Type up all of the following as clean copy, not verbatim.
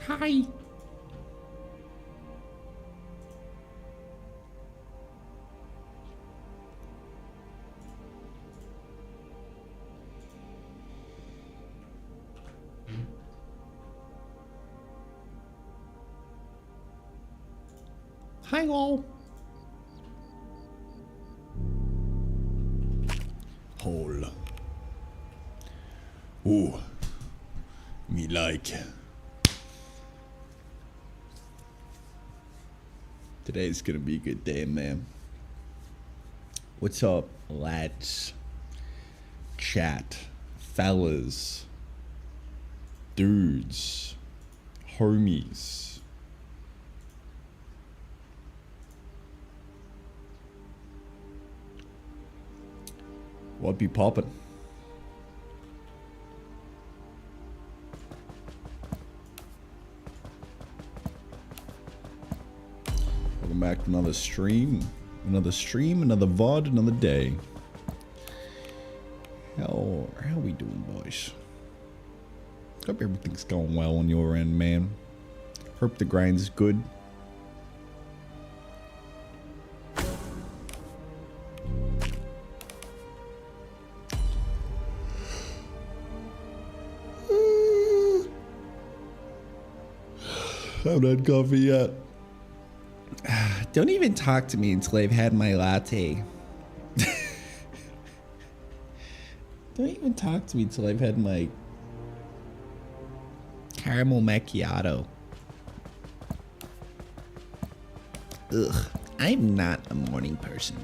Hi. Hi all. Hole. Ooh. Me like. Today's gonna be a good day, man. What's up, lads? Chat. Fellas. Dudes. Homies. What be poppin'? Welcome back to another stream. Another stream, another VOD, another day. How we doing, boys? Hope everything's going well on your end, man. Hope the grind's good. I haven't had coffee yet. Don't even talk to me until I've had my latte. Don't even talk to me until I've had my caramel macchiato. Ugh, I'm not a morning person.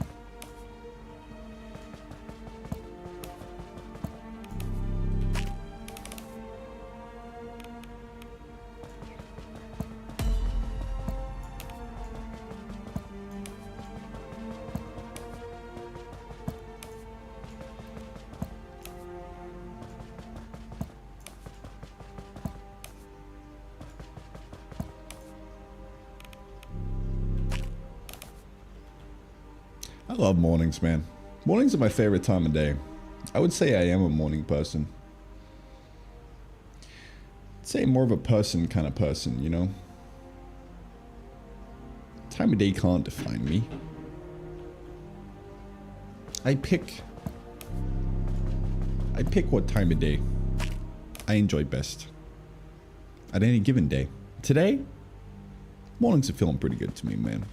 I love mornings, man. Mornings are my favorite time of day. I would say I am a morning person. I'd say more of a person kind of person, you know? Time of day can't define me. I pick what time of day I enjoy best at any given day. Today, mornings are feeling pretty good to me, man.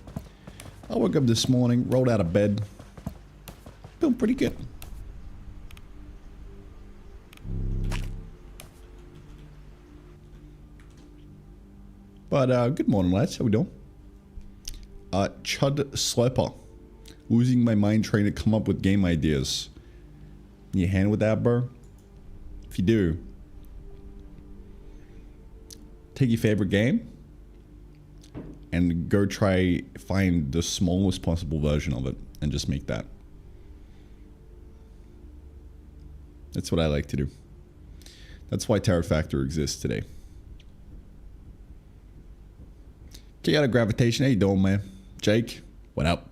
I woke up this morning, rolled out of bed, feeling pretty good. But good morning, lads. How we doing? Chud Slurper. Losing my mind trying to come up with game ideas. Need a hand with that, bro? If you do, take your favorite game and go find the smallest possible version of it and just make that. That's what I like to do. That's why Terror Factor exists today. Chaotic Gravitation, how you doing, man? Jake, what up?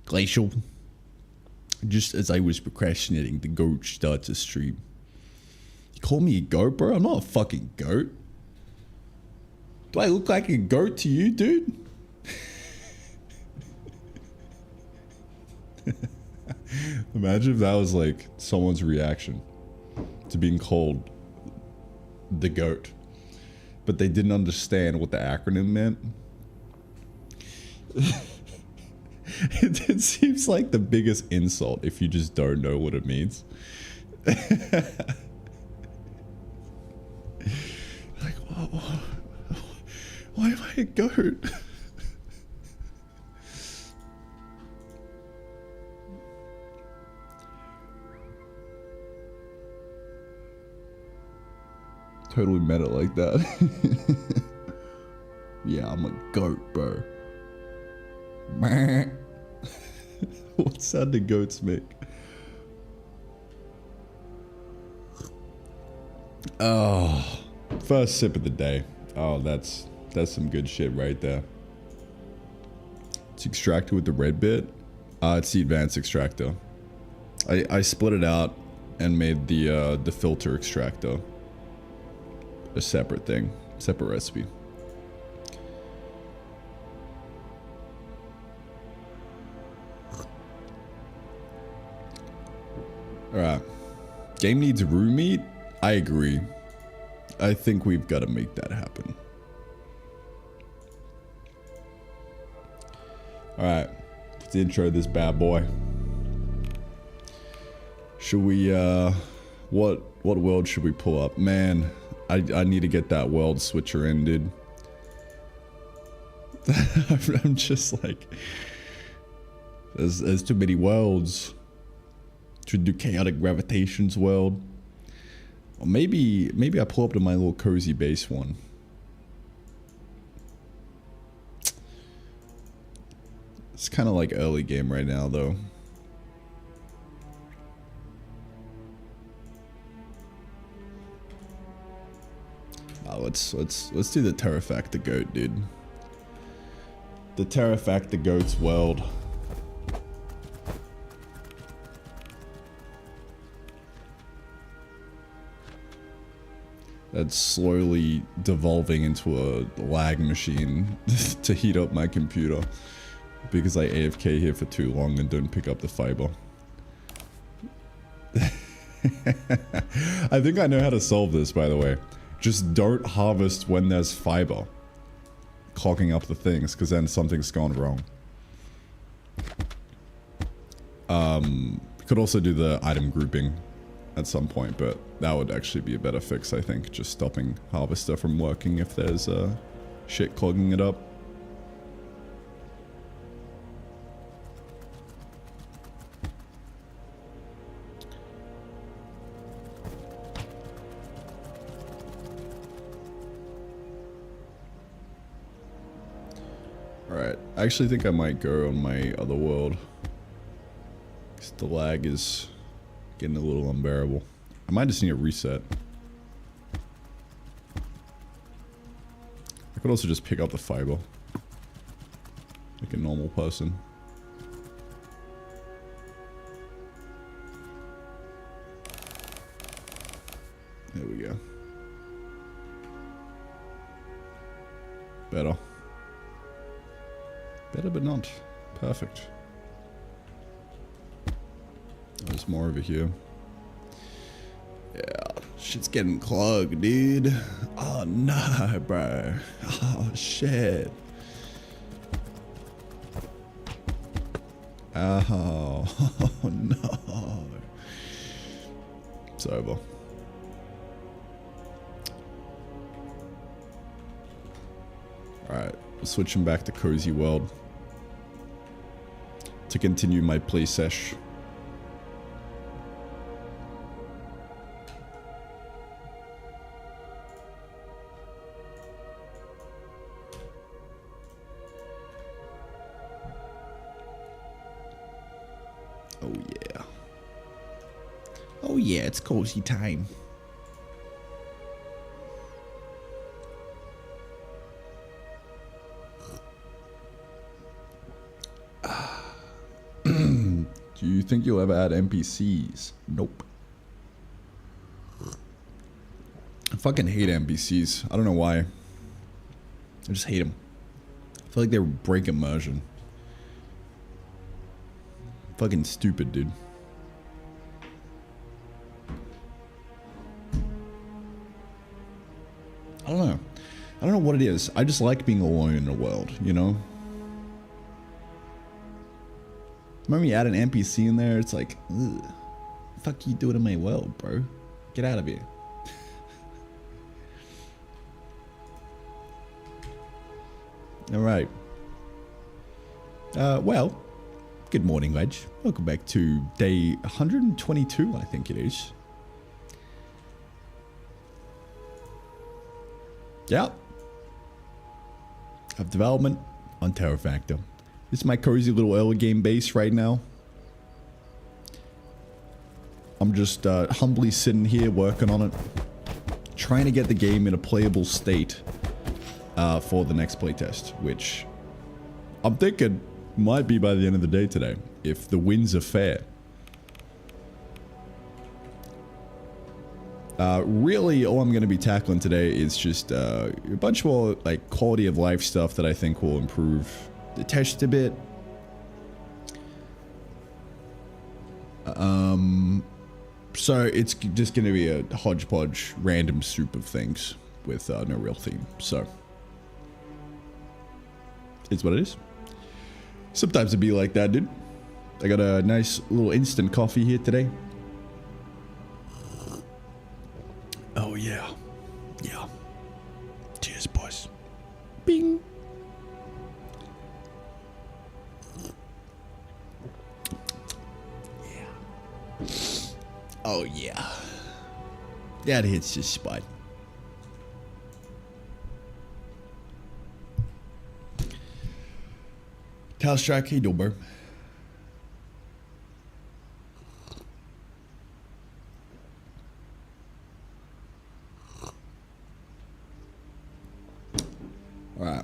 Glacial. Just as I was procrastinating, the goat starts a stream. You call me a goat, bro? I'm not a fucking goat. Do I look like a goat to you, dude? Imagine if that was like someone's reaction to being called the goat, but they didn't understand what the acronym meant. It seems like the biggest insult if you just don't know what it means. Like, why am I a goat? Totally meant it like that. Yeah, I'm a goat, bro. What sound do goats make? Oh, first sip of the day. Oh, that's some good shit right there. It's extracted with the red bit. It's the advanced extractor. I split it out and made the filter extractor a separate thing, separate recipe. Alright. Game needs room meat? I agree. I think we've got to make that happen. Alright. Let's intro this bad boy. Should we, what world should we pull up? Man, I need to get that world switcher in, dude. I'm just like... There's too many worlds. Should do chaotic gravitations world. Or maybe I pull up to my little cozy base one. It's kind of like early game right now, though. Let's do the Terrafact Goat, dude. The Terrafact Goat's world. That's slowly devolving into a lag machine to heat up my computer because I AFK here for too long and don't pick up the fiber. I think I know how to solve this, by the way. Just don't harvest when there's fiber clogging up the things, because then something's gone wrong. Could also do the item grouping at some point, but that would actually be a better fix, I think. Just stopping harvester from working if there's shit clogging it up. Alright, I actually think I might go on my other world. Because the lag is getting a little unbearable. I might just need a reset. I could also just pick up the fiber. Like a normal person. There we go. Better. Better but not. Perfect. There's more over here. Yeah, shit's getting clogged, dude. Oh no, bro. Oh shit. Oh, oh no. It's over. Alright, switching back to Cozy World to continue my play sesh. Oh yeah. Oh yeah, it's cozy time. Do you think you'll ever add NPCs? Nope. I fucking hate NPCs. I don't know why. I just hate them. I feel like they break immersion. Fucking stupid, dude. I don't know. I don't know what it is. I just like being alone in the world, you know? Remember you add an NPC in there, it's like, ugh, fuck you doing in my world, bro? Get out of here. Alright. Well, good morning, Wedge. Welcome back to day 122, I think it is. Yep. Of development on Terrafactor. This is my cozy little early game base right now. I'm just humbly sitting here working on it. Trying to get the game in a playable state for the next playtest, which I'm thinking might be by the end of the day today, if the winds are fair. Really, all I'm going to be tackling today is just a bunch more like quality of life stuff that I think will improve the test a bit. So it's just going to be a hodgepodge, random soup of things with no real theme. So it's what it is. Sometimes it'd be like that, dude. I got a nice little instant coffee here today. Oh yeah. Yeah. Cheers, boys. Bing. Yeah. Oh yeah. That hits the spot. Tell Strike, hey Dober. Alright.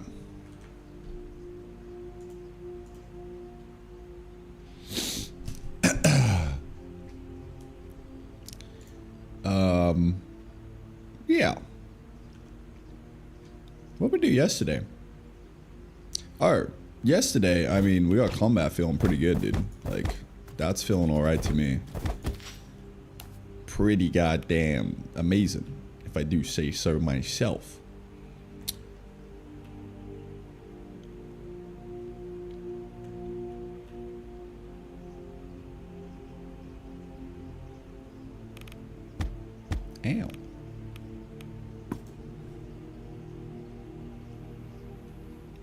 Yeah. What did we do yesterday? Oh, yesterday, I mean, we got combat feeling pretty good, dude. Like, that's feeling alright to me. Pretty goddamn amazing, if I do say so myself. Ow.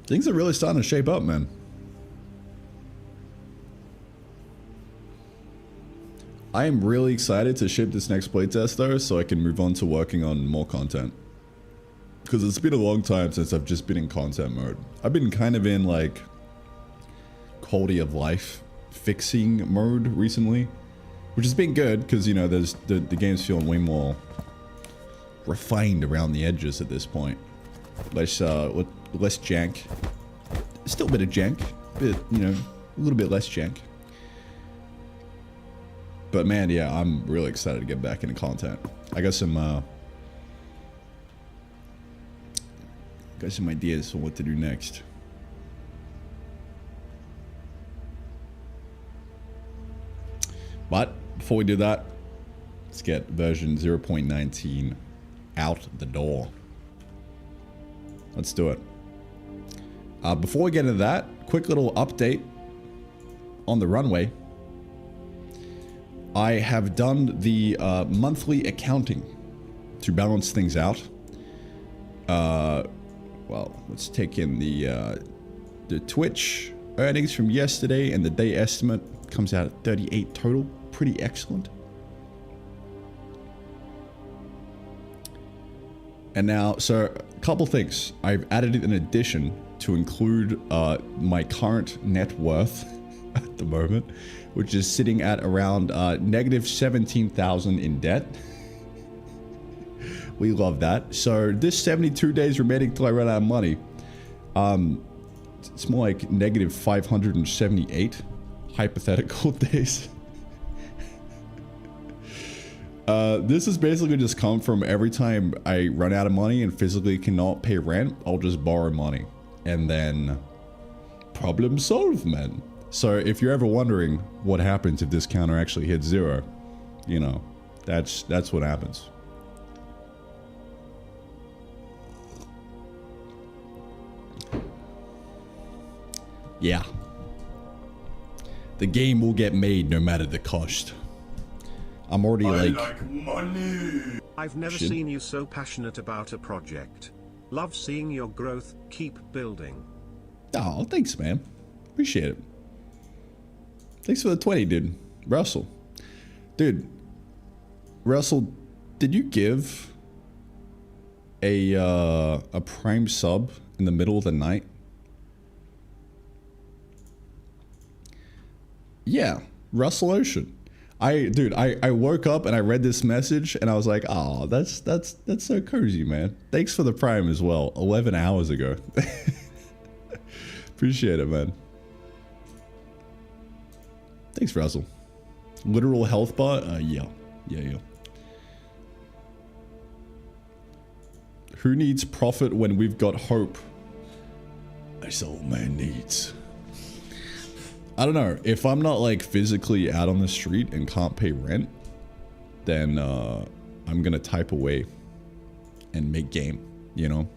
Things are really starting to shape up, man. I am really excited to ship this next playtest though, so I can move on to working on more content. Because it's been a long time since I've just been in content mode. I've been kind of in like quality of life fixing mode recently, which has been good because, you know, there's the game's feeling way more refined around the edges at this point. Less jank. Still a bit of jank, but you know, a little bit less jank. But man, yeah, I'm really excited to get back into content. I got some ideas for what to do next. But before we do that, let's get version 0.19 out the door. Let's do it. Before we get into that, quick little update on the runway. I have done the monthly accounting to balance things out. Well, let's take in the Twitch earnings from yesterday, and the day estimate comes out at 38 total. Pretty excellent. And now, so a couple things. I've added an addition to include my current net worth at the moment, which is sitting at around negative 17,000 in debt. We love that. So this 72 days remaining till I run out of money. It's more like negative 578 hypothetical days. This is basically just come from every time I run out of money and physically cannot pay rent, I'll just borrow money. And then problem solved, man. So if you're ever wondering what happens if this counter actually hits 0, you know, that's what happens. Yeah. The game will get made no matter the cost. I'm already like money. I've never seen you so passionate about a project. Love seeing your growth. Keep building. Oh, thanks, man. Appreciate it. Thanks for the 20, dude. Russell. Dude. Russell, did you give a prime sub in the middle of the night? Yeah, Russell Ocean. Dude, I woke up and I read this message and I was like, oh, that's so cozy, man. Thanks for the prime as well. 11 hours ago. Appreciate it, man. Thanks, Russell. Literal health bar? Yeah. Who needs profit when we've got hope? That's all man needs. I don't know, if I'm not like physically out on the street and can't pay rent, then I'm gonna type away and make game, you know.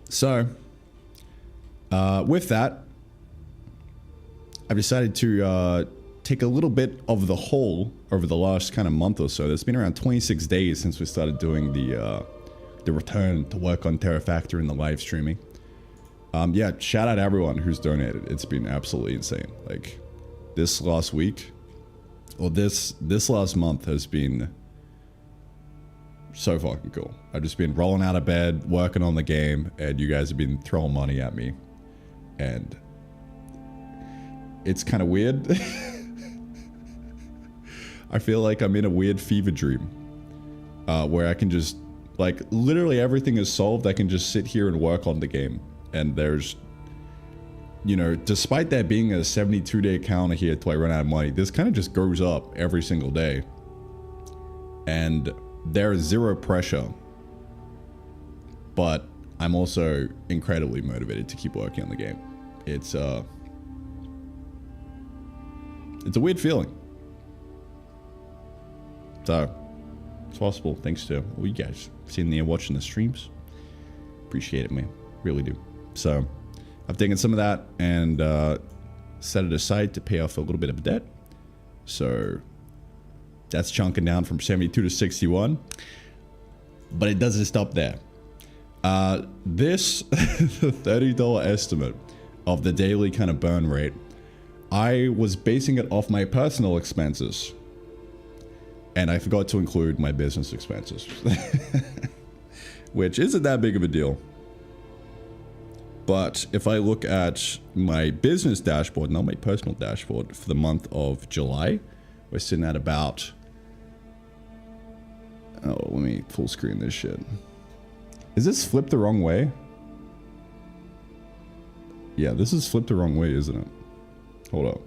So with that, I've decided to take a little bit of the whole over the last kind of month or so. It's been around 26 days since we started doing the return to work on Terrafactor and the live streaming. Yeah, shout out everyone who's donated. It's been absolutely insane. Like this last week, or this last month has been so fucking cool. I've just been rolling out of bed, working on the game, and you guys have been throwing money at me. And it's kind of weird. I feel like I'm in a weird fever dream where I can just, like, literally everything is solved. I can just sit here and work on the game. And there's, you know, despite there being a 72-day counter here till I run out of money, this kind of just goes up every single day. And there is zero pressure. But I'm also incredibly motivated to keep working on the game. It's a weird feeling. So, it's possible thanks to all you guys sitting there watching the streams. Appreciate it, man. Really do. So, I've taken some of that and set it aside to pay off a little bit of debt. So, that's chunking down from 72 to 61. But it doesn't stop there. This $30 estimate of the daily kind of burn rate, I was basing it off my personal expenses. And I forgot to include my business expenses. Which isn't that big of a deal. But if I look at my business dashboard, not my personal dashboard, for the month of July, we're sitting at about... Oh, let me full screen this shit. Is this flipped the wrong way? Yeah, this is flipped the wrong way, isn't it? Hold up.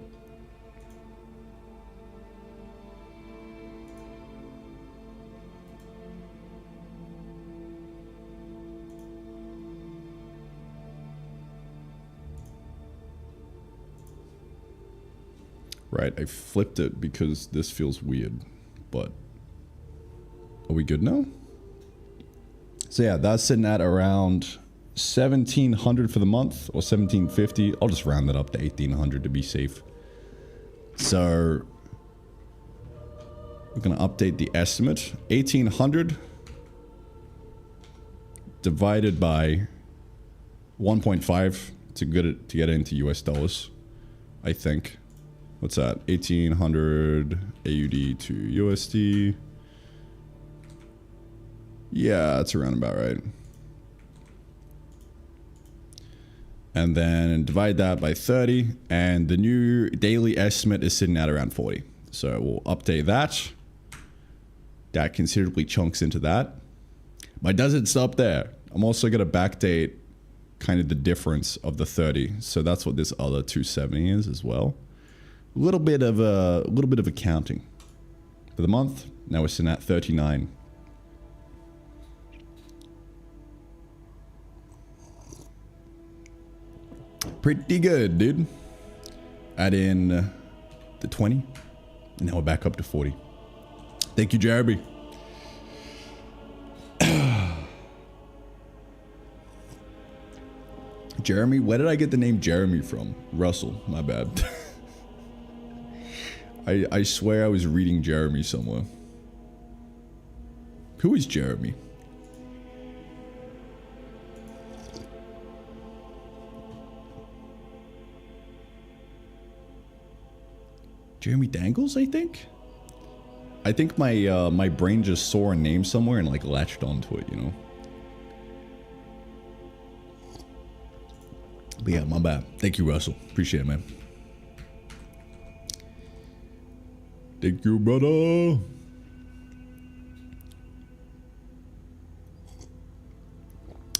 Right, I flipped it because this feels weird, but are we good now? So yeah, that's sitting at around 1,700 for the month, or 1,750. I'll just round it up to 1,800 to be safe. So we're gonna update the estimate. 1,800 divided by 1.5 to get it into US dollars, I think. What's that? 1,800 AUD to USD. Yeah, that's around about right. And then divide that by 30, and the new daily estimate is sitting at around 40. So we'll update that. That considerably chunks into that. But it doesn't stop there. I'm also going to backdate kind of the difference of the 30. So that's what this other 270 is as well. A little bit of accounting for the month. Now we're sitting at 39. Pretty good, dude. Add in the 20, and now we're back up to 40. Thank you, Jeremy. Jeremy? Where did I get the name Jeremy from? Russell, my bad. I swear I was reading Jeremy somewhere. Who is Jeremy? Jeremy Dangles, I think? I think my my brain just saw a name somewhere and like latched onto it, you know? But yeah, my bad. Thank you, Russell. Appreciate it, man. Thank you, brother.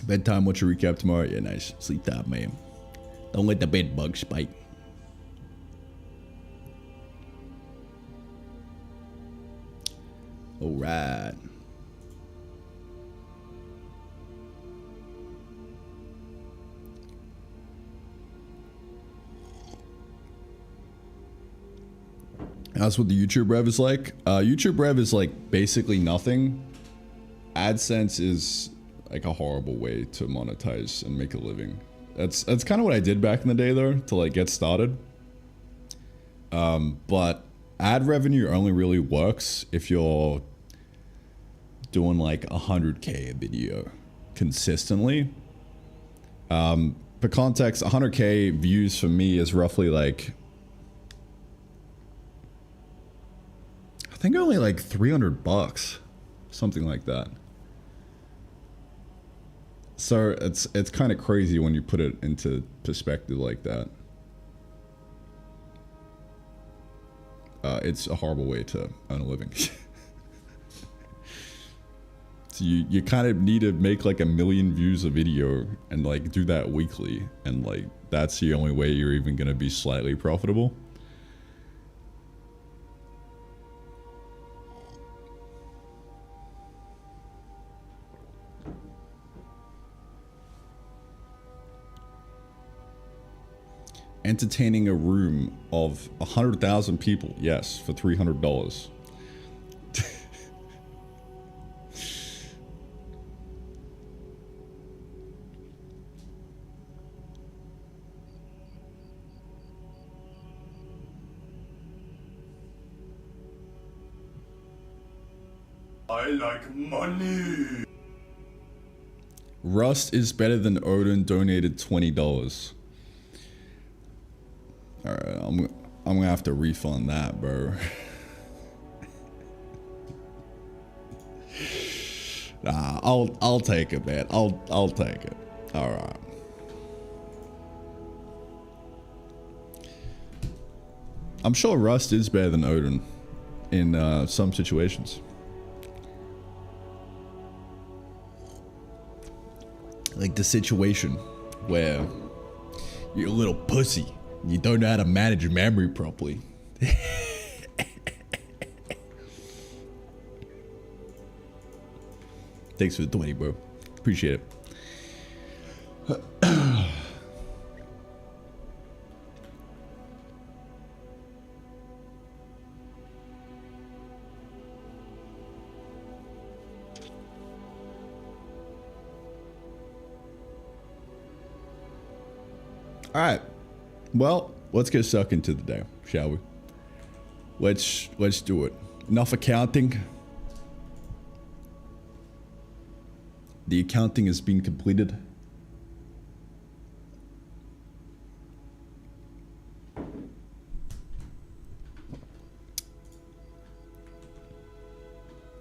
Bedtime, watch a recap tomorrow. Yeah, nice. Sleep time, man. Don't let the bed bugs bite. All right. That's what the YouTube rev is like. YouTube rev is like basically nothing. AdSense is like a horrible way to monetize and make a living. That's kind of what I did back in the day though, to like get started. But ad revenue only really works if you're doing like 100K a video consistently. For context, 100K views for me is roughly like, I think only like $300, something like that. So it's kind of crazy when you put it into perspective like that. It's a horrible way to earn a living. So you kind of need to make like 1 million views a video and like do that weekly, and like that's the only way you're even gonna be slightly profitable. Entertaining a room of 100,000 people, yes, for $300. I like money. Rust is better than Odin donated $20. Alright, I'm gonna have to refund that, bro. Nah, I'll take it, man. I'll take it. Alright. I'm sure Rust is better than Odin in some situations. Like the situation where you're a little pussy. You don't know how to manage your memory properly. Thanks for the 20, bro. Appreciate it. All right. Well, let's get stuck into the day, shall we? Let's do it. Enough accounting. The accounting has been completed.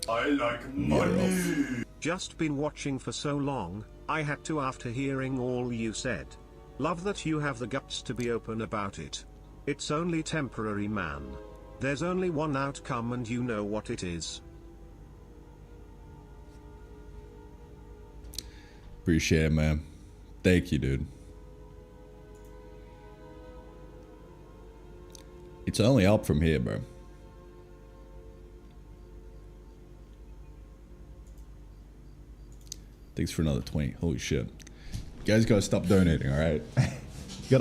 I like money. Just been watching for so long, I had to after hearing all you said. Love that you have the guts to be open about it. It's only temporary, man. There's only one outcome and you know what it is. Appreciate it, man. Thank you, dude. It's only up from here, bro. Thanks for another 20. Holy shit. You guys gotta stop donating, all right? You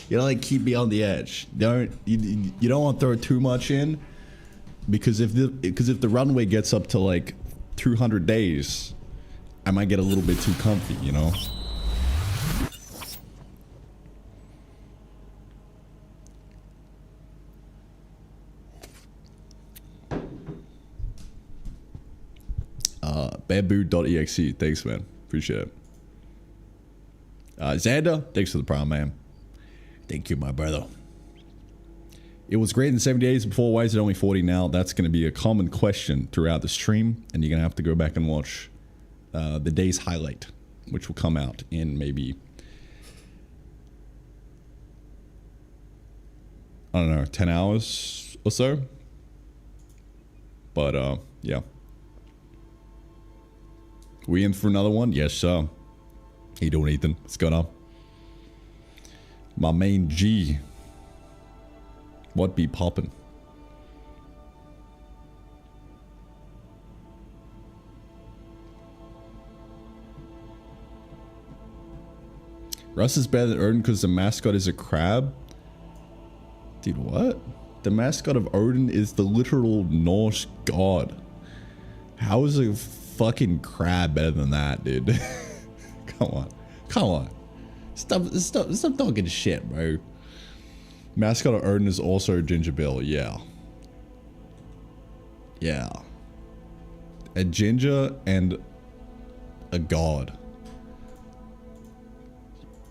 gotta keep me on the edge. You don't want to throw too much in, because if the runway gets up to like 200 days, I might get a little bit too comfy, you know. Bamboo.exe, thanks, man. Appreciate it. Xander, thanks for the prime, man. Thank you, my brother. It was great in 70 days before. Why is it only 40 now? That's going to be a common question throughout the stream, and you're going to have to go back and watch the day's highlight, which will come out in maybe, I don't know, 10 hours or so. But yeah. We in for another one? Yes, sir. How you doing, Ethan? What's going on? My main G. What be poppin'? Russ is better than Erden because the mascot is a crab? Dude, what? The mascot of Odin is the literal Norse god. How is a fucking crab better than that, dude? Come on. Come on. Stop talking shit, bro. Mascot of Odin is also Ginger Bill. Yeah. Yeah. A ginger and a god.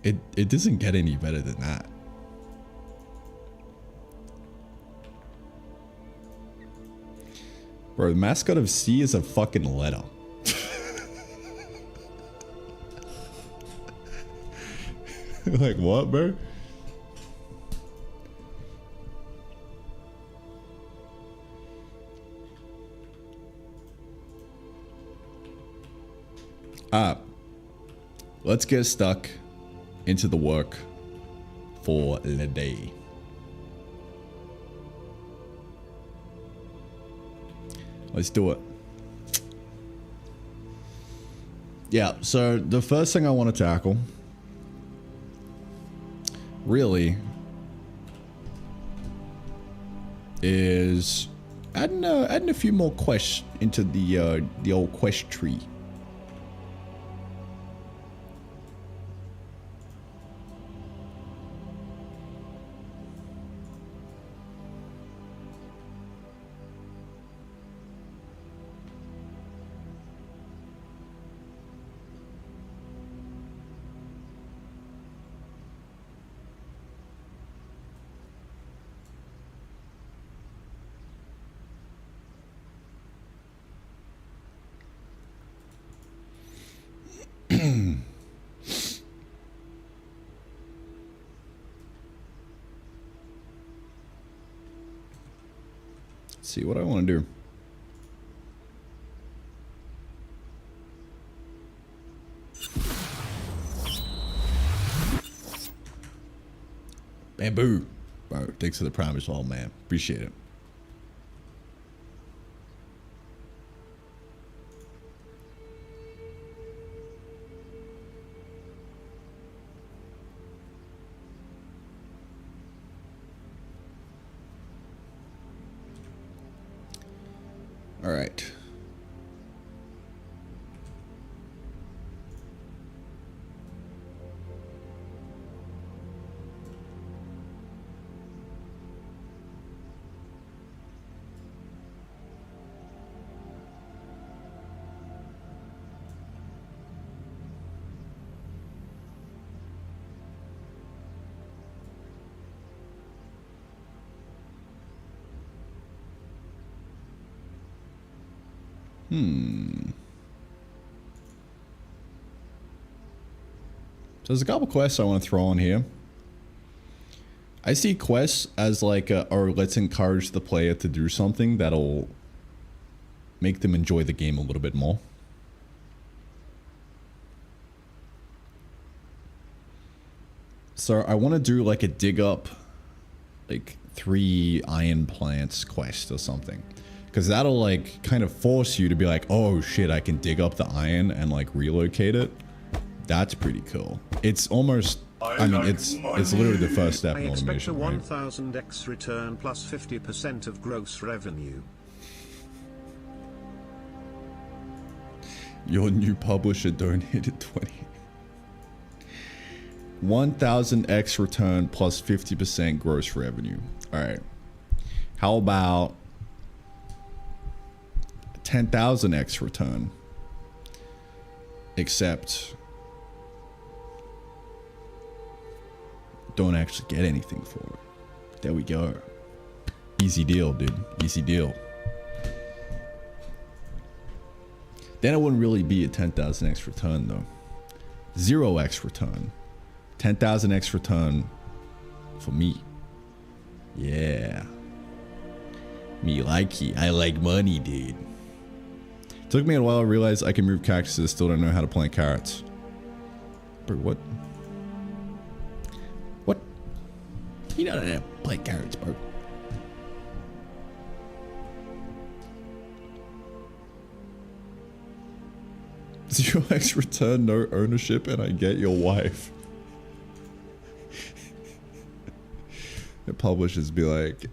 It doesn't get any better than that. Bro, the mascot of C is a fucking letter. Like what, bro? Let's get stuck into the work for the day. Let's do it. Yeah, so the first thing I want to tackle really is adding a few more quests into the old quest tree. See what I want to do. Bamboo. Bro, thanks for the prime as well, man. Appreciate it. All right. So there's a couple quests I want to throw on here. I see quests as like or let's encourage the player to do something that'll make them enjoy the game a little bit more. So I want to do like a dig up like 3 iron plants quest or something. Because that'll like kind of force you to be like, oh shit, I can dig up the iron and like relocate it. That's pretty cool. It's almost, I mean, it's literally the first step in automation. I expect a 1000x return plus 50% of gross revenue. Your new publisher donated 20. 1000x return plus 50% gross revenue. All right. How about 10,000x return? Except don't actually get anything for it. There we go. Easy deal, dude. Easy deal. Then it wouldn't really be a 10,000x return though. 0x return. 10,000x return for me. Yeah. Me likey. I like money, dude. Took me a while to realize I can move cactuses. Still don't know how to plant carrots. Bro, what? What? You don't know how to plant carrots, bro. Zero X return, no ownership, and I get your wife. publishers be like,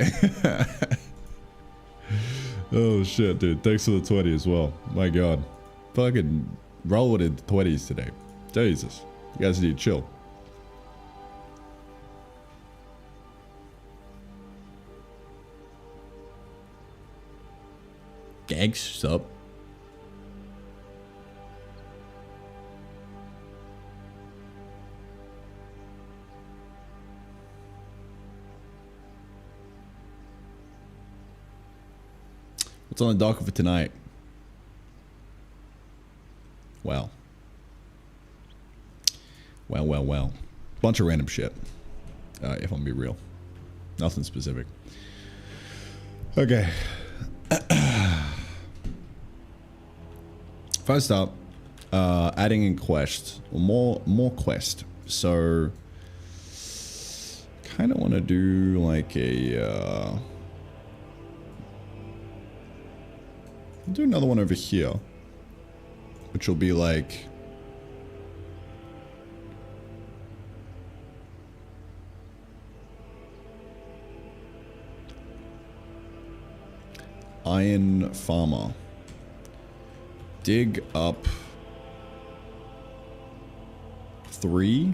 oh shit, dude. Thanks for the 20 as well. My god. Fucking roll it in the 20s today. Jesus. You guys need to chill. Gags, sup? What's on the docket for tonight? Well. Well. Bunch of random shit. If I'm gonna be real. Nothing specific. Okay. First up, adding in quest. More quest. So, kind of want to do like a... do another one over here, which will be like Iron Farmer. Dig up 3.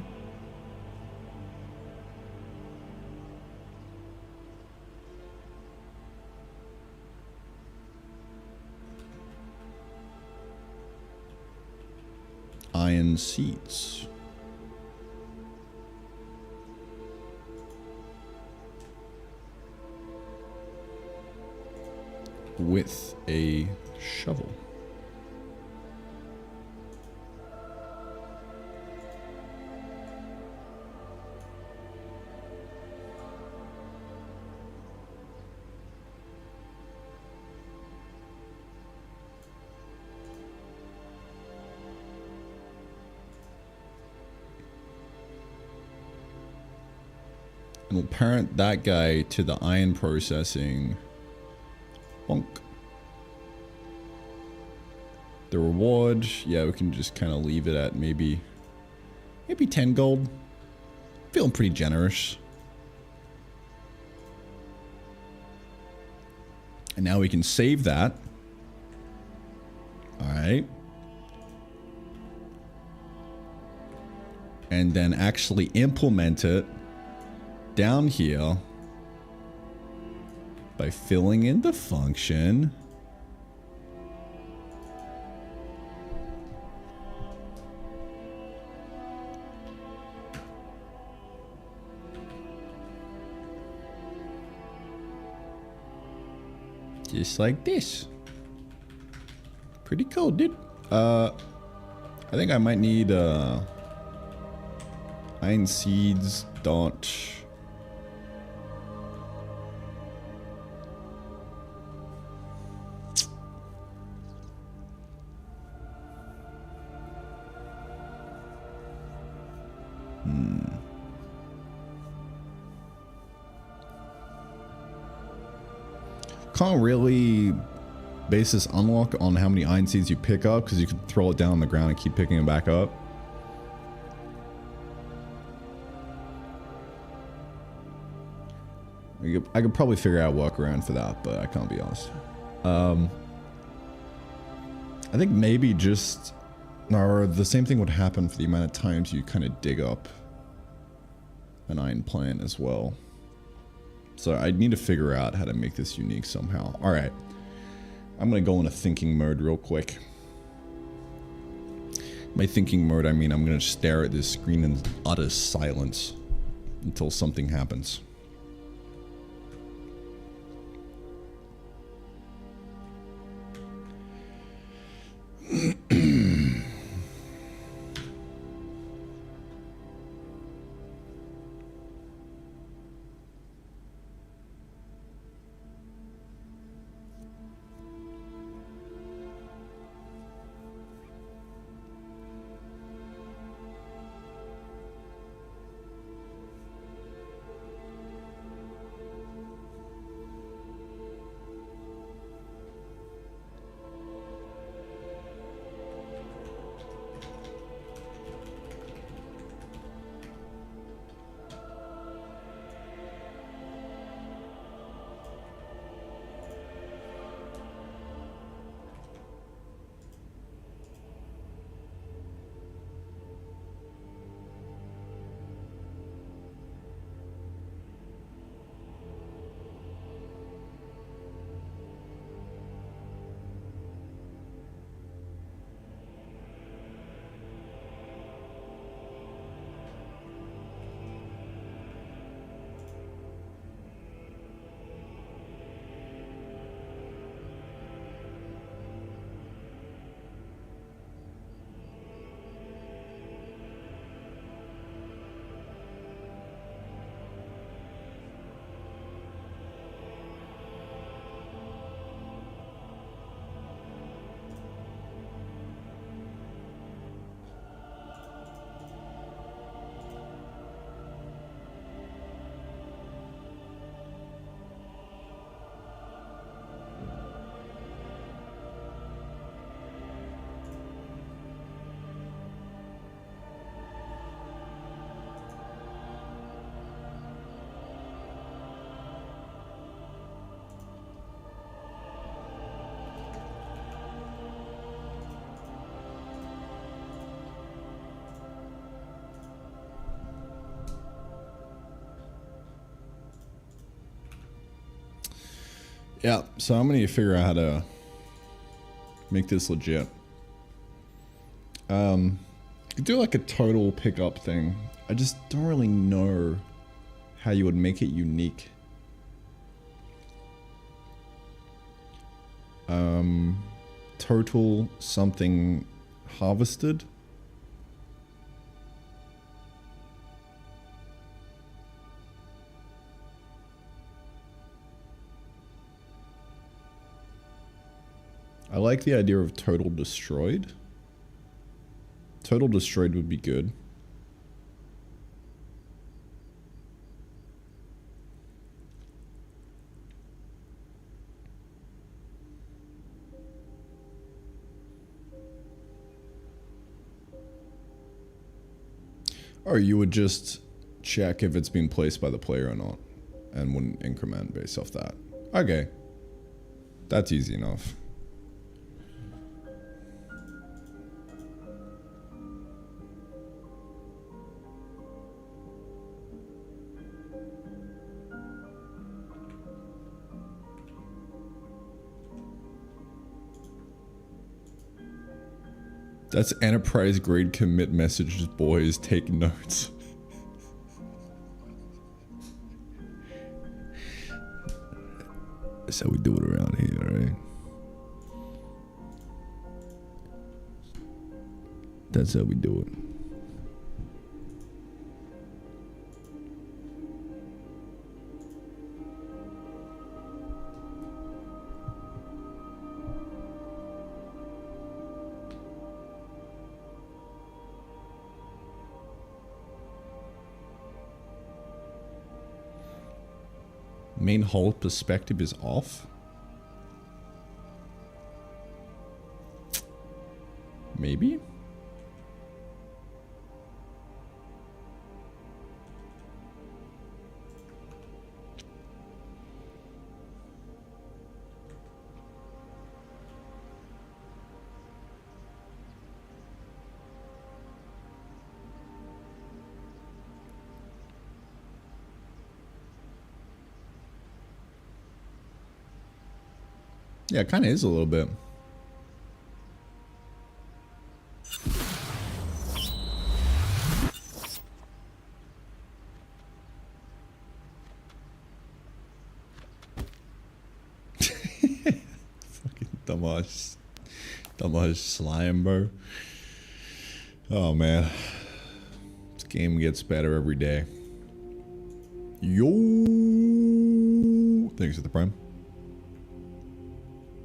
Iron seeds. With a shovel. And we'll parent that guy to the iron processing. Bonk. The reward, yeah, we can just kind of leave it at maybe 10 gold. Feeling pretty generous. And now we can save that. All right. And then actually implement it down here by filling in the function. Just like this. Pretty cool, dude. I think I might need iron seeds dot can't really base this unlock on how many iron seeds you pick up, because you can throw it down on the ground and keep picking it back up. I could probably figure out a workaround for that, but I can't be honest. I think maybe just, or the same thing would happen for the amount of times you kind of dig up an iron plant as well. So I need to figure out how to make this unique somehow. All right. I'm going to go into thinking mode real quick. By thinking mode, I mean I'm going to stare at this screen in utter silence until something happens. Yeah, so I'm gonna figure out how to make this legit. Do like a total pickup thing. I just don't really know how you would make it unique. Total something harvested. I like the idea of total destroyed. Total destroyed would be good. Or you would just check if it's been placed by the player or not, and wouldn't increment based off that. Okay. That's easy enough. That's enterprise grade commit messages, boys. Take notes. That's how we do it around here, right? That's how we do it. Main hold perspective is off. Maybe? Yeah, it kind of is a little bit. Fucking dumbass slime, bro. Oh man, this game gets better every day. Yo, thanks for the prime.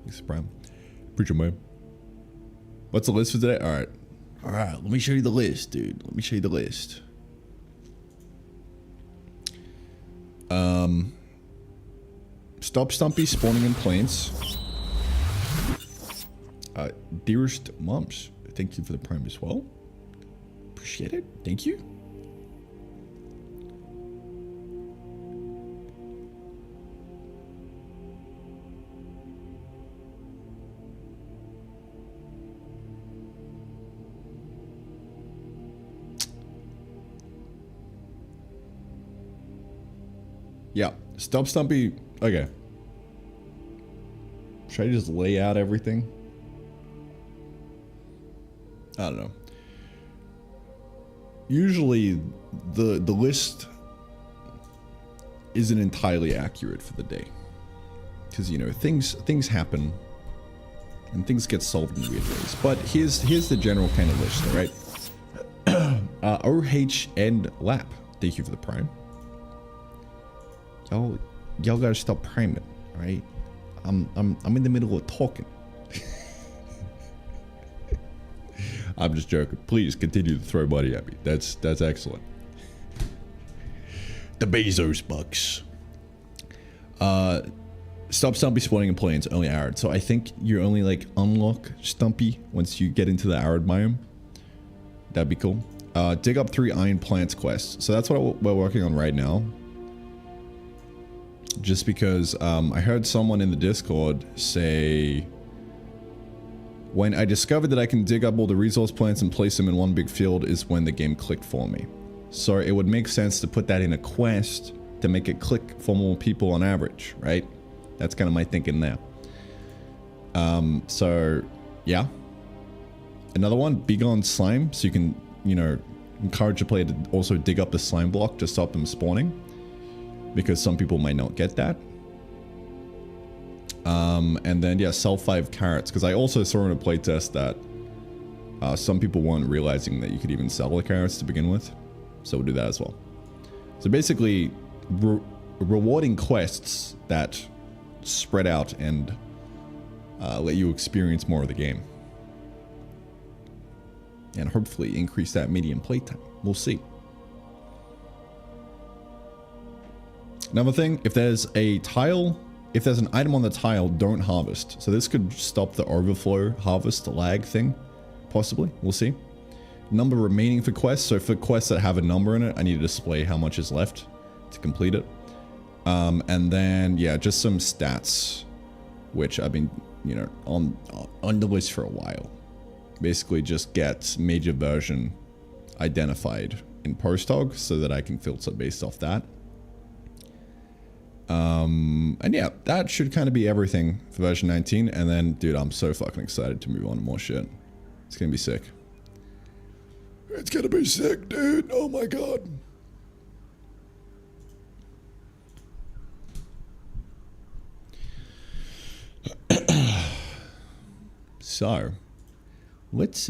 Thanks, Prime. Preacher man. What's the list for today? Alright. Alright, let me show you the list, dude. Let me show you the list. Stop Stumpy spawning in planes. Dearest Mums, thank you for the prime as well. Appreciate it. Thank you. Yeah, Stop Stumpy. Okay. Should I just lay out everything? I don't know. Usually, the list isn't entirely accurate for the day, because you know things happen, and things get solved in weird ways. But here's the general kind of list, all right? OH and Lap, thank you for the prime. Y'all gotta stop priming, alright? I'm in the middle of talking. I'm just joking. Please continue to throw money at me. That's excellent. The Bezos bucks. Stop Stumpy spawning in planes, only arid. So I think you only like unlock Stumpy once you get into the arid biome. That'd be cool. Dig up 3 iron plants quest. So that's what we're working on right now. Just because I heard someone in the Discord say, when I discovered that I can dig up all the resource plants and place them in one big field is when the game clicked for me. So it would make sense to put that in a quest to make it click for more people on average, right? That's kind of my thinking there. So yeah. Another one, big on slime, so you can, you know, encourage a player to also dig up the slime block to stop them spawning, because some people might not get that. And then yeah, sell 5 carrots, because I also saw in a playtest that some people weren't realizing that you could even sell the carrots to begin with, so we'll do that as well. So basically, rewarding quests that spread out and let you experience more of the game. And hopefully increase that median playtime. We'll see. Another thing, if there's a tile, if there's an item on the tile, don't harvest. So this could stop the overflow harvest lag thing, possibly. We'll see. Number remaining for quests. So for quests that have a number in it, I need to display how much is left to complete it. And then, yeah, just some stats, which I've been, you know, on the list for a while. Basically just get major version identified in Posthog so that I can filter based off that. And yeah, that should kind of be everything for version 19. And then, dude, I'm so fucking excited to move on to more shit. It's gonna be sick. It's gonna be sick, dude. Oh my god. So, let's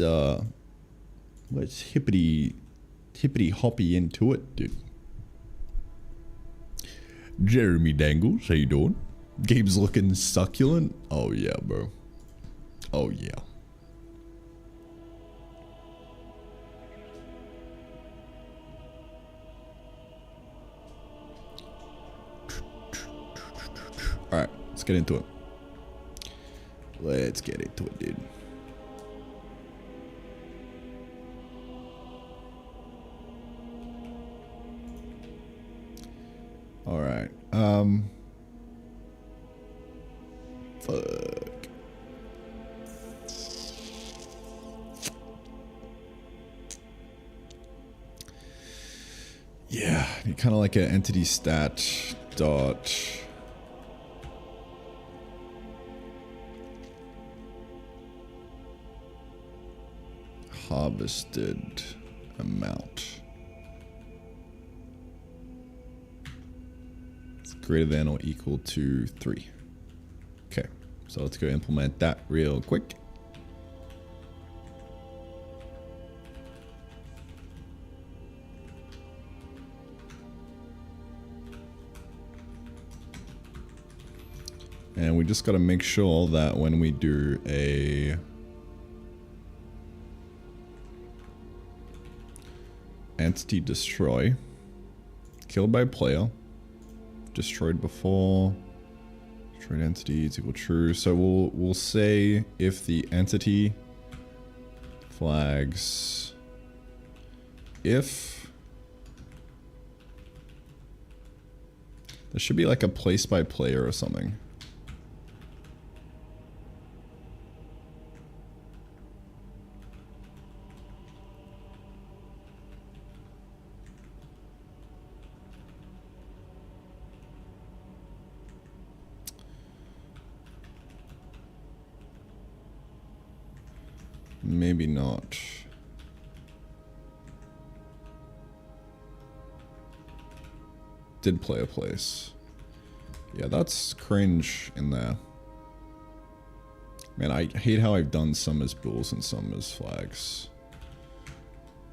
hippity hoppy into it, dude. Jeremy Dangles, how you doing? Game's looking succulent. Oh yeah, bro. Oh yeah. Alright, let's get into it. Let's get into it, dude. Alright, fuck. Yeah, kind of like an entity stat dot harvested amount. It's greater than or equal to 3. Okay, so let's go implement that real quick. And we just got to make sure that when we do a entity destroy, killed by player, destroyed before, destroyed entity is equal true. So we'll say if the entity flags if there should be like a place by player or something. Maybe not. Did play a place. Yeah, that's cringe in there. Man, I hate how I've done some as bulls and some as flags.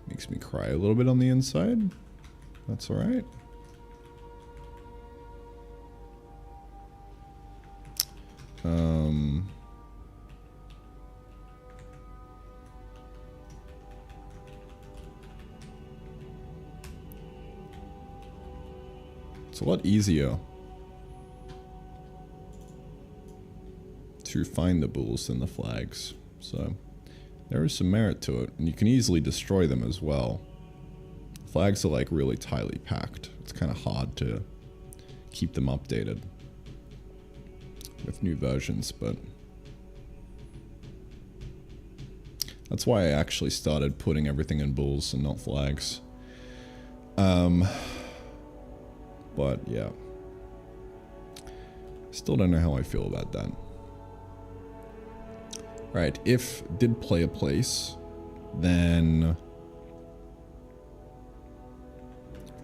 Makes me cry a little bit on the inside. That's alright. It's a lot easier to find the bulls than the flags, so there is some merit to it, and you can easily destroy them as well. Flags are like really tightly packed. It's kind of hard to keep them updated with new versions, but that's why I actually started putting everything in bulls and not flags. But yeah. Still don't know how I feel about that. Right, if did play a place, then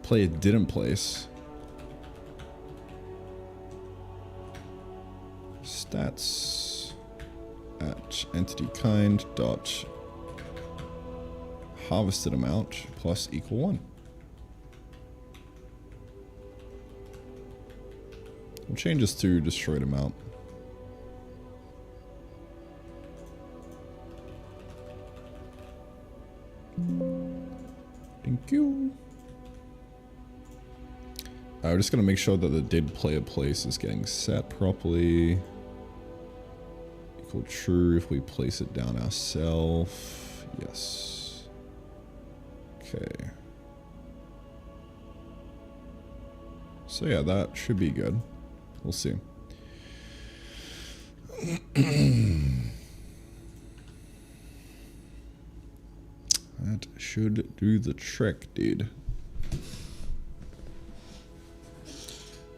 player didn't place. Stats at entity kind dot harvested amount plus equal 1. We'll change this to destroyed amount. Thank you. We're just gonna make sure that the did player place is getting set properly. Equal true if we place it down ourselves. Yes. Okay. So yeah, that should be good. We'll see. That should do the trick, dude.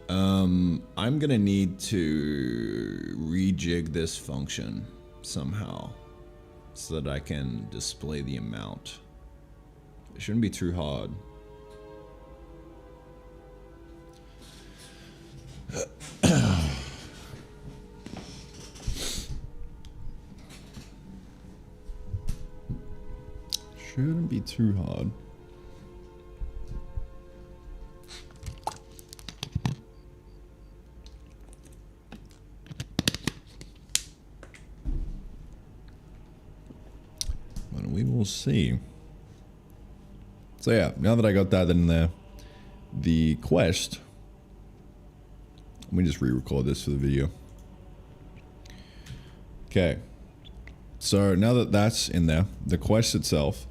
I'm gonna need to rejig this function somehow so that I can display the amount. It shouldn't be too hard. Shouldn't be too hard. But we will see. So yeah, now that I got that in there, the quest, let me just re-record this for the video. Okay. So now that that's in there, the quest itself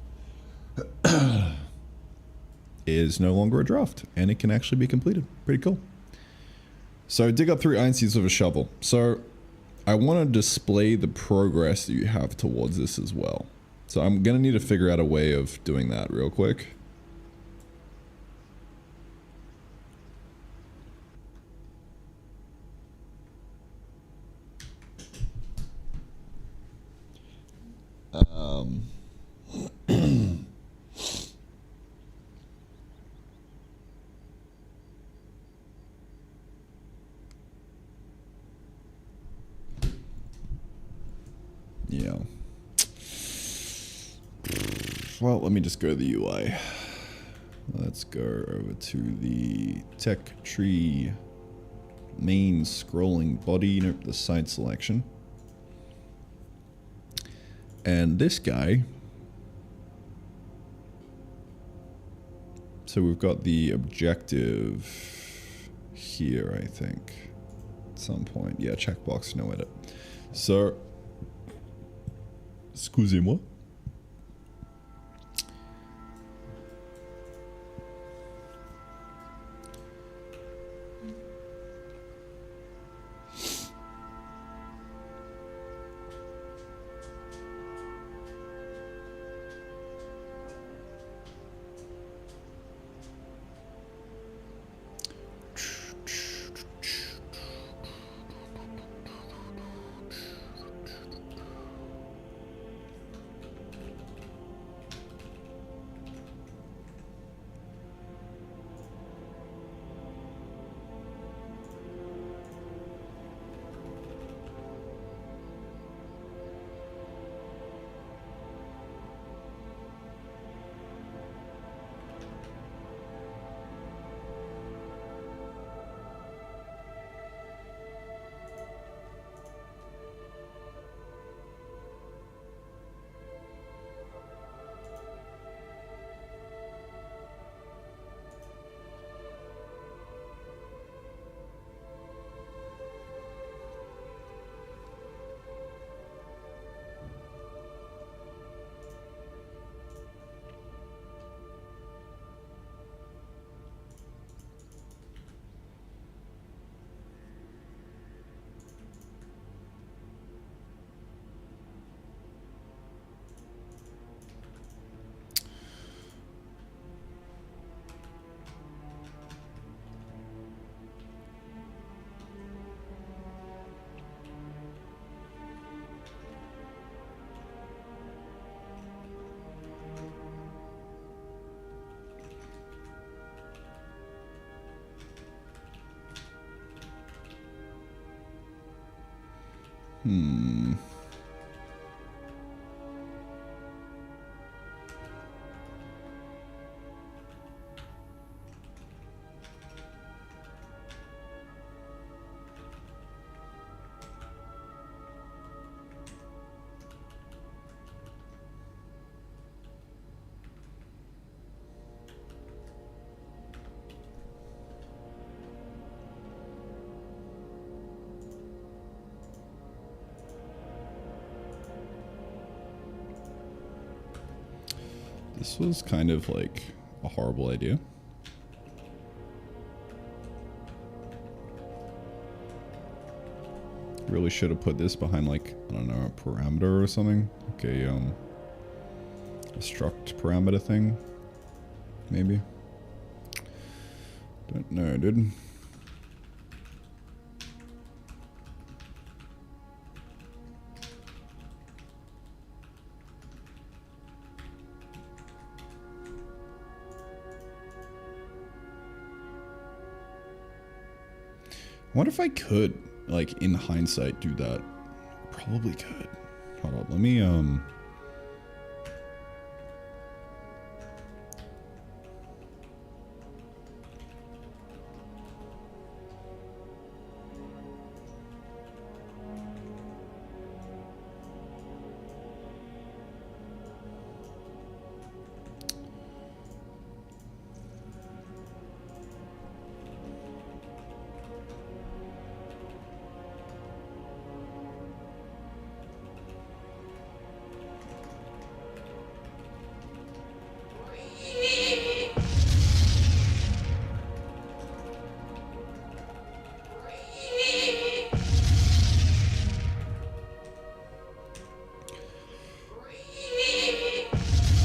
is no longer a draft, and it can actually be completed. Pretty cool. So dig up 3 iron seeds with a shovel. So I want to display the progress that you have towards this as well. So I'm going to need to figure out a way of doing that real quick. Yeah. Well, let me just go to the UI. Let's go over to the tech tree main scrolling body, nope, the side selection. And this guy. So we've got the objective here, I think. At some point. Yeah, checkbox, no edit. So, excusez-moi. This was kind of like a horrible idea. Really should have put this behind like, I don't know, a parameter or something. Okay, a struct parameter thing. Maybe. Don't know, dude. I wonder if I could, like, in hindsight, do that. Probably could. Hold on, let me,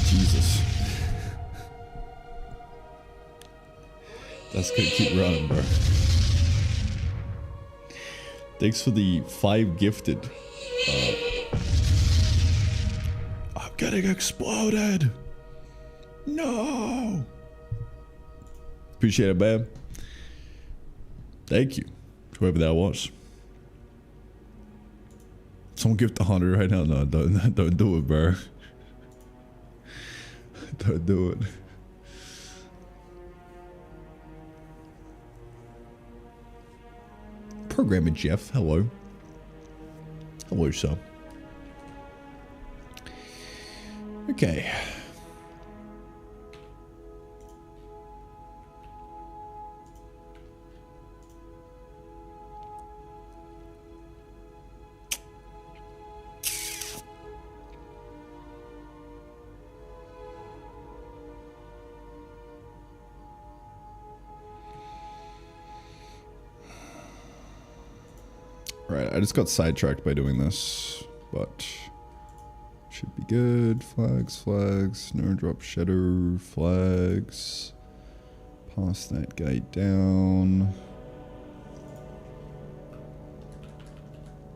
Jesus. That's gonna keep running, bro. Thanks for the 5 gifted. I'm getting exploded. No. Appreciate it, man. Thank you, whoever that was. Someone gift 100 right now. No, don't do it, bro. Don't do it. Programmer Jeff, hello. Hello, sir. Okay. Right, I just got sidetracked by doing this, but should be good. Flags, flags, no drop shadow, flags. Pass that guy down.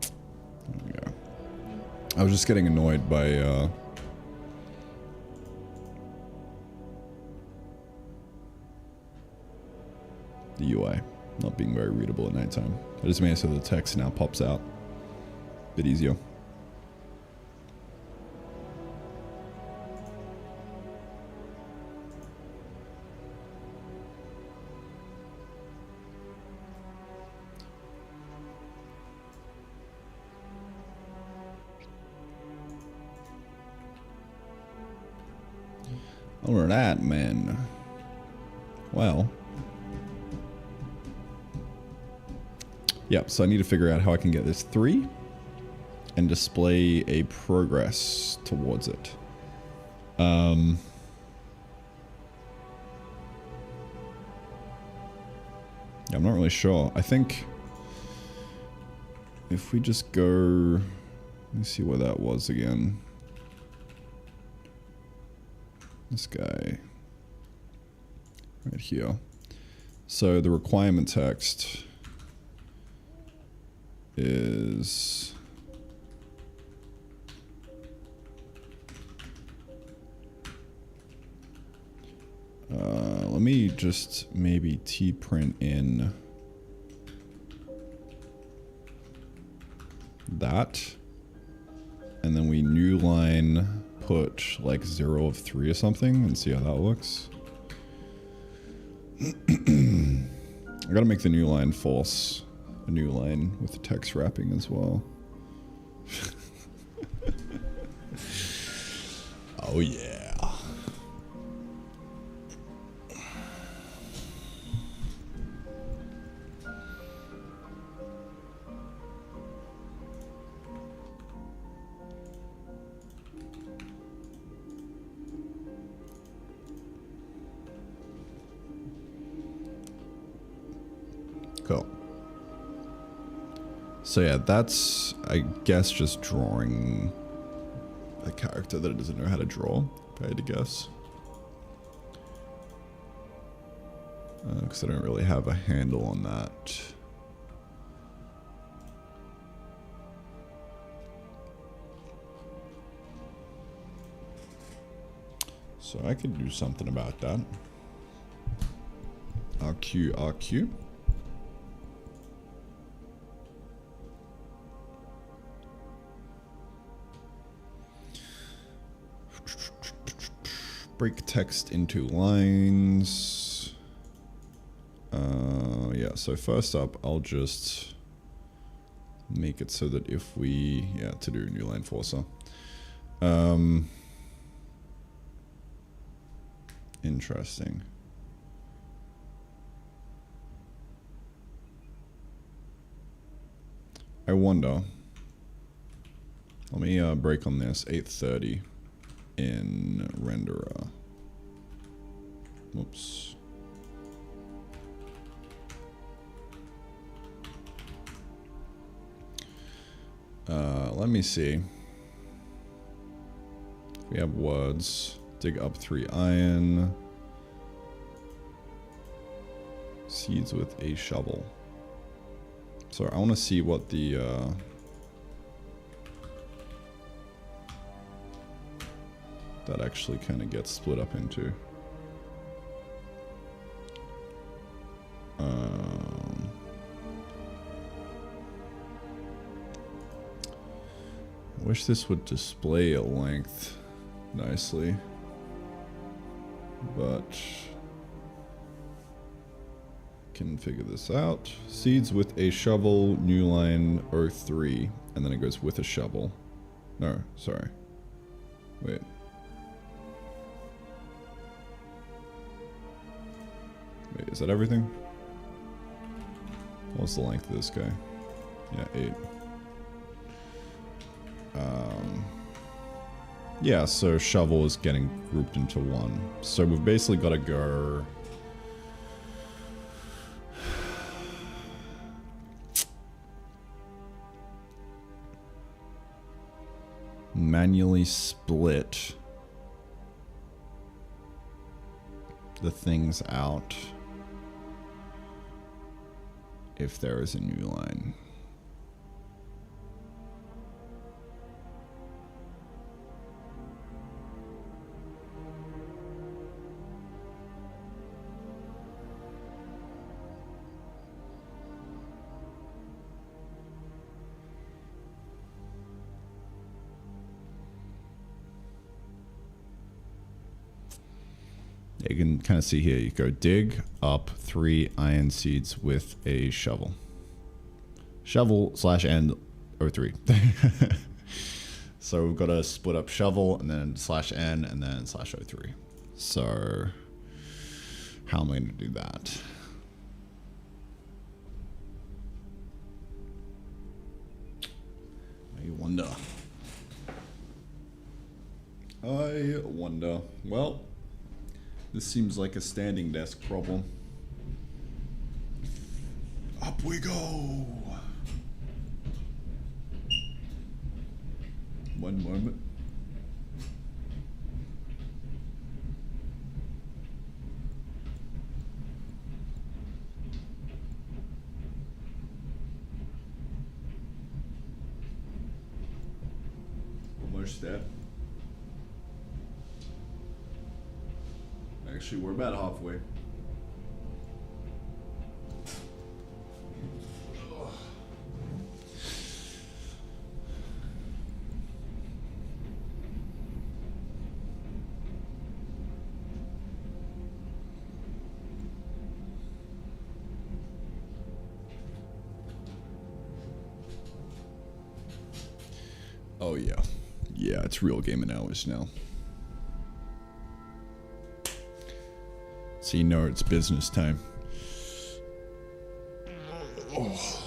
There we go. I was just getting annoyed by the UI not being very readable at nighttime. I just made it so the text now pops out a bit easier. All right, man. Well. Yep, so I need to figure out how I can get this 3 and display a progress towards it. Yeah, I'm not really sure. I think if we just go, let me see where that was again. This guy right here. So the requirement text is let me just maybe print in that. And then we new line put like 0 of 3 or something and see how that looks. I gotta make the new line false. A new line with the text wrapping as well. Oh yeah. Cool. So yeah, that's, I guess, just drawing a character that it doesn't know how to draw, if I had to guess. Because I don't really have a handle on that. So I could do something about that. RQ, RQ. Break text into lines. Yeah, so first up, I'll just make it so that if we, yeah, to do new line forcer. Interesting. I wonder. Let me break on this 830 in renderer. Whoops. Let me see. We have words. Dig up 3 iron. Seeds with a shovel. So I want to see what the that actually kind of gets split up into. I wish this would display a length nicely, but can figure this out. Seeds with a shovel, new line 03, and then it goes with a shovel. No, sorry. Wait. Wait, is that everything? What's the length of this guy? Yeah, 8. Yeah, so shovel is getting grouped into 1. So we've basically got to go... manually split the things out if there is a new line. You can kind of see here, you go dig up 3 iron seeds with a shovel. Shovel / end 03. So we've got to split up shovel and then /n and then /03. So how am I going to do that? I wonder. Well, this seems like a standing desk problem. Up we go. One moment. Almost there. Actually, we're about halfway. Oh yeah. Yeah, it's real gaming hours now. So you know it's business time. Oh.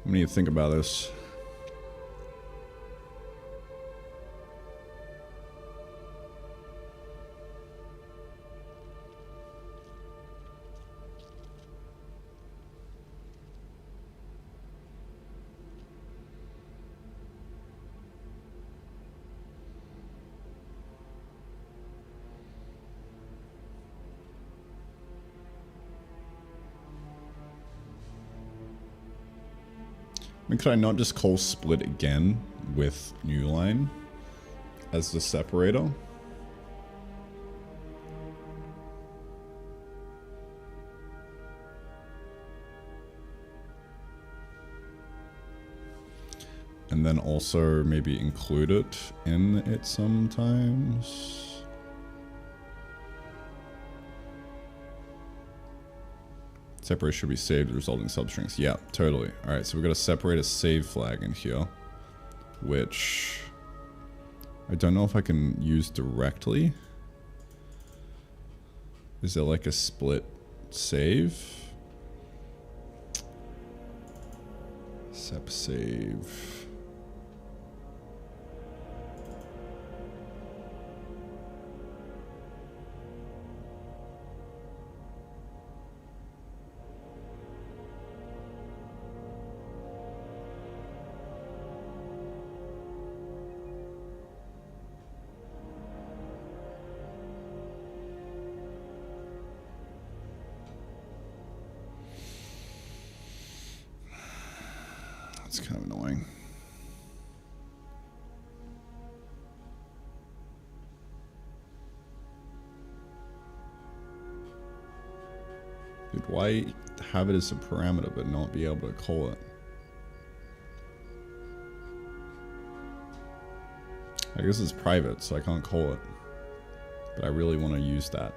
What do you think about this? I mean, could I not just call split again with new line as the separator? And then also maybe include it in it sometimes. Separate should be saved resulting substrings. Yeah, totally. Alright, so we're gonna separate a save flag in here, which I don't know if I can use directly. Is there like a split save? Sep save. It's kind of annoying. Dude, why have it as a parameter but not be able to call it? I guess it's private, so I can't call it. But I really want to use that.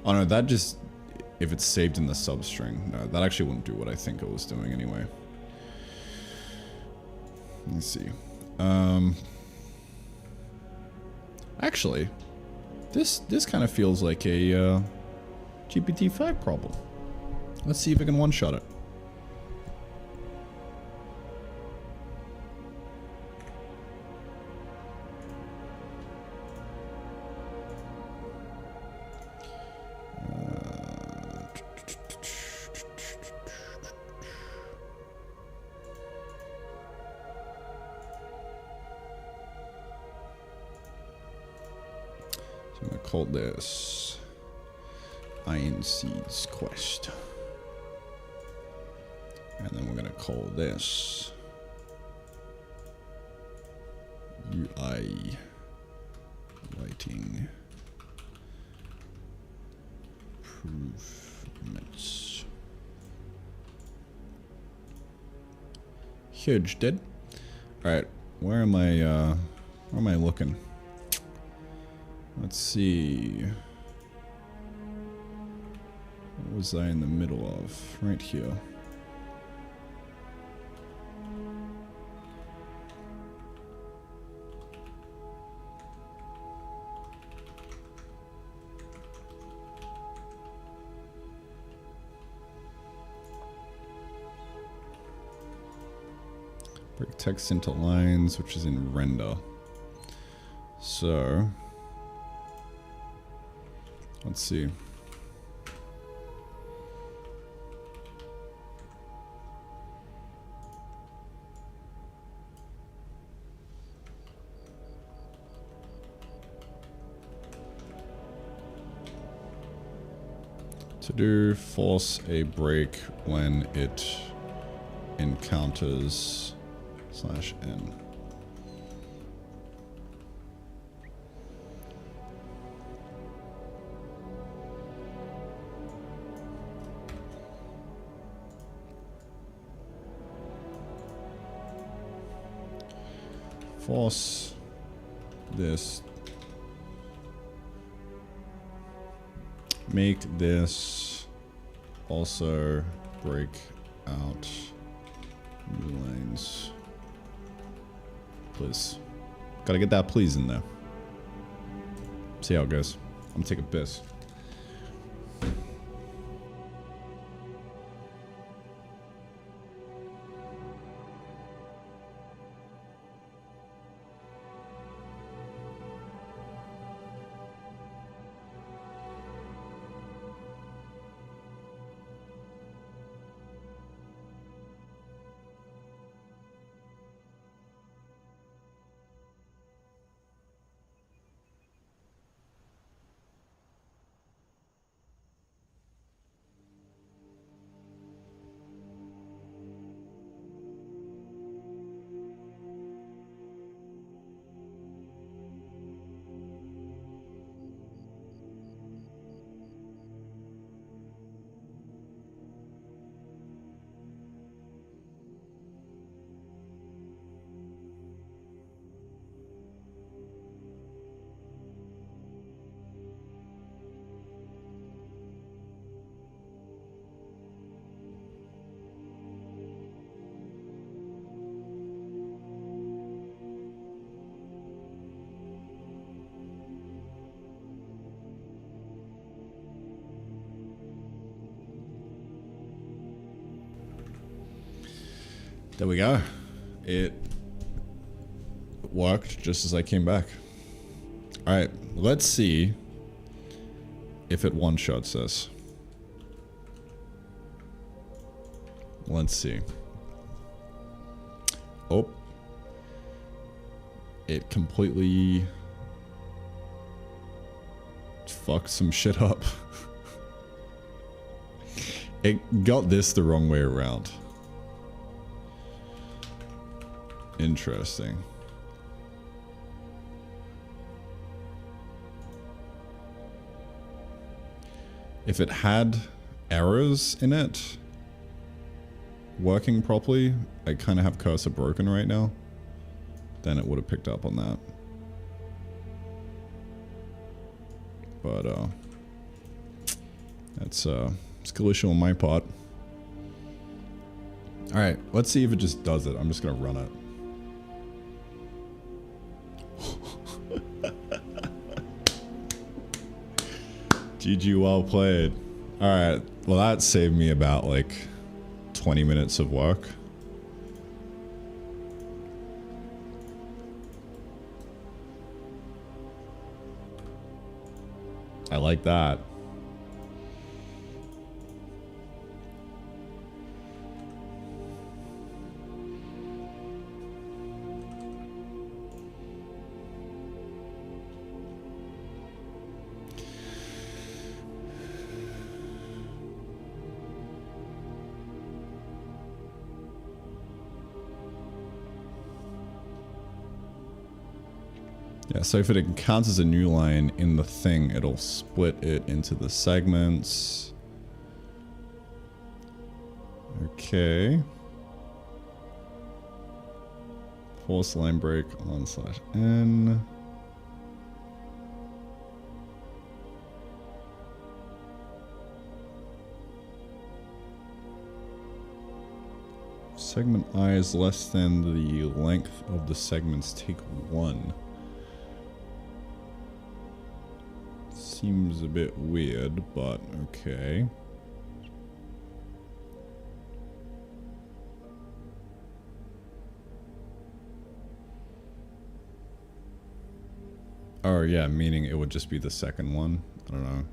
Oh no, that just, if it's saved in the substring, no, that actually wouldn't do what I think it was doing anyway. Let's see. Actually, this kind of feels like a GPT-5 problem. Let's see if I can one-shot it. So I'm going to call this Iron Seeds Quest. And then we're going to call this UI Lighting Improvements. Huge, did. Alright, where am I looking? Let's see. What was I in the middle of? Right here. Break text into lines, which is in render. So, let's see. To do force a break when it encounters /n. Force this. Make this also break out new lines. Please. Gotta get that please in there. See how it goes. I'm gonna take a piss. There we go. It worked just as I came back. Alright, let's see if it one-shots us. Let's see. Oh. It completely fucked some shit up. It got this the wrong way around. Interesting. If it had errors in it working properly, I kind of have cursor broken right now, then it would have picked up on that. But that's skill issue on my part. Alright, let's see if it just does it. I'm just gonna run it. GG, well played. Alright, well that saved me about like 20 minutes of work. I like that. Yeah, so if it encounters a new line in the thing, it'll split it into the segments. Okay. Force line break on /n. Segment I is less than the length of the segments. Take 1. Seems a bit weird, but okay. Oh yeah, meaning it would just be the second one. I don't know.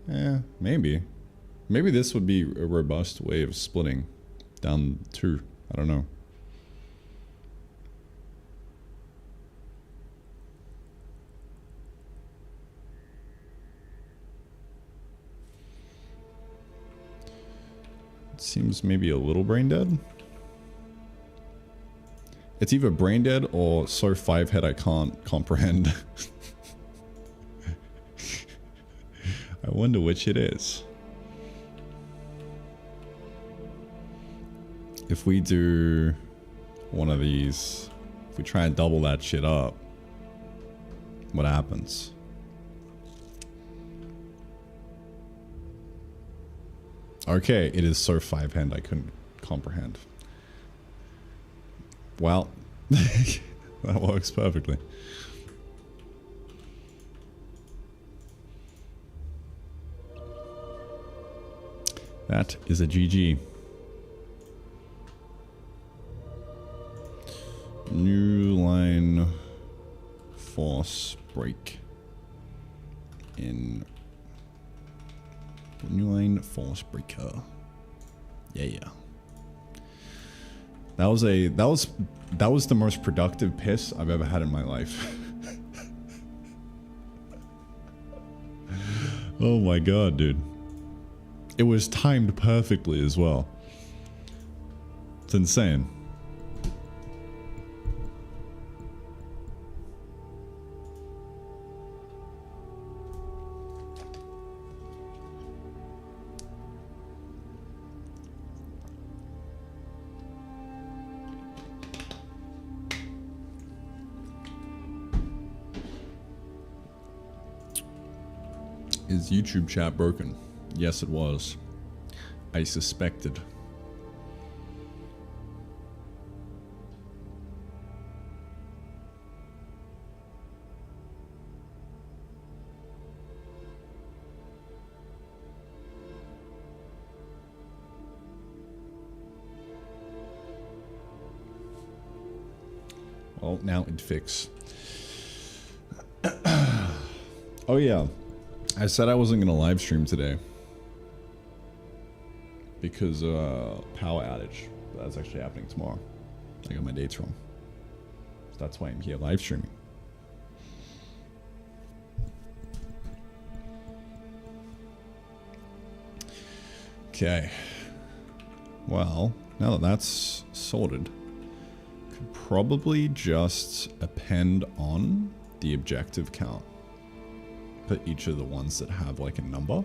Yeah, maybe. Maybe this would be a robust way of splitting down two. I don't know. It seems maybe a little brain dead. It's either brain dead or so five head I can't comprehend. I wonder which it is. If we do one of these, if we try and double that shit up, what happens? Okay, it is so five hand I couldn't comprehend. Well, that works perfectly. That is a GG. New line force break in new line force breaker. Yeah. That was the most productive piss I've ever had in my life. Oh my god, dude. It was timed perfectly as well. It's insane. Is YouTube chat broken? Yes, it was. I suspected. Well, now it fixed. Oh yeah. I said I wasn't gonna live stream today because power outage. That's actually happening tomorrow. I got my dates wrong. So that's why I'm here live streaming. Okay. Well, now that that's sorted, could probably just append on the objective count. Put each of the ones that have like a number.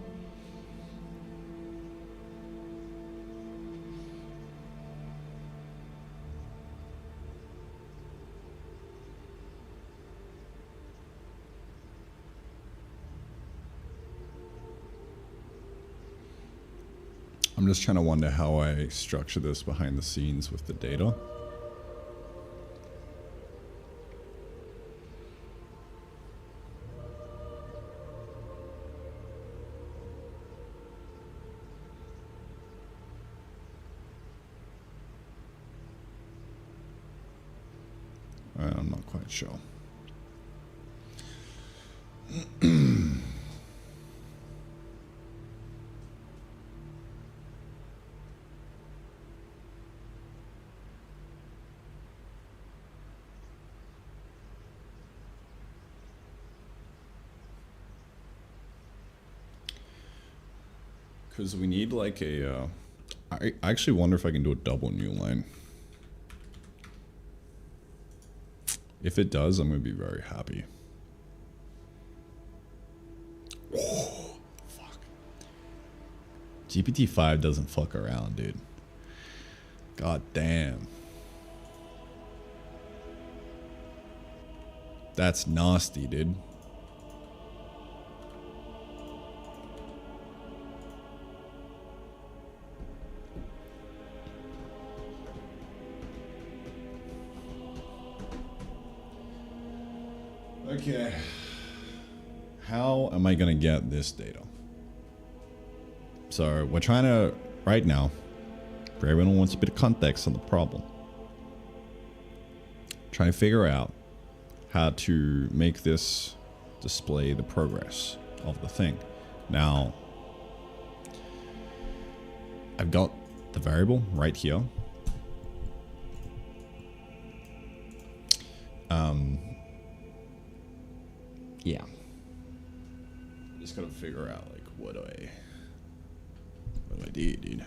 I'm just trying to wonder how I structure this behind the scenes with the data. I'm not quite sure. Because we need like a, I actually wonder if I can do a double new line. If it does, I'm going to be very happy. Oh, fuck. GPT-5 doesn't fuck around, dude. God damn. That's nasty, dude. Okay, how am I gonna get this data? So we're trying to, right now, for everyone who wants a bit of context on the problem, trying to figure out how to make this display the progress of the thing. Now, I've got the variable right here. Yeah. Just gotta figure out like what do I do, dude?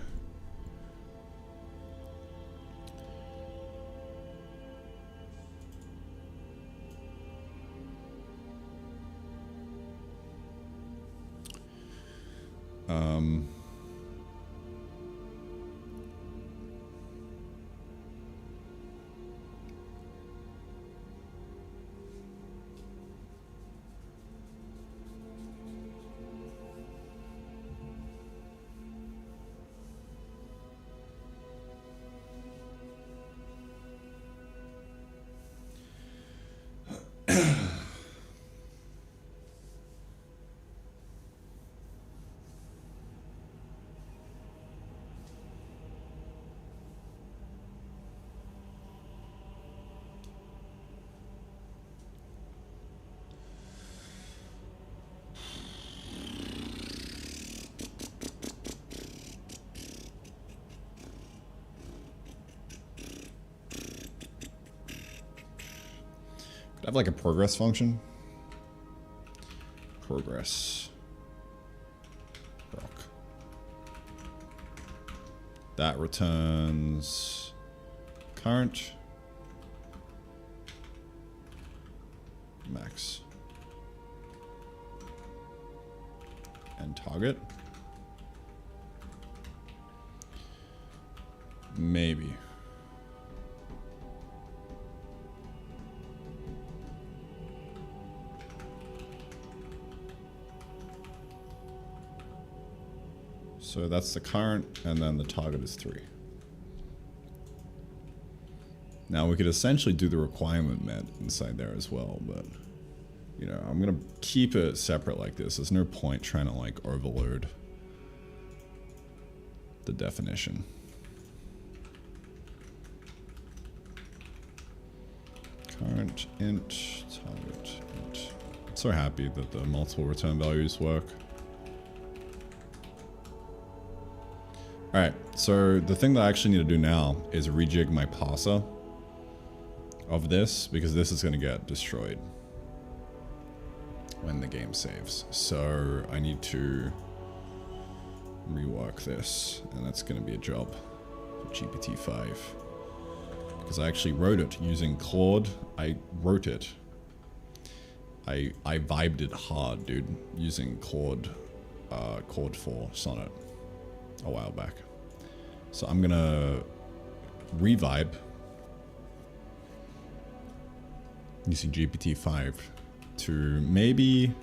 Could I have like a progress function? Progress. Rock. That returns current. Max. And target. Maybe. So that's the current, and then the target is 3. Now we could essentially do the requirement met inside there as well, but you know, I'm gonna keep it separate like this. There's no point trying to like overload the definition. Current int, target int. I'm so happy that the multiple return values work. Alright, so the thing that I actually need to do now is rejig my parser of this, because this is going to get destroyed when the game saves. So I need to rework this, and that's going to be a job for GPT-5. Because I actually wrote it using Claude. I wrote it. I vibed it hard, dude, using Claude 4 Sonnet a while back. So I'm gonna revibe using GPT-5 to maybe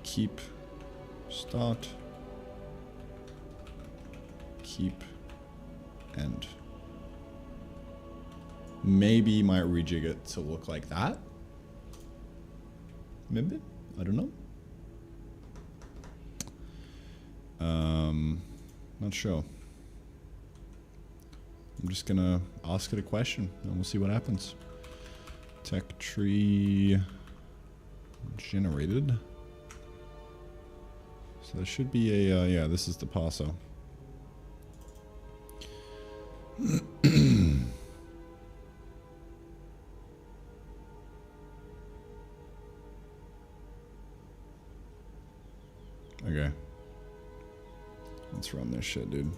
keep start, keep end. Maybe might rejig it to look like that. Maybe? I don't know. Not sure. I'm just gonna ask it a question and we'll see what happens. Tech tree generated. So there should be a, yeah, this is the parser. Okay. Let's run this shit, dude.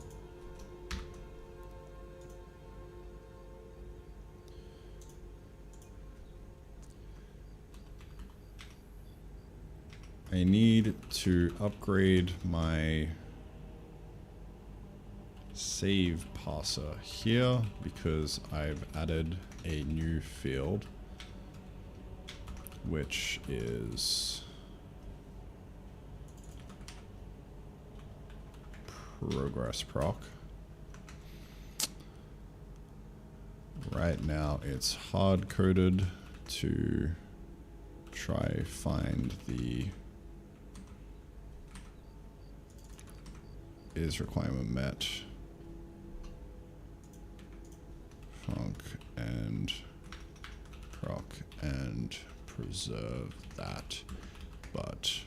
I need to upgrade my save parser here because I've added a new field, which is progress proc. Right now it's hard coded to try find the is requirement met. Func and proc and preserve that, but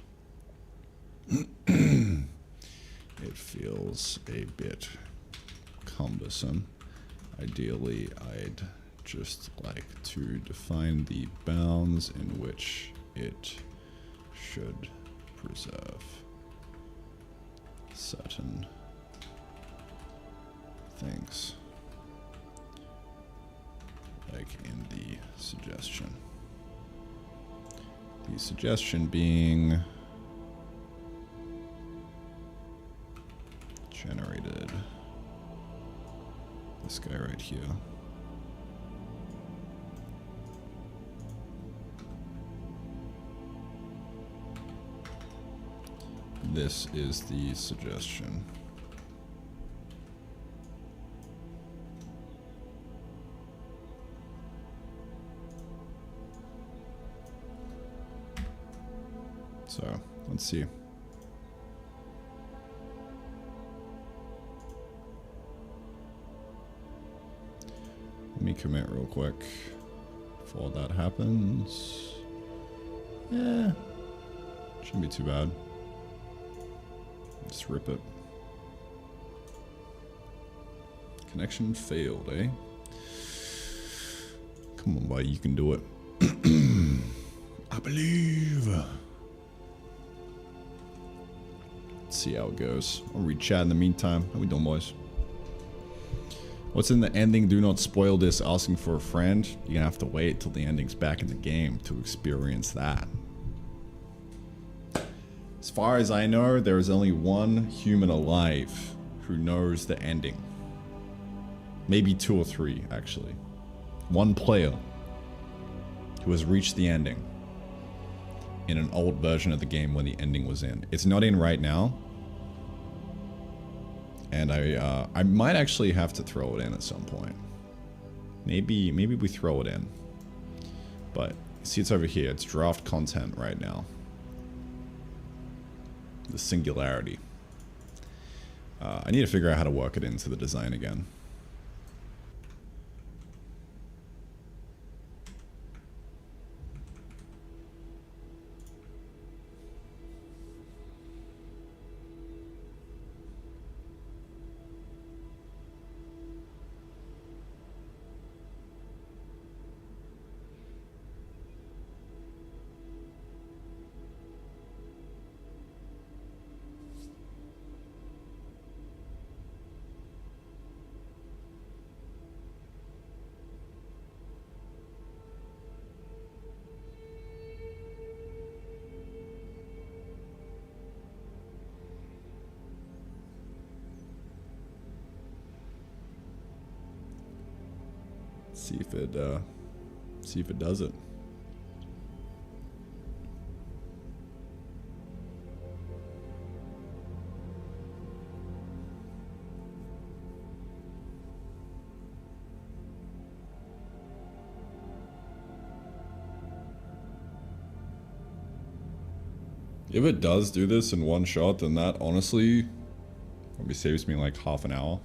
it feels a bit cumbersome. Ideally, I'd just like to define the bounds in which it should preserve certain things, like in the suggestion. The suggestion being generated this guy right here. This is the suggestion. So, let's see. Let me commit real quick before that happens. Yeah, shouldn't be too bad. Just rip it. Connection failed, eh? Come on, buddy, you can do it. I believe. Let's see how it goes. I'll read chat in the meantime. How we doing, boys? What's in the ending? Do not spoil this. Asking for a friend. You're gonna have to wait till the ending's back in the game to experience that. As far as I know, there is only one human alive who knows the ending. Maybe 2 or 3, actually. One player who has reached the ending in an old version of the game when the ending was in. It's not in right now. And I might actually have to throw it in at some point. Maybe we throw it in. But see, it's over here. It's draft content right now. The singularity. I need to figure out how to work it into the design again. See if it does it. If it does do this in one shot, then that honestly probably saves me like half an hour.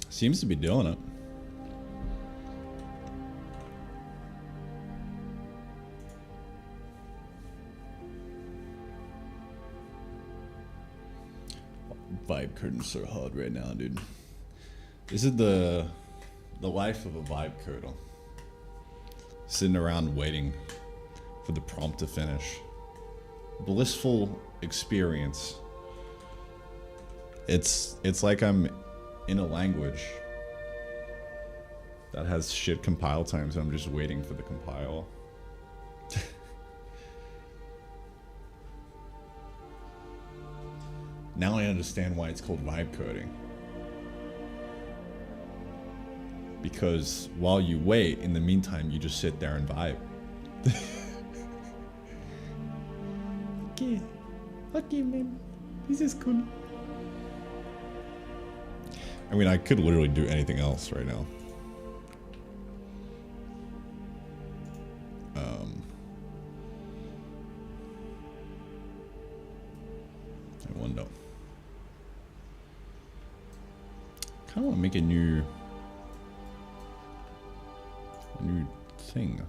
Seems to be doing it. Vibe coding so hard right now, dude. This is the life of a vibe coder. Sitting around waiting for the prompt to finish. Blissful experience It's like I'm in a language that has shit compile time, so I'm just waiting for the compile. Now I understand why it's called vibe coding. Because while you wait, in the meantime, you just sit there and vibe. Okay, man. This is cool. I mean, I could literally do anything else right now. I wonder. Kind of want to make a new thing.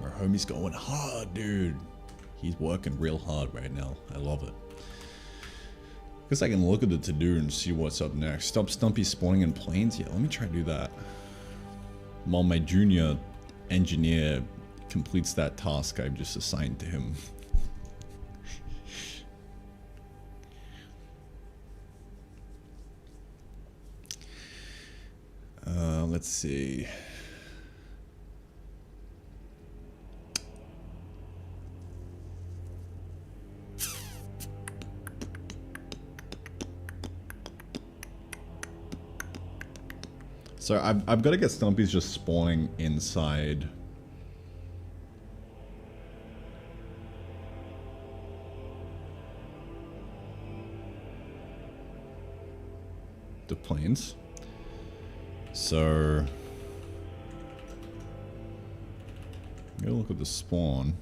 Our homie's going hard, dude. He's working real hard right now. I love it. Guess I can look at the to-do and see what's up next. Stop Stumpy spawning in planes? Yeah, let me try to do that. While my junior engineer completes that task I've just assigned to him. Let's see. So I've got to get Stumpy's just spawning inside the planes. So I'm gonna look at the spawn.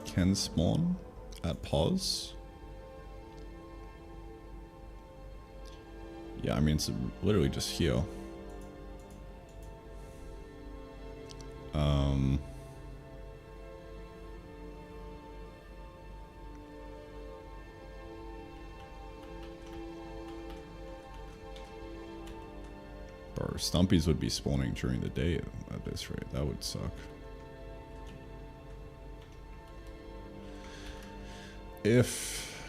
Can spawn at pause. Yeah, I mean, it's literally just here. Bro, Stumpies would be spawning during the day at this rate. That would suck. If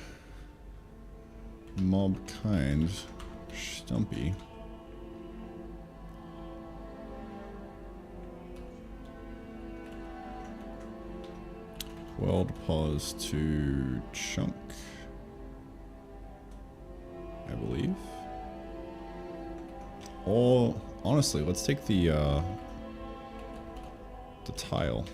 mob kind Stumpy world pause to chunk, I believe. Or honestly, let's take the tile.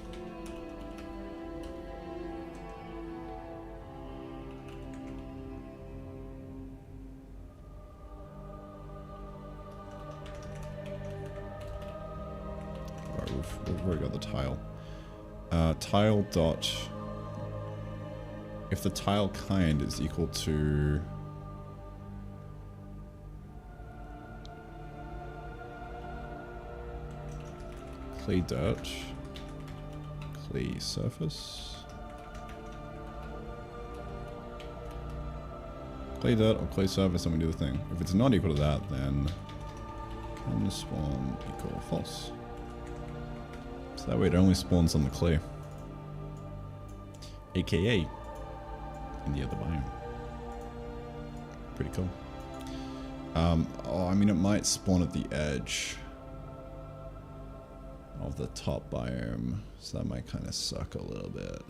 We've already got the tile. Tile dot. If the tile kind is equal to clay dirt, clay surface, clay dirt or clay surface, then we do the thing. If it's not equal to that, then can spawn equal false. So that way it only spawns on the clay. AKA in the other biome. Pretty cool. Oh, I mean, it might spawn at the edge of the top biome, so that might kind of suck a little bit.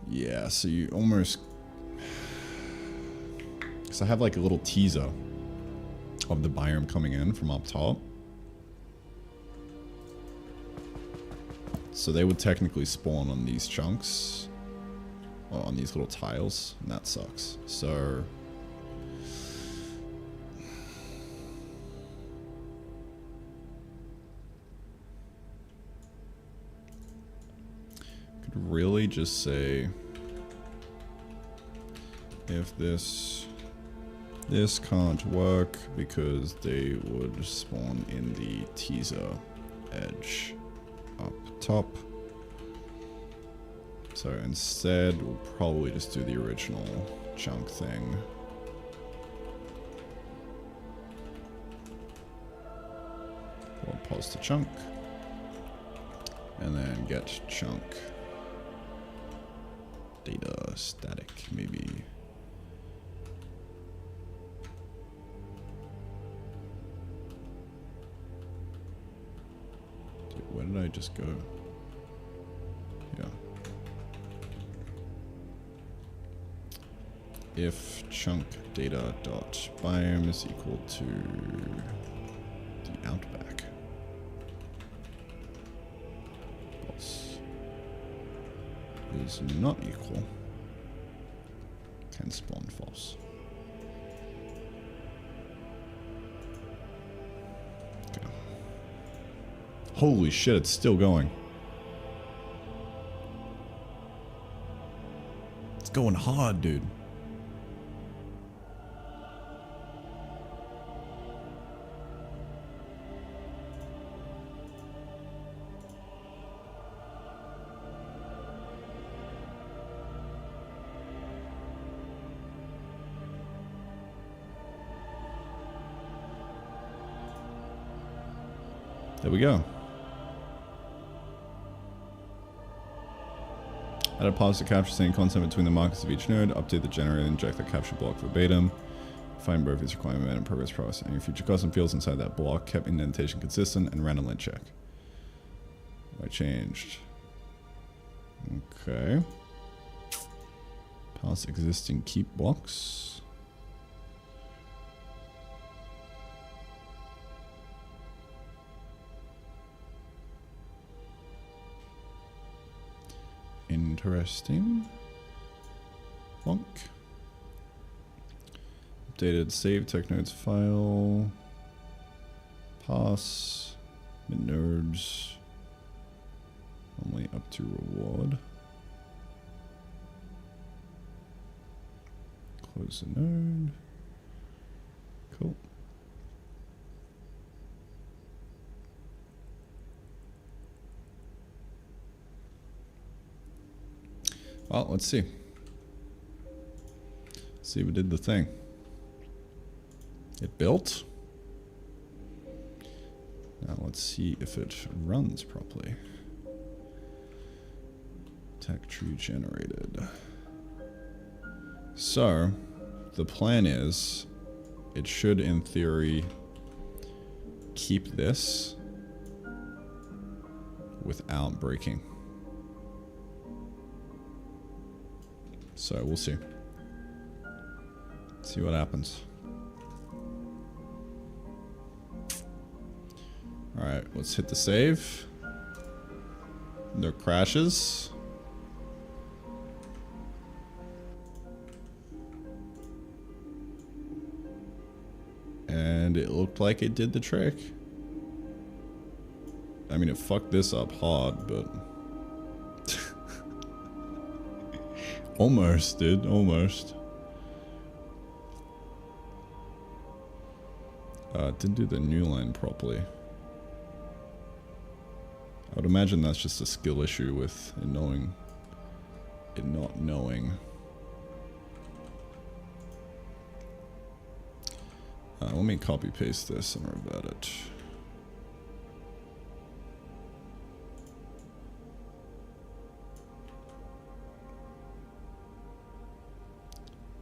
Yeah, so you almost... So I have like a little teaser of the biome coming in from up top. So they would technically spawn on these chunks, or on these little tiles, and that sucks. So could really just say if this can't work because they would spawn in the teaser edge up top. So instead, we'll probably just do the original chunk thing. We'll pause the chunk. And then get chunk data static, maybe. Dude, where did I just go? Yeah. If chunk data dot biome is equal to the outback. False. Is not equal. Can spawn false. Okay. Holy shit, it's still going. It's going hard, dude. There we go. Add a parse to capture same content between the markers of each node. Update the generator and inject the capture block verbatim. Find both its requirement and progress process. Any future custom fields inside that block. Kept indentation consistent and randomly check. I changed. Okay. Parse existing keep blocks. Interesting. Bonk. Updated save technodes file. Pass. Mid nodes. Only up to reward. Close the node. Cool. Well, let's see. See if it did the thing. It built. Now let's see if it runs properly. Tech tree generated. So, the plan is, it should in theory keep this without breaking. So we'll see. See what happens. Alright, let's hit the save. No crashes. And it looked like it did the trick. I mean, it fucked this up hard, but... Almost, dude. Almost. Didn't do the new line properly. I would imagine that's just a skill issue with it knowing... it not knowing. Let me copy paste this and revert it.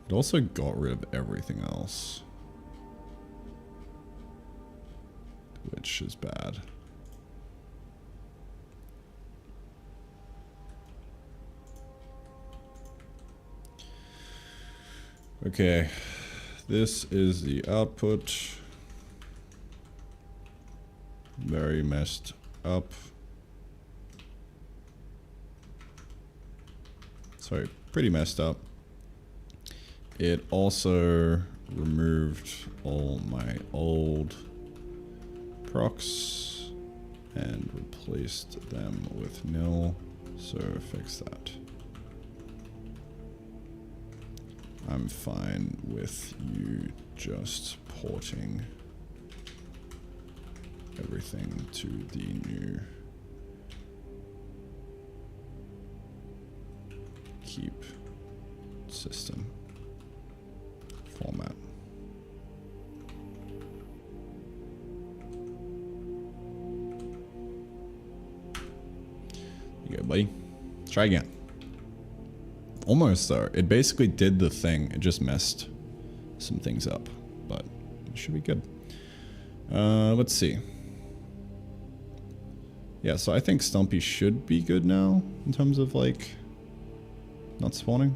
It also got rid of everything else, which is bad. Okay, this is the output. Very messed up. So pretty messed up. It also removed all my old procs and replaced them with nil. So fix that. I'm fine with you just porting everything to the new keep system format. You go, buddy. Try again. Almost though. It basically did the thing. It just messed some things up, but it should be good. Let's see. Yeah, so I think Stumpy should be good now in terms of like not spawning.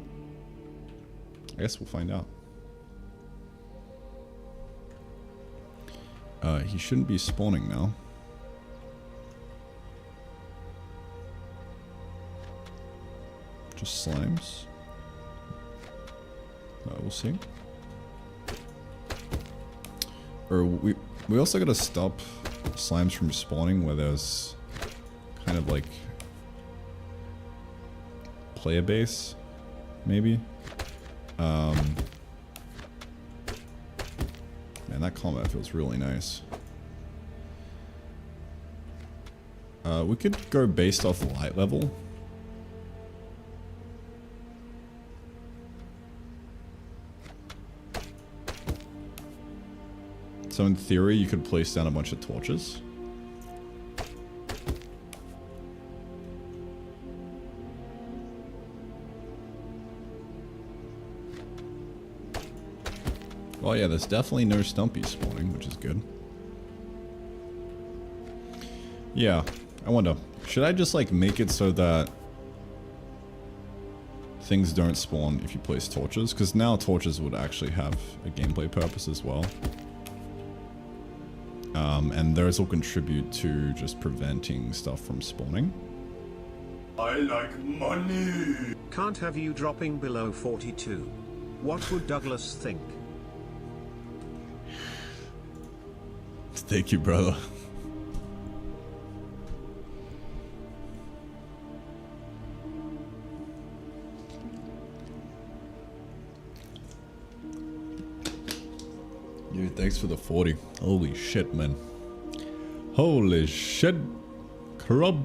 I guess we'll find out. He shouldn't be spawning now. Just slimes. We'll see. Or we also gotta stop slimes from spawning where there's kind of like player base, maybe. Man, that combat feels really nice. We could go based off light level. So in theory, you could place down a bunch of torches. Well, yeah, there's definitely no Stumpies spawning, which is good. Yeah, I wonder, should I just like make it so that things don't spawn if you place torches? Because now torches would actually have a gameplay purpose as well. And those will contribute to just preventing stuff from spawning. I like money. Can't have you dropping below 42. What would Douglas think? Thank you, brother. Dude, thanks for the 40. Holy shit, man. Holy shit. Crub.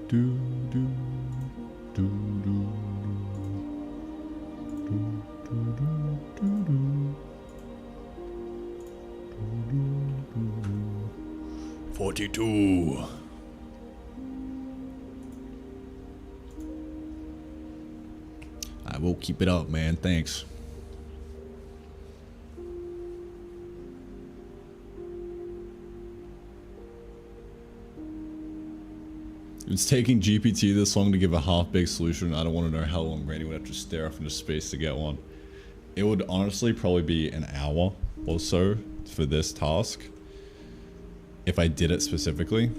Do, do, do, do. 42. I will keep it up, man. Thanks. It's taking GPT this long to give a half-baked solution. I don't want to know how long Randy would have to stare off into space to get one. It would honestly probably be an hour or so for this task. If I did it specifically,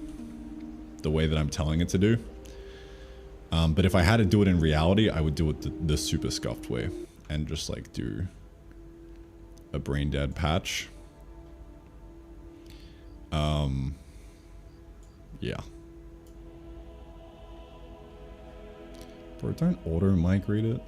the way that I'm telling it to do. But if I had to do it in reality, I would do it the super scuffed way. And just like do a brain dead patch. Yeah. Bro, don't auto migrate it.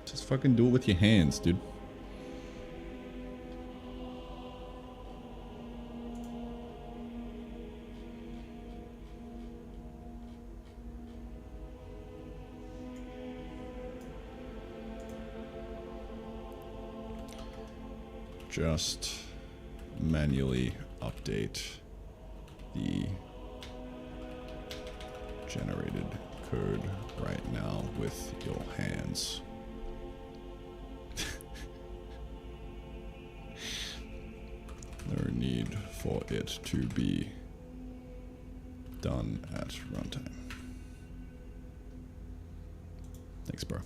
Just fucking do it with your hands, dude. Just manually update the generated code right now with your hands. No need for it to be done at runtime. Thanks, bro.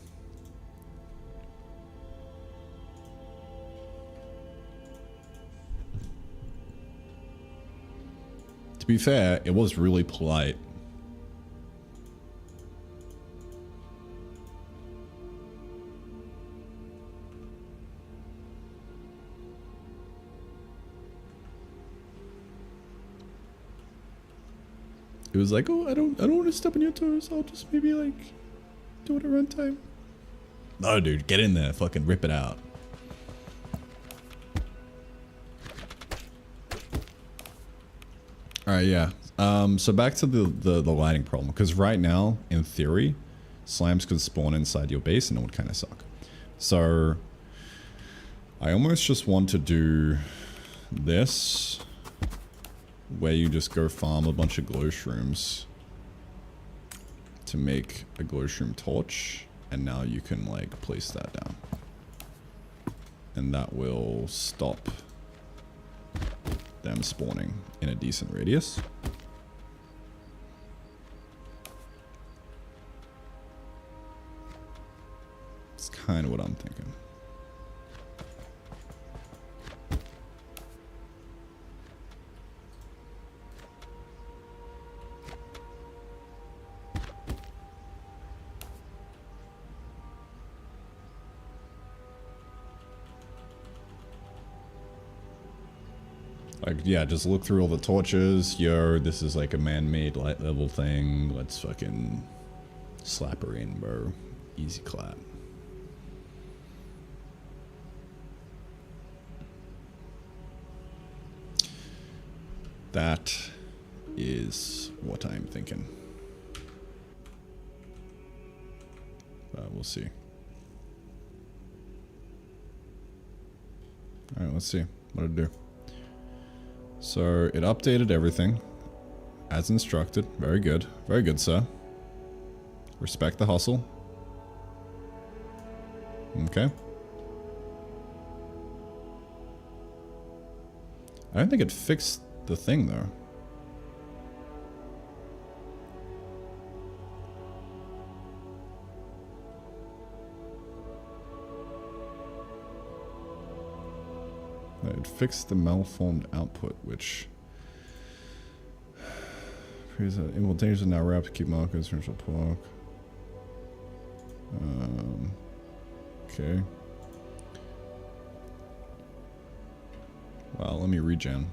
be fair, it was really polite. It was like, oh, I don't want to step on your toes. I'll just maybe like do it at runtime. No, dude, get in there, fucking rip it out. All right, yeah. So back to the lighting problem, because right now, in theory, slams could spawn inside your base and it would kind of suck. So I almost just want to do this, where you just go farm a bunch of glow shrooms to make a glow shroom torch, and now you can like place that down, and that will stop them spawning in a decent radius. It's kind of what I'm thinking. Like, yeah, just look through all the torches. Yo, this is like a man-made light level thing. Let's fucking slap her in, bro. Easy clap. That is what I'm thinking. We'll see. Alright, let's see what it do. So it updated everything as instructed. Very good. Very good, sir. Respect the hustle. Okay. I don't think it fixed the thing though. It fixed the malformed output, which involtations are now wrapped to keep markers from park. Okay. Wow, let me regen.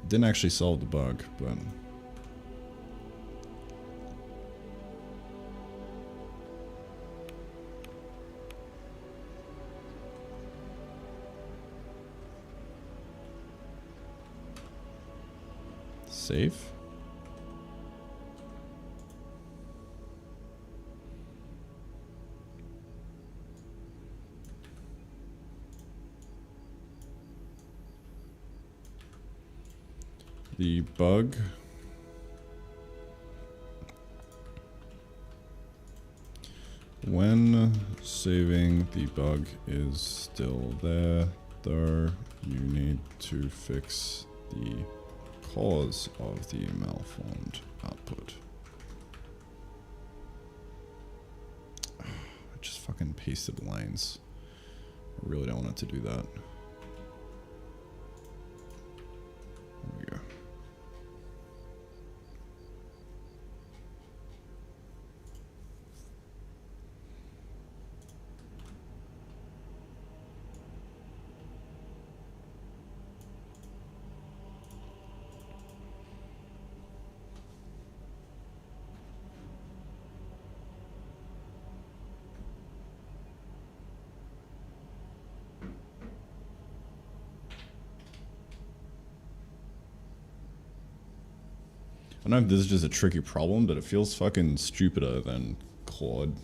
Didn't actually solve the bug, but save. The bug when saving, the bug is still there, though you need to fix the cause of the malformed output. I just fucking pasted lines. I really don't want it to do that. There we go. I don't know if this is just a tricky problem, but it feels fucking stupider than Claude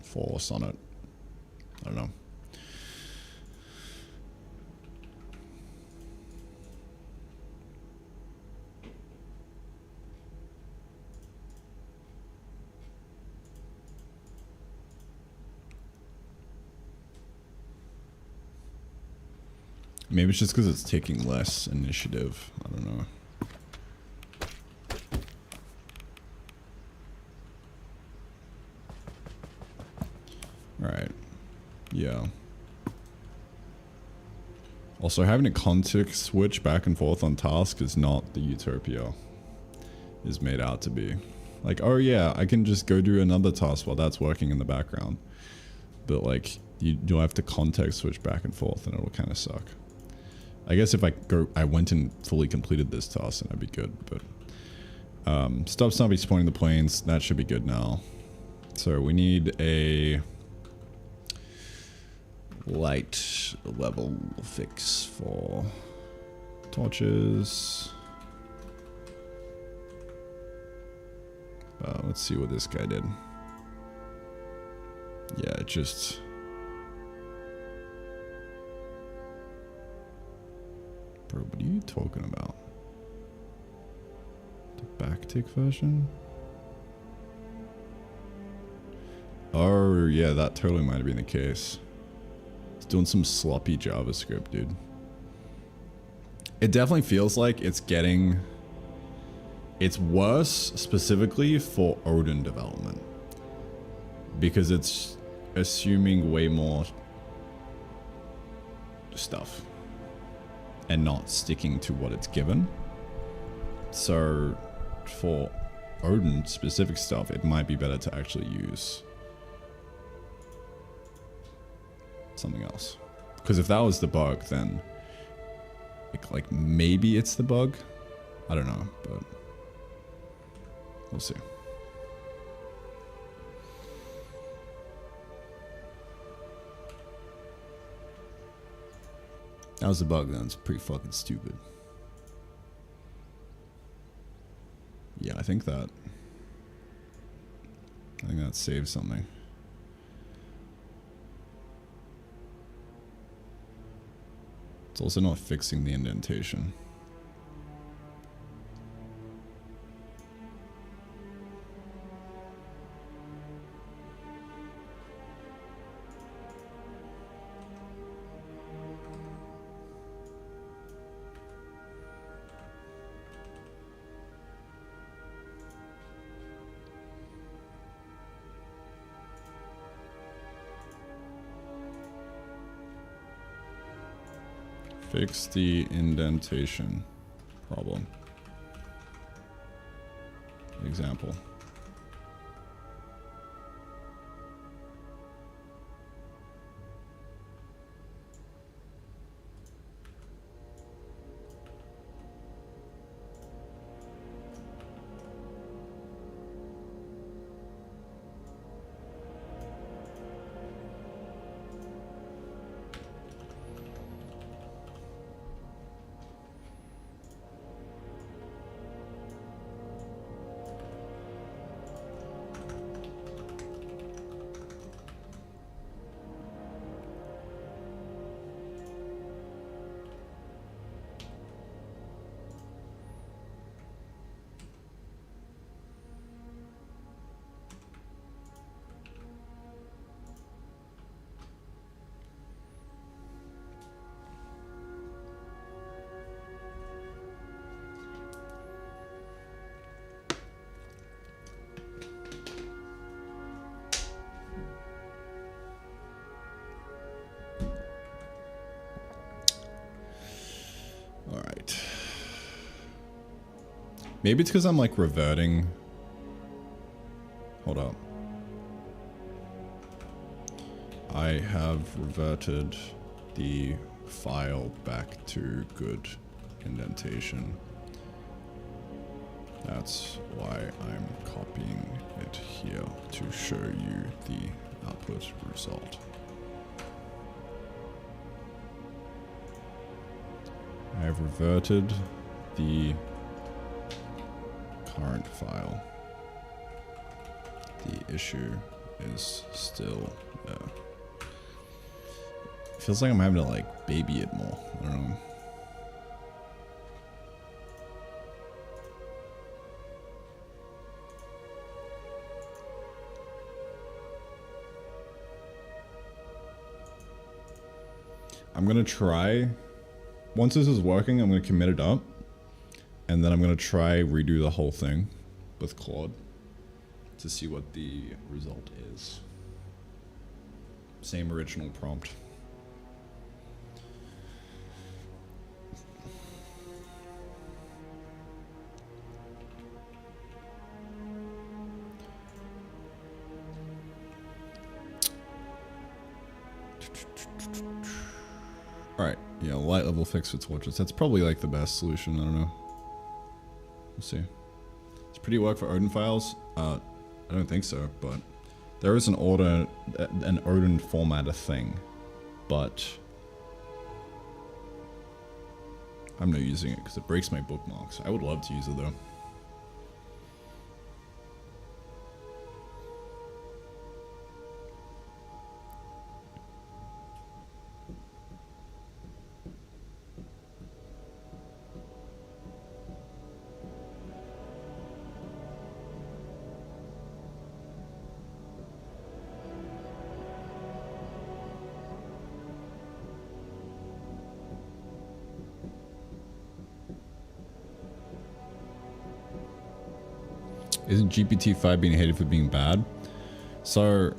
Force on it. I don't know. Maybe it's just because it's taking less initiative. I don't know. Alright. Yeah. Also, having a context switch back and forth on tasks is not the utopia is made out to be. Like, oh yeah, I can just go do another task while that's working in the background. But like, you'll have to context switch back and forth and it'll kind of suck. I guess if I went and fully completed this task, then I'd be good, but stop zombie spawning the planes, that should be good now. So we need a light level fix for torches. Let's see what this guy did. Yeah, it just... Bro, what are you talking about? The backtick version? Oh, yeah, that totally might have been the case. It's doing some sloppy JavaScript, dude. It definitely feels like it's getting... It's worse specifically for Odin development. Because it's assuming way more stuff. And not sticking to what it's given. So, for Odin specific stuff, it might be better to actually use something else. Because if that was the bug, then like maybe it's the bug. I don't know, but we'll see. That was the bug, then. It's pretty fucking stupid. Yeah, I think that saves something. It's also not fixing the indentation. Fix the indentation problem. Example. Maybe it's because I'm like reverting. Hold up. I have reverted the file back to good indentation. That's why I'm copying it here to show you the output result. I have reverted the current file. The issue is still there. Feels like I'm having to like baby it more. I don't know. I'm gonna try, once this is working, I'm gonna commit it up. And then I'm going to try redo the whole thing with Claude to see what the result is. Same original prompt. Alright, yeah, light level fix for torches. That's probably like the best solution, I don't know. We'll see. It's pretty work for Odin files? I don't think so, but there is an Odin formatter thing, but I'm not using it because it breaks my bookmarks. I would love to use it though. Isn't GPT-5 being hated for being bad? So,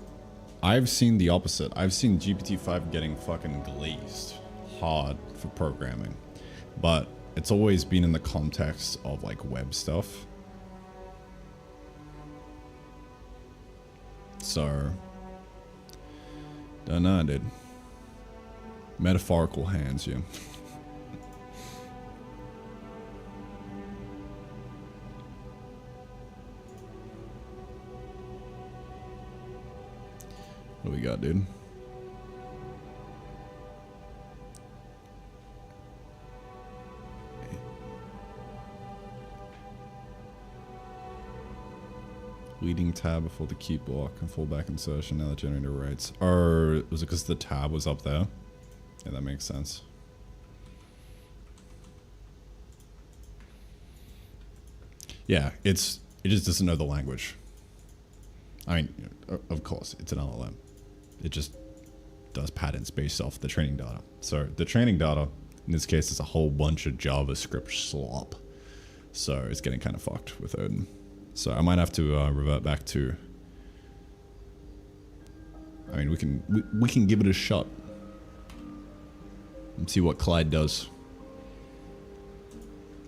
I've seen the opposite. I've seen GPT-5 getting fucking glazed hard for programming. But it's always been in the context of like web stuff. So, don't know, dude. Metaphorical hands, yeah. What do we got, dude? Leading tab before the key block and fallback insertion. Now the generator writes. Or was it because the tab was up there? Yeah, that makes sense. Yeah, it just doesn't know the language. I mean, of course, it's an LLM. It just does patterns based off the training data. So the training data, in this case, is a whole bunch of JavaScript slop. So it's getting kind of fucked with Odin. So I might have to revert back to. I mean, we can give it a shot and see what Clyde does.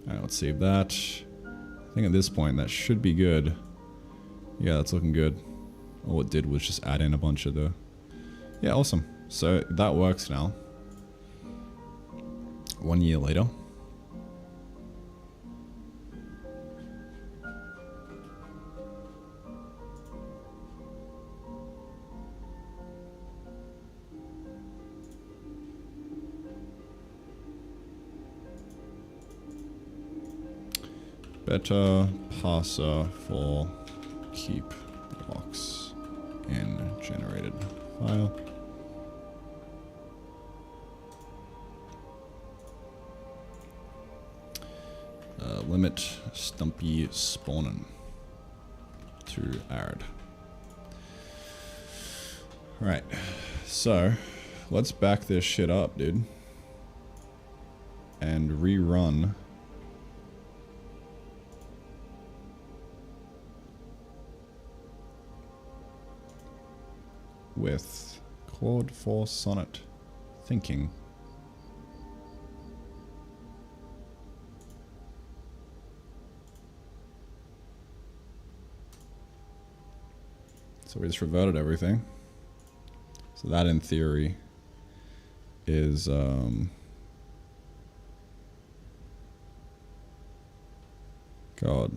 All right, let's save that. I think at this point that should be good. Yeah, that's looking good. All it did was just add in a bunch of the. Yeah, awesome. So that works now. 1 year later. Better parser for keep blocks in generated file. Limit stumpy spawning to arid. Alright, so let's back this shit up, dude, and rerun with Claude 4 Sonnet thinking. So we just reverted everything. So that in theory is God,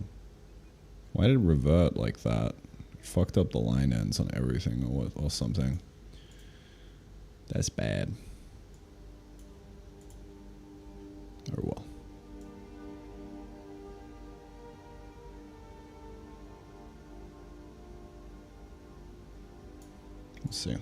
why did it revert like that? It fucked up the line ends on everything or something. That's bad. Oh well. Let's see.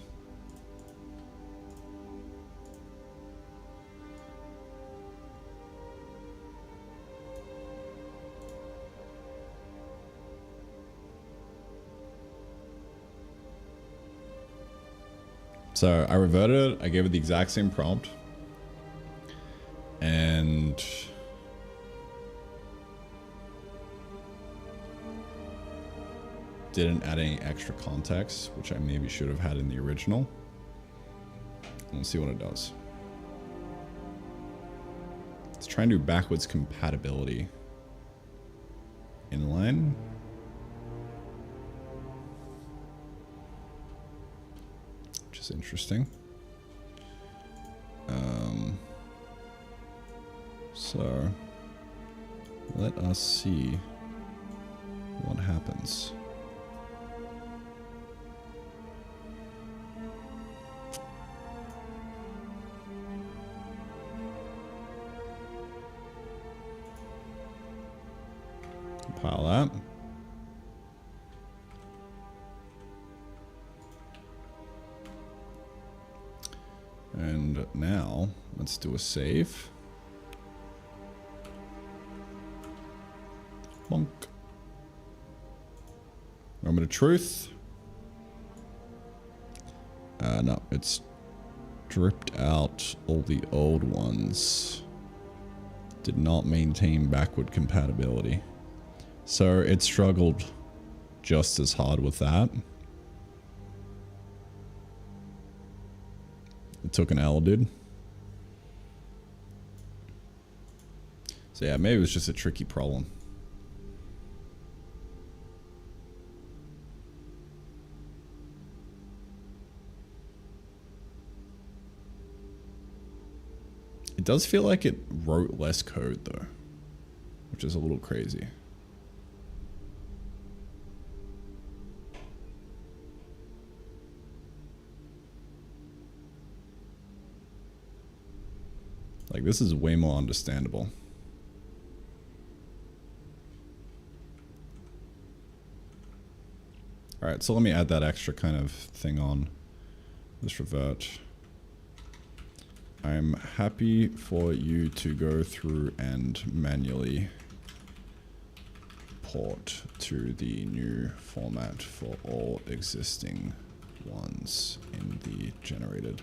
So I reverted it, I gave it the exact same prompt, and didn't add any extra context, which I maybe should have had in the original. We'll see what it does. Let's try and do backwards compatibility. Inline. Which is interesting. So let us see what happens. Compile that. And now let's do a save. Bonk. Moment of truth. No, it's stripped out all the old ones. Did not maintain backward compatibility. So it struggled just as hard with that. It took an L, dude. So yeah, maybe it was just a tricky problem. It does feel like it wrote less code though, which is a little crazy. Like, this is way more understandable. Alright, so let me add that extra kind of thing on. This revert. I'm happy for you to go through and manually port to the new format for all existing ones in the generated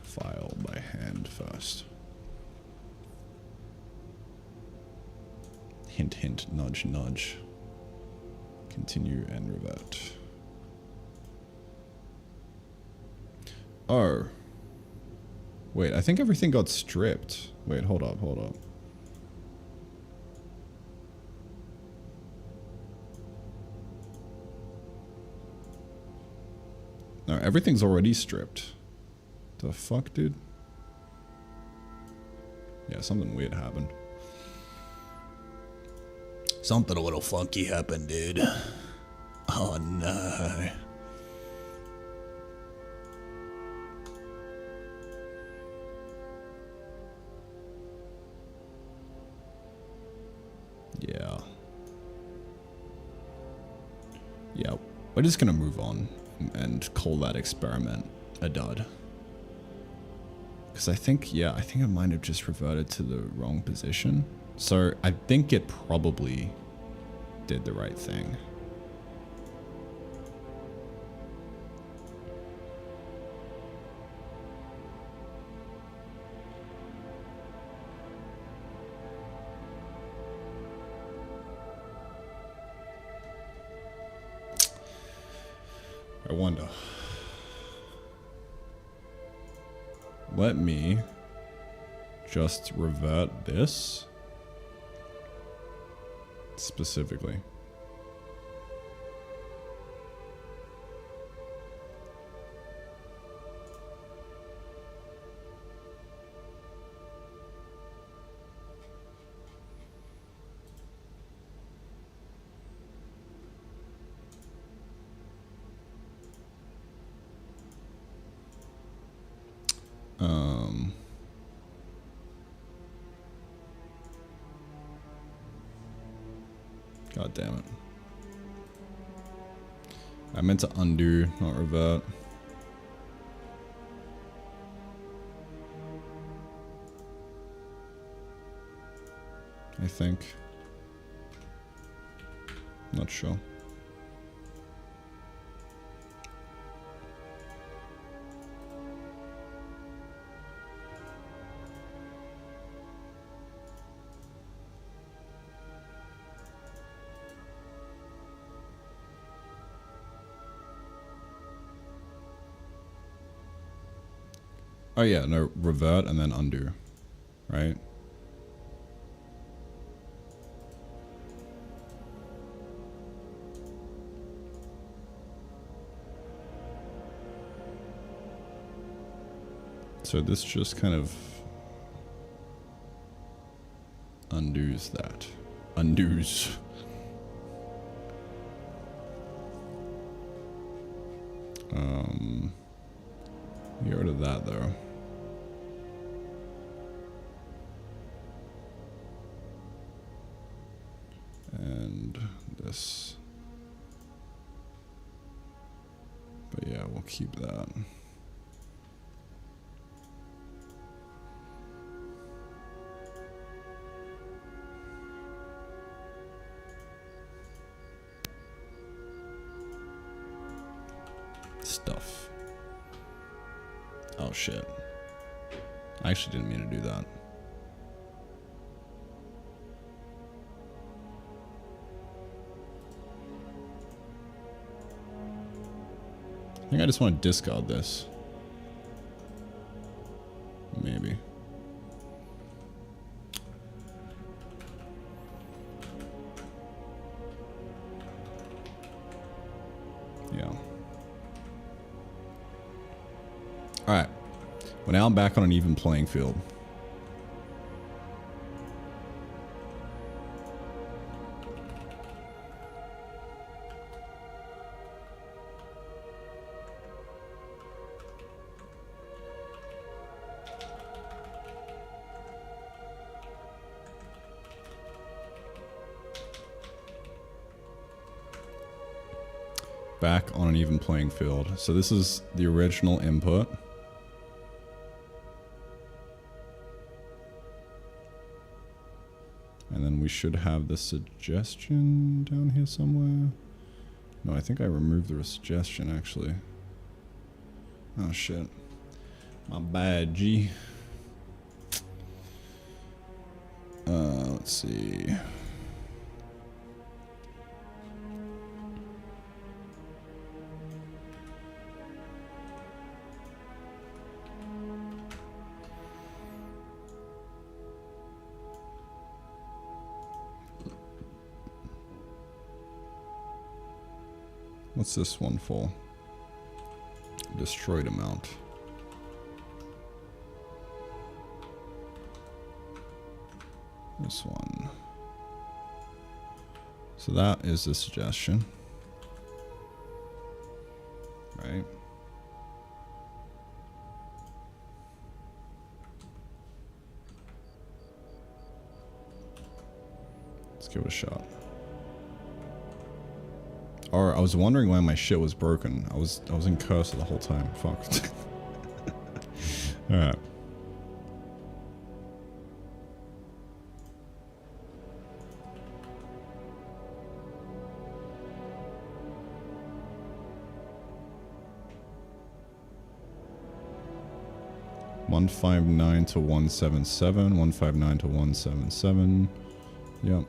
file by hand first. Hint, hint, nudge, nudge. Continue and revert. Oh. Wait, I think everything got stripped. Wait, hold up, hold up. No, everything's already stripped. The fuck, dude? Yeah, something weird happened. Something a little funky happened, dude. Oh no. Yeah. Yeah, we're just gonna move on and call that experiment a dud. Because I think, yeah, I think it might have just reverted to the wrong position. So I think it probably did the right thing. I wonder. Let me just revert this specifically. God damn it. I meant to undo, not revert. I think. Not sure. Oh yeah, no, revert and then undo, right? So this just kind of undoes that. Undoes. Get rid of that though. And this. But yeah, we'll keep that. Stuff. Oh shit. I actually didn't mean to do that. I think I just want to discard this. Maybe. Yeah. Alright. Well, now I'm back on an even playing field. Back on an even playing field. So this is the original input. And then we should have the suggestion down here somewhere. No, I think I removed the suggestion actually. Oh shit. My bad, G. Let's see. What's this one for? Destroyed amount. This one. So that is the suggestion. Right? Let's give it a shot. Or I was wondering why my shit was broken. I was in cursor the whole time. Fuck. Alright. $159 to $177, $159 to $177. Yep.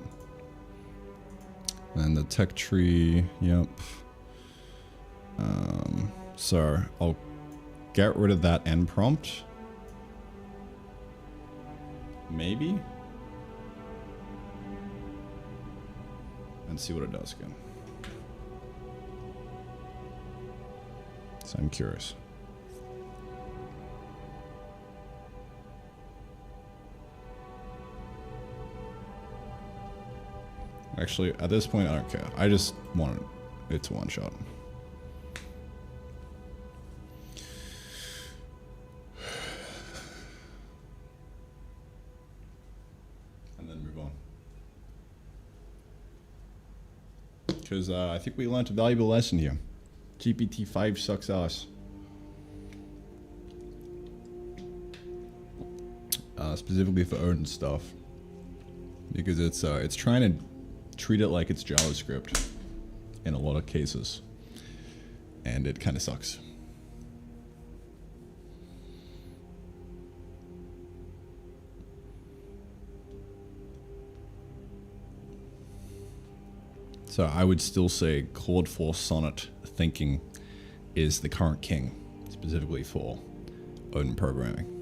And the tech tree, yep. So I'll get rid of that end prompt. Maybe. And see what it does again. So I'm curious. Actually, at this point, I don't care. I just want it to one shot. And then move on. Because I think we learned a valuable lesson here. GPT-5 sucks ass. Specifically for Odin stuff. Because it's trying to treat it like it's JavaScript in a lot of cases, and it kind of sucks. So I would still say Claude 4 Sonnet thinking is the current king, specifically for Odin programming.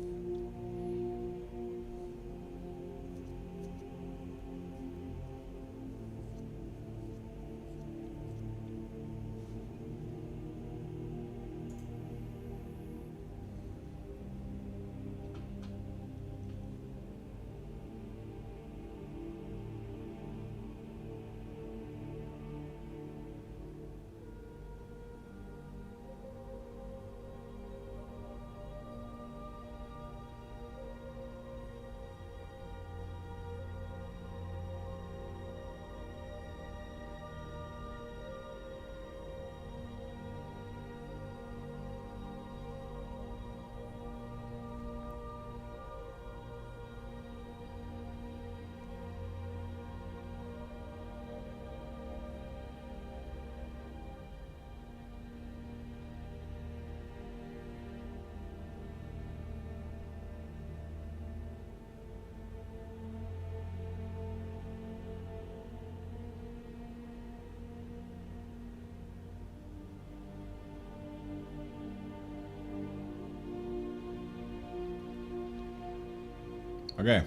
Okay.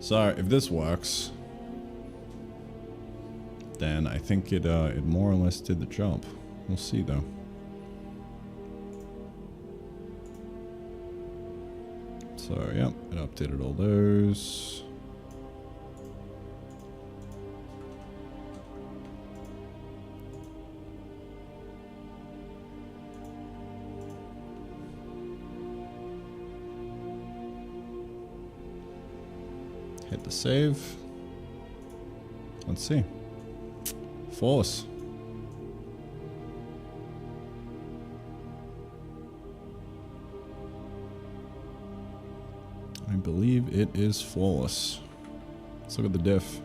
So if this works, then I think it more or less did the job. We'll see though. So yeah, it updated all those. Hit the save. Let's see. Flawless. I believe it is flawless. Let's look at the diff.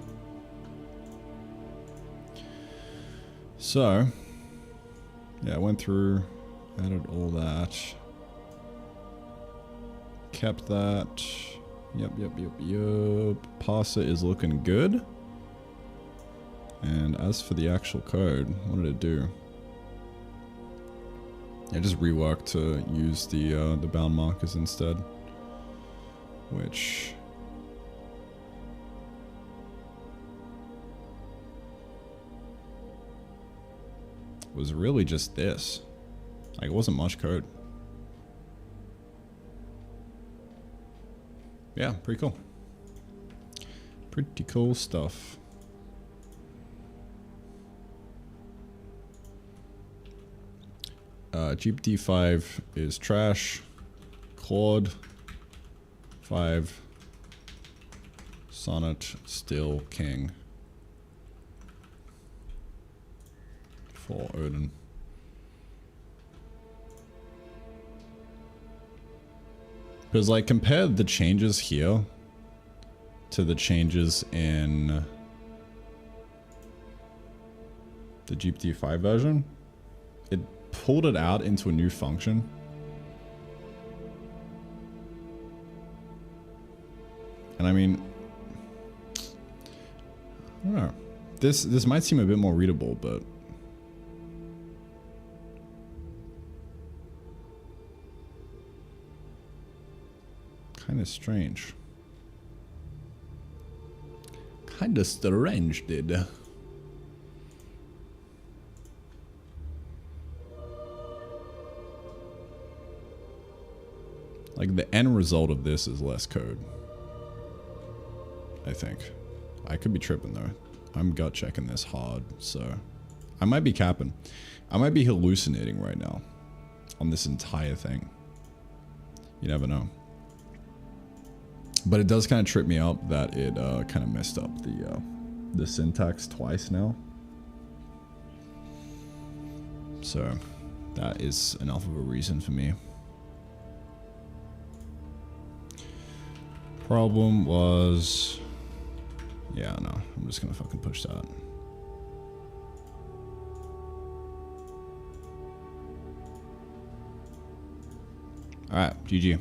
So, yeah, I went through, added all that. Kept that. Yep. Parser is looking good. And as for the actual code, what did it do? I just reworked to use the bound markers instead, which was really just this. Like, it wasn't much code. Yeah, pretty cool. Pretty cool stuff. GPT-5 is trash. Claude 5. Sonnet still king. For Odin. Because, like, compare the changes here to the changes in the GPT-5 version. It pulled it out into a new function. And I mean, I don't know. This might seem a bit more readable, but kind of strange. Kind of strange, dude. Like, the end result of this is less code. I think. I could be tripping though. I'm gut checking this hard, so I might be capping. I might be hallucinating right now on this entire thing. You never know. But it does kind of trip me up that it kind of messed up the syntax twice now. So that is enough of a reason for me. Problem was, yeah, no, I'm just gonna fucking push that. Alright, GG.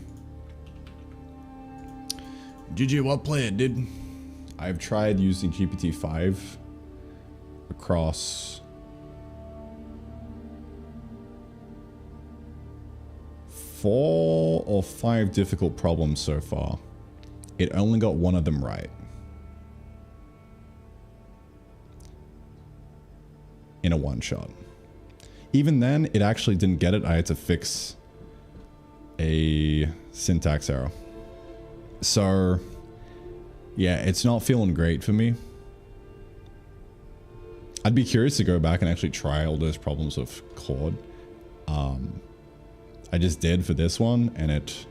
GG, well played, dude. I've tried using GPT-5 across 4 or 5 difficult problems so far. It only got one of them right. In a one shot. Even then, it actually didn't get it. I had to fix a syntax error. So, yeah, it's not feeling great for me. I'd be curious to go back and actually try all those problems with Claude. I just did for this one, and it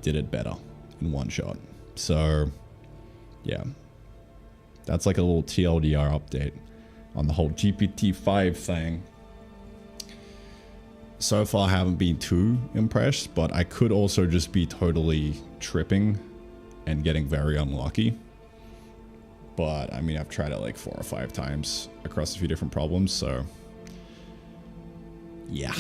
did it better in one shot. So, yeah. That's like a little TLDR update on the whole GPT-5 thing. So far, I haven't been too impressed, but I could also just be totally tripping and getting very unlucky. But, I mean, I've tried it like 4 or 5 times across a few different problems, so yeah.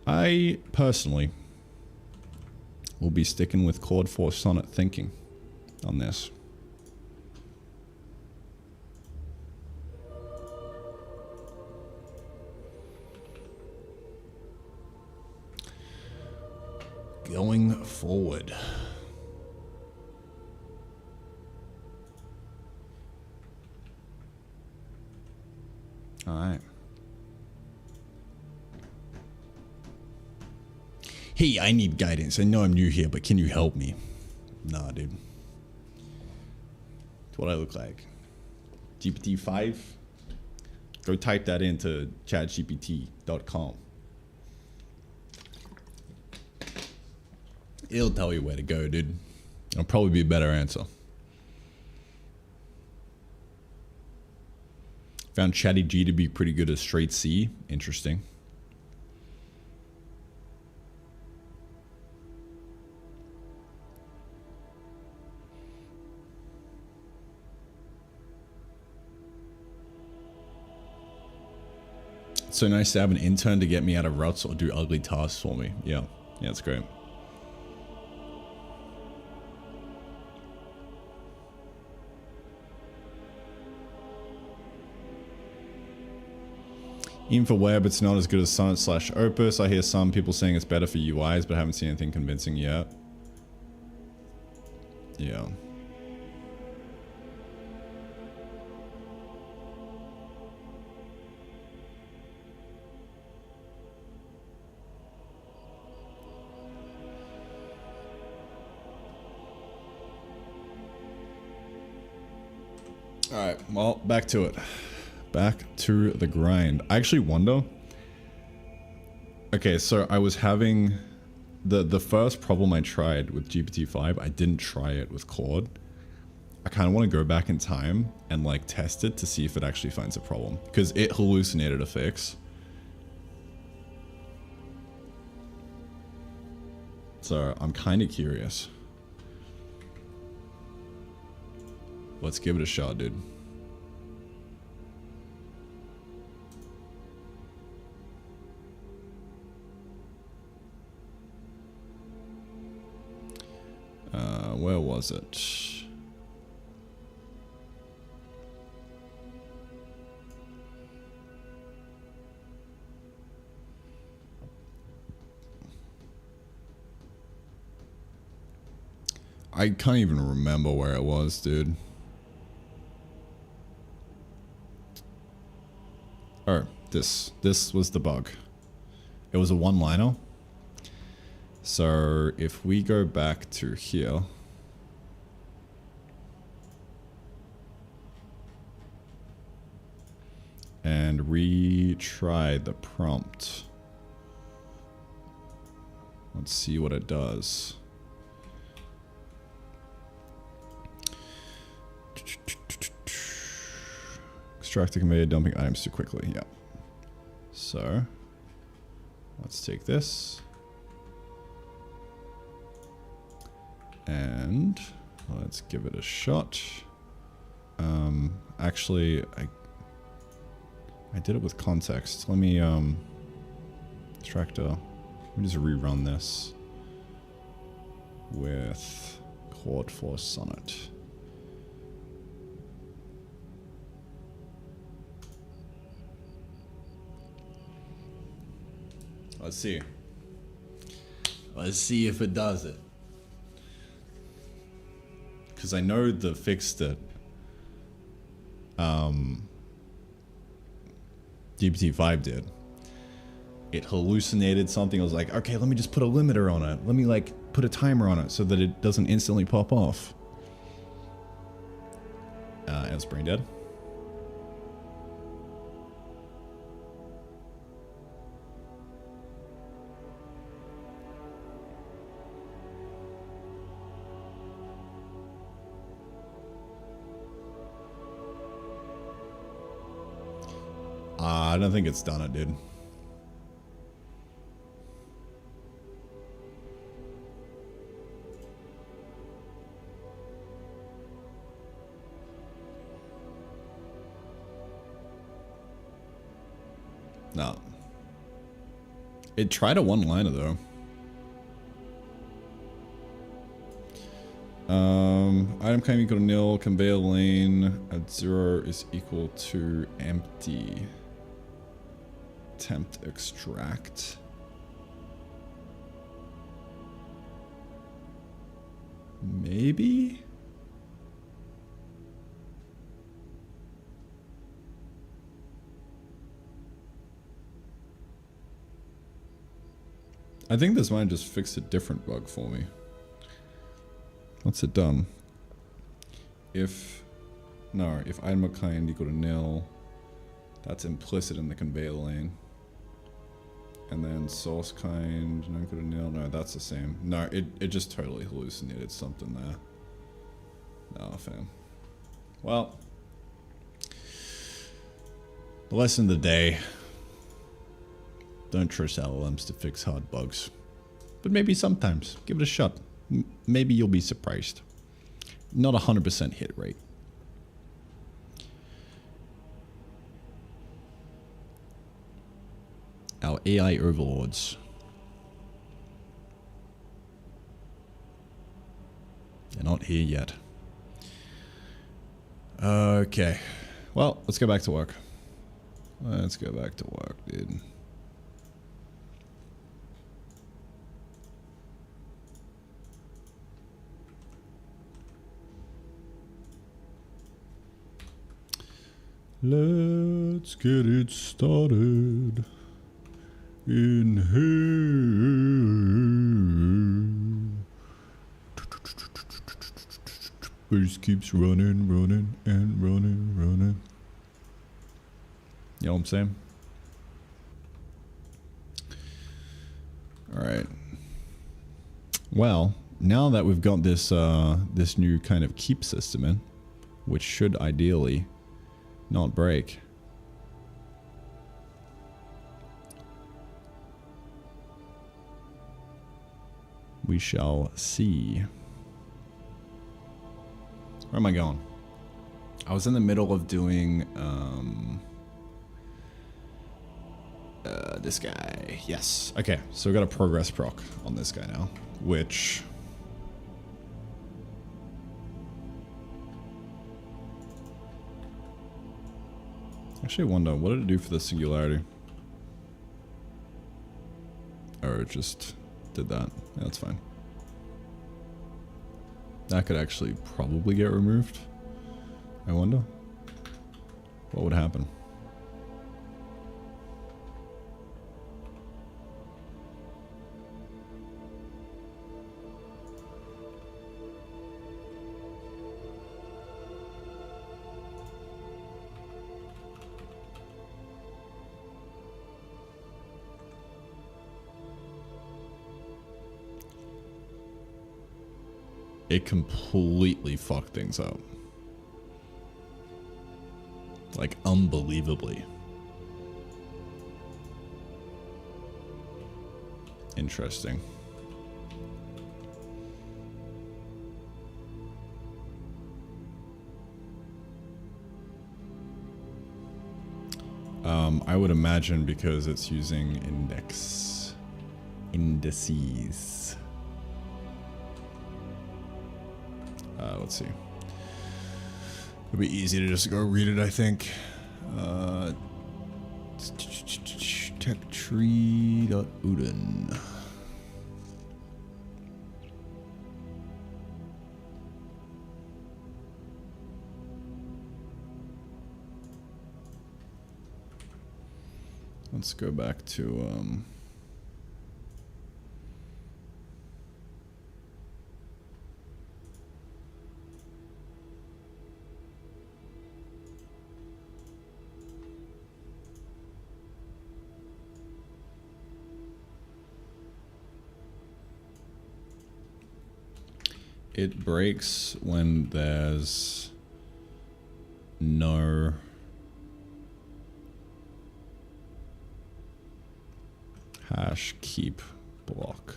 I, personally, will be sticking with Claude 4 Sonnet thinking on this. going forward. All right. Hey, I need guidance. I know I'm new here, but can you help me? Nah, dude. That's what I look like. GPT-5? Go type that into chatgpt.com. It'll tell you where to go, dude. It'll probably be a better answer. Found Chatty G to be pretty good at straight C. Interesting. It's so nice to have an intern to get me out of ruts or do ugly tasks for me. Yeah, it's great. Even for web, it's not as good as Sonnet/Opus. I hear some people saying it's better for UIs, but I haven't seen anything convincing yet. Yeah. Alright, well, back to it. Back to the grind. I actually wonder... Okay, so I was having... The first problem I tried with GPT-5, I didn't try it with Claude. I kind of want to go back in time and like test it to see if it actually finds a problem. Because it hallucinated a fix. So I'm kind of curious. Let's give it a shot, dude. Where was it? I can't even remember where it was, dude. Oh, this was the bug. It was a one-liner. So if we go back to here, and retry the prompt, let's see what it does. Extract the conveyor, dumping items too quickly. Yeah. So let's take this and let's give it a shot. Actually, I did it with context. Let me extractor. Let me just rerun this with Claude for Sonnet. Let's see. Let's see if it does it. Because I know the fix that GPT-5 did. It hallucinated something. I was like, okay, let me just put a limiter on it. Let me like put a timer on it so that it doesn't instantly pop off. And it's brain dead. I don't think it's done it, dude. No. It tried a one-liner though. Item claim equal to nil, conveyor lane at 0 is equal to empty. Tempt extract. Maybe? I think this might just fix a different bug for me. What's it done? If item of kind equal to nil, that's implicit in the convey lane. And then source kind not equal to nil, no, that's the same. No, it just totally hallucinated something there. No, fam. Well, the lesson of the day. Don't trust LLMs to fix hard bugs. But maybe sometimes. Give it a shot. Maybe you'll be surprised. Not 100% hit rate. Our AI overlords. They're not here yet. Okay. Well, let's go back to work. Let's go back to work, dude. Let's get it started in here. Just keeps running, running, and running, running. You know what I'm saying? All right. Well, now that we've got this this new kind of keep system in, which should ideally not break. We shall see. Where am I going? I was in the middle of doing this guy. Yes. Okay, so we got a progress proc on this guy now, which actually, I wonder, what did it do for the singularity? Or it just did that. Yeah, that's fine. That could actually probably get removed. I wonder. What would happen? It completely fucked things up. Like, unbelievably. Interesting. I would imagine because it's using indices. Let's see. It'll be easy to just go read it, I think. Techtree.uden. Let's go back to it breaks when there's no hash keep block.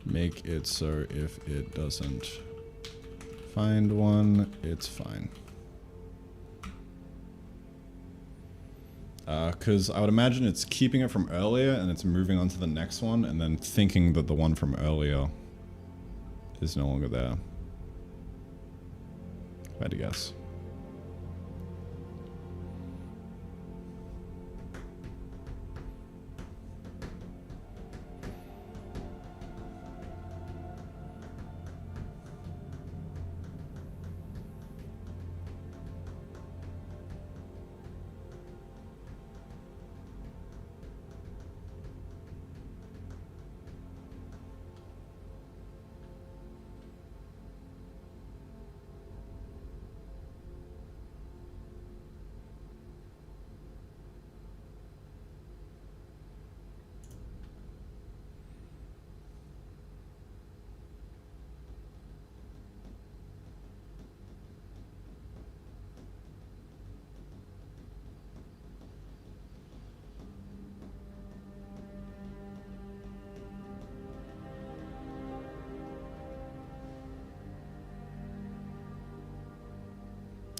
Make it so if it doesn't find one, it's fine. Because I would imagine it's keeping it from earlier and it's moving on to the next one and then thinking that the one from earlier is no longer there. If I had to guess.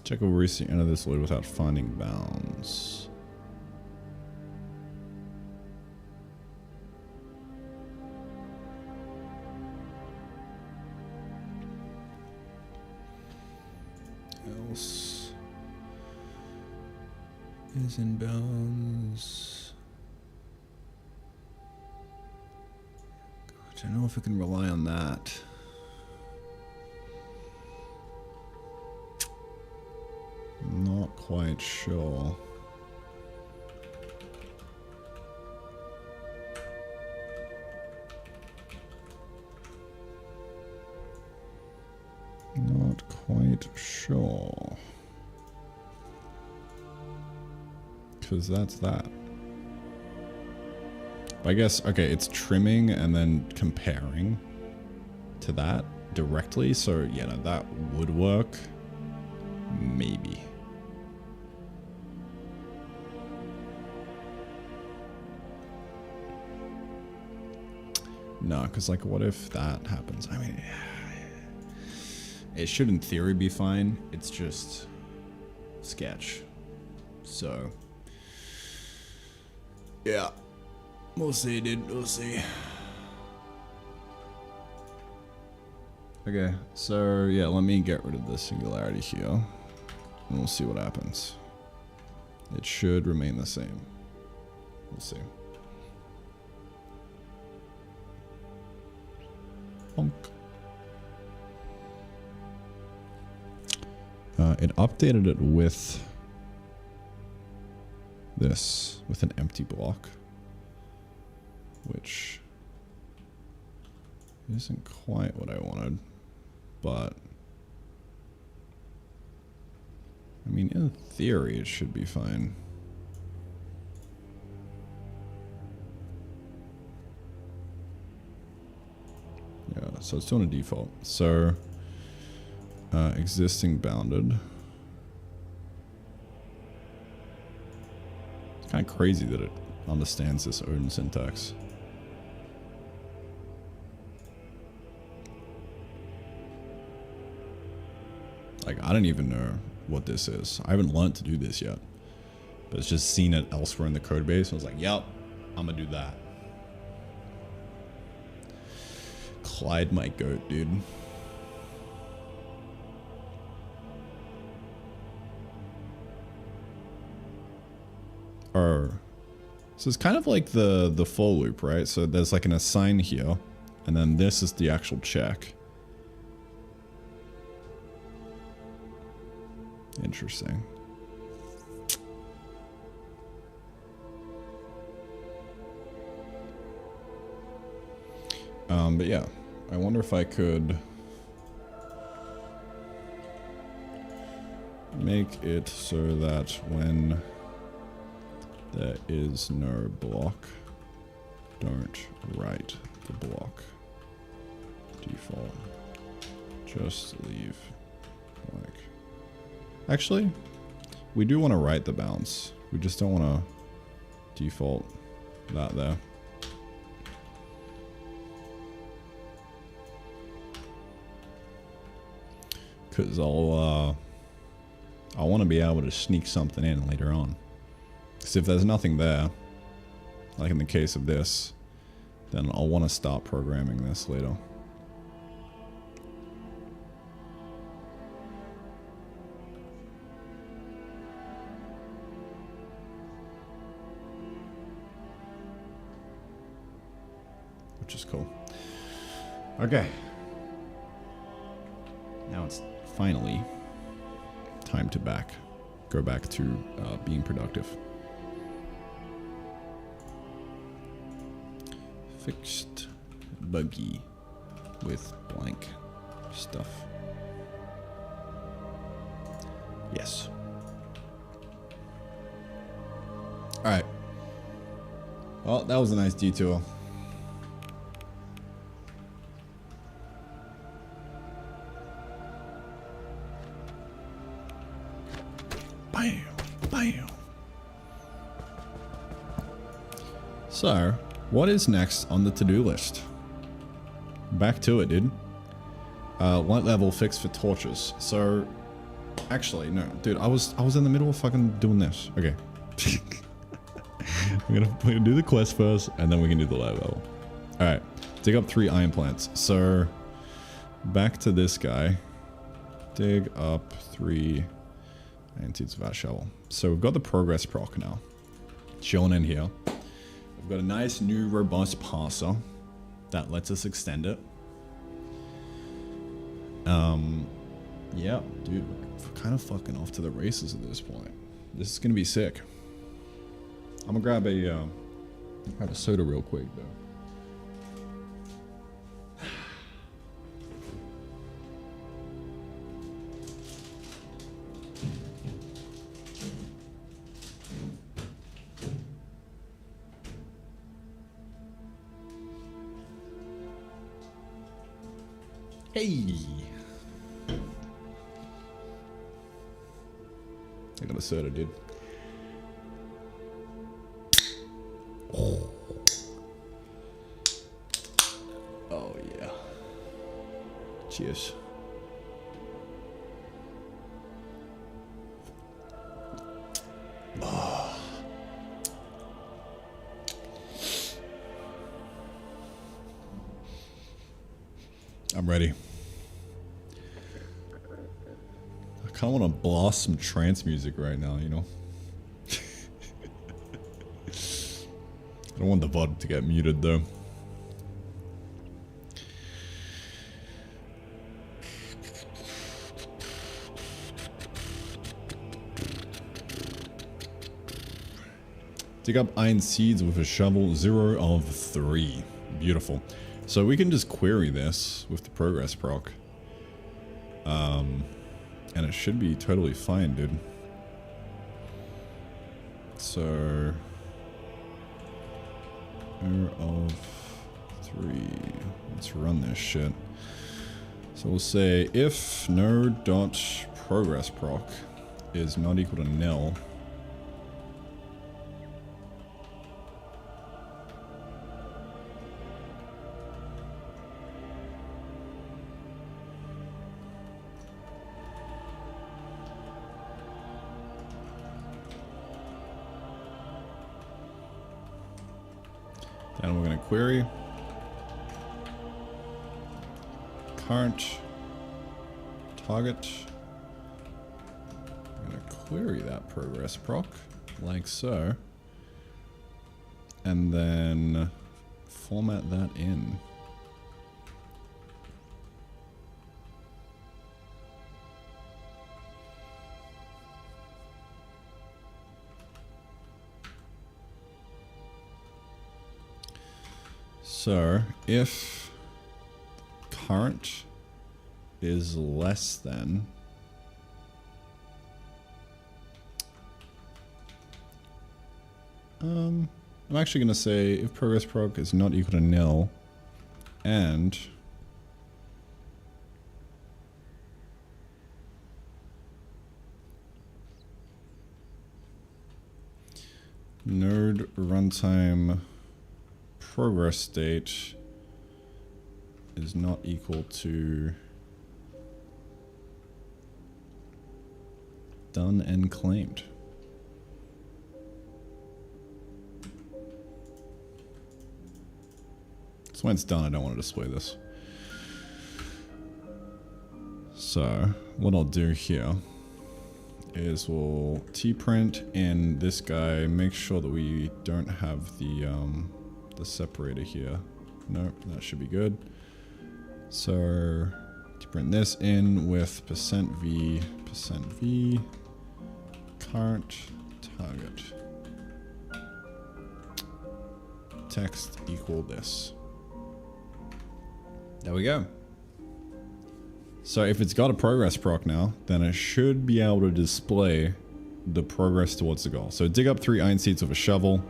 Check over recent enter this load without finding bounds. Else is in bounds. God, I don't know if we can rely on that. Not quite sure. Not quite sure. Because that's that. I guess, okay, it's trimming and then comparing to that directly. So, yeah, no, that would work. Maybe. No, because, like, what if that happens? I mean, it should in theory be fine. It's just sketch. So, yeah. We'll see, dude. We'll see. Okay, so, yeah, let me get rid of the singularity here. And we'll see what happens. It should remain the same. We'll see. Honk. It updated it with this, with an empty block, which isn't quite what I wanted, but I mean, in theory, it should be fine. Yeah, so it's doing a default. So, existing bounded. It's kind of crazy that it understands this own syntax. Like, I don't even know what this is. I haven't learned to do this yet. But it's just seen it elsewhere in the code base. I was like, yep, I'm gonna do that. Clyde my goat, dude. So it's kind of like the for loop, right? So there's like an assign here, and then this is the actual check. Interesting. But yeah, I wonder if I could make it so that when there is no block, don't write the block. Default. Just leave blank. Actually, we do want to write the bounds. We just don't want to default that there. Because I want to be able to sneak something in later on. Because if there's nothing there, like in the case of this, then I'll want to start programming this later. Which is cool. Okay. Now it's finally time to go back to being productive. Fixed buggy with blank stuff. Yes. All right. Well, that was a nice detour. So, what is next on the to-do list? Back to it, dude. Light level fix for torches. So, Actually, no, dude, I was in the middle of fucking doing this. Okay. we're gonna do the quest first, and then we can do the level. Alright. Dig up 3 iron plants. So, back to this guy. Dig up 3 iron seeds with our shovel. So we've got the progress proc now. Chilling in here. We've got a nice new robust parser that lets us extend it. Yeah, dude, we're kind of fucking off to the races at this point. This is gonna be sick. I'm gonna grab a soda real quick though. Hey! I got a soda, dude. Oh yeah. Cheers. Oh. I'm ready. I kind of want to blast some trance music right now, you know? I don't want the VOD to get muted though. Dig up iron seeds with a shovel, 0 of 3. Beautiful. So we can just query this with the progress proc. And it should be totally fine, dude. So 0 of 3. Let's run this shit. So we'll say if node.progress proc is not equal to nil, then we're going to query current target. I'm going to query that progress proc like so, and then format that in. So, if current is less than I'm actually going to say if progress proc is not equal to nil and node runtime progress state is not equal to done and claimed. So when it's done, I don't want to display this. So what I'll do here is we'll tprint in this guy, make sure that we don't have the separator here. Nope, that should be good. So to print this in with %v current target text equal this. There we go. So if it's got a progress proc now, then it should be able to display the progress towards the goal. So dig up 3 iron seeds with a shovel.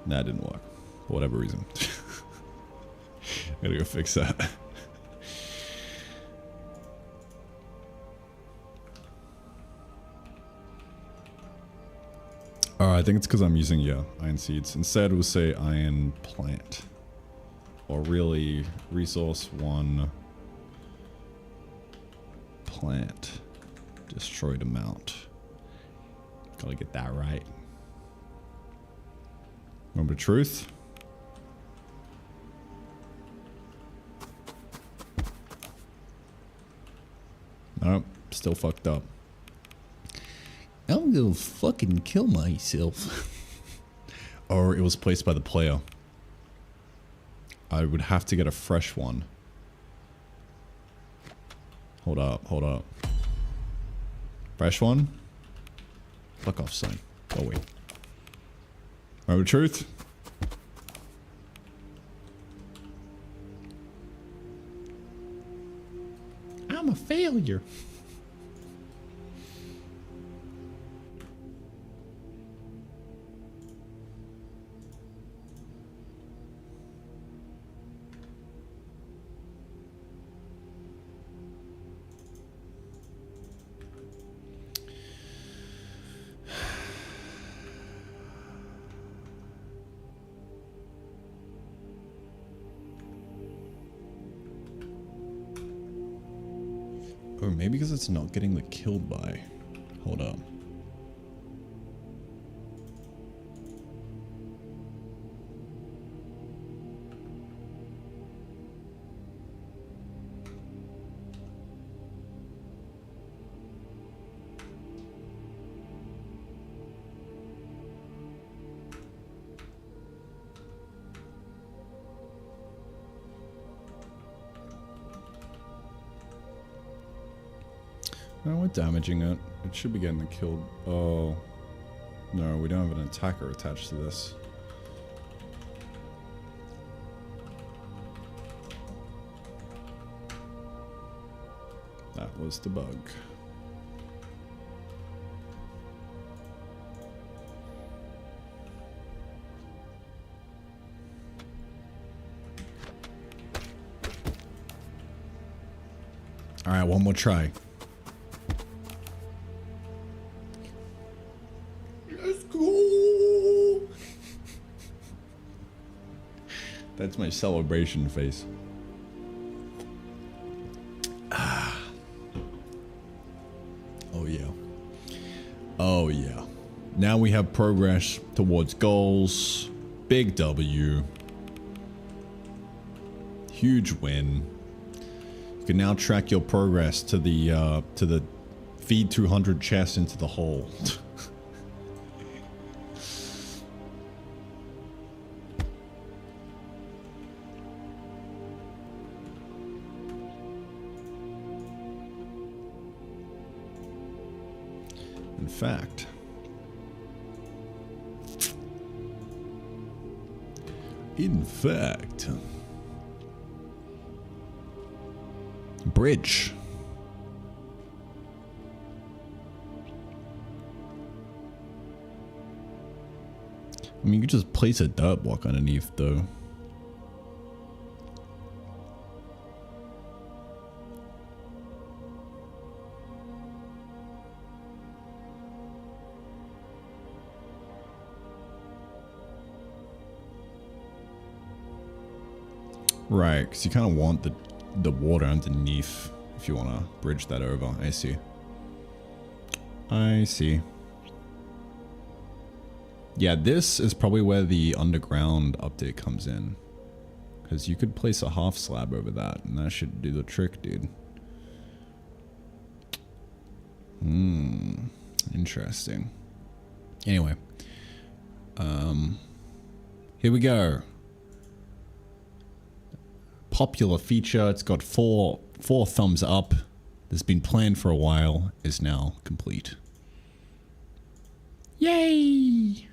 That didn't work, for whatever reason. Gotta go fix that. I think it's because I'm using, yeah, iron seeds. Instead, we'll say iron plant. Or really, resource 1. Plant. Destroyed amount. Gotta get that right. Remember truth? Nope, still fucked up. I'm gonna fucking kill myself. Or it was placed by the player. I would have to get a fresh one. Hold up, hold up. Fresh one? Fuck off, son. Go away. Remember truth? I'm a failure. Or maybe because it's not getting the killed by. Hold up. No, we're damaging it. It should be getting the killed. Oh. No, we don't have an attacker attached to this. That was the bug. Alright, one more try. That's my celebration face. Ah. Oh yeah. Oh yeah. Now we have progress towards goals. Big W. Huge win. You can now track your progress to the feed 200 chests into the hole. In fact, bridge. I mean, you could just place a dirt block underneath, though. Right, because you kind of want the water underneath if you want to bridge that over. I see. I see. Yeah, this is probably where the underground update comes in. Because you could place a half slab over that, and that should do the trick, dude. Interesting. Anyway. Here we go. Popular feature. It's got four thumbs up. That's been planned for a while. Is now complete. Yay!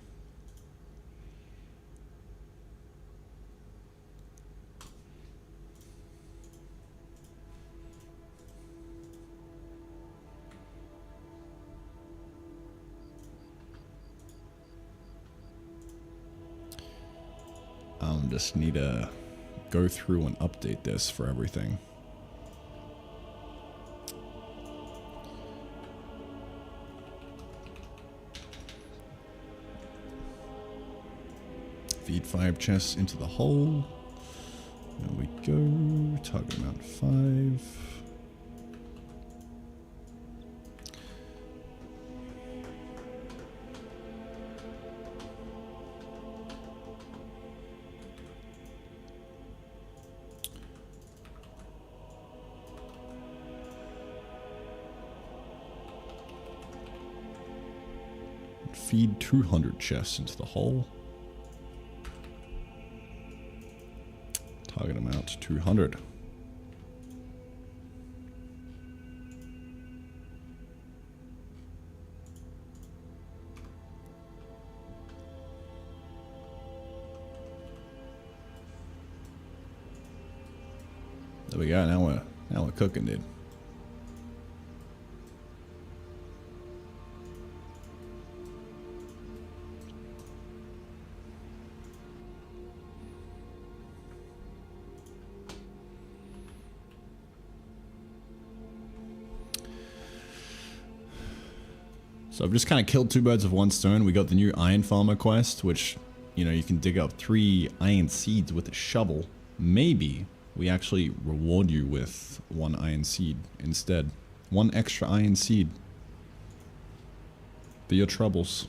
Just need to go through and update this for everything. Feed 5 chests into the hole. go. Target amount 5. Feed 200 chests into the hole. Target amount 200. There we go. Now we're cooking, dude. So I've just kind of killed 2 birds with 1 stone. We got the new Iron Farmer quest, which, you know, you can dig up 3 iron seeds with a shovel. Maybe we actually reward you with 1 iron seed instead. 1 extra iron seed for your troubles.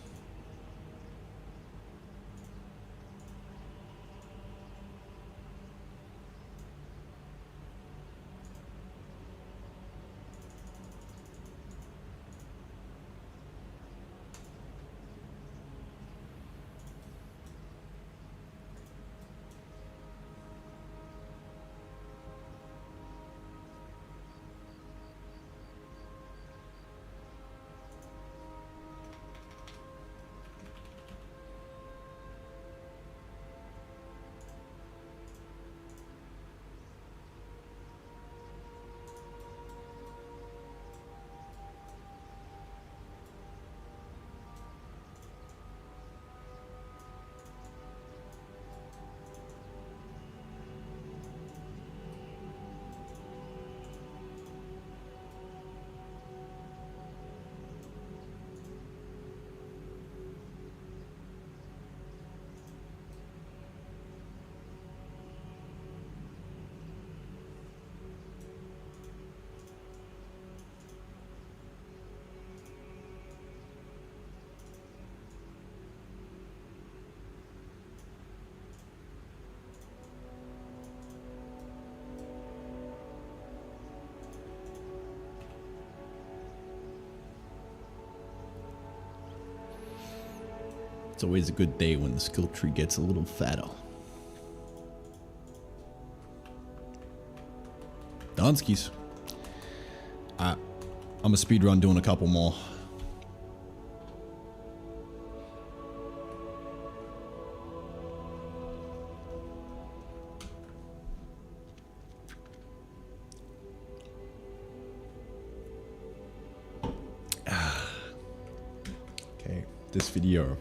It's always a good day when the skill tree gets a little fatter. Donskis. I'm a speedrun doing a couple more. Okay, this video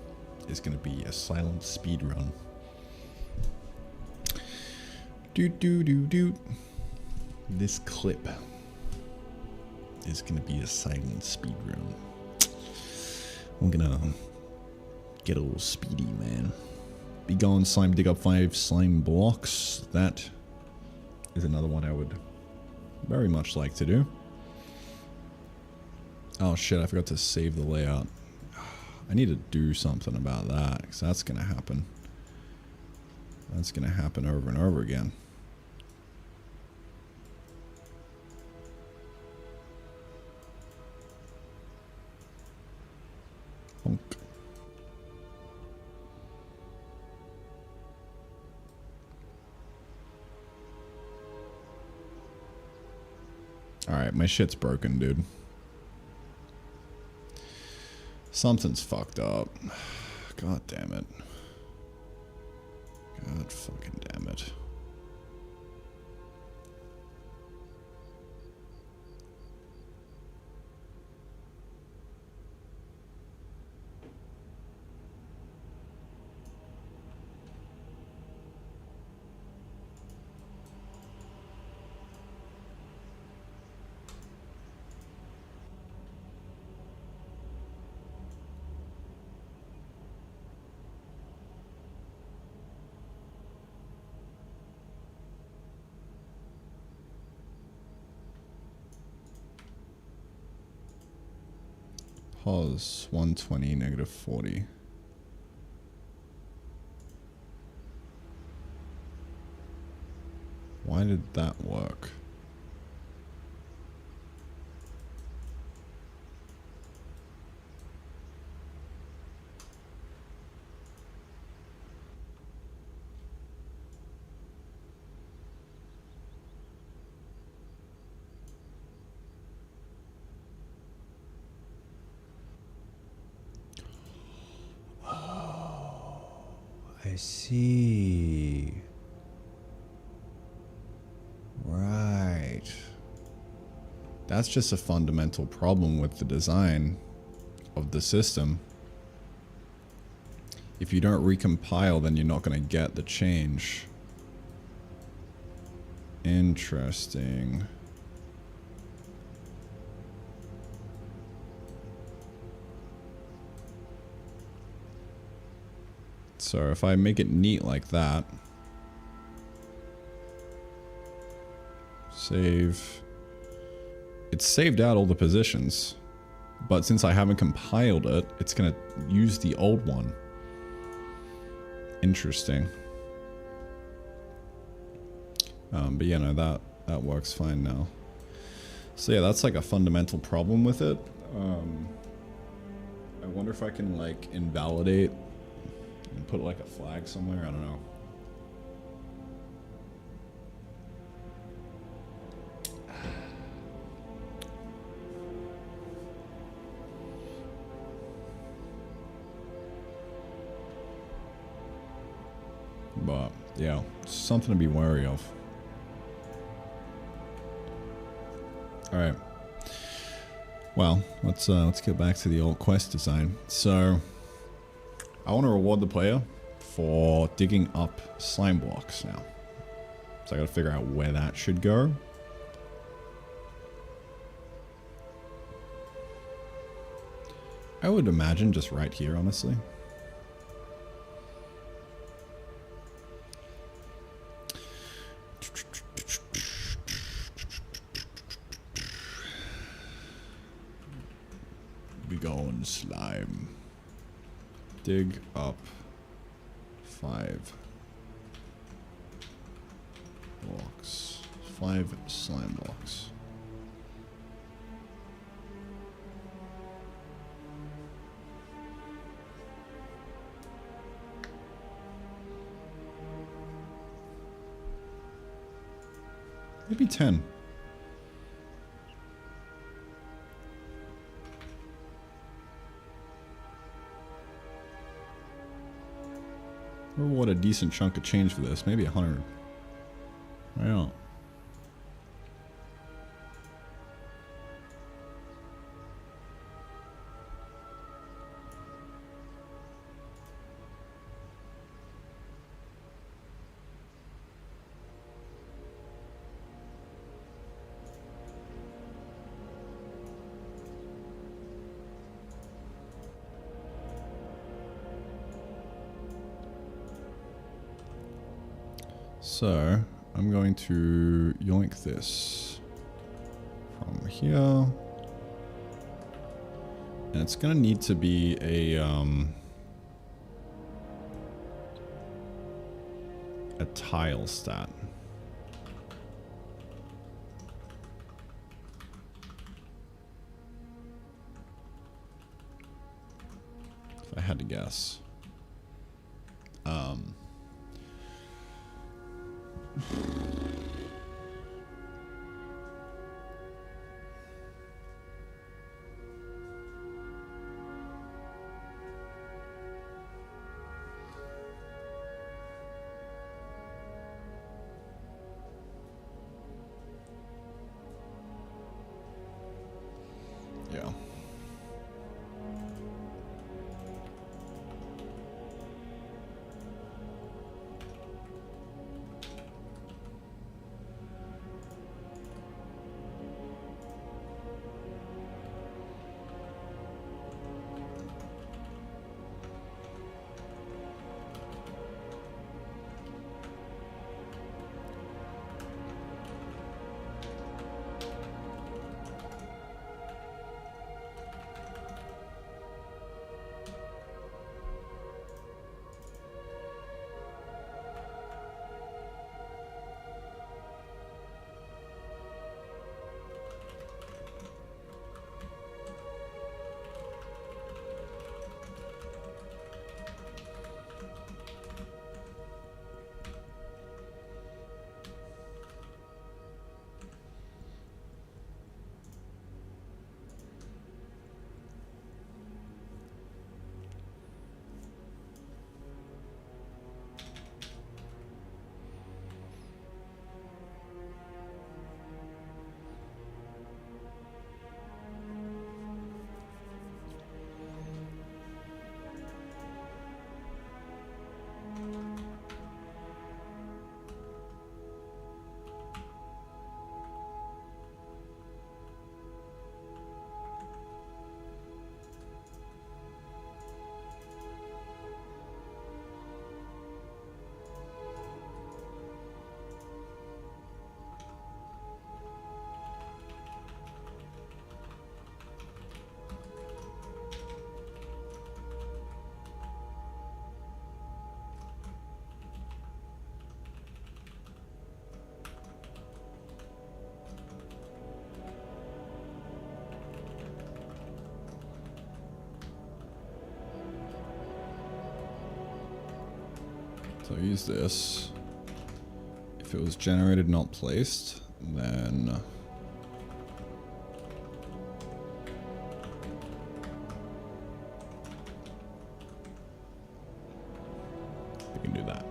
is going to be a silent speed run. This clip is going to be a silent speed run. I'm going to get a little speedy, man. Be gone, slime, dig up 5 slime blocks. That is another one I would very much like to do. Oh shit, I forgot to save the layout. I need to do something about that, because that's going to happen. That's going to happen over and over again. Honk. Alright, my shit's broken, dude. Something's fucked up. God damn it. God fucking damn it. Pos 120 negative 40. Why did that work? I see. Right. That's just a fundamental problem with the design of the system. If you don't recompile, then you're not going to get the change. Interesting. So if I make it neat like that, save, it's saved out all the positions, but since I haven't compiled it, it's gonna use the old one. Interesting. But yeah, no, that works fine now. So yeah, that's like a fundamental problem with it. I wonder if I can like invalidate and put like a flag somewhere. I don't know. But yeah, something to be wary of. All right. Well, let's get back to the old quest design. So I want to reward the player for digging up slime blocks now. So I got to figure out where that should go. I would imagine just right here, honestly. Be going slime. Dig up 5 blocks. 5 slime blocks. Maybe 10. What a decent chunk of change for this. Maybe 100. I don't know. So, I'm going to yoink this from here. And it's going to need to be a tile stat. If I had to guess. Yeah. So I use this. If it was generated, not placed, then we can do that.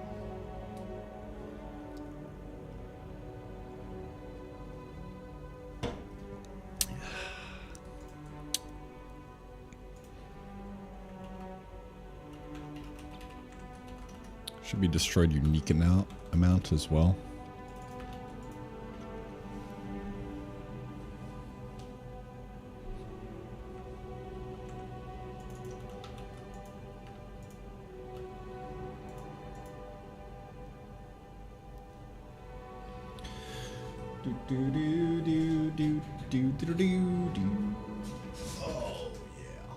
Should be destroyed unique amount as well. Oh yeah.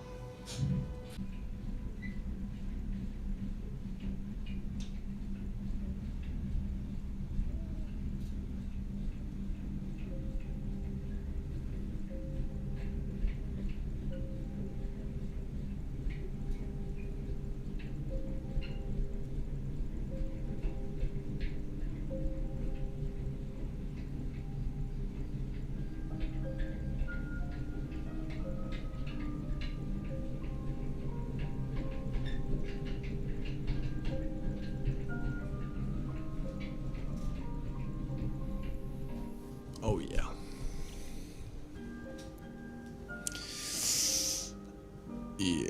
Oh yeah. Yeah.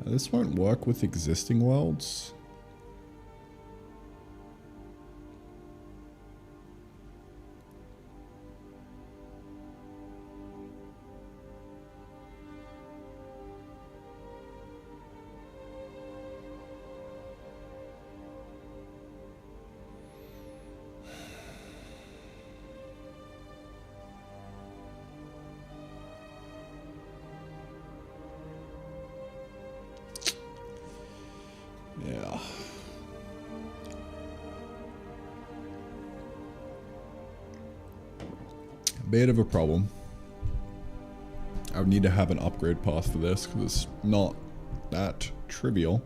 This won't work with existing worlds. Yeah. A bit of a problem. I would need to have an upgrade path for this because it's not that trivial.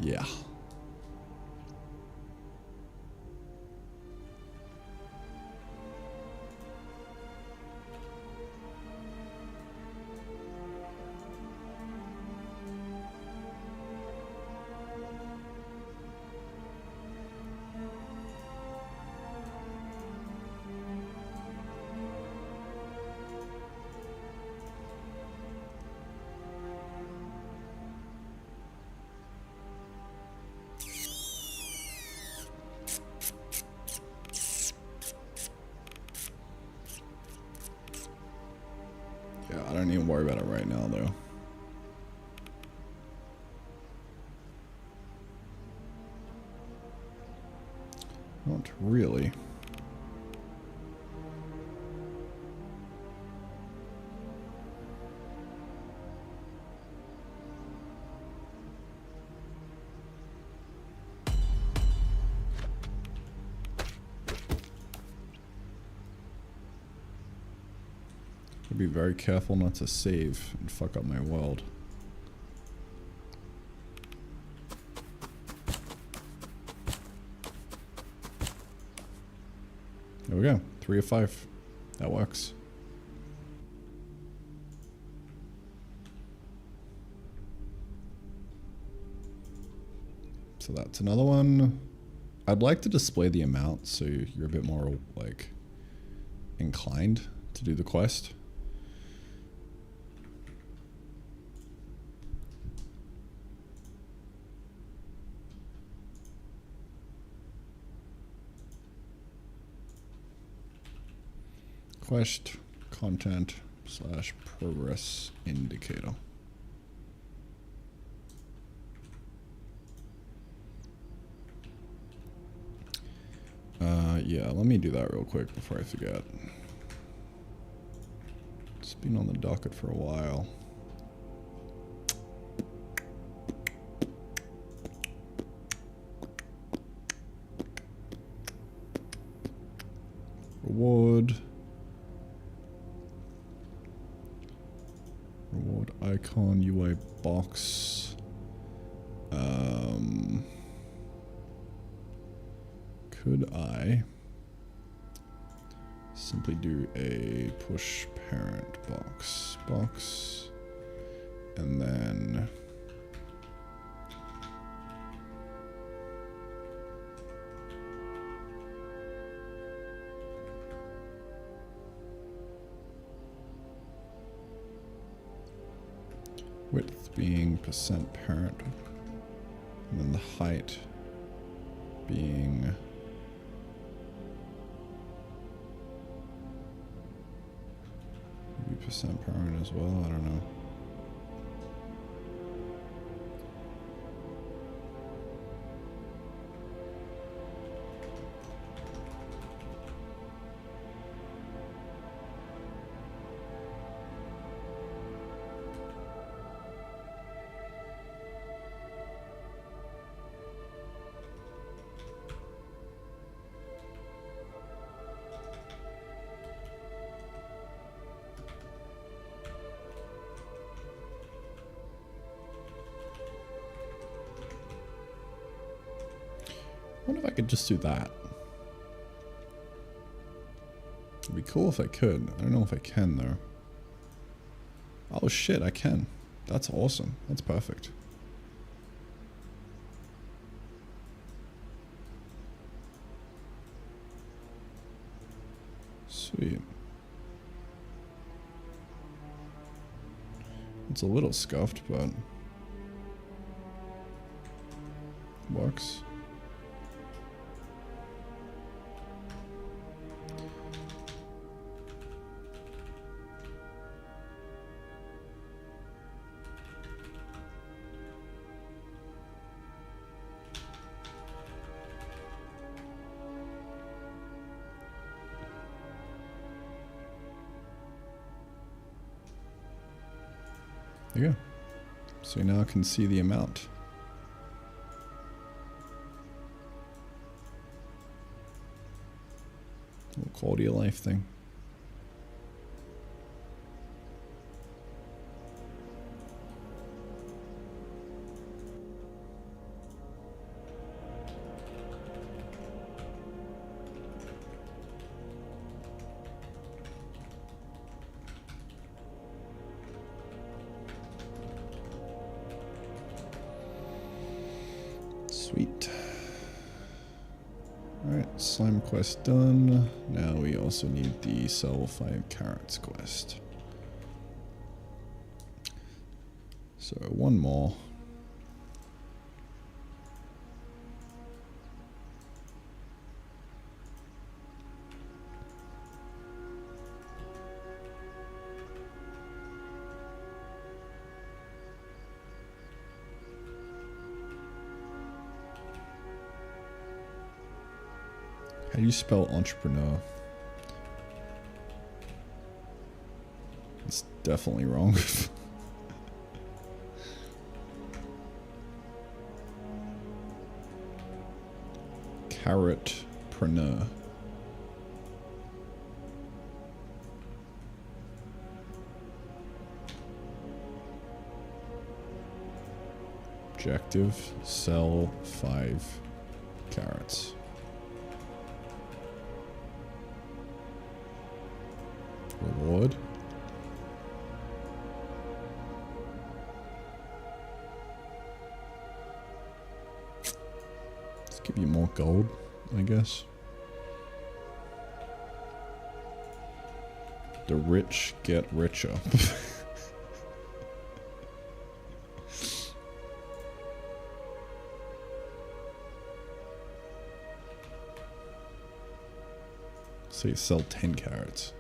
Yeah. Yeah, I don't even worry about it right now, though. Not really. Gotta be very careful not to save and fuck up my world. There we go. 3 of 5. That works. So that's another one. I'd like to display the amount so you're a bit more like inclined to do the quest. Quest content / progress indicator. Yeah, let me do that real quick before I forget. It's been on the docket for a while. Reward icon UI box. Could I simply do a push parent box and then width being %parent and then the height being maybe %parent as well, I don't know. I wonder if I could just do that. It'd be cool if I could. I don't know if I can though. Oh shit, I can. That's awesome. That's perfect. Sweet. It's a little scuffed, but works. There you go. So you now can see the amount. Little quality of life thing. Sweet. Alright, slime quest done. Now we also need the sell 5 carrots quest. So one more. How do you spell entrepreneur? It's definitely wrong. Carrotpreneur. Objective, sell 5 carrots. Reward. Let's give you more gold, I guess. The rich get richer. So you sell 10 carrots.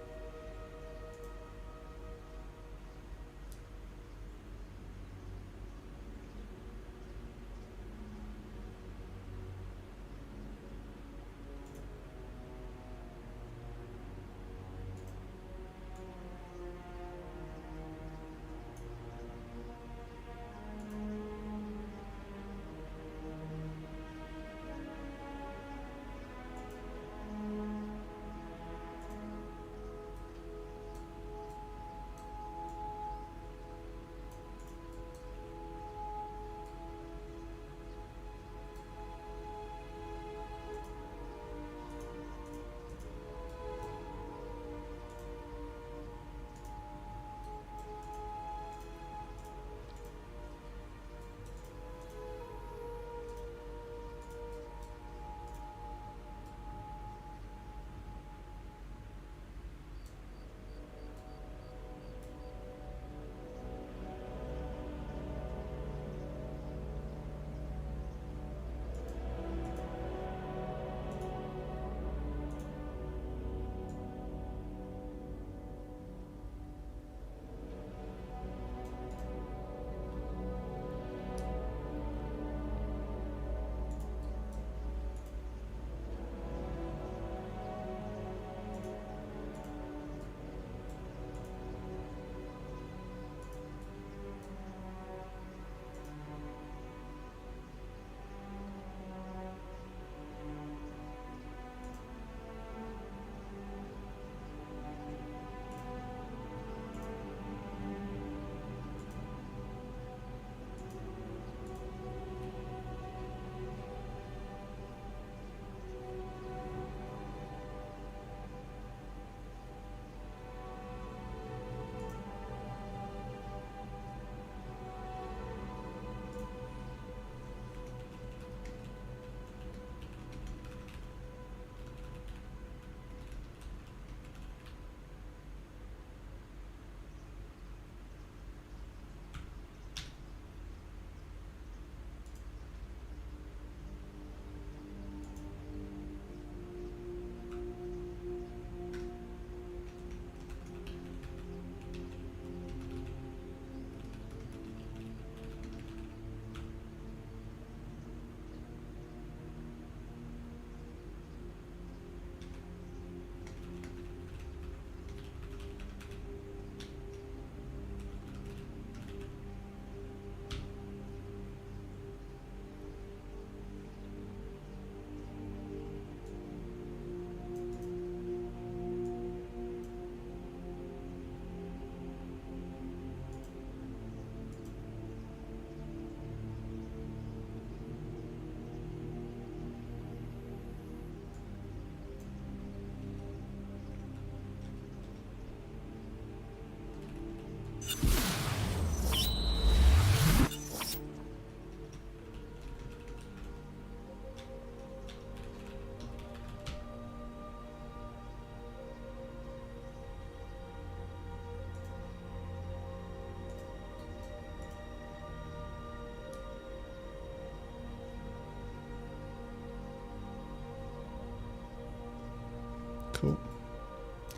Cool.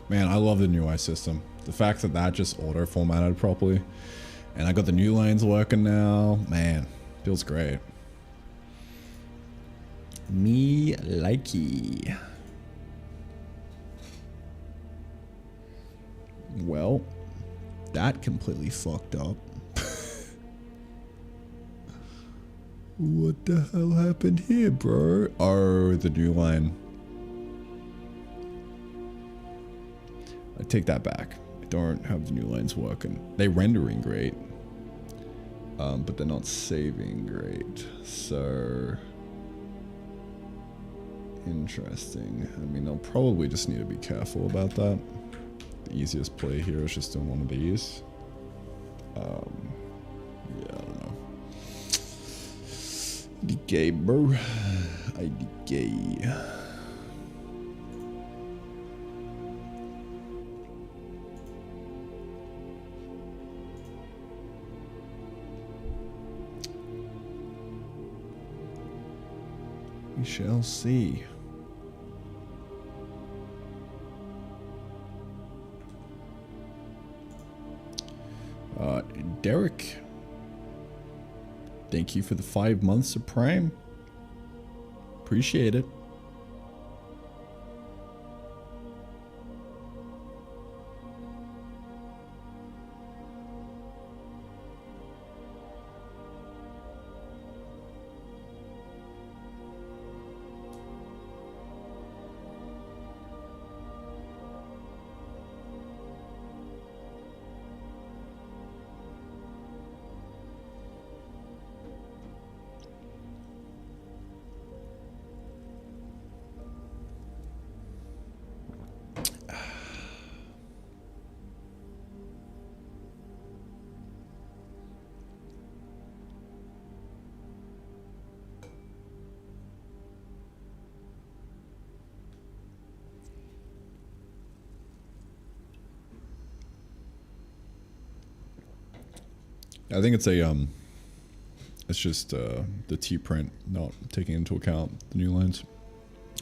Man, I love the new UI system. The fact that that just auto-formatted properly. And I got the new lanes working now. Man, feels great. Me likey. Well, that completely fucked up. What the hell happened here, bro? Oh, the new line. I take that back. I don't have the new lines working. They're rendering great. but they're not saving great. So interesting. I mean, I'll probably just need to be careful about that. The easiest play here is just doing one of these. Yeah, I don't know. Decay, bro. I decay. We shall see. Derek, thank you for the 5 months of Prime. Appreciate it. I think it's a it's just the T print not taking into account the new lines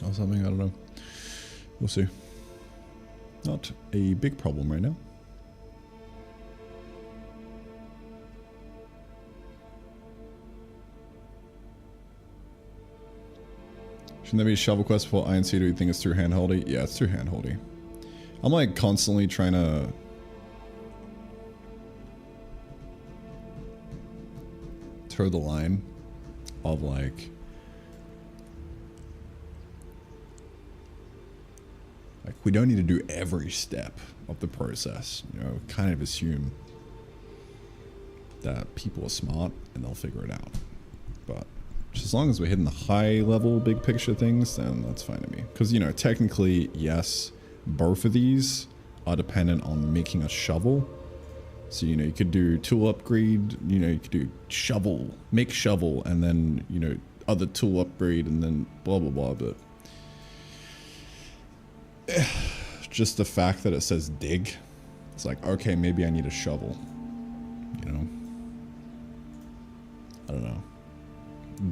or something. I don't know. We'll see. Not a big problem right now. Shouldn't there be a shovel quest for INC? Do you think it's too handholdy? Yeah, it's too handholdy. I'm like constantly trying to toe the line of like we don't need to do every step of the process, you know, kind of assume that people are smart and they'll figure it out. But just as long as we're hitting the high level big picture things, then that's fine to me. Because, you know, technically, yes, both of these are dependent on making a shovel. So, you know, you could do tool upgrade, you know, you could do shovel, make shovel, and then, you know, other tool upgrade, and then blah, blah, blah. But just the fact that it says dig, it's like, okay, maybe I need a shovel, you know? I don't know.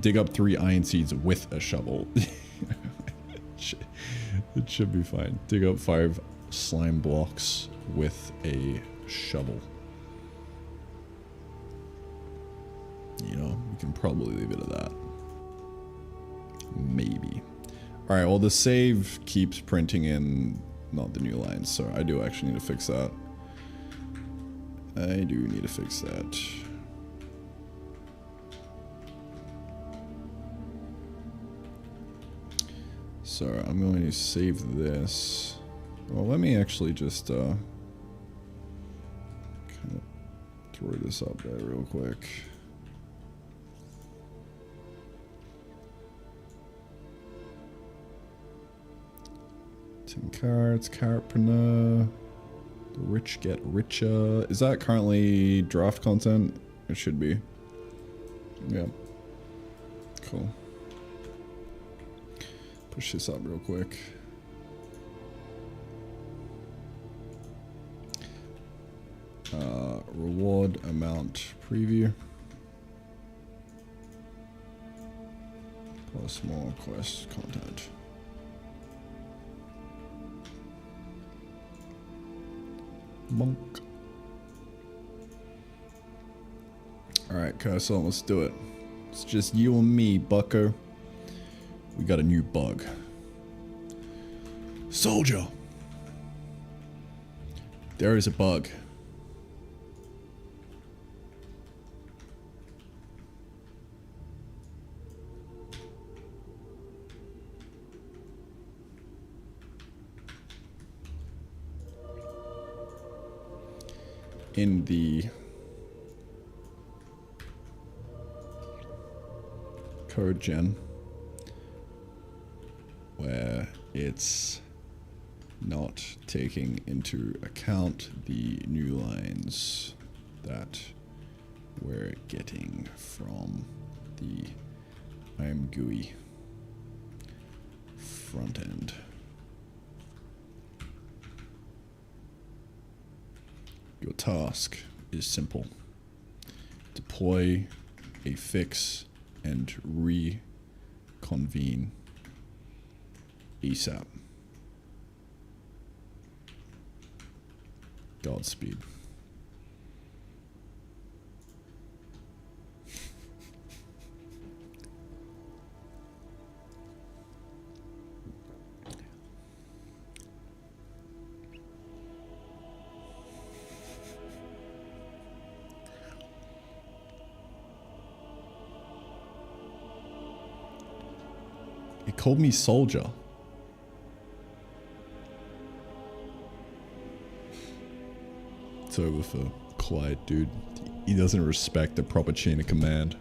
Dig up 3 iron seeds with a shovel. It should be fine. Dig up 5 slime blocks with a shovel. You know, we can probably leave it at that. Maybe. Alright, well the save keeps printing in not the new lines, so I do actually need to fix that. I do need to fix that. So I'm going to save this. Well, let me actually just kind of throw this up there real quick. Carrots, carrotpreneur, the rich get richer. Is that currently draft content? It should be. Yeah. Cool. Push this up real quick. Reward amount preview. Plus more quest content. Monk. Alright, so let's do it. It's just you and me, bucko. We got a new bug. Soldier! There is a bug. In the code gen where it's not taking into account the new lines that we're getting from the I'm GUI front end. Your task is simple. Deploy a fix and reconvene ASAP. Godspeed. It called me soldier. It's over for quiet, dude. He doesn't respect the proper chain of command.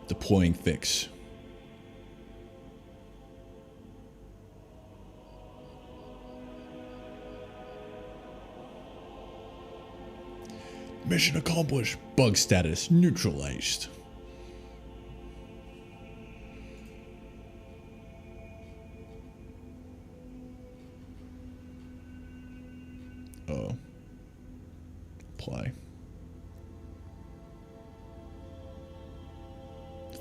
Deploying fix. Mission accomplished. Bug status neutralized. Oh. Apply.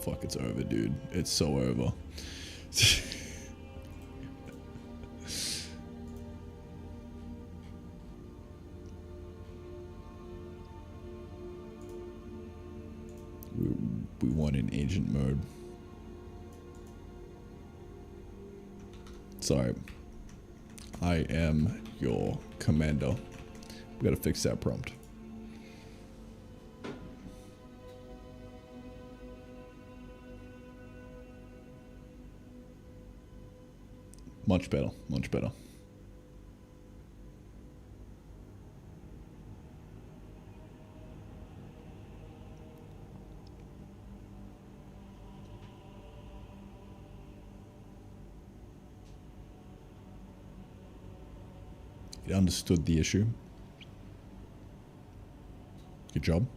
Fuck, it's over, dude. It's so over. We want in agent mode. Sorry. I am your commander. We gotta fix that prompt. Much better, much better. It understood the issue. Good job.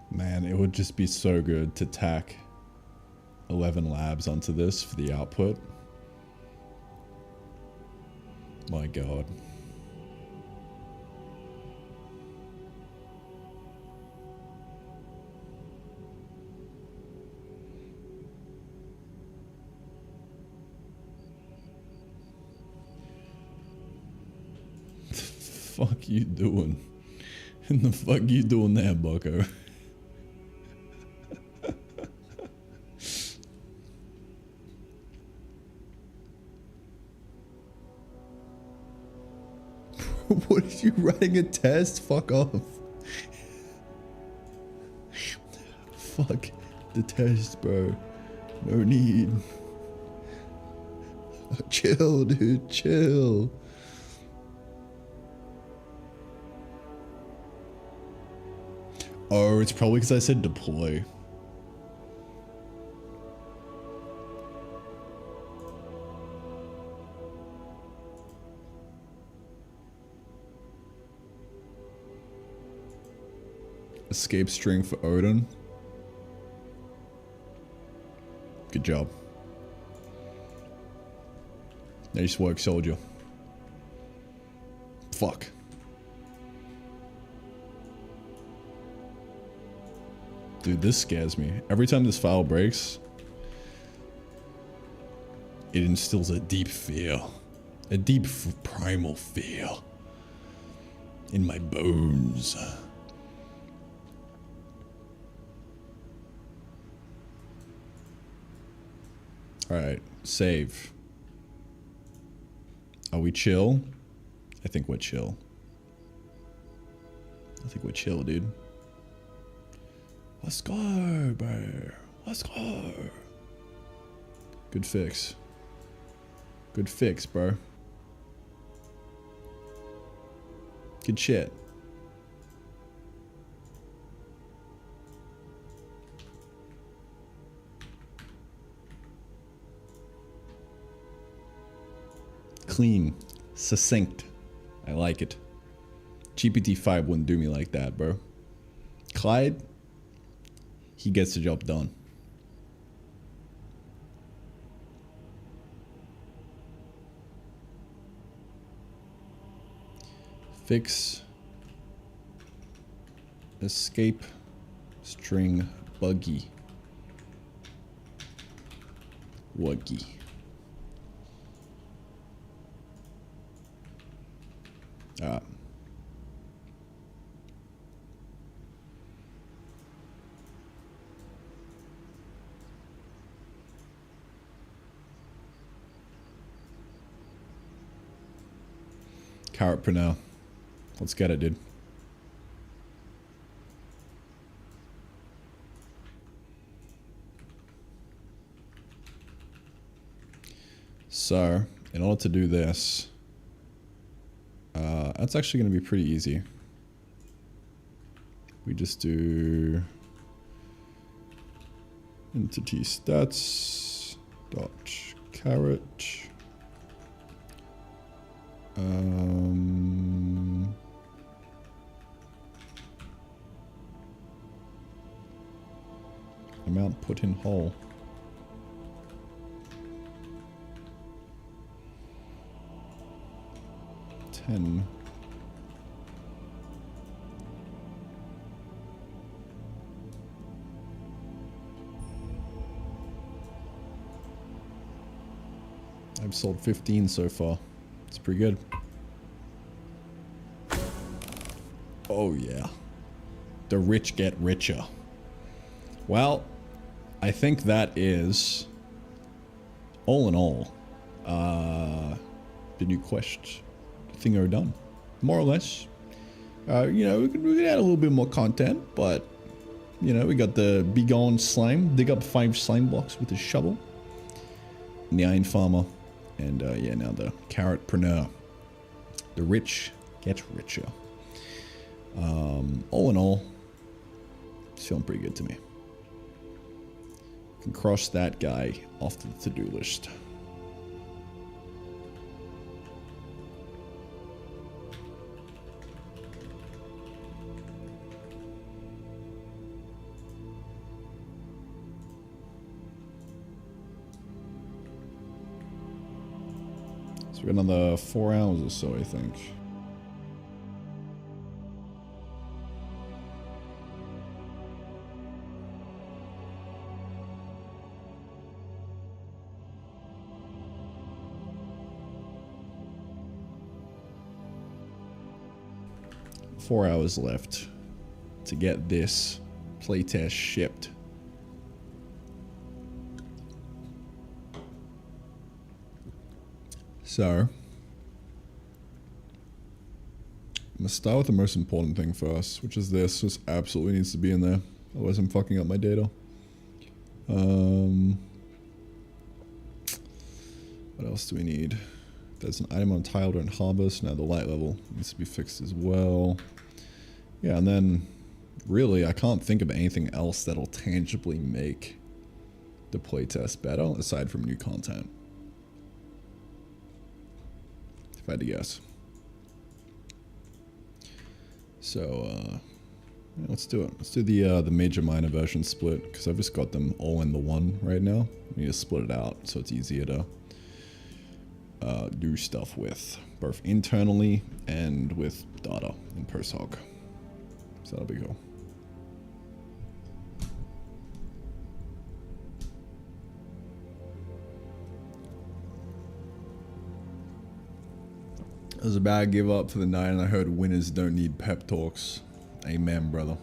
Man, it would just be so good to tack 11 labs onto this for the output. My God. The fuck you doing? And the fuck you doing there, bucko? What are you writing a test? Fuck off. Fuck the test, bro. No need. Chill, dude. Chill. Oh, it's probably because I said deploy. Escape string for Odin. Good job. Nice work, soldier. Fuck. Dude, this scares me. Every time this file breaks, it instills a deep fear. A deep primal fear in my bones. Alright, save. Are we chill? I think we're chill. I think we're chill, dude. Let's go, bro. Let's go. Good fix. Good fix, bro. Good shit. Clean. Succinct. I like it. GPT-5 wouldn't do me like that, bro. Clyde, he gets the job done. Fix escape string buggy. Wuggy. Ah. Carrot for now. Let's get it, dude. So, in order to do this, that's actually going to be pretty easy. We just do entity stats dot carrot. Amount put in whole. $10. I've sold 15 so far. It's pretty good. Oh yeah. The rich get richer. Well, I think that is, all in all, the new quest thingo done. More or less. You know, we could add a little bit more content, but, you know, we got the Begone Slime, dig up 5 slime blocks with a shovel, and the Iron Farmer, and yeah, now the Carrotpreneur. The rich get richer. All in all, it's feeling pretty good to me. Can cross that guy off the to-do list. So we got another 4 hours or so, I think. Four hours left to get this playtest shipped. So, I'm gonna start with the most important thing first, which is this. This absolutely needs to be in there, otherwise I'm fucking up my data. What else do we need? There's an item on tile during harvest. Now the light level needs to be fixed as well. Yeah, and then really I can't think of anything else that'll tangibly make the playtest better aside from new content. If I had to guess. So yeah, let's do it. Let's do the major minor version split, because I've just got them all in the one right now. We need to split it out so it's easier to do stuff with, both internally and with data in PerShog. So that'll be cool. I was about to give up for the night and I heard winners don't need pep talks. Amen, brother.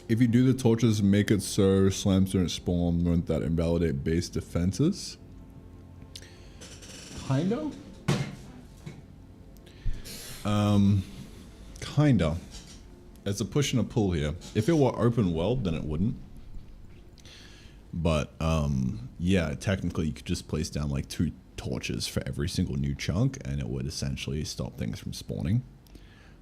If you do the torches, make it so slams don't spawn, won't that invalidate base defenses? Kinda? Kinda. It's a push and a pull here. If it were open world, then it wouldn't. But, yeah, technically you could just place down like 2 torches for every single new chunk, and it would essentially stop things from spawning.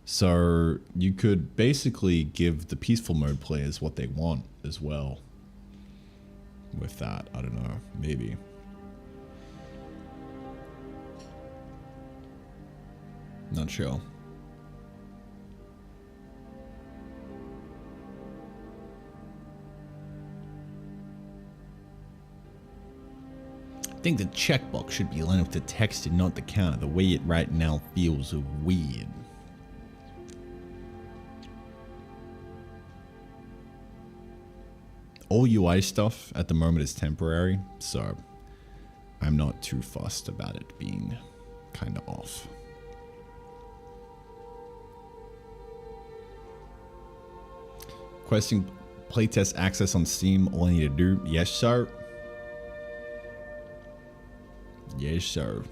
So you could basically give the peaceful mode players what they want as well. With that, I don't know, maybe. Not sure. I think the checkbox should be aligned with the text and not the counter. The way it right now feels weird. All UI stuff at the moment is temporary, so I'm not too fussed about it being kind of off. Requesting playtest access on Steam, all I need to do, yes sir. Yes sir.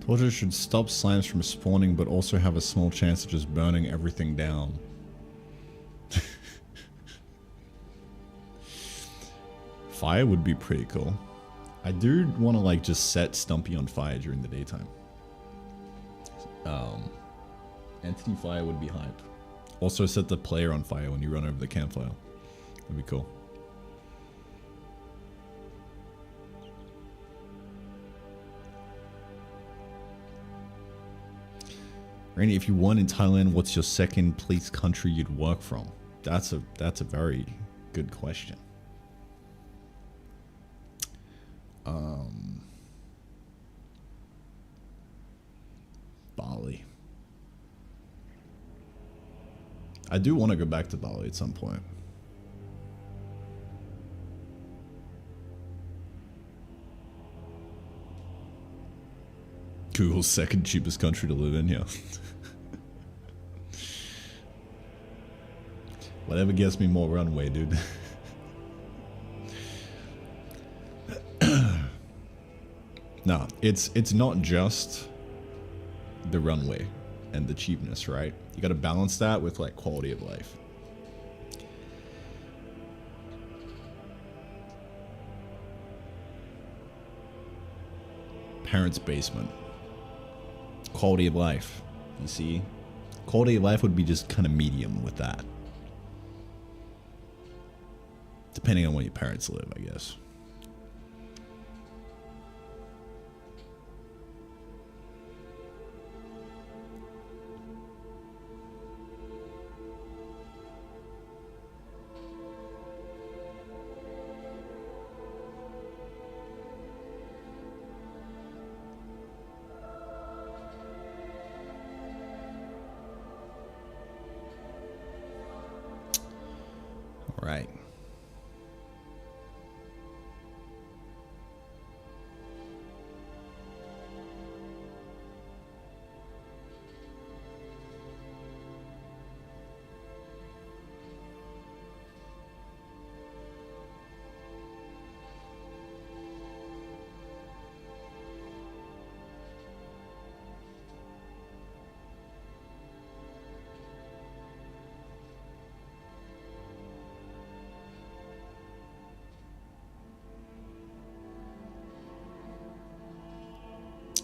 Torches should stop slimes from spawning, but also have a small chance of just burning everything down. Fire would be pretty cool. I do want to like just set Stumpy on fire during the daytime. Entity fire would be hype. Also set the player on fire when you run over the campfire. That'd be cool. Randy, if you won in Thailand, what's your second place country you'd work from? That's a very good question. Bali. I do want to go back to Bali at some point. Google's second cheapest country to live in, yeah. Whatever gets me more runway, dude. No, it's not just the runway and the cheapness, right? You gotta balance that with like quality of life. Parents' basement. Quality of life, you see? Quality of life would be just kind of medium with that. Depending on where your parents live, I guess. All right.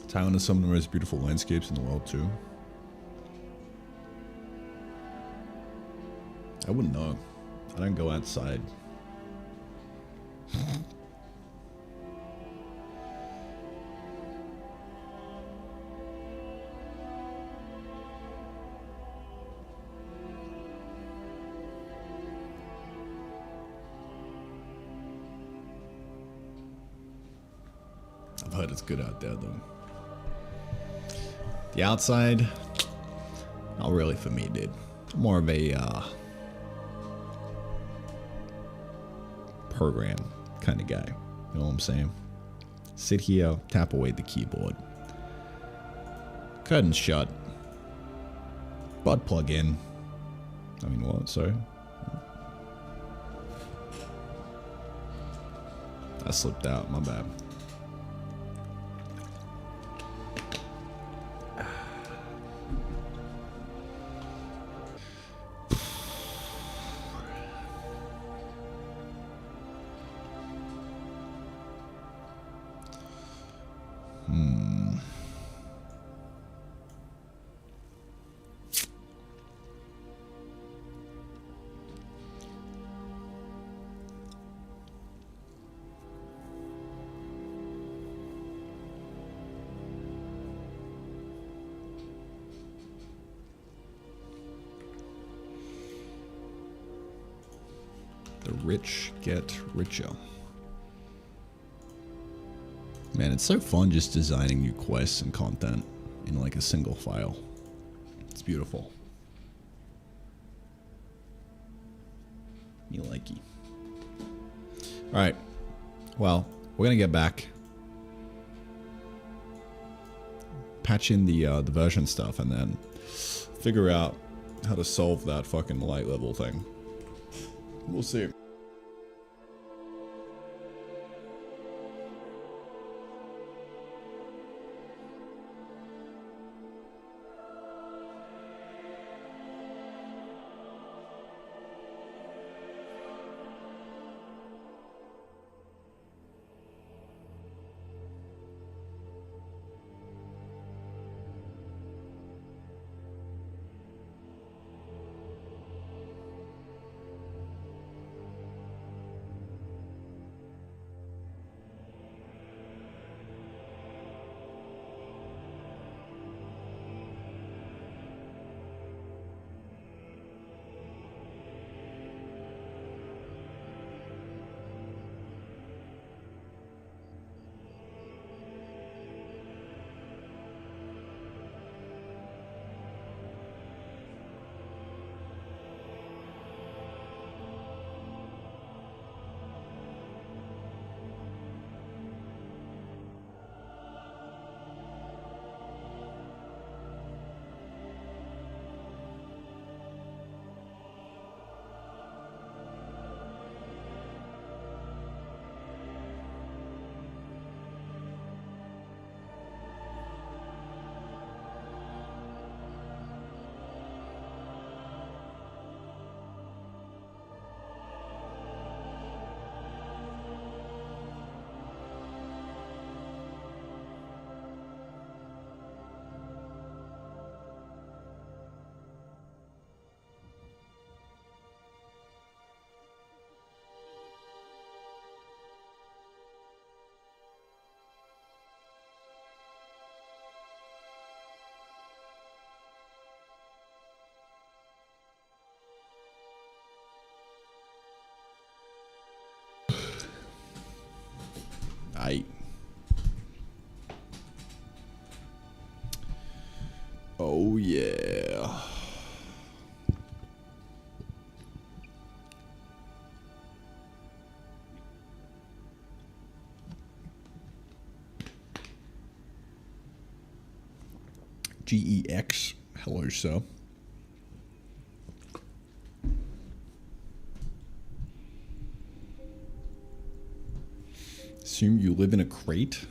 Thailand has some of the most beautiful landscapes in the world too. I wouldn't know. I don't go outside. heard it's good out there though. The outside, not really for me, dude. I'm more of a program kind of guy. You know what I'm saying? Sit here, tap away the keyboard. Curtains shut. Butt plug in. I mean, what? Sorry. I slipped out. My bad. The rich get richer. Man, it's so fun just designing new quests and content in like a single file. It's beautiful. Me likey. Alright. Well, we're gonna get back. Patch in the version stuff and then figure out how to solve that fucking light level thing. We'll see. Oh yeah. GEX, hello sir. Assume you live in a crate?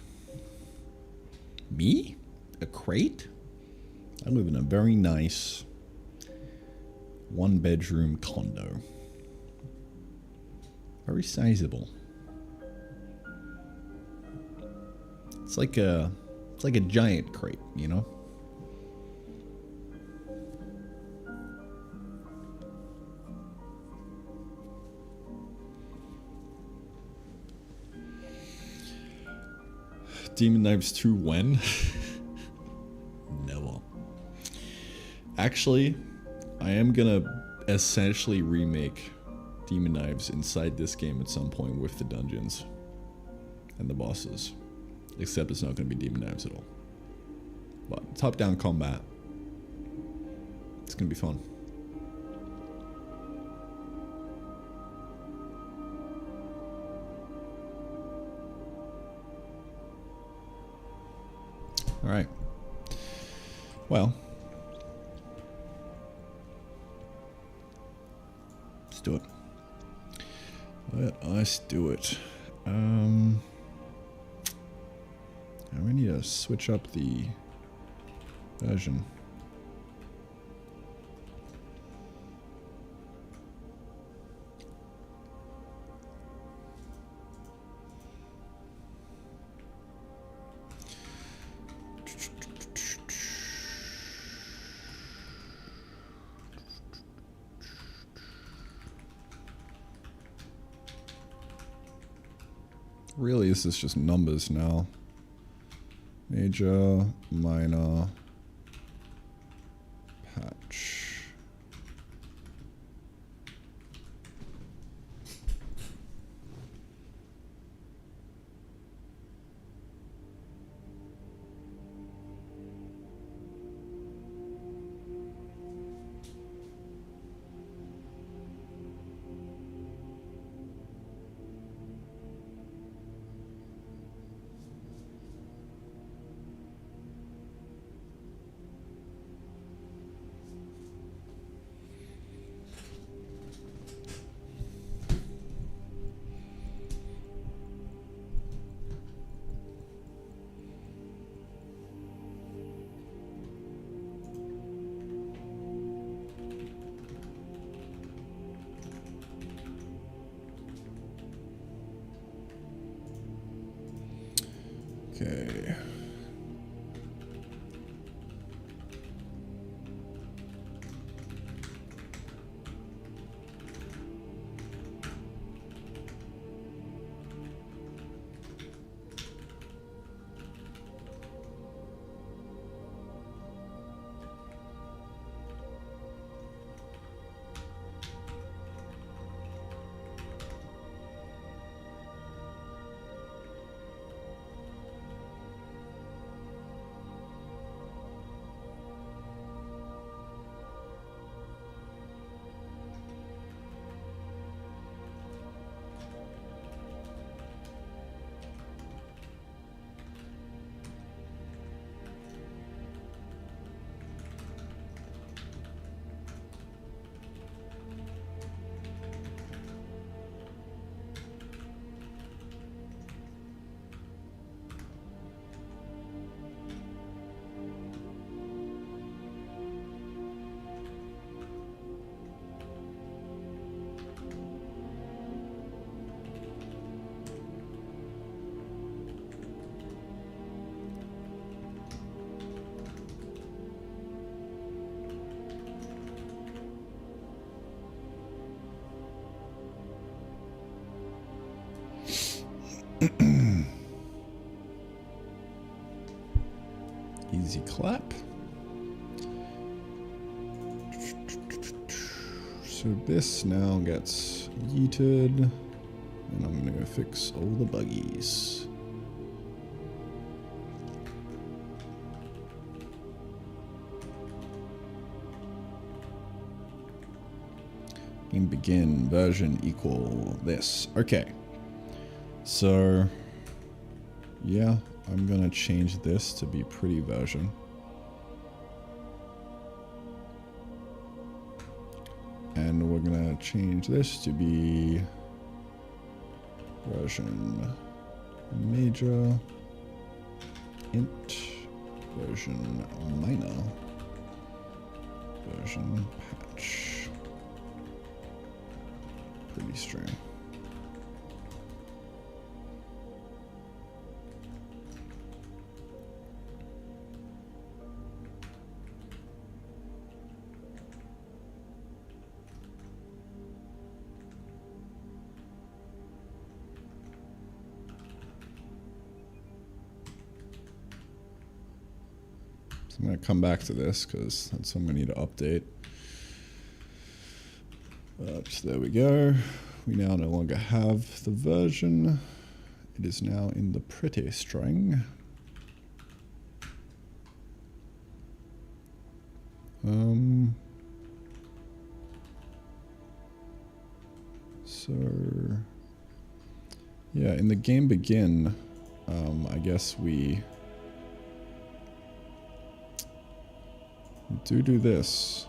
Me? A crate? I live in a very nice one-bedroom condo. Very sizable. It's like a giant crate, you know? Demon Knives 2 when? Never. Actually, I am gonna essentially remake Demon Knives inside this game at some point with the dungeons and the bosses. Except it's not going to be demon knives at all. But top-down combat. It's going to be fun. Alright. Well. Let's do it. Let us do it. We need to switch up the version. Really, this is just numbers now. Major, minor, patch. Okay. Easy clap. So this now gets yeeted, and I'm gonna go fix all the buggies. In begin version equal this. Okay. So yeah, I'm gonna change this to be pretty version. And we're gonna change this to be version major, int, version minor, version patch, pretty string. I'm going to come back to this because that's something we need to update. But there we go. We now no longer have the version It is now in the pretty string. So yeah, in the game begin, I guess we do this.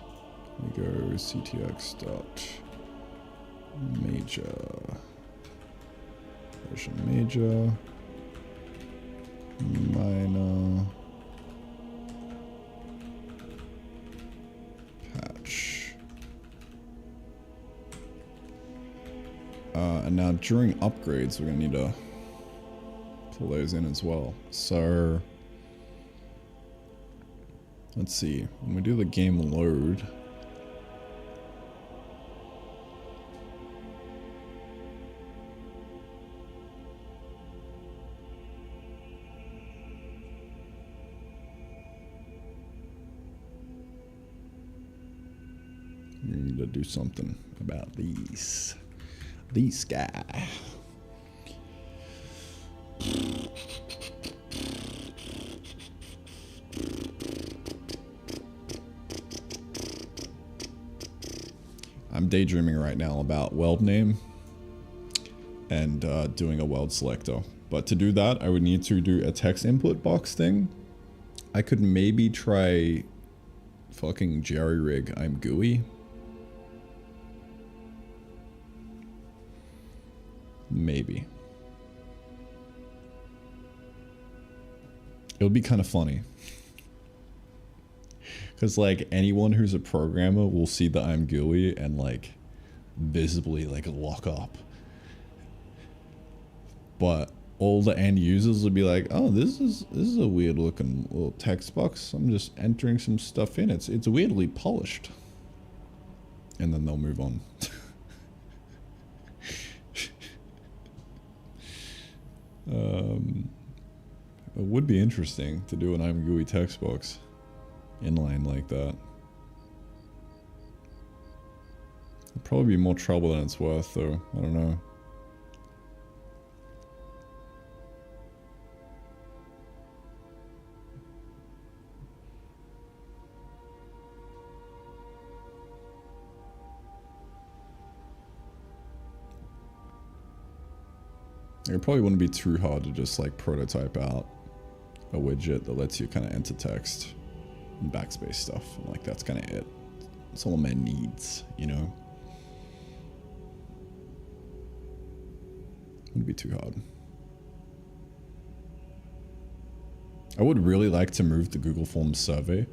We go ctx dot major version major minor patch. And now during upgrades, we're gonna need to pull those in as well. So let's see, when we do the game load, we need to do something about these guy. I'm daydreaming right now about weld name and doing a weld selector. But to do that, I would need to do a text input box thing. I could maybe try fucking jerry rig I'm GUI. Maybe. It would be kind of funny. Because, like, anyone who's a programmer will see the I'm GUI and, like, visibly, like, lock up. But all the end users will be like, oh, this is a weird looking little text box. I'm just entering some stuff in. It's weirdly polished. And then they'll move on. It would be interesting to do an I'm GUI text box inline like that. It'd probably be more trouble than it's worth, though. I don't know. It probably wouldn't be too hard to just like prototype out a widget that lets you kind of enter text and backspace stuff. And like that's kind of it. That's all a man needs, you know? Wouldn't be too hard. I would really like to move the Google Forms survey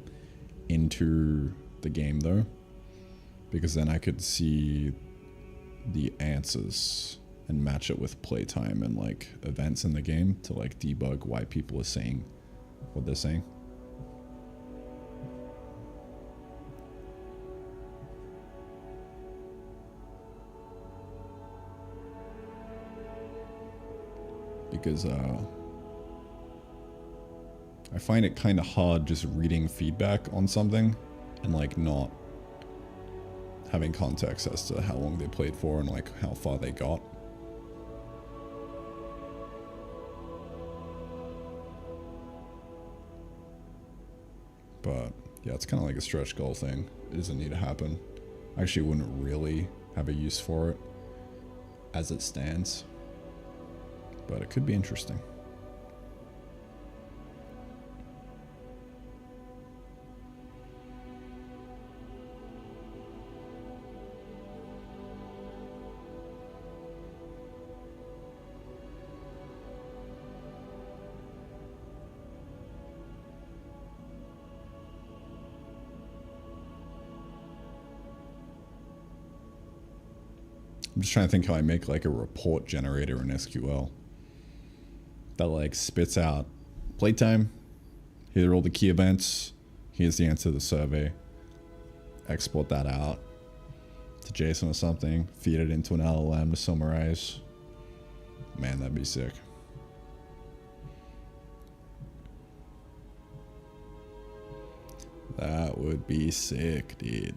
into the game though, because then I could see the answers and match it with playtime and like events in the game to like debug why people are saying what they're saying. Because I find it kind of hard just reading feedback on something and like not having context as to how long they played for and like how far they got. But yeah, it's kind of like a stretch goal thing. It doesn't need to happen. I actually wouldn't really have a use for it as it stands, but it could be interesting. I'm just trying to think how I make like a report generator in SQL that like spits out playtime. Here are all the key events. Here's the answer to the survey. Export that out to JSON or something. Feed it into an LLM to summarize. Man, that'd be sick. That would be sick, dude.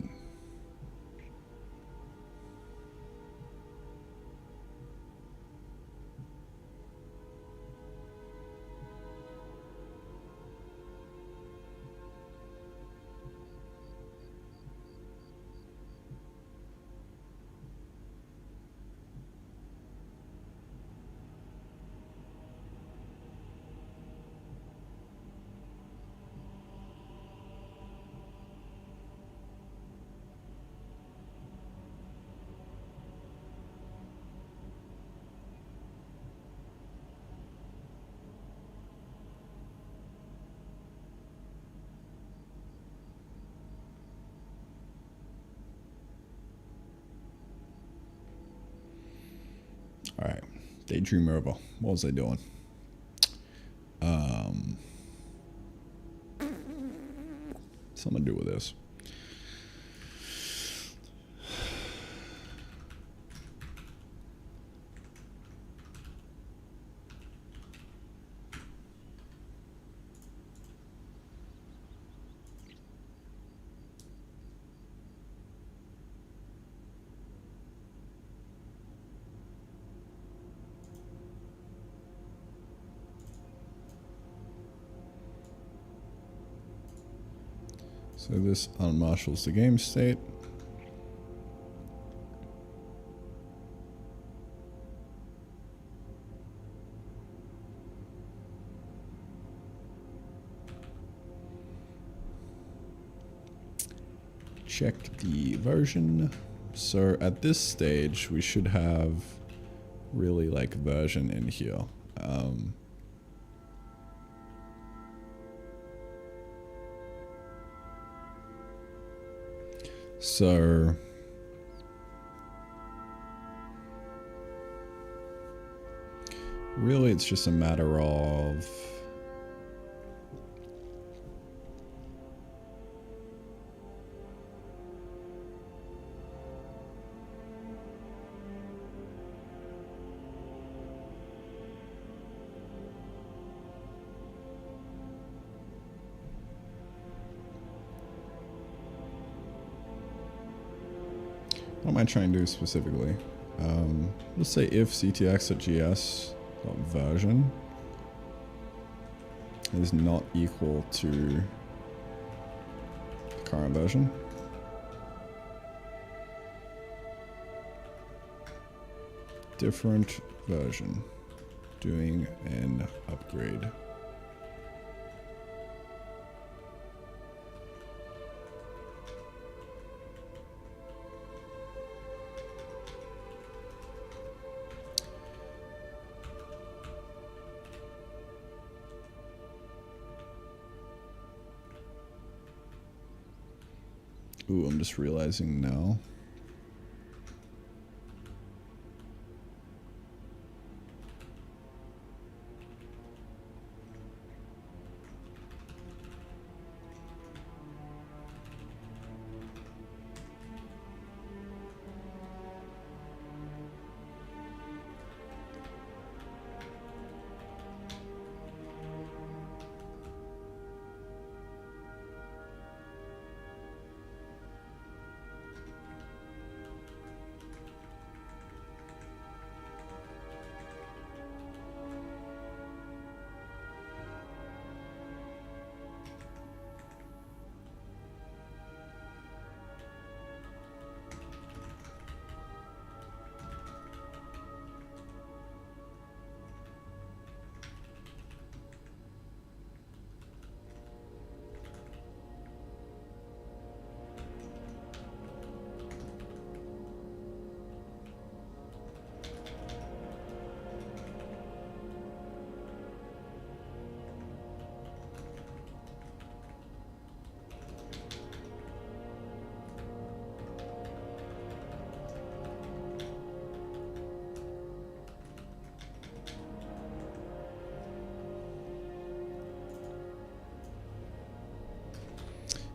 Daydream over. What was I doing? Something to do with this. So this unmarshals the game state. Check the version. So at this stage, we should have really like version in here. So really it's just a matter of what am I trying to do specifically? Let's say if ctx.gs version is not equal to the current version. Different version. Doing an upgrade. Ooh, I'm just realizing now.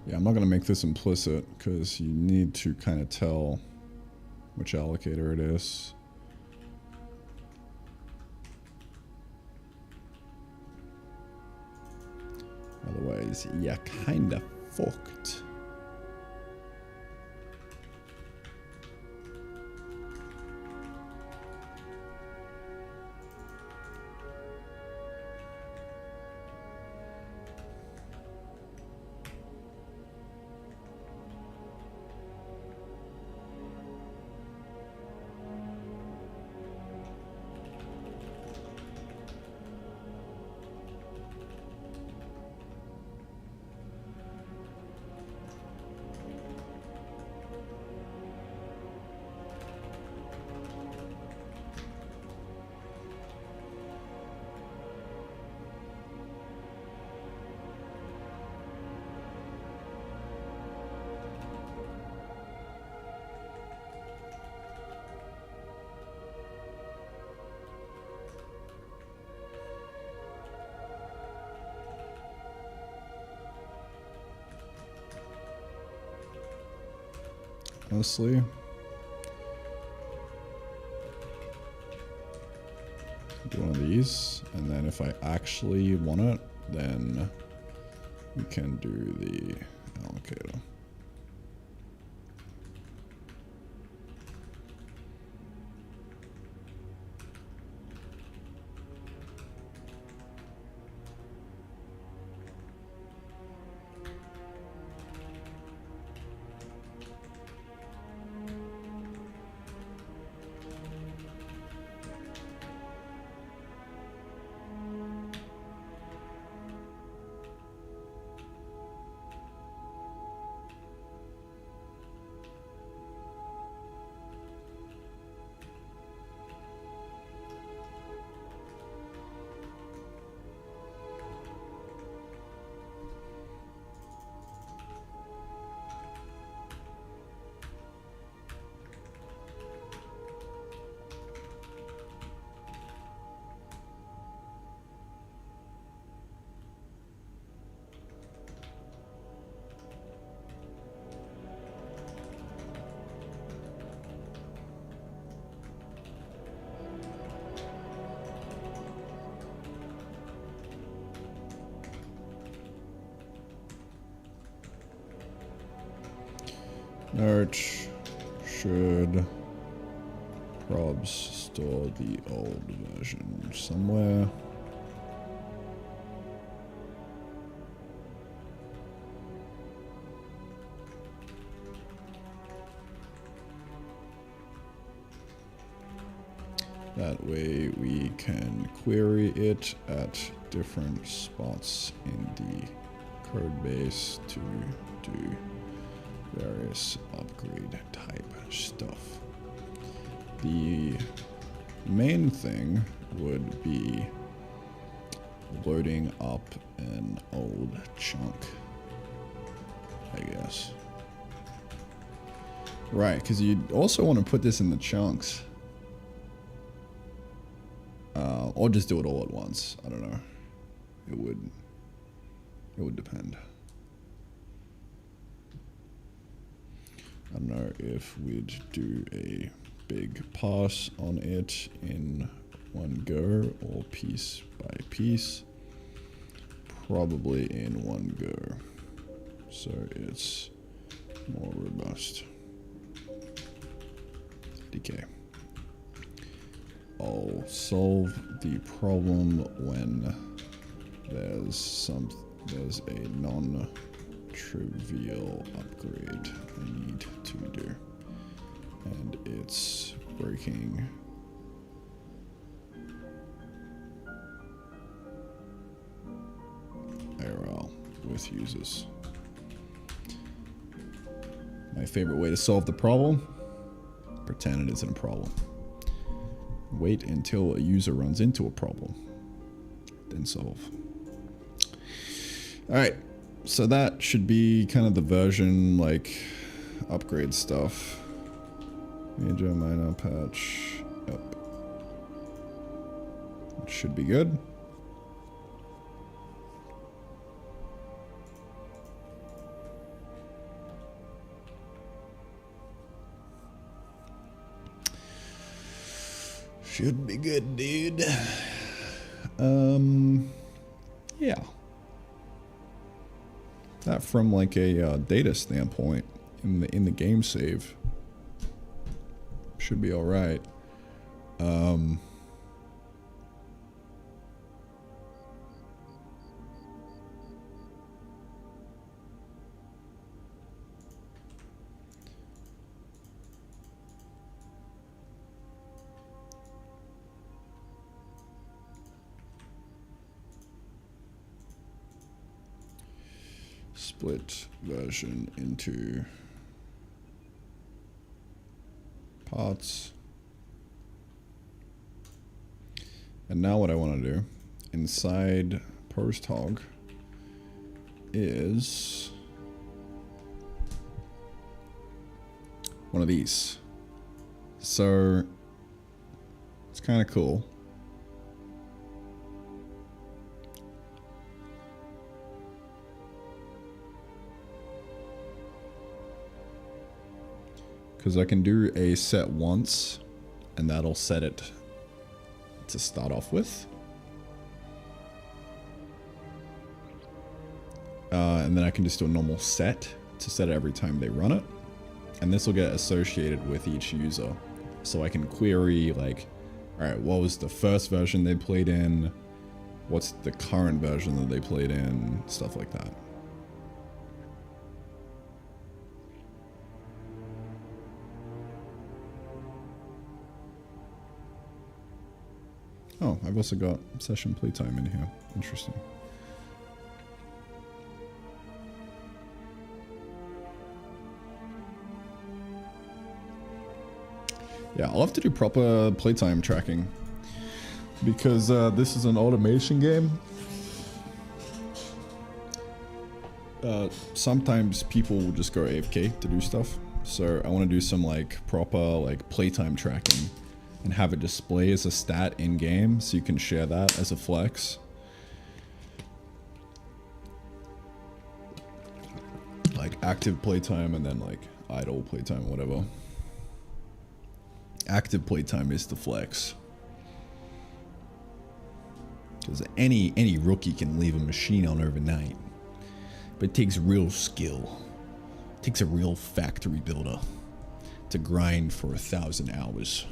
Yeah, I'm not going to make this implicit because you need to kind of tell which allocator it is. Otherwise, you're kind of fucked. mostly. Do one of these, and then if I actually want it, then we can do the allocator. Note, should probs store the old version somewhere? That way we can query it at different spots in the code base to do various upgrade type stuff. The main thing would be loading up an old chunk, I guess. Right, because you also want to put this in the chunks. Or just do it all at once. I don't know. It would depend. I don't know if we'd do a big pass on it in one go or piece by piece. Probably in one go, so it's more robust. DK. I'll solve the problem when there's a non-trivial upgrade I need to do, and it's breaking ARL with users. My favorite way to solve the problem: pretend it isn't a problem. Wait until a user runs into a problem, then solve. Alright, so that should be kind of the version, like, upgrade stuff. Major, minor, patch, yep. It should be good. Should be good, dude. Yeah. That from like a data standpoint in the game save should be all right. Split version into parts. And now what I want to do inside post hog is one of these. So it's kind of cool. Because I can do a set once, and that'll set it to start off with. And then I can just do a normal set to set it every time they run it. And this will get associated with each user. So I can query like, alright, what was the first version they played in? What's the current version that they played in? Stuff like that. Oh, I've also got session playtime in here. Interesting. Yeah, I'll have to do proper playtime tracking. Because this is an automation game. Sometimes people will just go AFK to do stuff. So I want to do some like proper like playtime tracking. And have it display as a stat in game so you can share that as a flex. Like active playtime and then like idle playtime, whatever. Active playtime is the flex. Because any rookie can leave a machine on overnight. But it takes real skill. It takes a real factory builder to grind for 1,000 hours.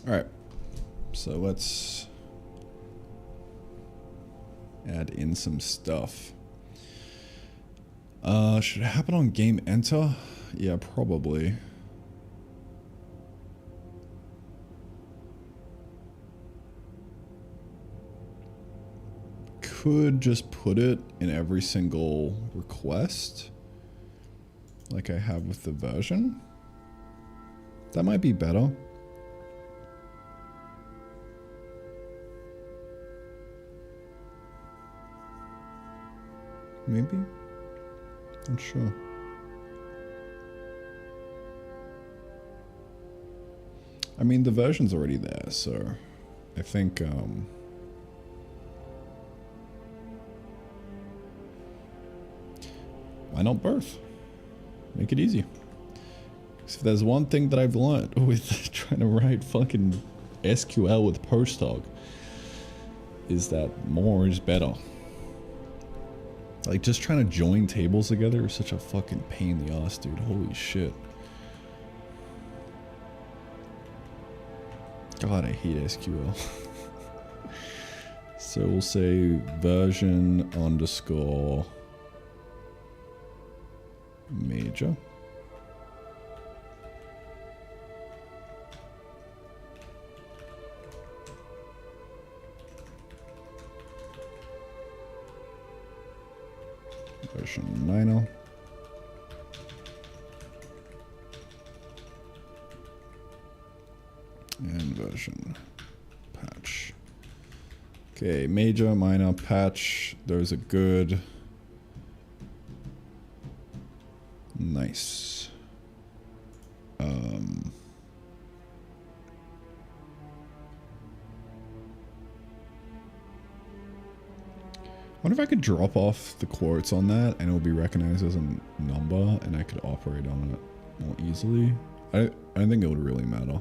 Alright, so let's add in some stuff. Should it happen on game enter? Yeah, probably. Could just put it in every single request, like I have with the version. That might be better. Maybe? Not sure. I mean, the version's already there, so I think, why not both? Make it easy. Because if there's one thing that I've learned with trying to write fucking SQL with post-hoc, is that more is better. Like, just trying to join tables together is such a fucking pain in the ass, dude. Holy shit. God, I hate SQL. So we'll say version underscore major. Version minor. And version patch. Okay, major, minor, patch. Those are good. Nice. I wonder if I could drop off the quotes on that and it'll be recognized as a number and I could operate on it more easily. I don't think it would really matter.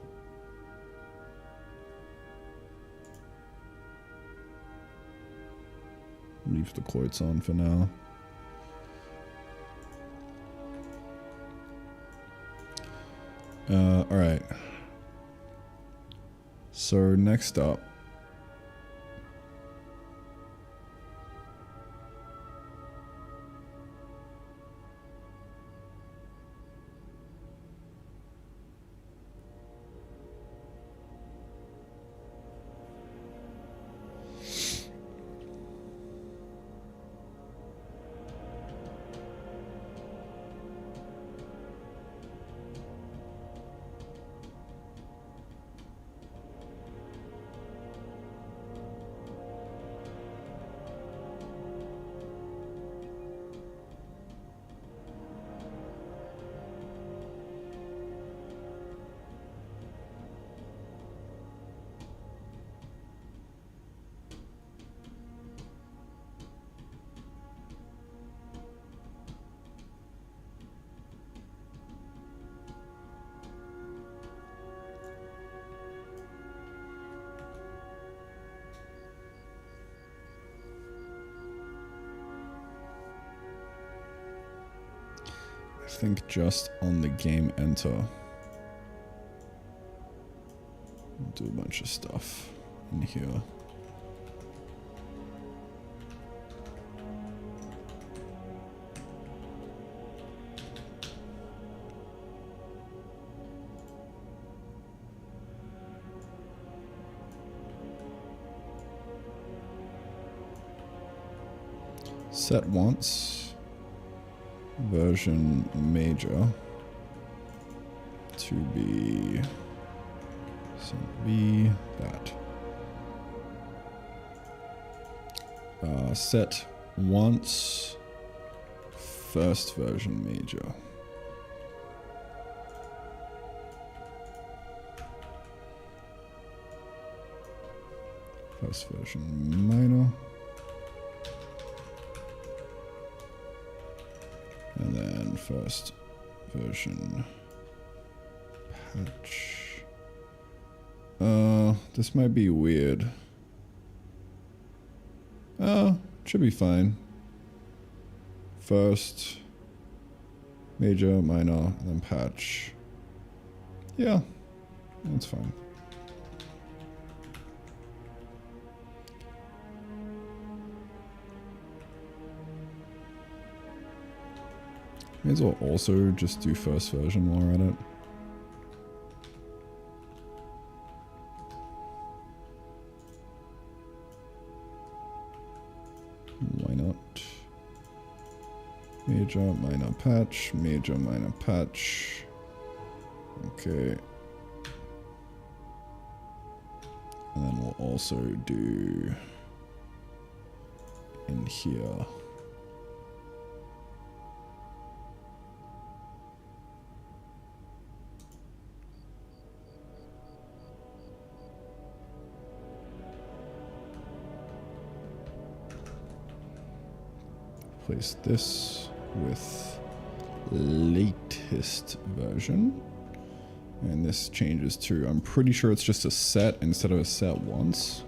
Leave the quotes on for now. Alright. So next up. I think just on the game enter. Do a bunch of stuff in here. Set once. Version major to be that. Set once first version major. First version minor. And then first version patch. This might be weird. Should be fine. First, major, minor, and then patch. Yeah, that's fine. May as well also just do first version while we're at it. Why not? Major, minor, patch, major, minor, patch. Okay. And then we'll also do in here. Place this with latest version. And this changes to, I'm pretty sure it's just a set instead of a set once.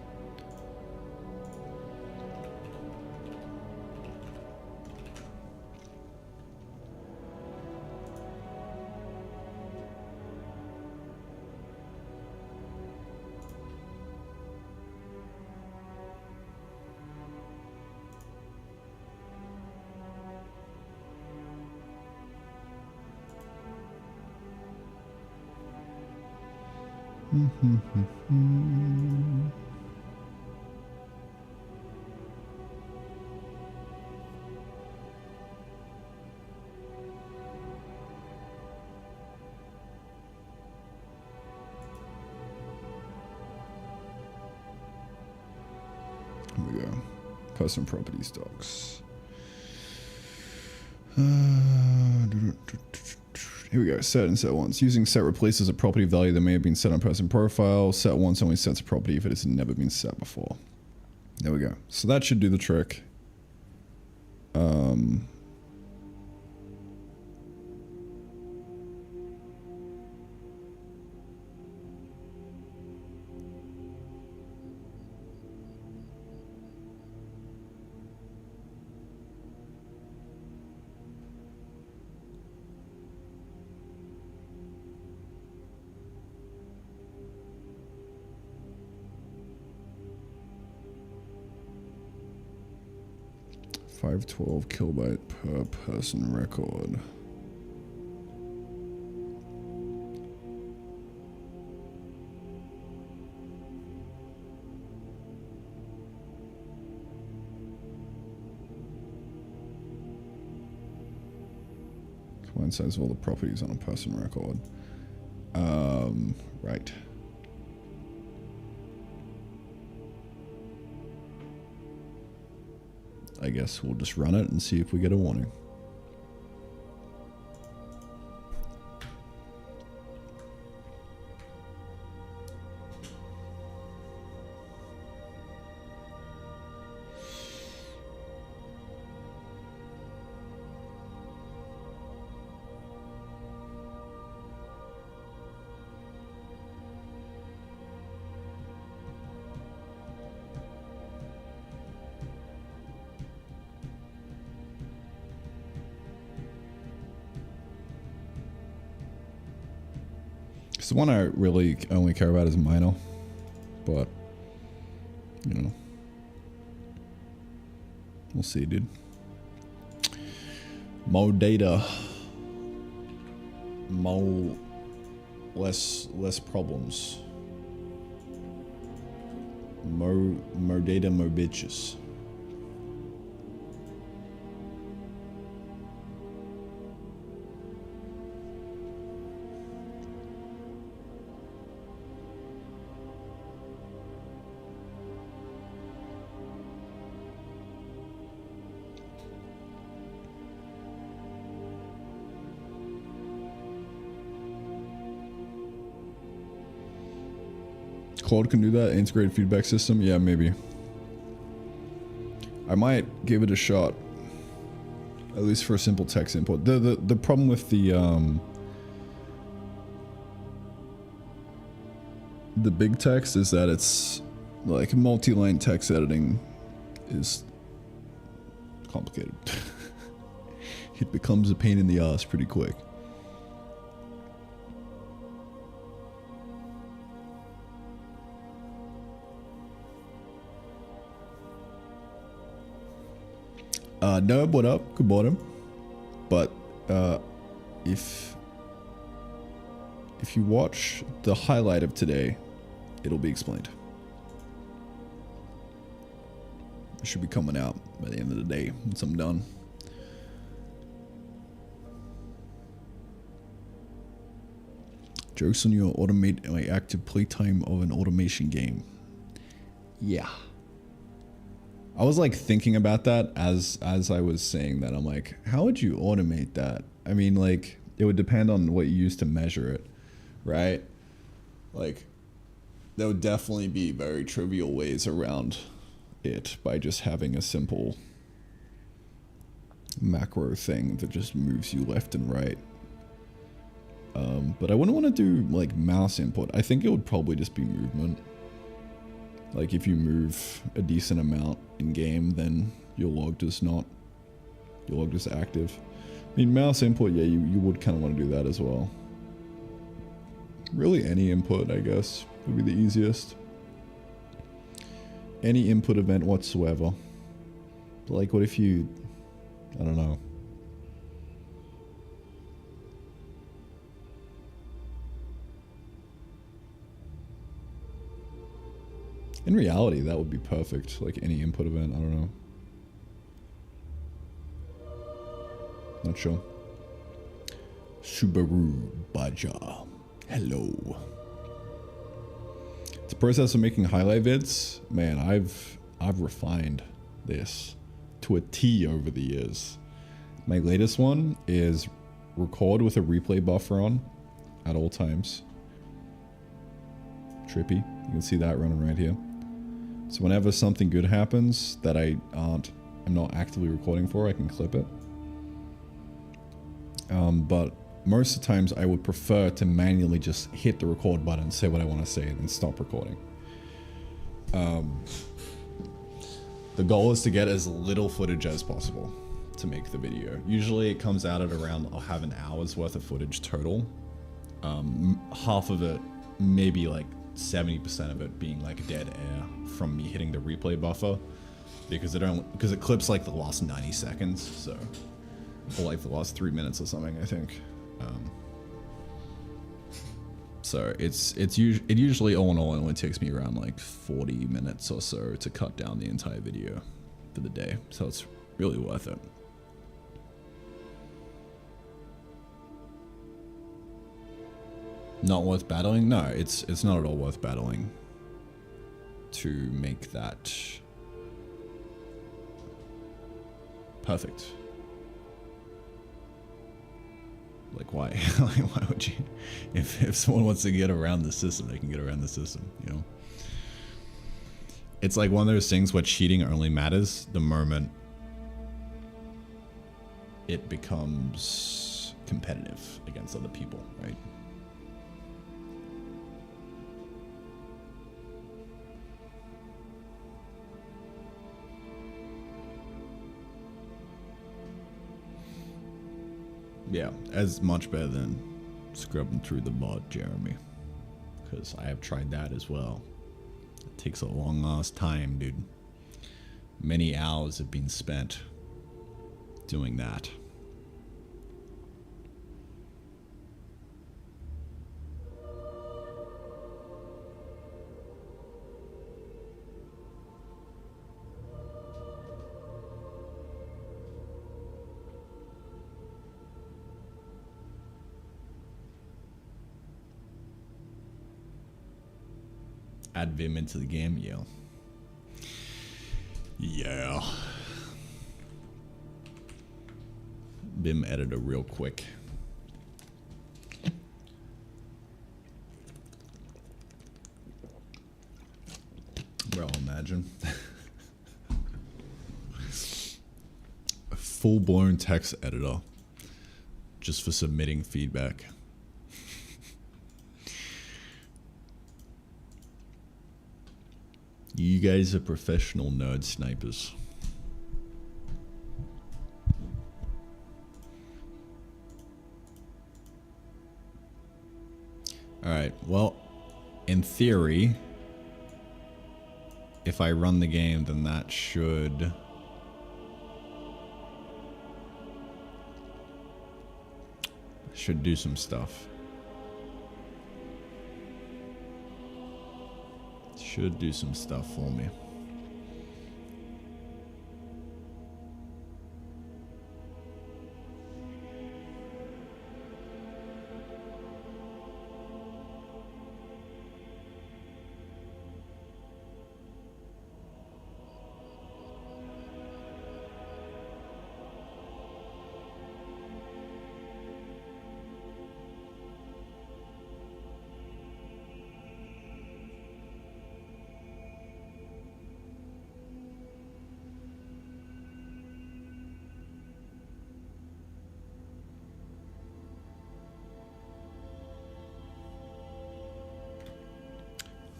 Here we go. Custom properties docs. Here we go. Set and set once. Using set replaces a property value that may have been set on person profile. Set once only sets a property if it has never been set before. There we go. So that should do the trick. 512 kilobyte per person record. Combined size of all the properties on a person record. Right. I guess we'll just run it and see if we get a warning. The one I really only care about is minor, but you know, we'll see, dude. More data, more less problems. More data, more bitches. Claude can do that, integrated feedback system? Yeah, maybe. I might give it a shot. At least for a simple text input. The problem with the big text is that it's like multi-line text editing is complicated. It becomes a pain in the ass pretty quick. No, what up? Good morning. But if you watch the highlight of today, it'll be explained. It should be coming out by the end of the day once I'm done. Jokes on your active playtime of an automation game. Yeah. I was like thinking about that as I was saying that. I'm like, how would you automate that? I mean, like, it would depend on what you use to measure it, right? Like, there would definitely be very trivial ways around it by just having a simple macro thing that just moves you left and right. But I wouldn't want to do like mouse input. I think it would probably just be movement. Like if you move a decent amount in game, then your log is active. I mean, mouse input, yeah, you would kind of want to do that as well. Really any input, I guess, would be the easiest. Any input event whatsoever. But like, what if you, I don't know. In reality, that would be perfect. Like any input event, I don't know. Not sure. Subaru Baja. Hello. The process of making highlight vids, man, I've refined this to a T over the years. My latest one is record with a replay buffer on at all times. Trippy. You can see that running right here. So whenever something good happens that I'm not actively recording for, I can clip it. But most of the times I would prefer to manually just hit the record button, say what I want to say, and then stop recording. The goal is to get as little footage as possible to make the video. Usually it comes out at around, I'll have an hour's worth of footage total. Half of it, maybe like 70% of it being like dead air from me hitting the replay buffer. because it clips like the last 90 seconds, so, or like the last 3 minutes or something, I think. So it usually all in all only takes me around like 40 minutes or so to cut down the entire video for the day, so it's really worth it. Not worth battling? No, it's not at all worth battling to make that perfect. Like why? Like why would you? If someone wants to get around the system, they can get around the system, you know? It's like one of those things where cheating only matters the moment it becomes competitive against other people, right? Yeah, as much better than scrubbing through the mod, Jeremy. Because I have tried that as well. It takes a long ass time, dude. Many hours have been spent doing that. Add Vim into the game, yeah. Yeah. Vim editor real quick. Bro, imagine. A full-blown text editor just for submitting feedback. You guys are professional nerd snipers. Alright, well, in theory, if I run the game, then that should do some stuff. Should do some stuff for me.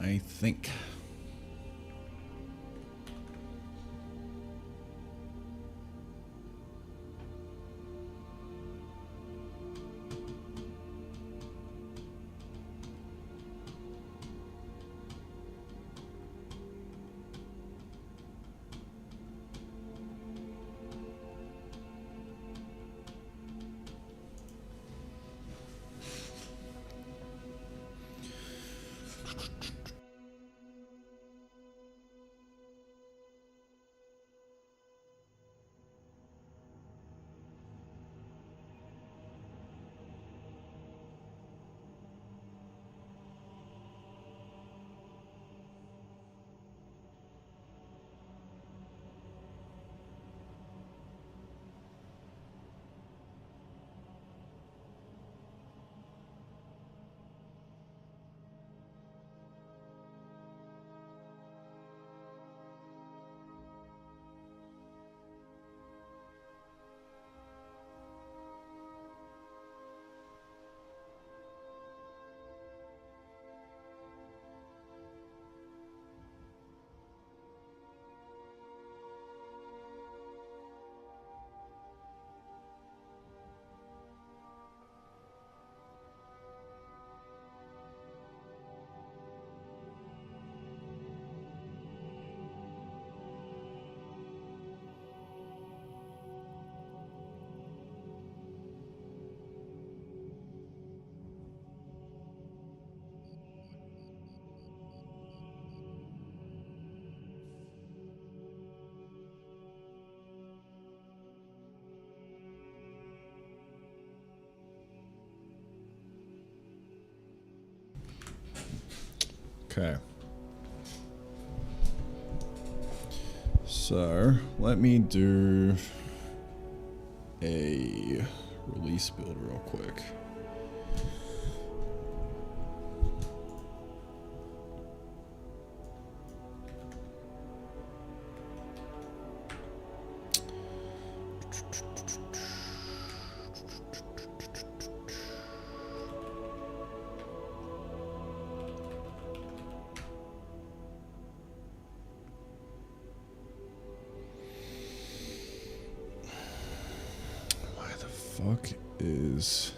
I think. Okay. So let me do a release build real quick. Fuck is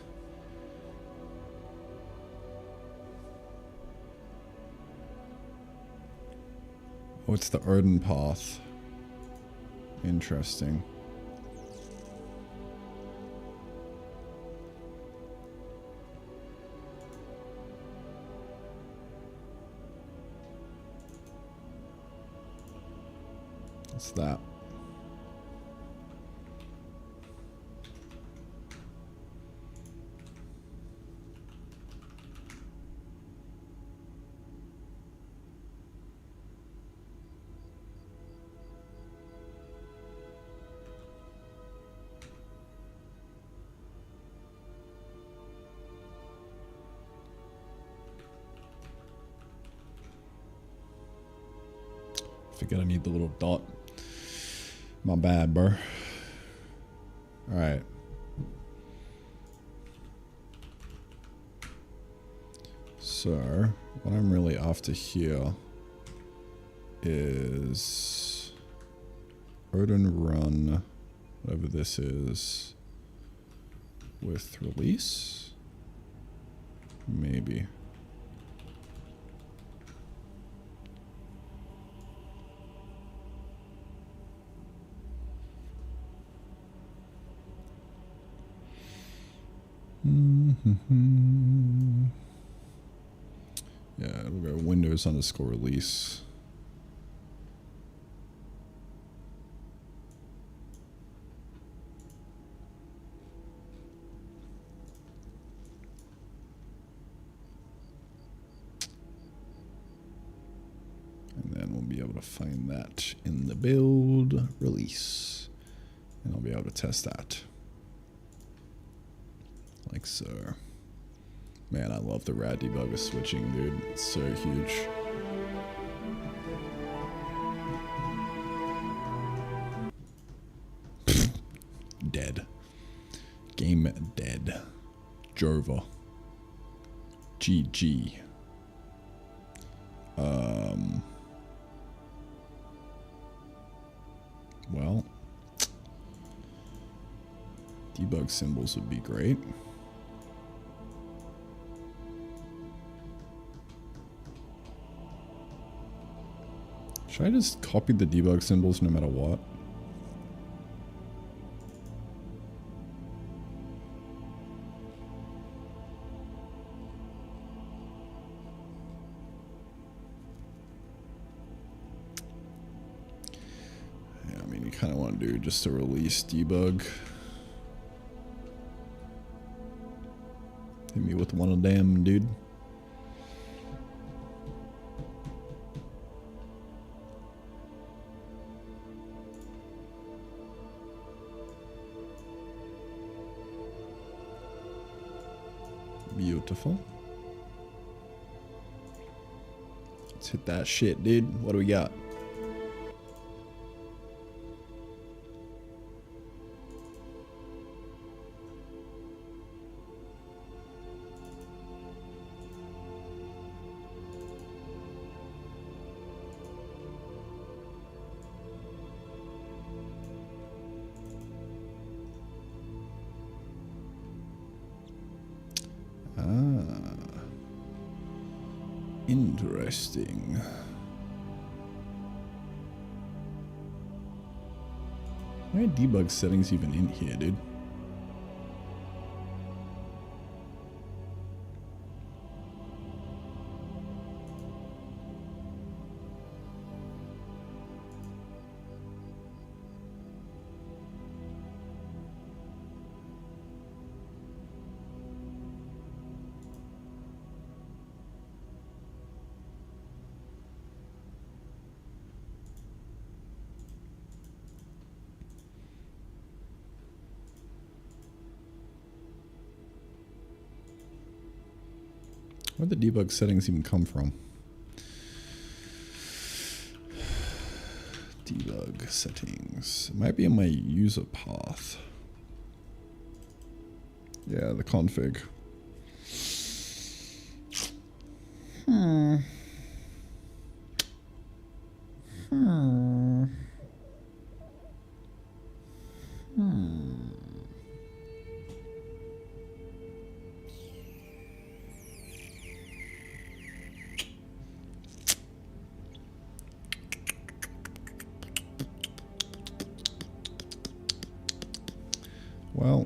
oh, it's the Odin path. Interesting. What's that? Forget I need the little dot. My bad, bro. Alright. So, what I'm really after here is Odin run, whatever this is, with release? Maybe. Yeah, it'll go Windows _ release. And then we'll be able to find that in the build release. And I'll be able to test that. Like so. Man, I love the rad debugger switching, dude. It's so huge. Dead. Game dead. Jova. GG. Well, debug symbols would be great. Should I just copy the debug symbols no matter what? Yeah, I mean, you kind of want to do just a release debug. Hit me with one of them, dude. Beautiful. Let's hit that shit, dude. What do we got? Interesting. Why are debug settings even in here, dude? Where'd the debug settings even come from? Debug settings. It might be in my user path. Yeah, the config. Well,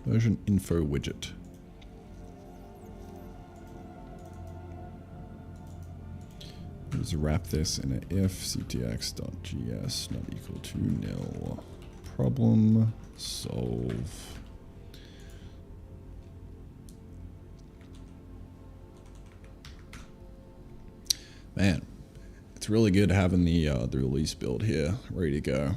version info widget. Let's wrap this in an if ctx.gs not equal to nil. Problem solve. Man, it's really good having the release build here ready to go.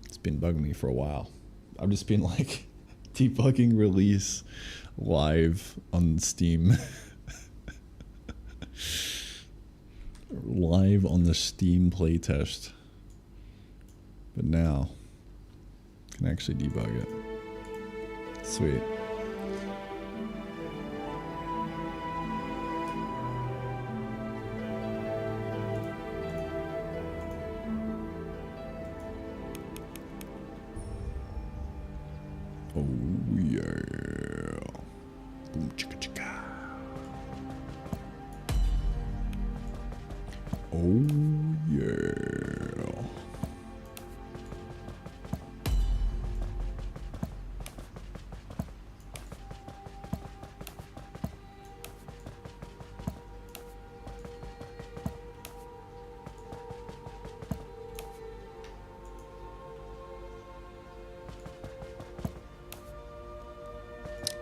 It's been bugging me for a while. I've just been like debugging release live on Steam. Live on the Steam playtest. But now I can actually debug it. Sweet. Oh yeah. Boom chicka chicka. Oh yeah.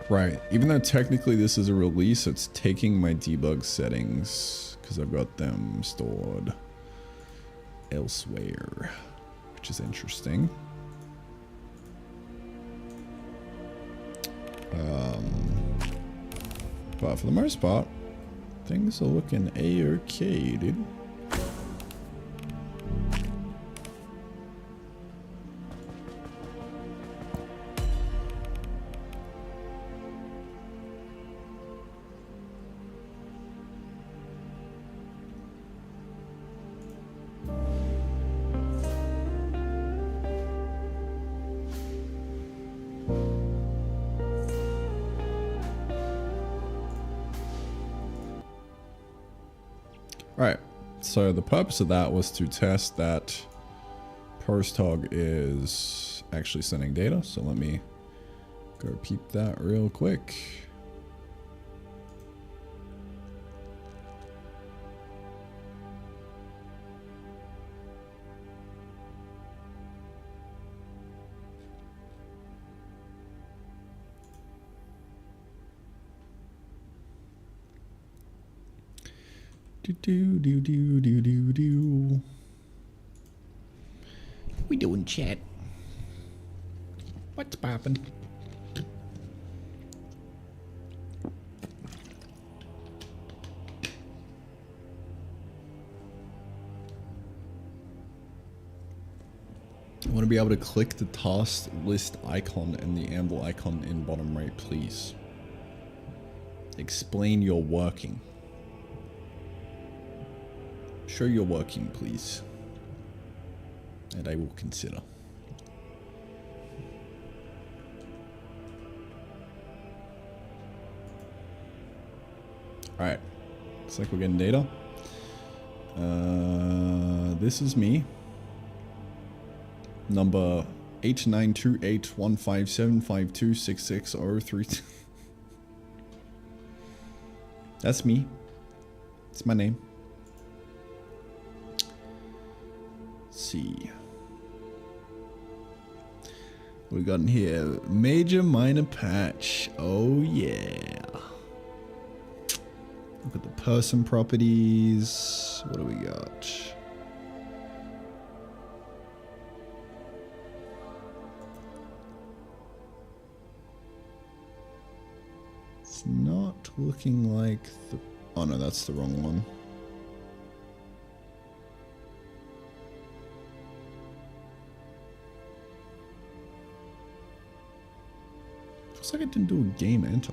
Right, even though technically this is a release, it's taking my debug settings because I've got them stored elsewhere, which is interesting. But for the most part, things are looking a-okay, dude. Alright, so the purpose of that was to test that posthog is actually sending data, so let me go peep that real quick. Do. We doing chat? What's poppin'? I want to be able to click the task list icon and the anvil icon in bottom right, please. Explain your working. Show your working, please. And I will consider. Alright. Looks like we're getting data. This is me. Number 89281575266032. That's me. It's my name. Let's see. What we got in here? Major minor patch. Oh yeah. Look at the person properties. What do we got? It's not looking like the... Oh no, that's the wrong one. Looks like I didn't do a game enter.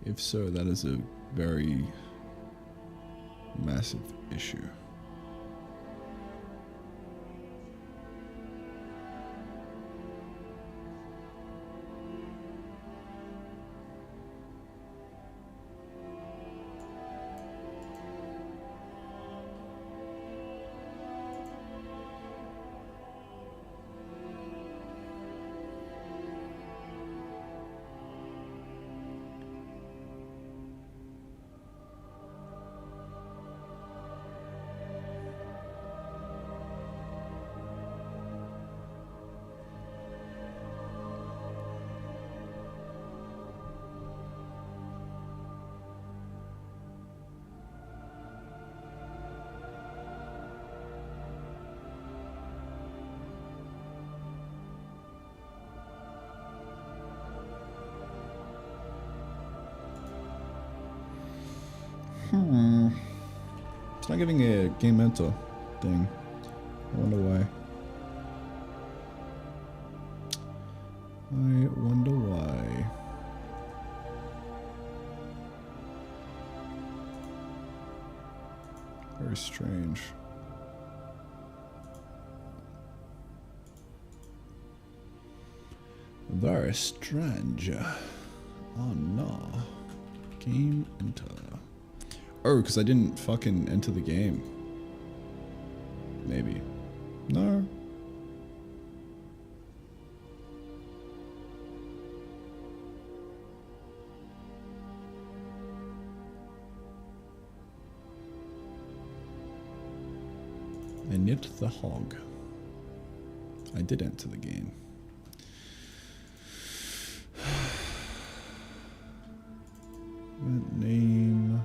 If so, that is a very massive issue. It's not giving a game enter thing. I wonder why. I wonder why. Very strange. Very strange. Oh no. Game enter. Oh, because I didn't fucking enter the game. Maybe. No. I nipped the hog. I did enter the game. Event name.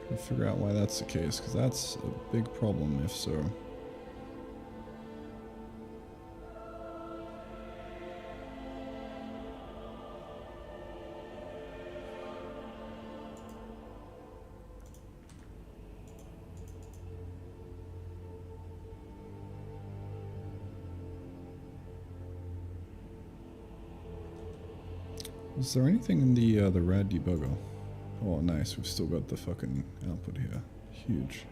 Gotta figure out why that's the case, because that's a big problem if so. Is there anything in the rad debugger? Oh, nice. We've still got the fucking output here. Huge.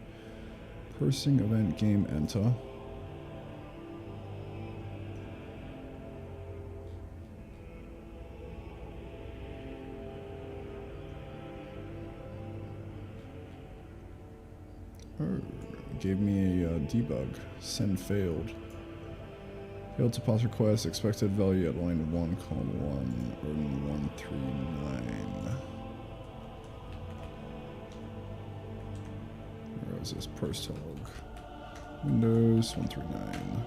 Parsing event game enter. Oh, it gave me a debug. Send failed. Failed to pass request. Expected value at line 1, column 1, earn 139. Where is this? Parse log. Windows 139.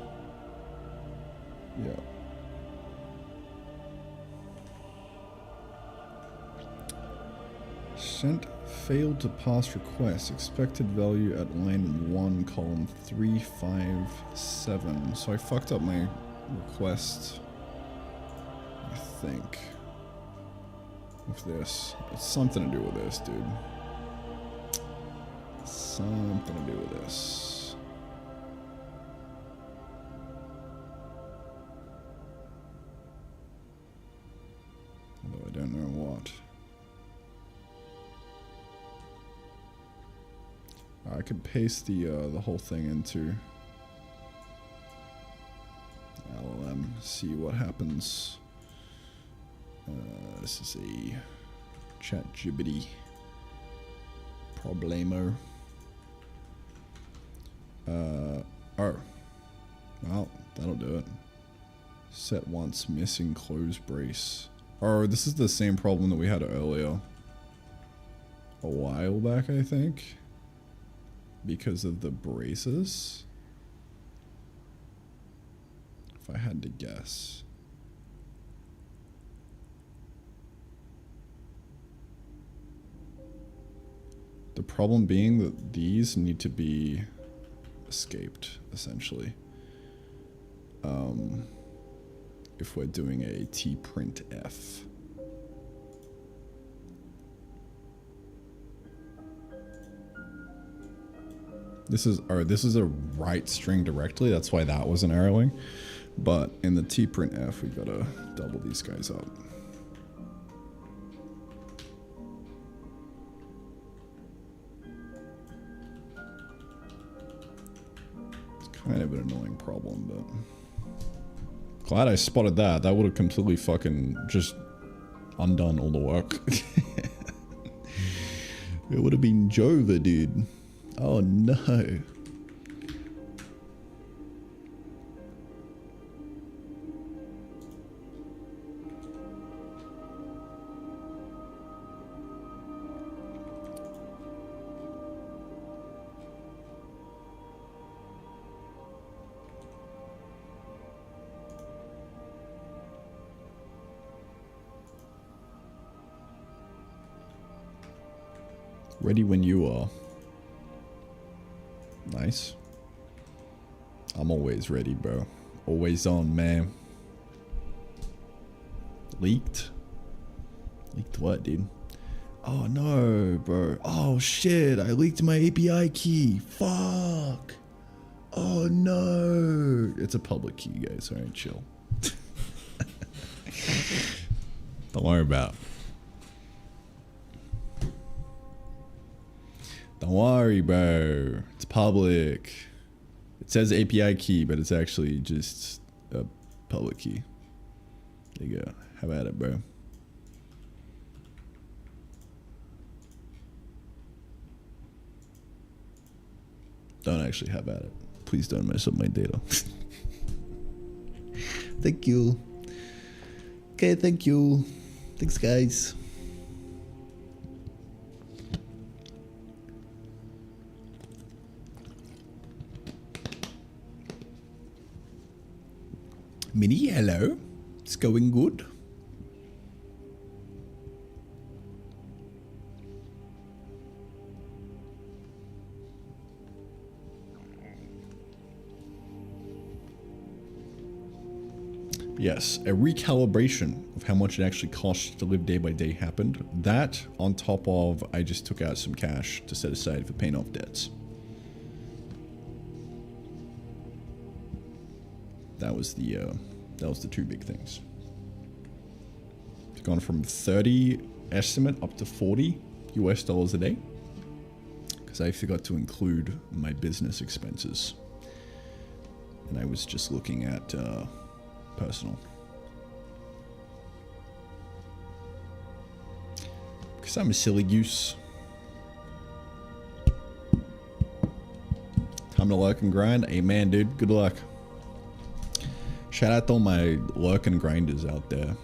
Yeah. Sent failed to pass request. Expected value at line 1, column 357. So I fucked up my request, I think, with this. It's something to do with this, dude. Something to do with this. Although I don't know what. I could paste the whole thing into LLM, see what happens. This is a ChatGPT problemo. Oh, well, that'll do it. Set once missing close brace. Oh, this is the same problem that we had earlier. a while back, I think, because of the braces. If I had to guess. The problem being that these need to be escaped, essentially. If we're doing a tprintf. This is a write string directly, that's why that wasn't arrowing. But in the tprintf, we gotta double these guys up. It's kind of an annoying problem, but glad I spotted that. That would have completely fucking just undone all the work. It would have been Jova, dude. Oh no. Ready when you are. Nice. I'm always ready, bro. Always on, man. Leaked? Leaked what, dude? Oh no, bro. Oh shit, I leaked my API key. Fuck. Oh no. It's a public key, guys. Alright, chill. Don't worry about it. Don't worry, bro. It's public. It says API key, but it's actually just a public key. There you go. Have at it, bro. Don't actually have at it. Please don't mess up my data. Thank you. Okay, thank you. Thanks, guys. Mini, hello. It's going good. Yes, a recalibration of how much it actually costs to live day by day happened. That, on top of, I just took out some cash to set aside for paying off debts. That was the two big things. It's gone from 30 estimate up to 40 US dollars a day, because I forgot to include my business expenses, and I was just looking at personal, because I'm a silly goose. Time to lurk and grind. Amen, dude. Good luck. Shout out to all my lurk and grinders out there,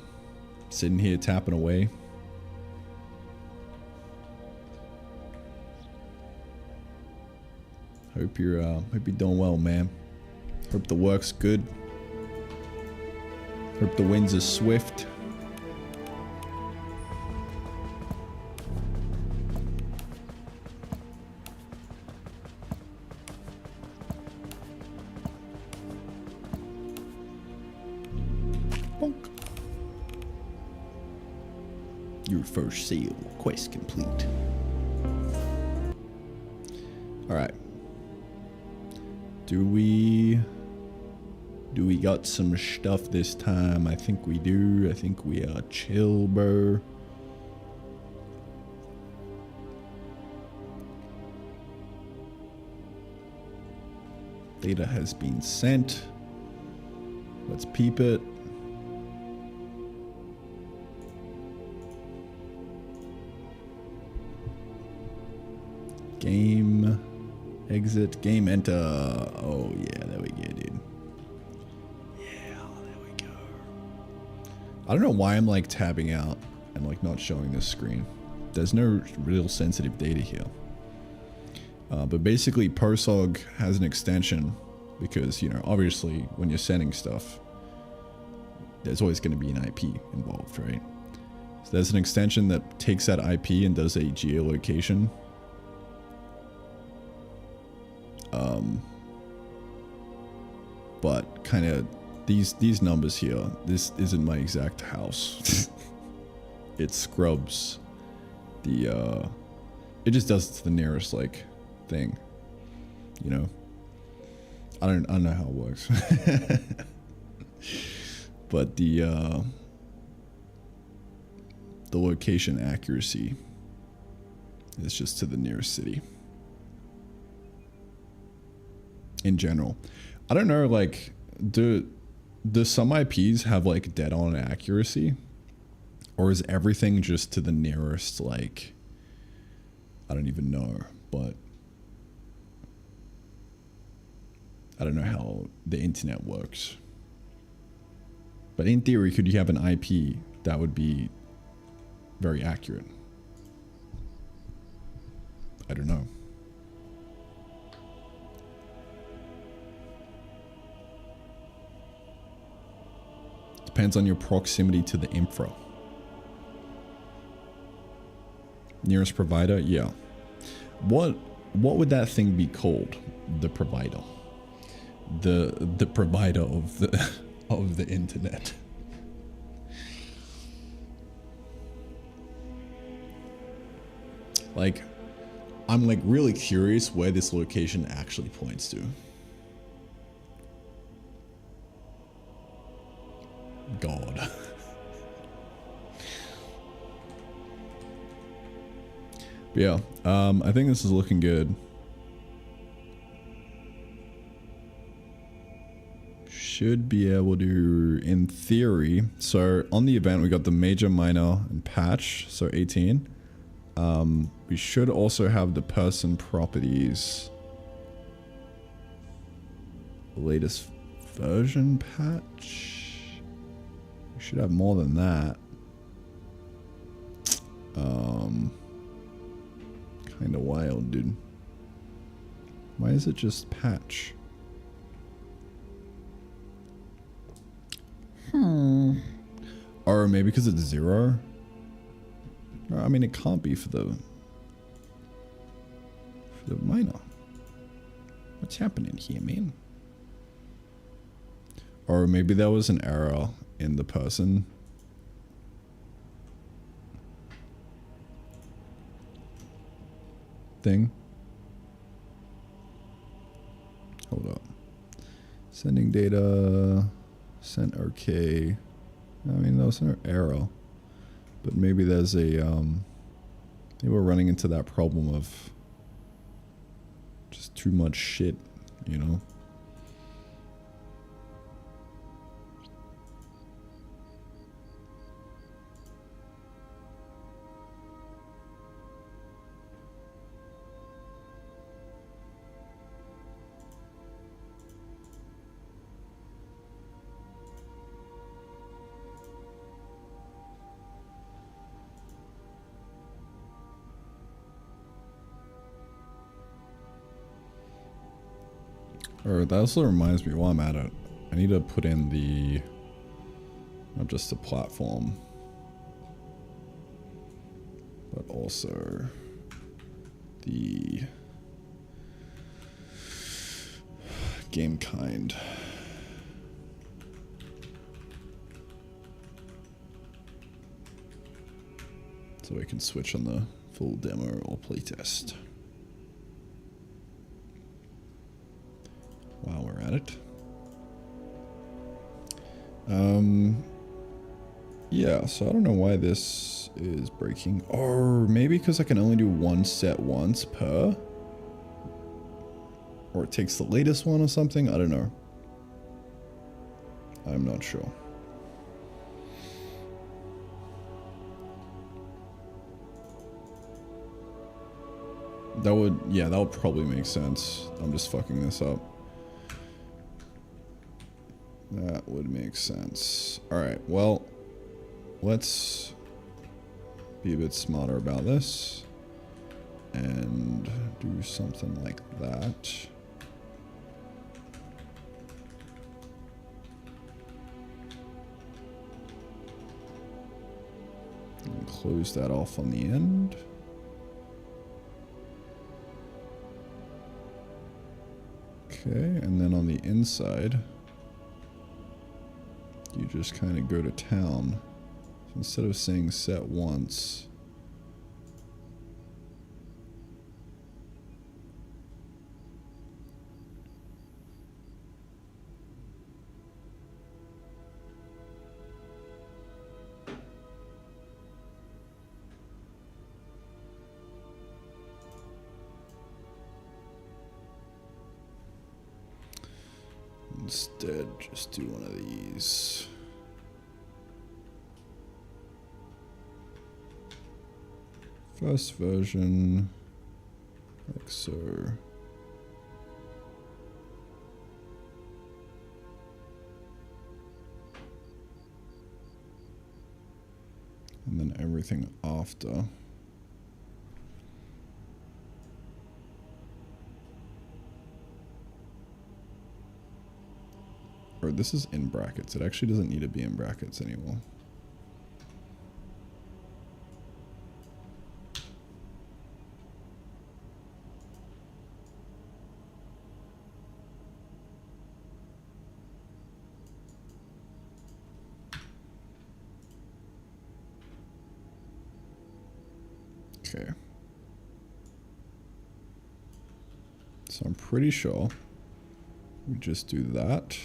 sitting here tapping away. Hope you're doing well, man. Hope the work's good. Hope the winds are swift. Bonk. Your first sale, quest complete. Alright. Do we got some stuff this time? I think we do. I think we are chill, bro. Data has been sent. Let's peep it. Game, exit, game, enter. Oh yeah, there we go, dude. Yeah, there we go. I don't know why I'm like tabbing out and like not showing this screen. there's no real sensitive data here. But basically POSOG has an extension because, you know, obviously when you're sending stuff, there's always going to be an IP involved, right? So there's an extension that takes that IP and does a geolocation. But kind of these numbers here, this isn't my exact house. It scrubs the, it just does it to the nearest, like, thing, you know? I don't know how it works. But the location accuracy is just to the nearest city. In general. I don't know, like, do some IPs have, like, dead-on accuracy? Or is everything just to the nearest, like, I don't even know, but I don't know how the internet works. But in theory, could you have an IP that would be very accurate? I don't know. Depends on your proximity to the infra. Nearest provider, yeah. What would that thing be called? The provider. The provider of the of the internet. Like, I'm like really curious where this location actually points to. God. But yeah, I think this is looking good. Should be able to, in theory. So on the event, we got the major, minor, and patch. So 18. We should also have the person properties. Latest version patch. We should have more than that. Kind of wild, dude. Why is it just patch? Or maybe because it's 0? I mean, it can't be for the minor. What's happening here, man? Or maybe there was an error in the person. Thing. Hold up. Sending data. Sent okay. I mean, that was an error. But maybe there's a, maybe we're running into that problem of just too much shit, you know? Or that also reminds me, while I'm at it, I need to put in the, not just the platform, but also the game kind. So we can switch on the full demo or playtest. While we're at it. Yeah, so I don't know why this is breaking. Or maybe because I can only do one set once per. Or it takes the latest one or something. I don't know. I'm not sure. That would, yeah, that would probably make sense. I'm just fucking this up. That would make sense. Alright, well, let's be a bit smarter about this and do something like that. And close that off on the end. Okay, and then on the inside, you just kind of go to town. So instead of saying set once, instead just do one of these. First version, like so. And then everything after. Or this is in brackets. It actually doesn't need to be in brackets anymore. Okay. So I'm pretty sure we just do that.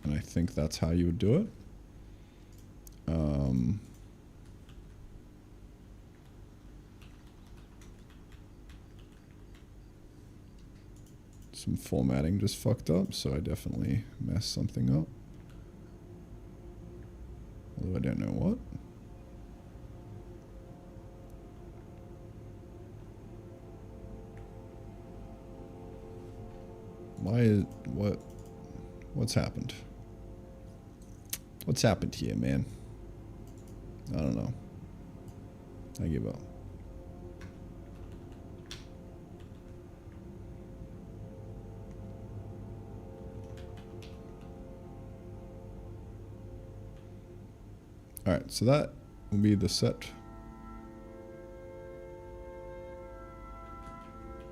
And I think that's how you would do it. Some formatting just fucked up, so I definitely messed something up. Although I don't know what. What's happened? What's happened here, man? I don't know. I give up. Alright, so that will be the set.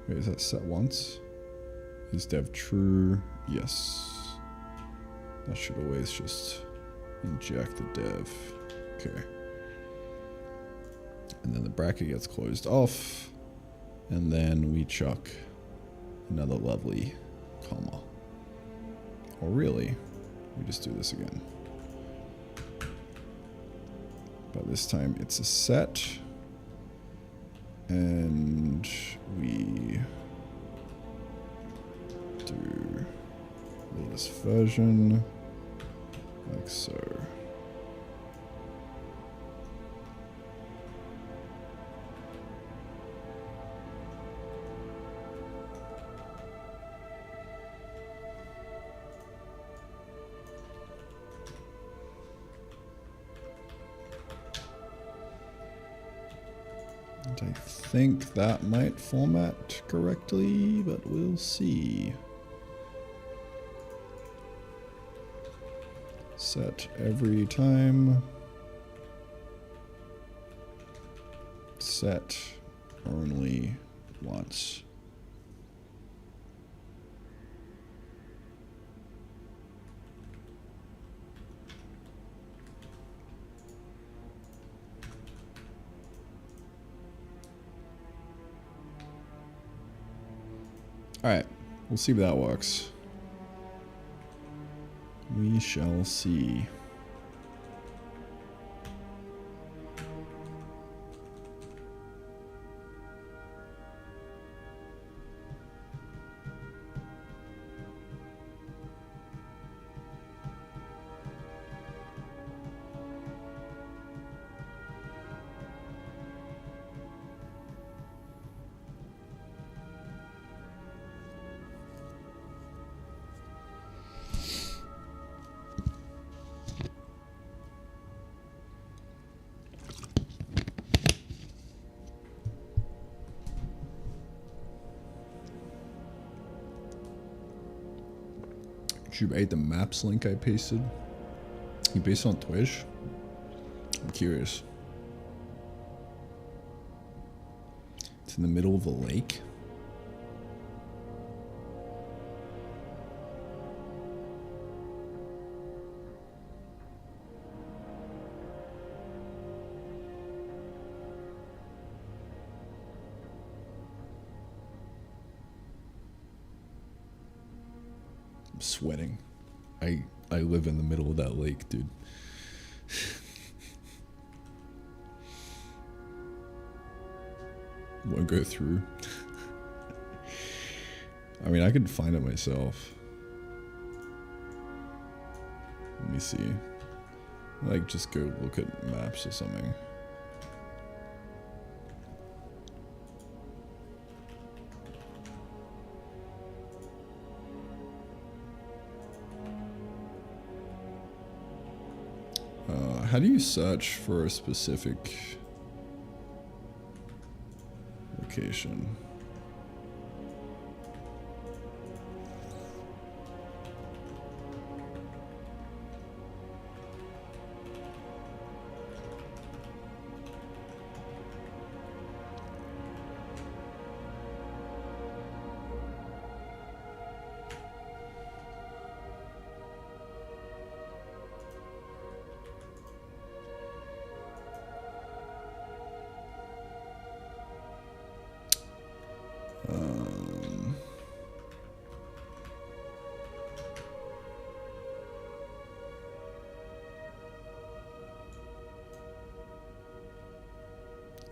Wait, is that set once? Is dev true? Yes. That should always just inject the dev. Okay. And then the bracket gets closed off. And then we chuck another lovely comma. Or really, we just do this again. But this time it's a set. And we do latest version, like so. And I think that might format correctly, but we'll see. Set every time. Set only once. Alright, we'll see if that works. We shall see. YouTube ate the maps link I pasted. You based on Twitch? I'm curious. It's in the middle of a lake. I'm sweating. I live in the middle of that lake, dude. Wanna go through? I mean, I could find it myself. Let me see. Like, just go look at maps or something. How do you search for a specific location?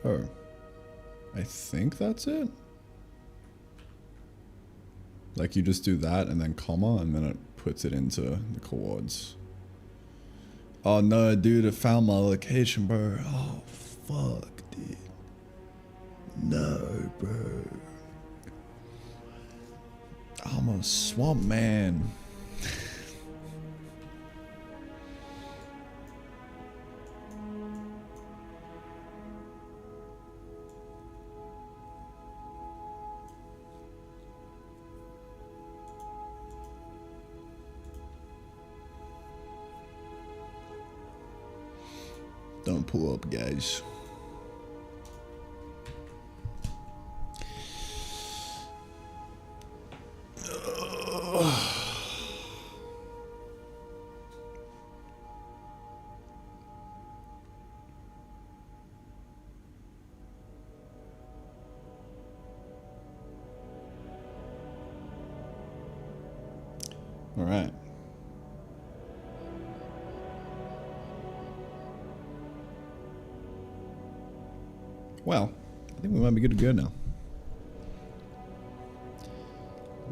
Oh, I think that's it. Like you just do that and then comma and then it puts it into the chords. Oh no, dude, I found my location, bro. Oh, fuck, dude. No, bro. I'm a swamp man. Don't pull up, guys. All right. Well, I think we might be good to go now.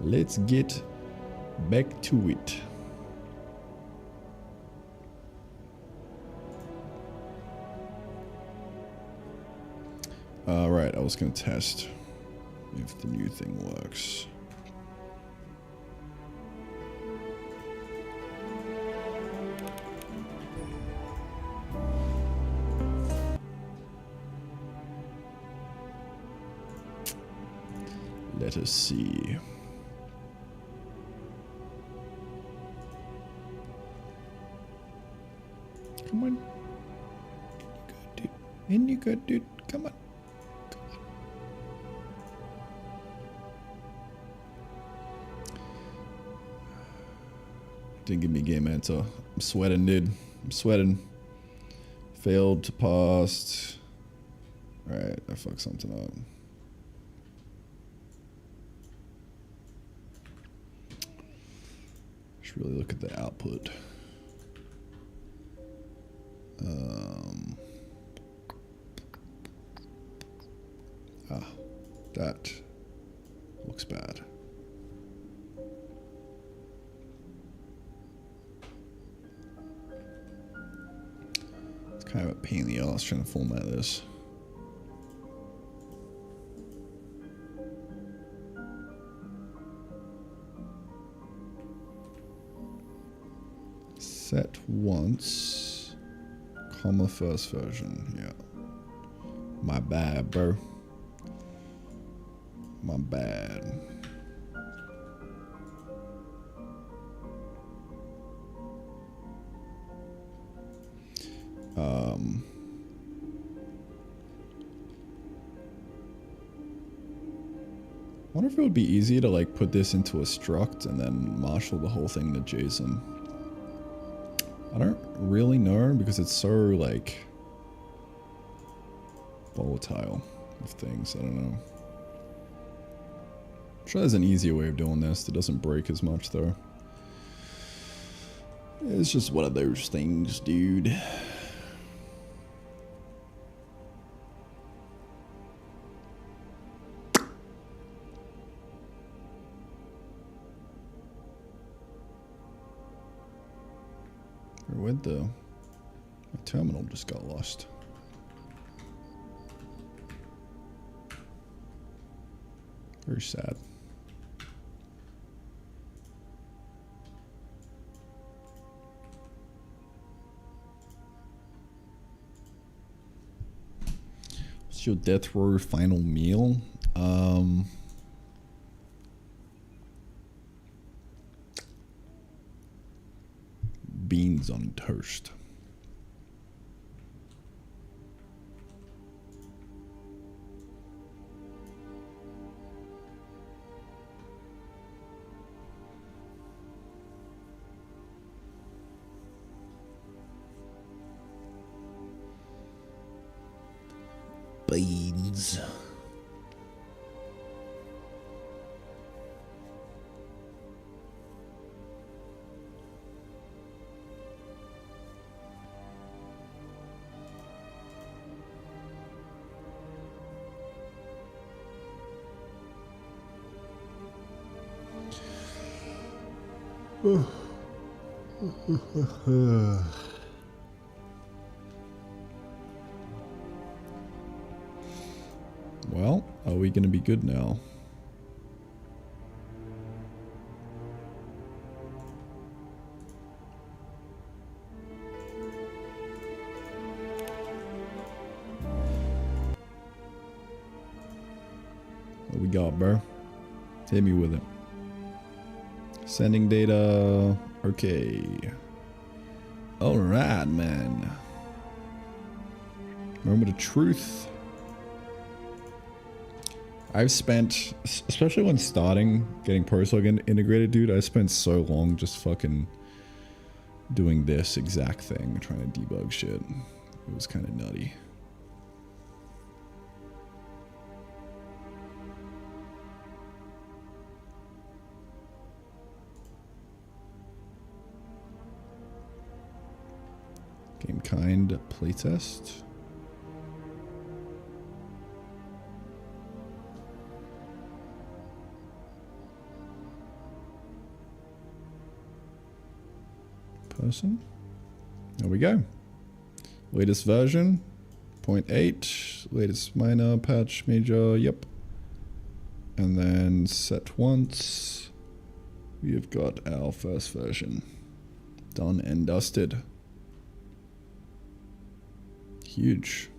Let's get back to it. Right, I was gonna test if the new thing works. Let us see. Come on. You good, dude. In you good, dude. Come on. Come on. Didn't give me a game answer. I'm sweating, dude. I'm sweating. Failed to pass. Alright, I fucked something up. Should really look at the output. That looks bad. It's kind of a pain in the ass trying to format this. Set once, comma first version, yeah. My bad, bro. My bad. wonder if it would be easier to like put this into a struct and then marshal the whole thing to JSON. I don't really know because it's so like volatile of things. I don't know. I'm sure there's an easier way of doing this that doesn't break as much though. It's just one of those things, dude. Where'd my terminal just got lost? Very sad. What's your death row final meal? Beans on toast. Beans. Well, are we going to be good now? What we got, bro? Hit me with it. Sending data. Okay. Alright, man. Moment of truth. I've spent, especially when starting getting Proslog integrated, dude, I spent so long just fucking doing this exact thing, trying to debug shit. It was kind of nutty. Game kind playtest. Person. There we go. Latest version 0.8. Latest minor patch major. Yep. And then set once. We have got our first version done and dusted. Huge.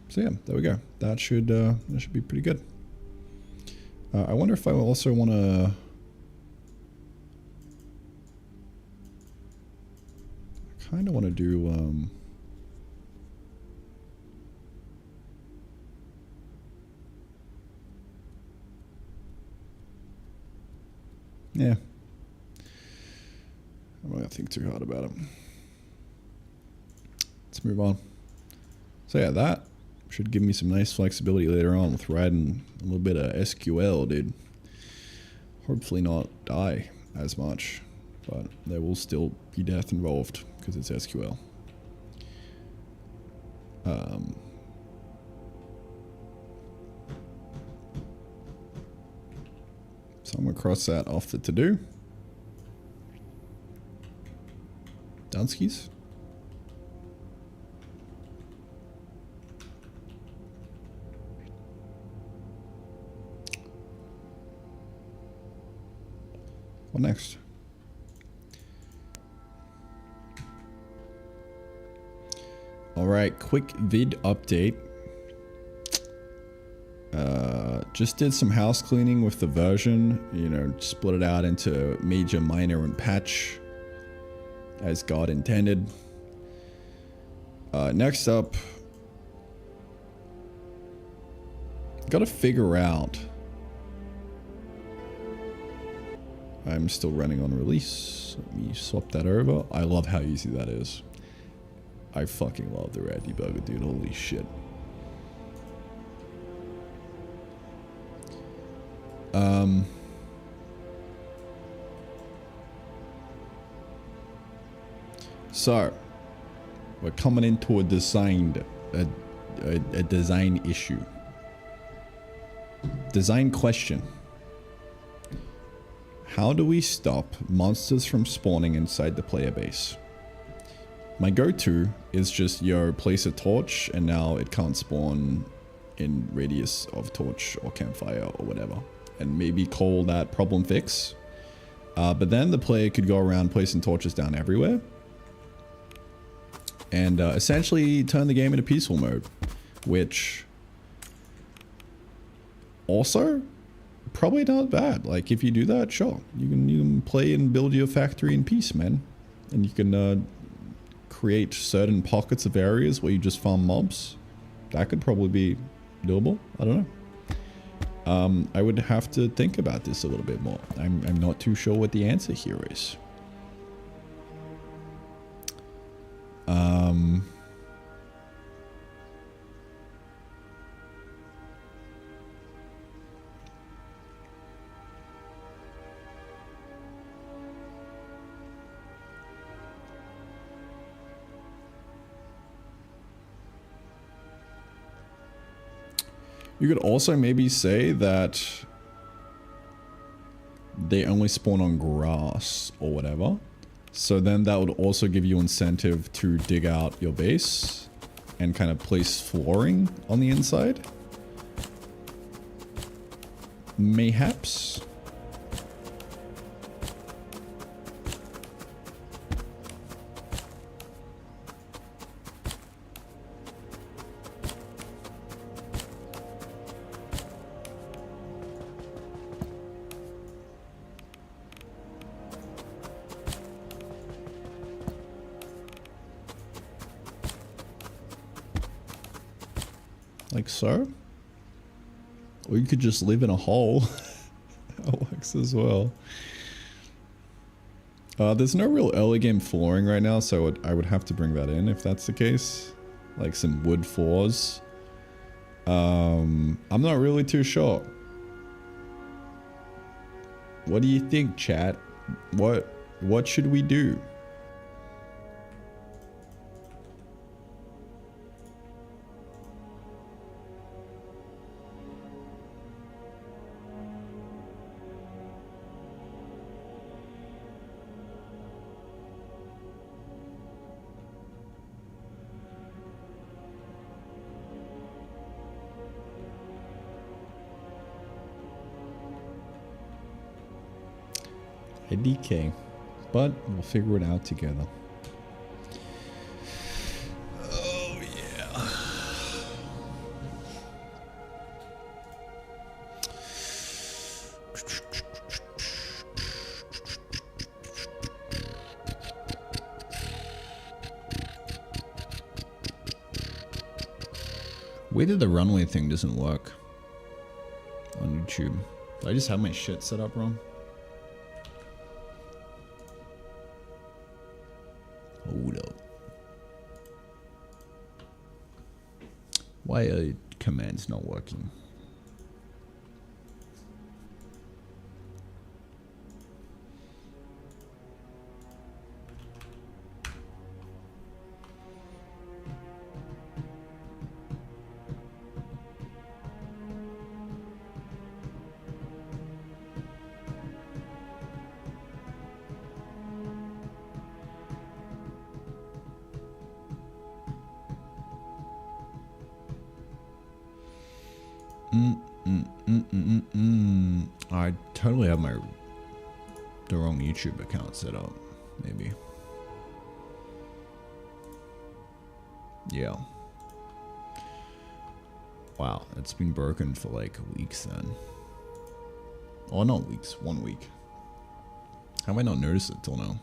So yeah, there we go. That should be pretty good. I wonder if I also want to. I kind of want to do. Yeah. I'm not gonna think too hard about it. Let's move on. So yeah, that should give me some nice flexibility later on with writing a little bit of SQL, dude. Hopefully not die as much, but there will still be death involved because it's SQL. So I'm gonna cross that off the to-do. Dunskies. What next? All right, quick vid update. Just did some house cleaning with the version, you know, split it out into major, minor, and patch. as God intended. Next up, gotta figure out. I'm still running on release. Let me swap that over. I love how easy that is. I fucking love the rat debugger, dude. Holy shit. So we're coming into a design issue. Design question. How do we stop monsters from spawning inside the player base? My go-to is just, yo, place a torch and now it can't spawn in radius of torch or campfire or whatever. And maybe call that problem fix. But then the player could go around placing torches down everywhere. And essentially turn the game into peaceful mode. Which also probably not bad. Like if you do that, sure. You can play and build your factory in peace, man. And you can create certain pockets of areas where you just farm mobs. That could probably be doable. I don't know. I would have to think about this a little bit more. I'm not too sure what the answer here is. You could also maybe say that they only spawn on grass or whatever. So then that would also give you incentive to dig out your base and kind of place flooring on the inside. Mayhaps. Like so. Or you could just live in a hole. That works as well. There's no real early game flooring right now, so I would have to bring that in if that's the case. Like some wood floors. I'm not really too sure. What do you think, chat? What should we do? DK, but we'll figure it out together. Oh yeah. Weird the runway thing doesn't work on YouTube. Did I just have my shit set up wrong? Hold up. Why are commands not working? I totally have the wrong YouTube account set up, maybe. Yeah. Wow, it's been broken for like weeks then. Oh, not weeks, 1 week. How have I not noticed it till now?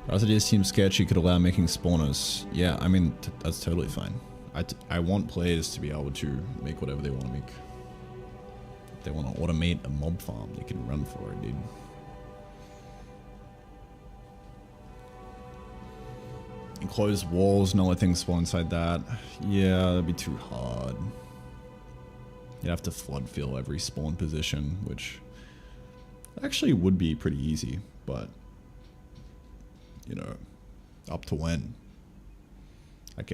As it is, seems sketchy could allow making spawners. Yeah, I mean, that's totally fine. I want players to be able to make whatever they want to make. If they want to automate a mob farm, they can run for it, dude. Enclosed walls, not letting spawn inside that. Yeah, that'd be too hard. You'd have to flood fill every spawn position, which actually would be pretty easy, but you know, up to when?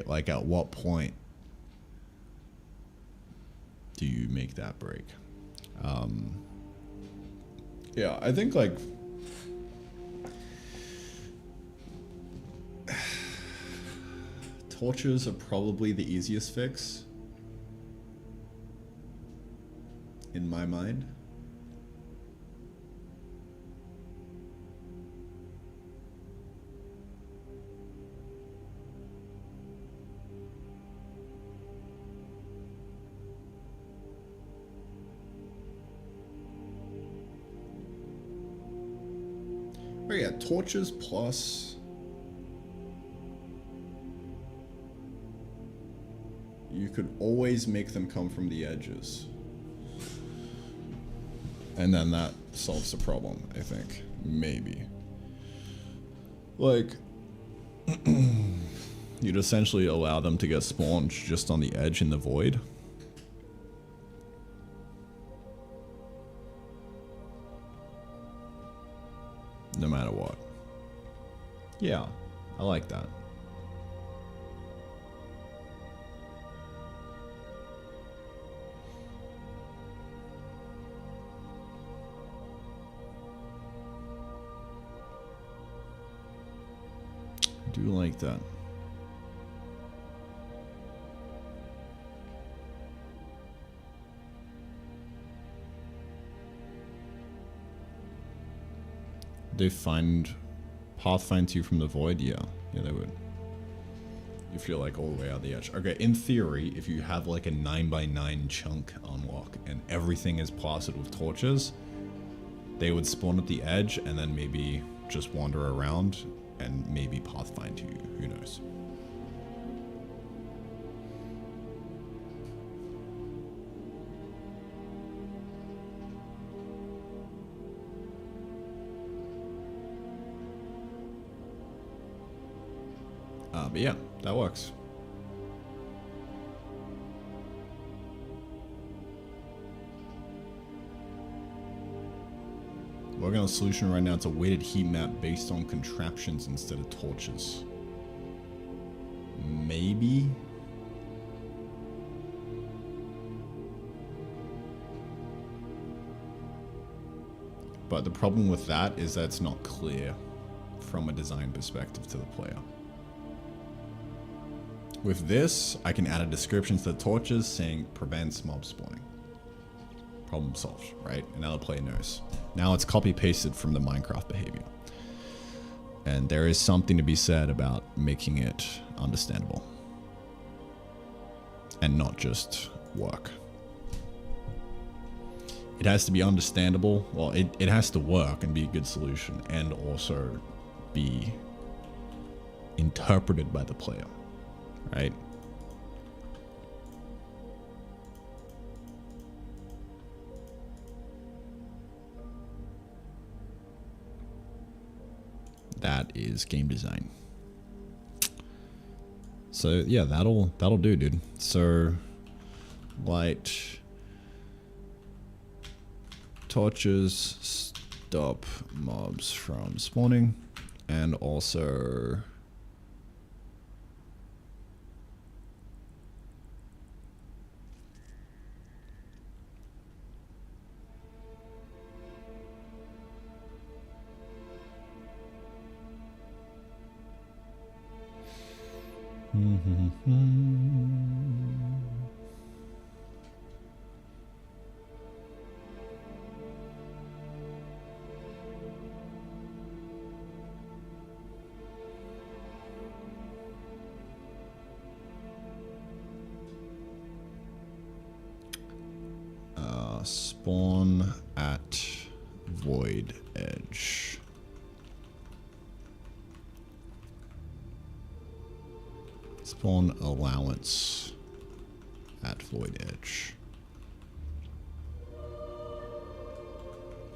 Like at what point do you make that break? Yeah, I think like torches are probably the easiest fix in my mind. Oh yeah, torches plus you could always make them come from the edges. And then that solves the problem, I think. Maybe. Like, you'd essentially allow them to get spawned just on the edge in the void. No matter what. Yeah, I like that. I do like that. They pathfind you from the void? Yeah, they would. If you're like all the way out the edge. Okay, in theory, if you have like a 9x9 chunk unlock and everything is plastered with torches, they would spawn at the edge and then maybe just wander around and maybe pathfind you. Who knows? But yeah, that works. Working on a solution right now. It's a weighted heat map based on contraptions instead of torches. Maybe. But the problem with that is that it's not clear from a design perspective to the player. With this, I can add a description to the torches saying prevents mob spawning. Problem solved, right? And now the player knows. Now it's copy pasted from the Minecraft behavior. And there is something to be said about making it understandable. And not just work. It has to be understandable. Well, it has to work and be a good solution and also be interpreted by the player. Right? That is game design. So yeah, that'll do, dude. So light torches stop mobs from spawning, and also spawn at void edge. Spawn allowance at void edge.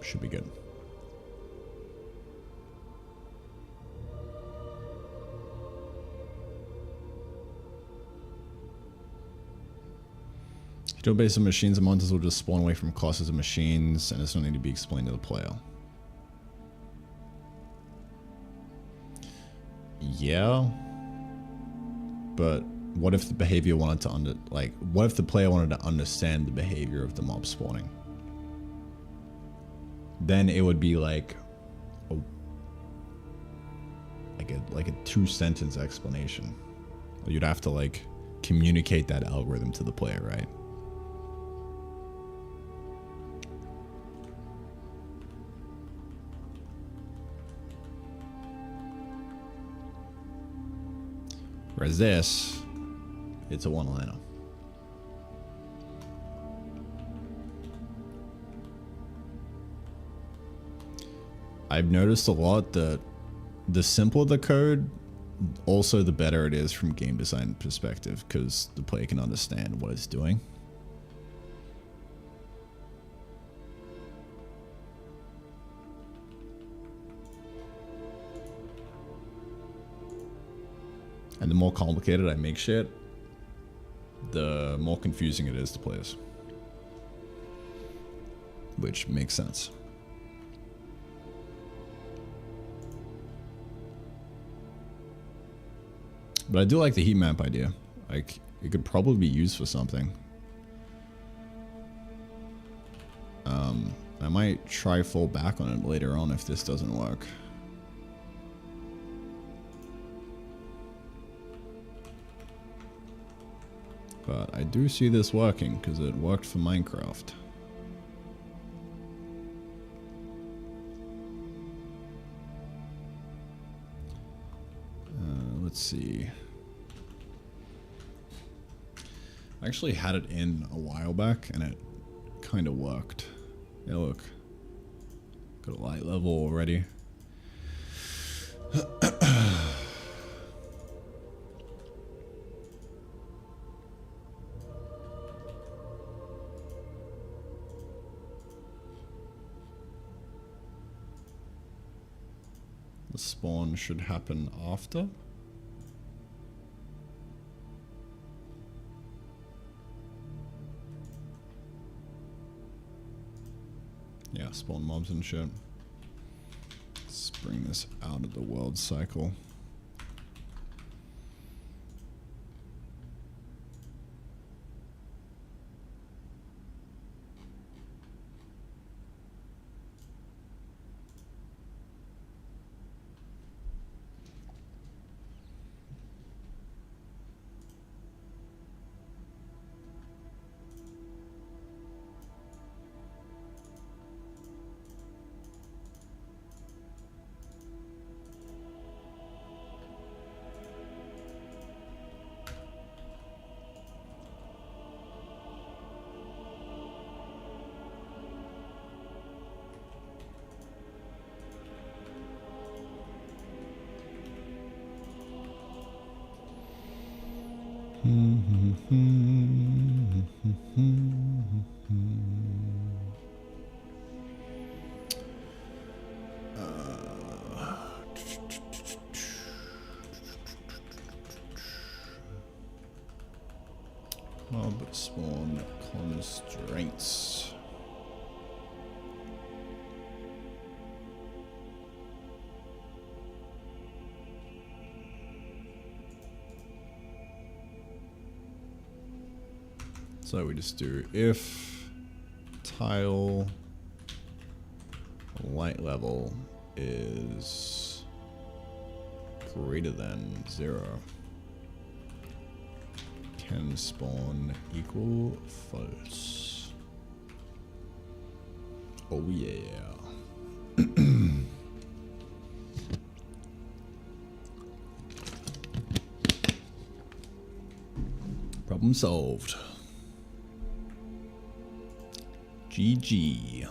Should be good. Still based on machines, the monsters will just spawn away from classes of machines, and it's not need to be explained to the player. Yeah, but what if the behavior wanted to what if the player wanted to understand the behavior of the mob spawning? Then it would be like a 2-sentence explanation. You'd have to like communicate that algorithm to the player, right? Whereas this, it's a one-liner. I've noticed a lot that the simpler the code, also the better it is from game design perspective, because the player can understand what it's doing. And the more complicated I make shit, the more confusing it is to players. Which makes sense. But I do like the heat map idea. Like, it could probably be used for something. I might try fall back on it later on if this doesn't work. But I do see this working because it worked for Minecraft. Let's see. I actually had it in a while back and it kind of worked. Yeah, look. Got a light level already. The spawn should happen after. Yeah, spawn mobs and shit. Let's bring this out of the world cycle. Mob spawn constraints. So we just do if tile light level is greater than 0. Can spawn equal false. Oh yeah. Problem solved. GG.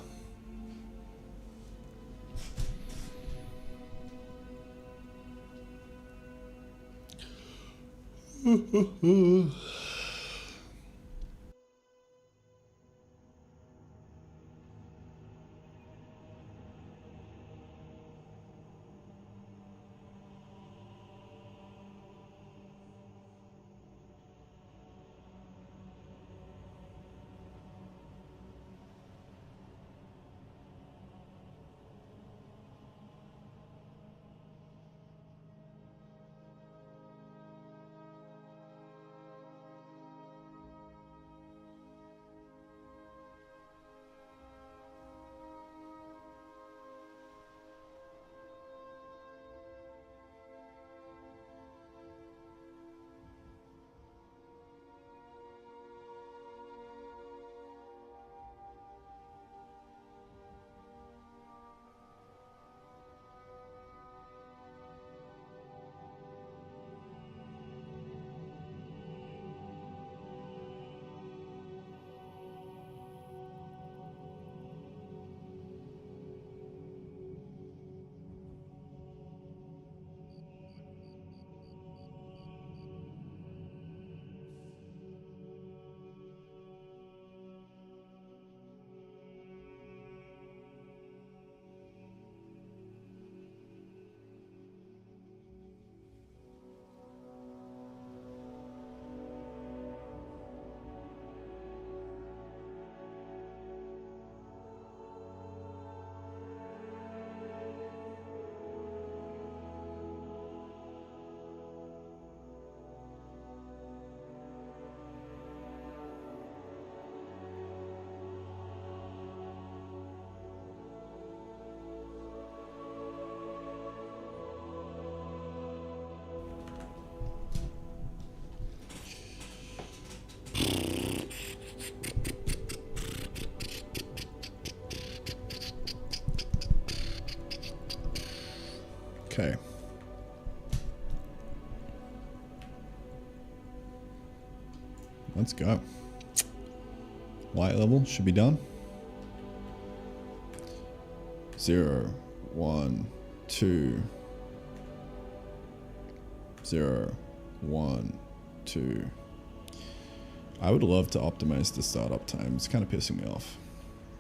Okay. Let's go. Light level should be done. 0, 1, 2. 0, 1, 2. I would love to optimize the startup time. It's kind of pissing me off.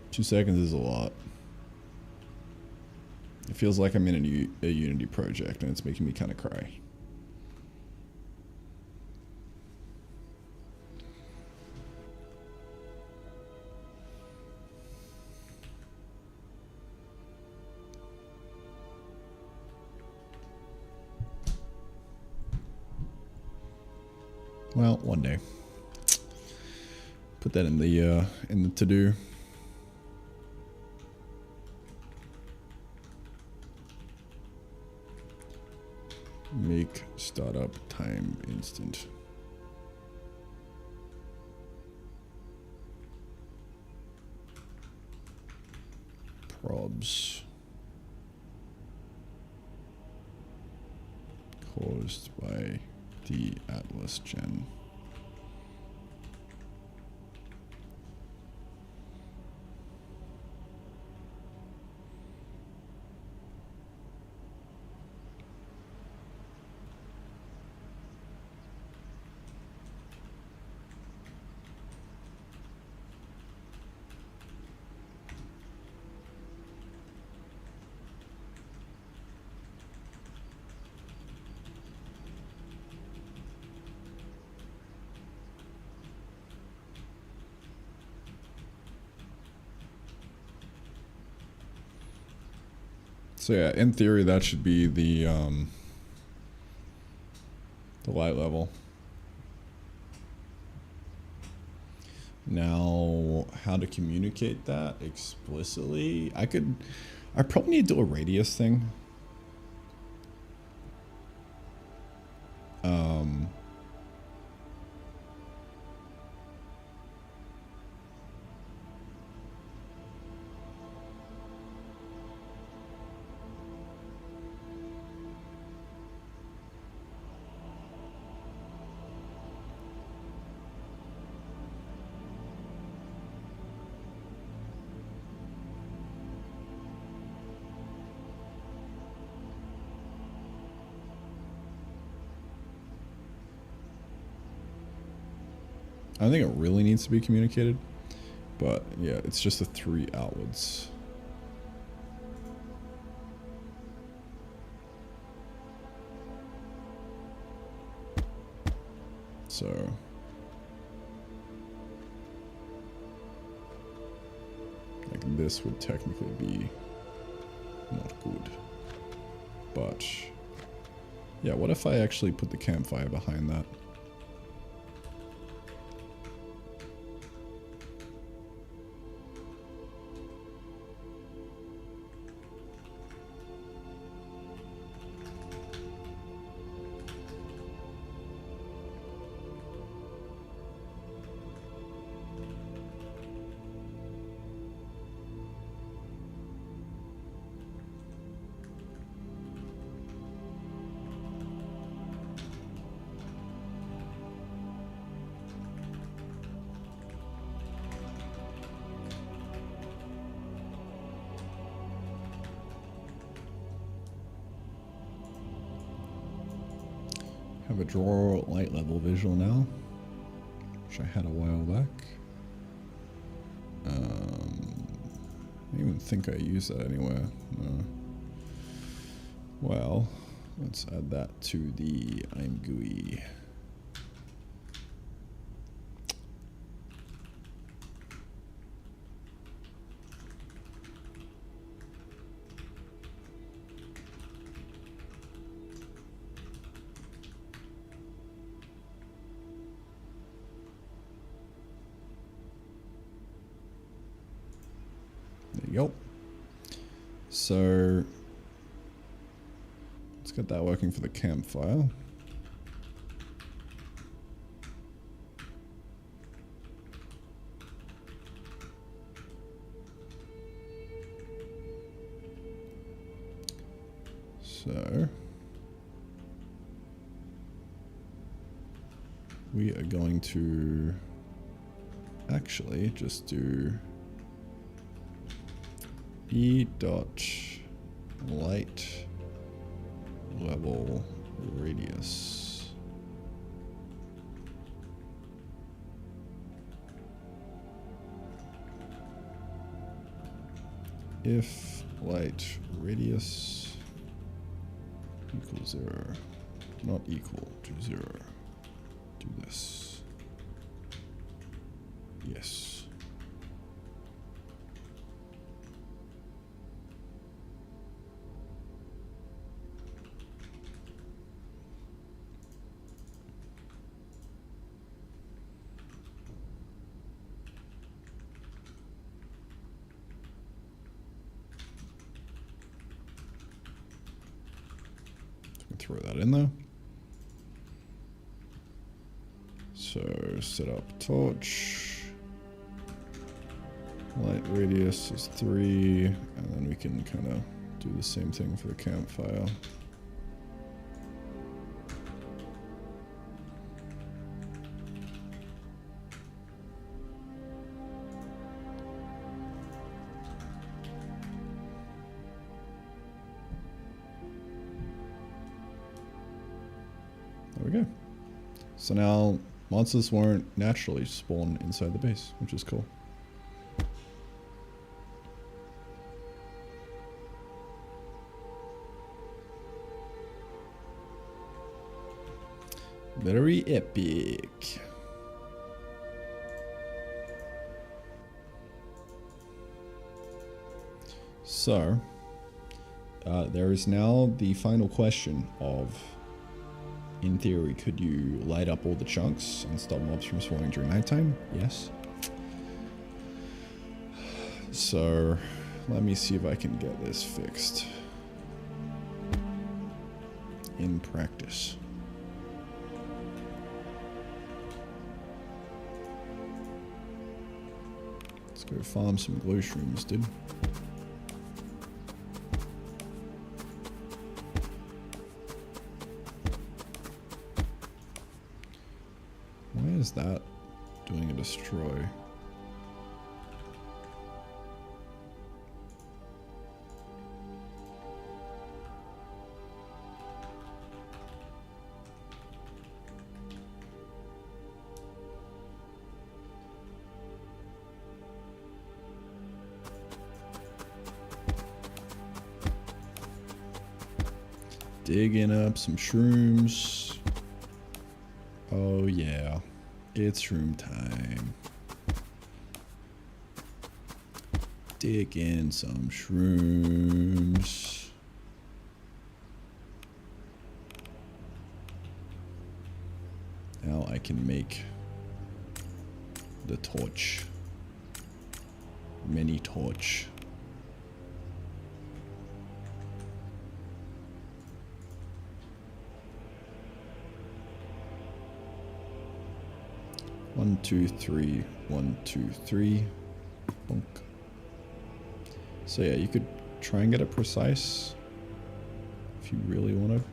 2 seconds is a lot. It feels like I'm in a Unity project and it's making me kind of cry. Well, one day. Put that in the to-do. Make startup time instant. Probs caused by the Atlas gen. So yeah, in theory, that should be the light level. Now, how to communicate that explicitly? I probably need to do a radius thing. I don't think it really needs to be communicated, but yeah, it's just the 3 outwards. So like this would technically be not good. But yeah, what if I actually put the campfire behind that? Have a draw light level visual now, which I had a while back. I don't even think I use that anywhere. No. Well, let's add that to the I'm GUI. There you go. So let's get that working for the campfire. So we are going to actually just do E dot light level radius. If light radius equals 0, not equal to 0, do this. Yes. Throw that in there. So set up torch. Light radius is 3, and then we can kind of do the same thing for the campfire. There we go. So now monsters won't naturally spawn inside the base, which is cool. Very epic. So, there is now the final question of, in theory, could you light up all the chunks and stop mobs from spawning during nighttime? Yes. So, let me see if I can get this fixed in practice. Let's go farm some glow shrooms, dude. Why is that doing a destroy? Digging up some shrooms. Oh yeah, it's shroom time. Dig in some shrooms. Now I can make the torch. Mini torch. One, two, three. 1, 2, 3. Bonk. So yeah, you could try and get it precise if you really wanted.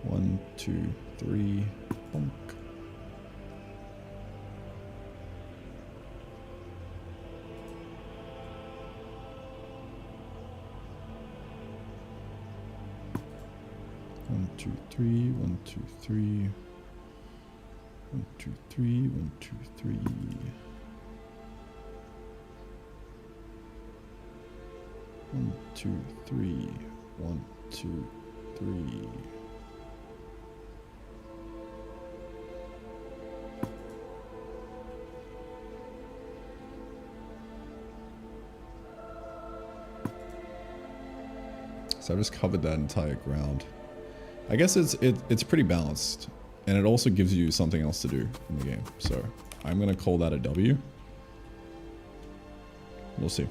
1, 2, 3. Bonk. One, two, three. 1, 2, 3. 1, 2, 3. 1, 2, 3. 1, 2, 3. 1, 2, 3. So I've just covered that entire ground. I guess it's pretty balanced, and it also gives you something else to do in the game. So I'm gonna call that a W. We'll see.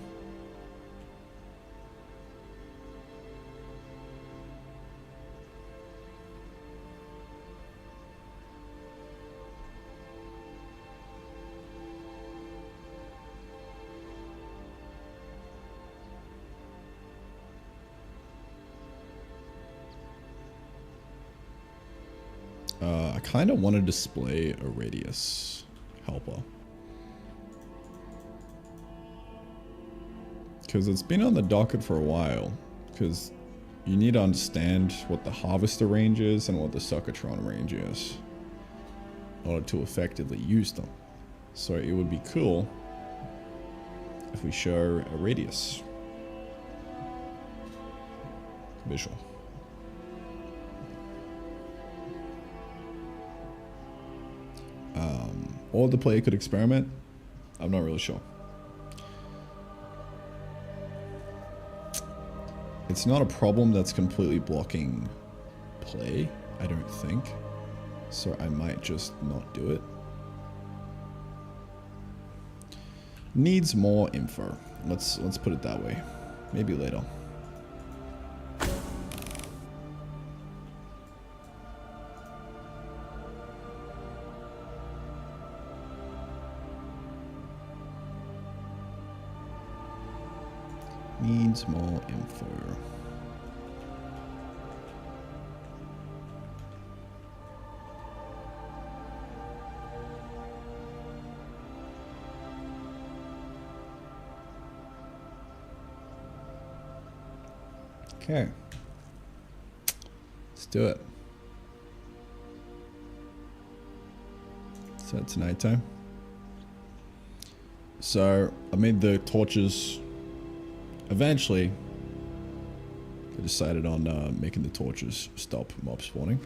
I kind of want to display a radius helper, because it's been on the docket for a while, because you need to understand what the harvester range is and what the suckatron range is in order to effectively use them. So it would be cool if we show a radius visual. Or the player could experiment. I'm not really sure. It's not a problem that's completely blocking play, I don't think. So I might just not do it. Needs more info. Let's put it that way. Maybe later. Needs more info. Okay. Let's do it. So it's nighttime. So I made the torches. Eventually, I decided on making the torches stop mob spawning.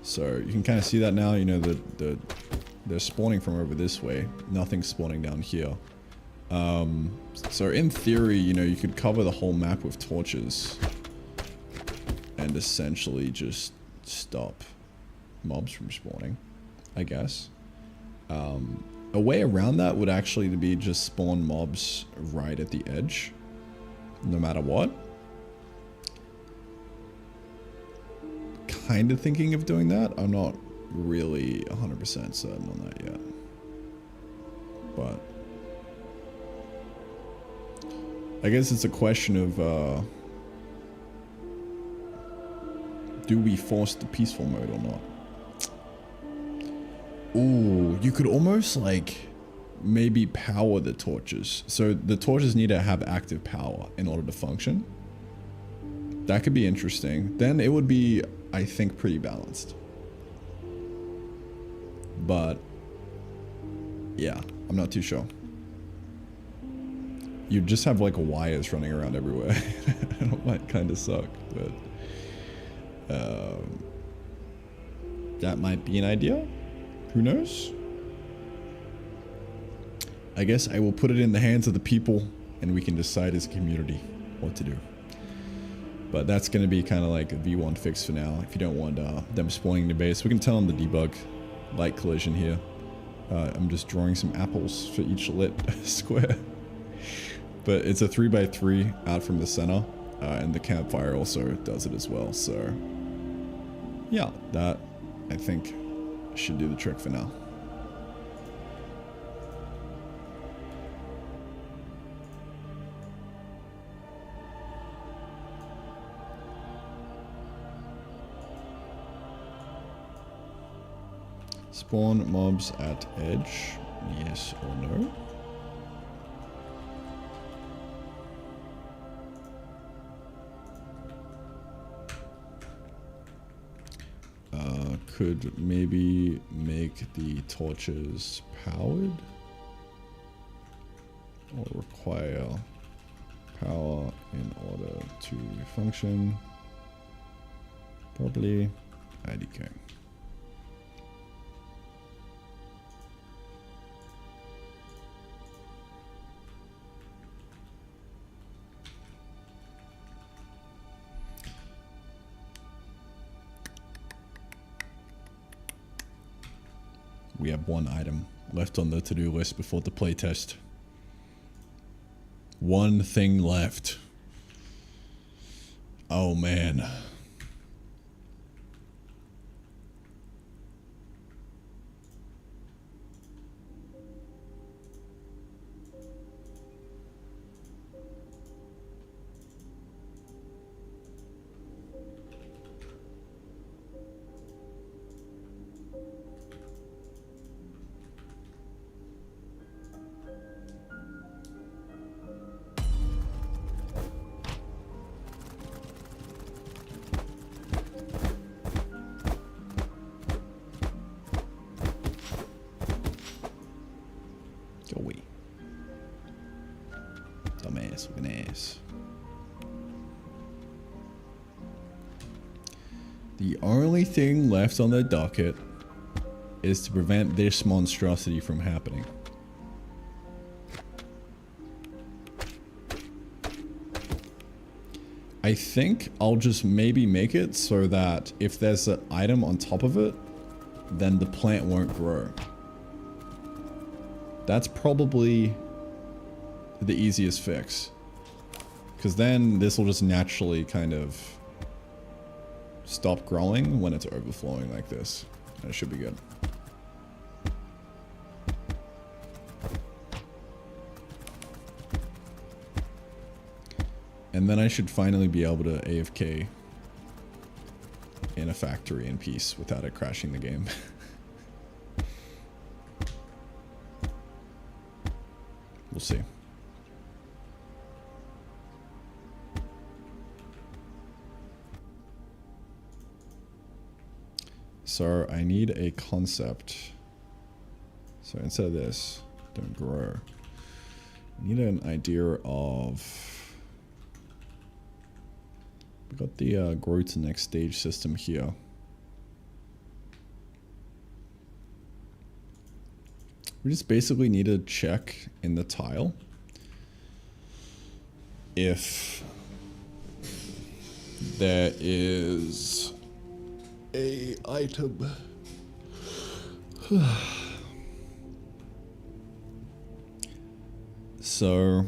So you can kind of see that now. You know that they're spawning from over this way. Nothing's spawning down here. So in theory, you know, you could cover the whole map with torches and essentially just stop mobs from spawning, I guess. A way around that would actually be just spawn mobs right at the edge, no matter what. Kind of thinking of doing that. I'm not really 100% certain on that yet. But I guess it's a question of do we force the peaceful mode or not? Ooh, you could almost like maybe power the torches. So the torches need to have active power in order to function. That could be interesting. Then it would be, I think, pretty balanced. But yeah, I'm not too sure. you just have like wires running around everywhere. That might kind of suck, but that might be an idea. Who knows? I guess I will put it in the hands of the people and we can decide as a community what to do. But that's going to be kind of like a V1 fix for now. If you don't want them spoiling the base, we can tell them to debug light collision here. I'm just drawing some apples for each lit square. But it's a 3x3 out from the center, and the campfire also does it as well. So yeah, that I think should do the trick for now. Spawn mobs at edge, yes or no? Could maybe make the torches powered? Or require power in order to function properly? IDK. We have one item left on the to-do list before the playtest. One thing left. Oh man. Go away. Dumbass, looking ass. The only thing left on the docket is to prevent this monstrosity from happening. I think I'll just maybe make it so that if there's an item on top of it, then the plant won't grow. That's probably the easiest fix. Because then this will just naturally kind of stop growing when it's overflowing like this. And it should be good. And then I should finally be able to AFK in a factory in peace without it crashing the game. We'll see. So I need a concept. So instead of this, don't grow. I need an idea of... We got the grow to next stage system here. We just basically need to check in the tile if there is a item. So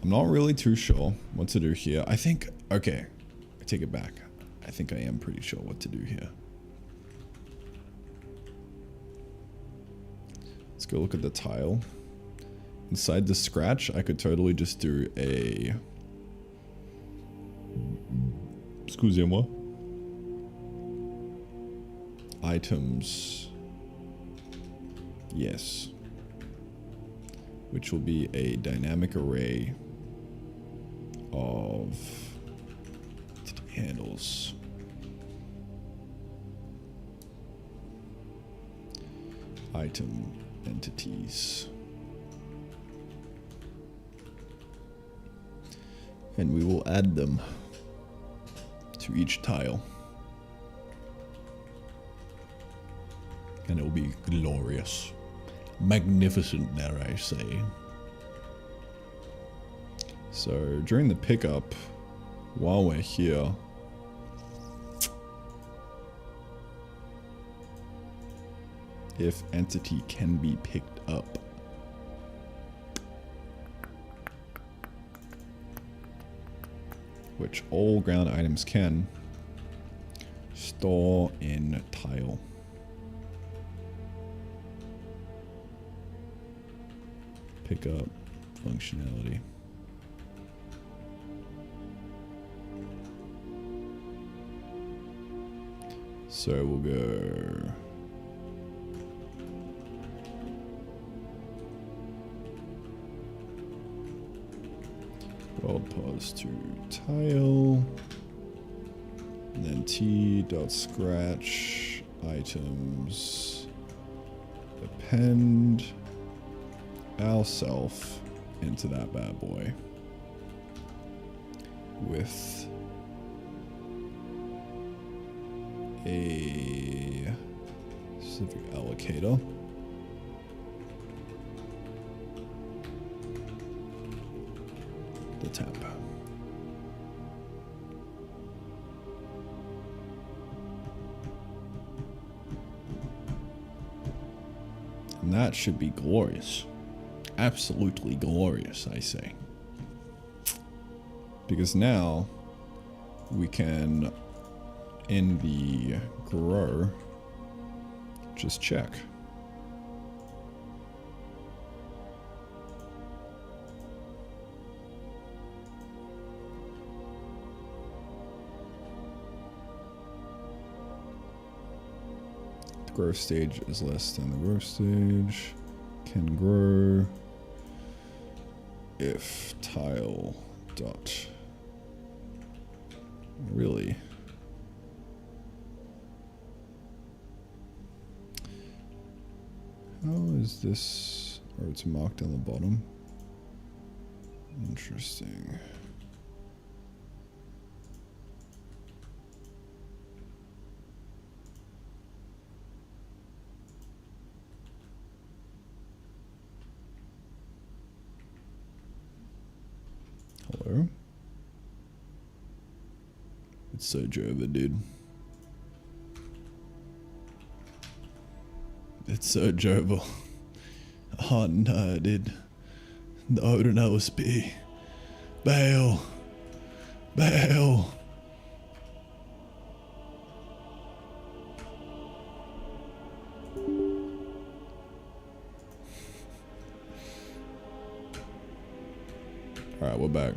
I'm not really too sure what to do here. I think, okay, I take it back. I think I am pretty sure what to do here. Let's go look at the tile. Inside the scratch, I could totally just do a... Excusez-moi. Items. Yes. Which will be a dynamic array of handles. Item entities. And we will add them to each tile. And it will be glorious. Magnificent, dare I say. So during the pickup, while we're here, if entity can be picked up, which all ground items can, store in tile. Pickup functionality. So we'll go world pause to tile, and then t.scratch items, append ourself into that bad boy with a specific allocator. The temp. And that should be glorious. Absolutely glorious, I say. Because now we can, in the grow, just check. The growth stage is less than the growth stage. Can grow if tile dot really. How is this? Or it's marked on the bottom. Interesting. Hello? It's so Jova, dude. It's so Jova. Oh no, dude. The Odin OSP. Bail. Bail. Alright, we're back.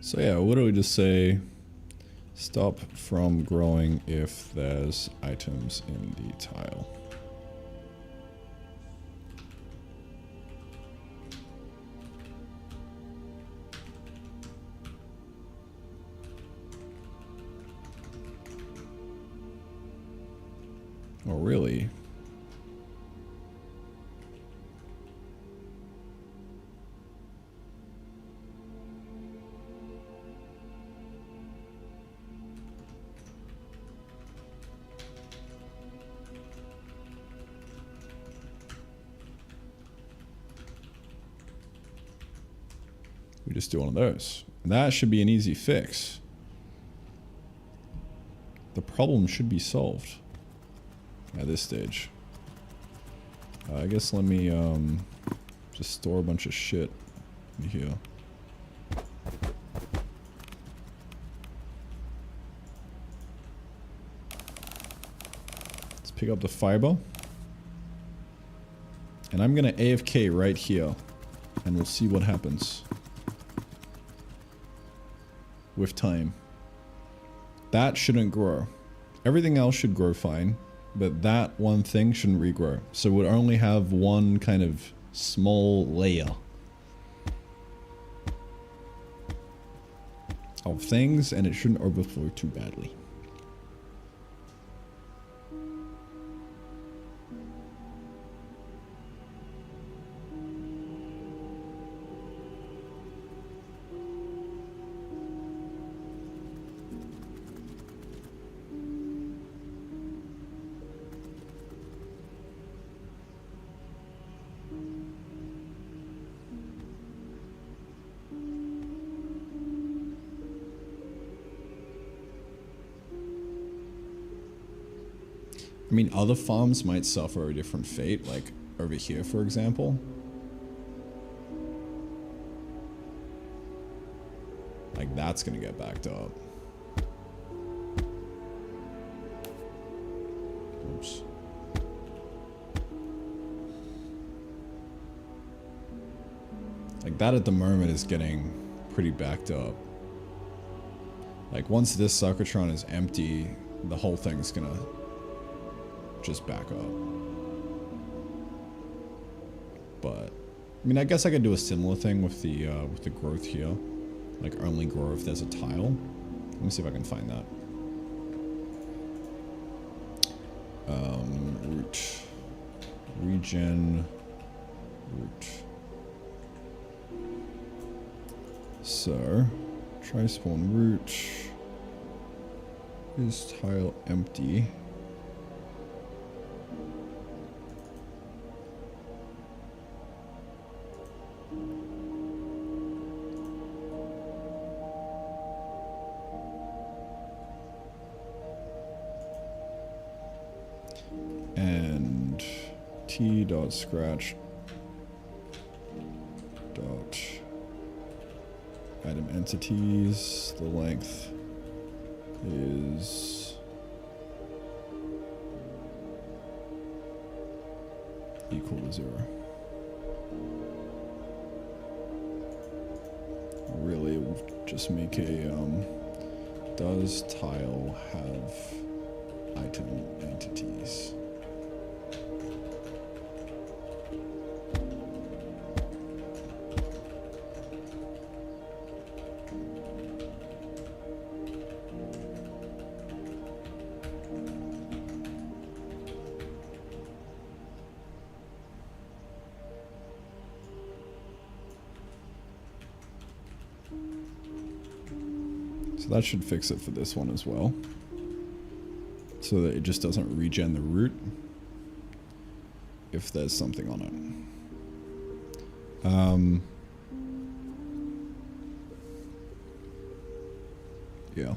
So yeah, what do we just say? Stop from growing if there's items in the tile. Oh, really? We just do one of those. And that should be an easy fix. The problem should be solved at this stage. I guess let me just store a bunch of shit in here. Let's pick up the fiber. And I'm gonna AFK right here. And we'll see what happens. With time. That shouldn't grow. Everything else should grow fine. But that one thing shouldn't regrow. So we'd only have one kind of small layer of things, and it shouldn't overflow too badly. I mean, other farms might suffer a different fate, like over here, for example. Like, that's gonna get backed up. Oops. Like, that at the moment is getting pretty backed up. Like, once this Suckertron is empty, the whole thing's gonna just back up. But I mean, I guess I could do a similar thing with the growth here, like only grow if there's a tile. Let me see if I can find that. Root, regen, root. So try spawn root. Is tile empty? And t dot scratch dot item entities, the length is equal to 0. Really, we'll just make a does tile have item entities? So that should fix it for this one as well. So that it just doesn't regen the root if there's something on it. Yeah.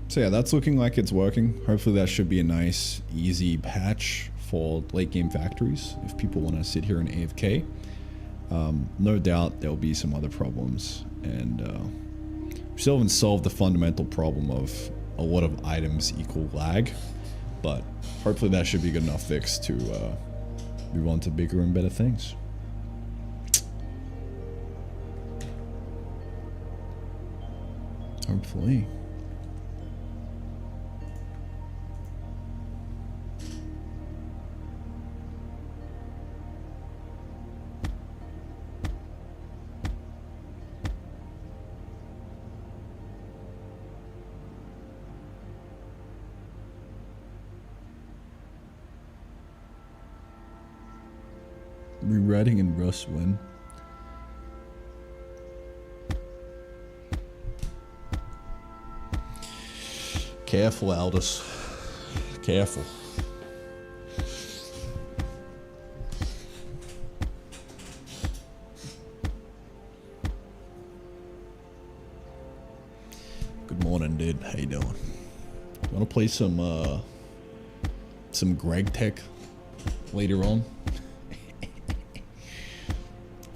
So yeah, that's looking like it's working. Hopefully that should be a nice, easy patch for late game factories if people want to sit here in AFK. No doubt there'll be some other problems, and we still haven't solved the fundamental problem of a lot of items equal lag, but hopefully that should be good enough fix to move on to bigger and better things. Hopefully. Rewriting in Rust when? Careful, Aldous. Careful. Good morning, dude. How you doing? Want to play some Greg Tech later on?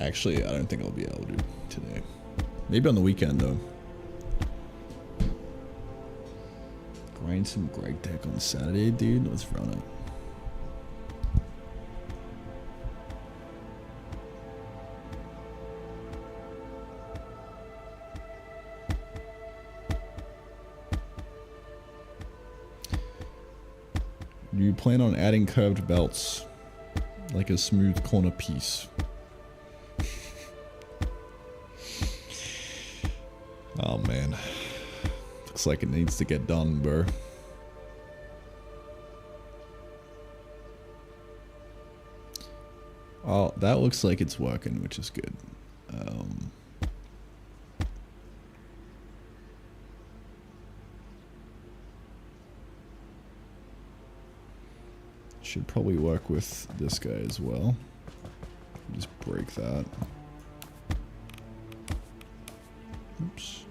Actually, I don't think I'll be able to today. Maybe on the weekend though. Grind some Greg Tech on Saturday, dude. Let's run it. Do you plan on adding curved belts? Like a smooth corner piece. Oh man. Looks like it needs to get done, bro. Oh, that looks like it's working, which is good. Should probably work with this guy as well. Just break that. Oops.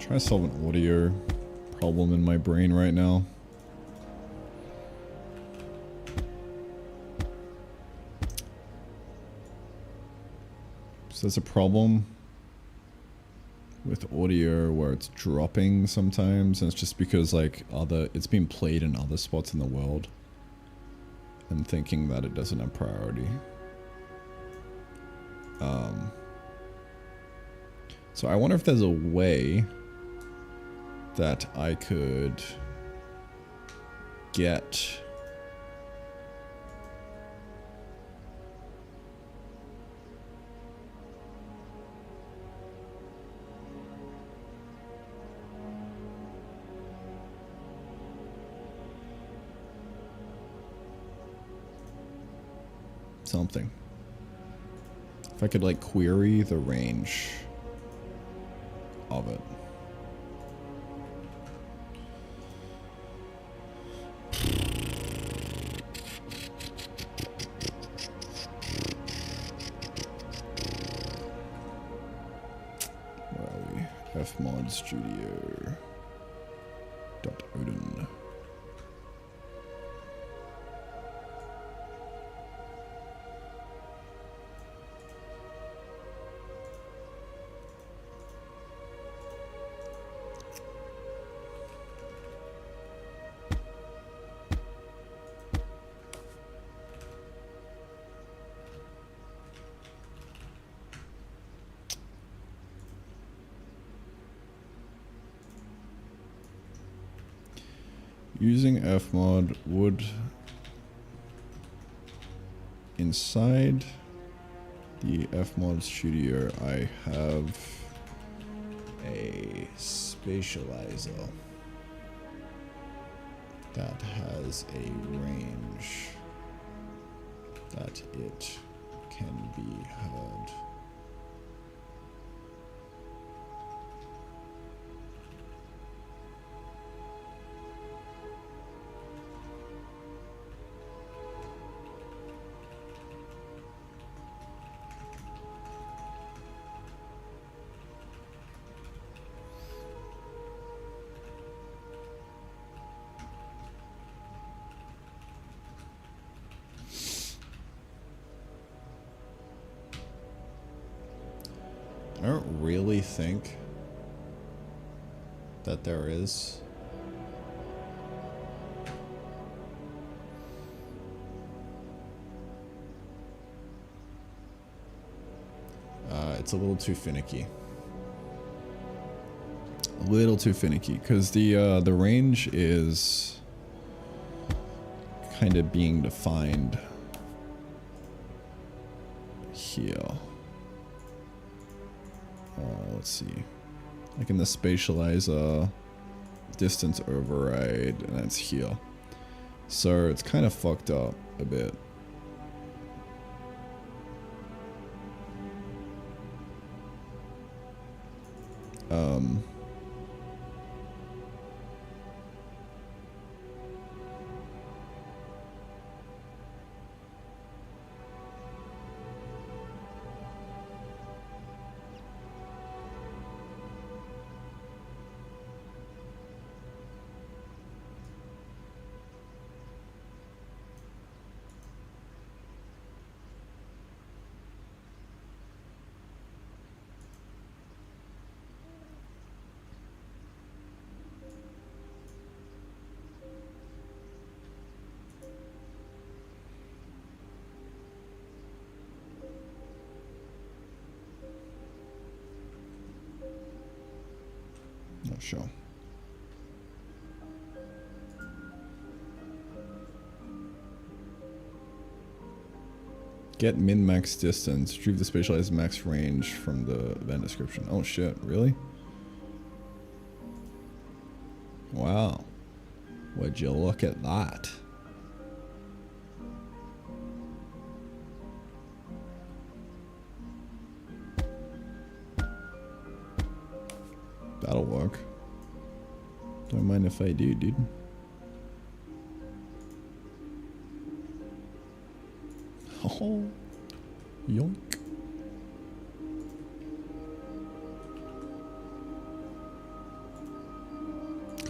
Trying to solve an audio problem in my brain right now. So there's a problem with audio where it's dropping sometimes, and it's just because like it's being played in other spots in the world and thinking that it doesn't have priority. So I wonder if there's a way that I could get something. If I could like query the range of it. Where are we? Fmod Studio. .odin. Using fmod would inside the fmod studio I have a spatializer that has a range that it can be heard. I don't really think that there is. it's a little too finicky. A little too finicky, because the range is kind of being defined here. Let's see. Like in the spatializer, distance override, and that's here. So it's kind of fucked up a bit. Not sure. Get min-max distance. Retrieve the spatialized max range from the event description. Oh shit, really? Wow. Would you look at that? That'll work. Don't mind if I do, dude. Oh, yoink.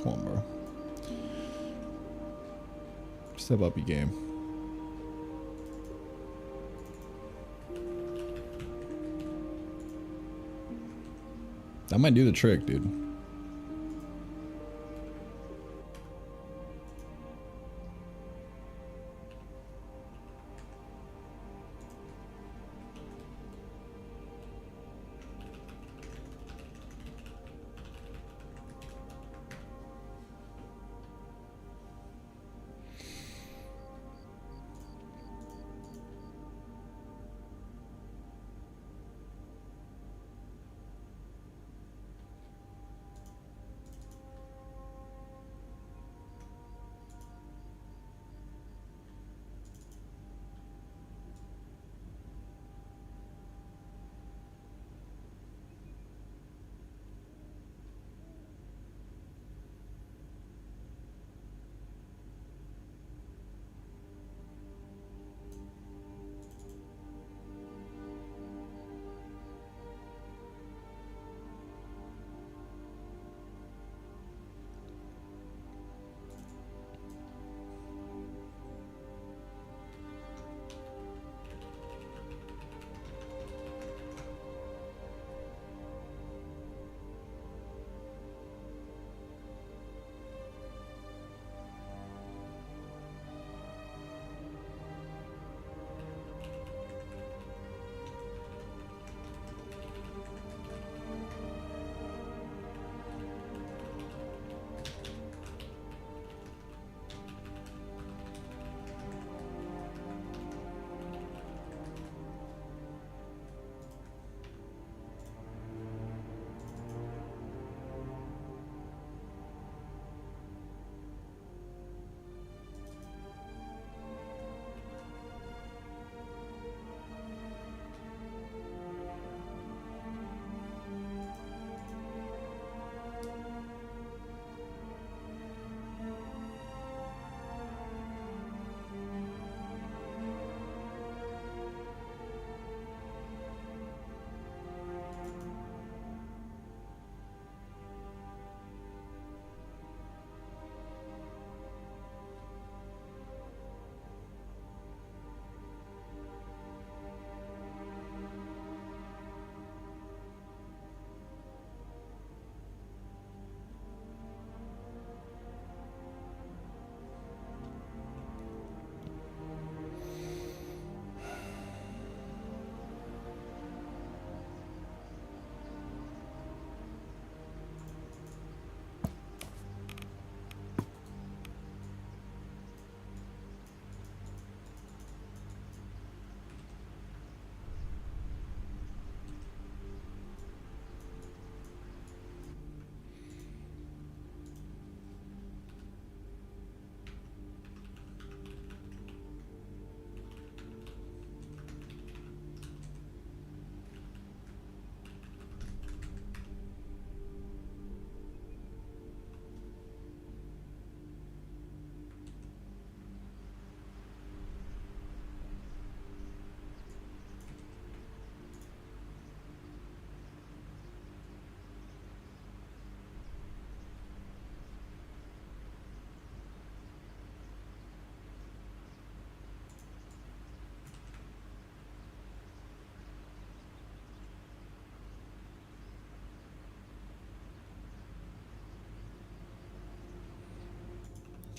Come on, bro. Step up your game. That might do the trick, dude.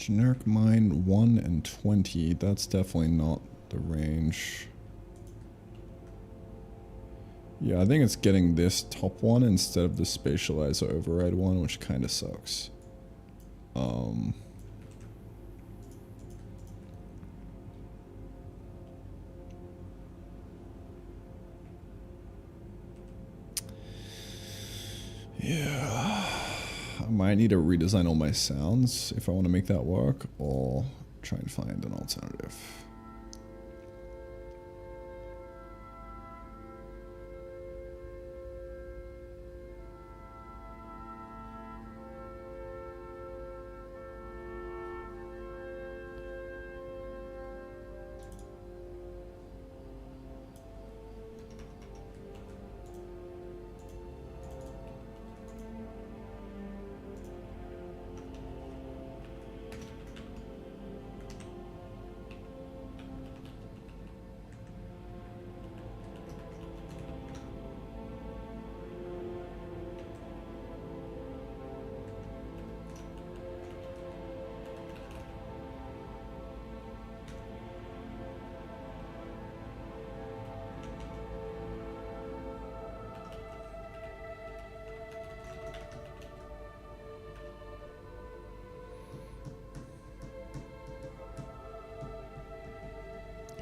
Generic mine 1 and 20. That's definitely not the range. Yeah, I think it's getting this top one instead of the spatializer override one, which kind of sucks. Yeah, I might need to redesign all my sounds if I want to make that work, or try and find an alternative.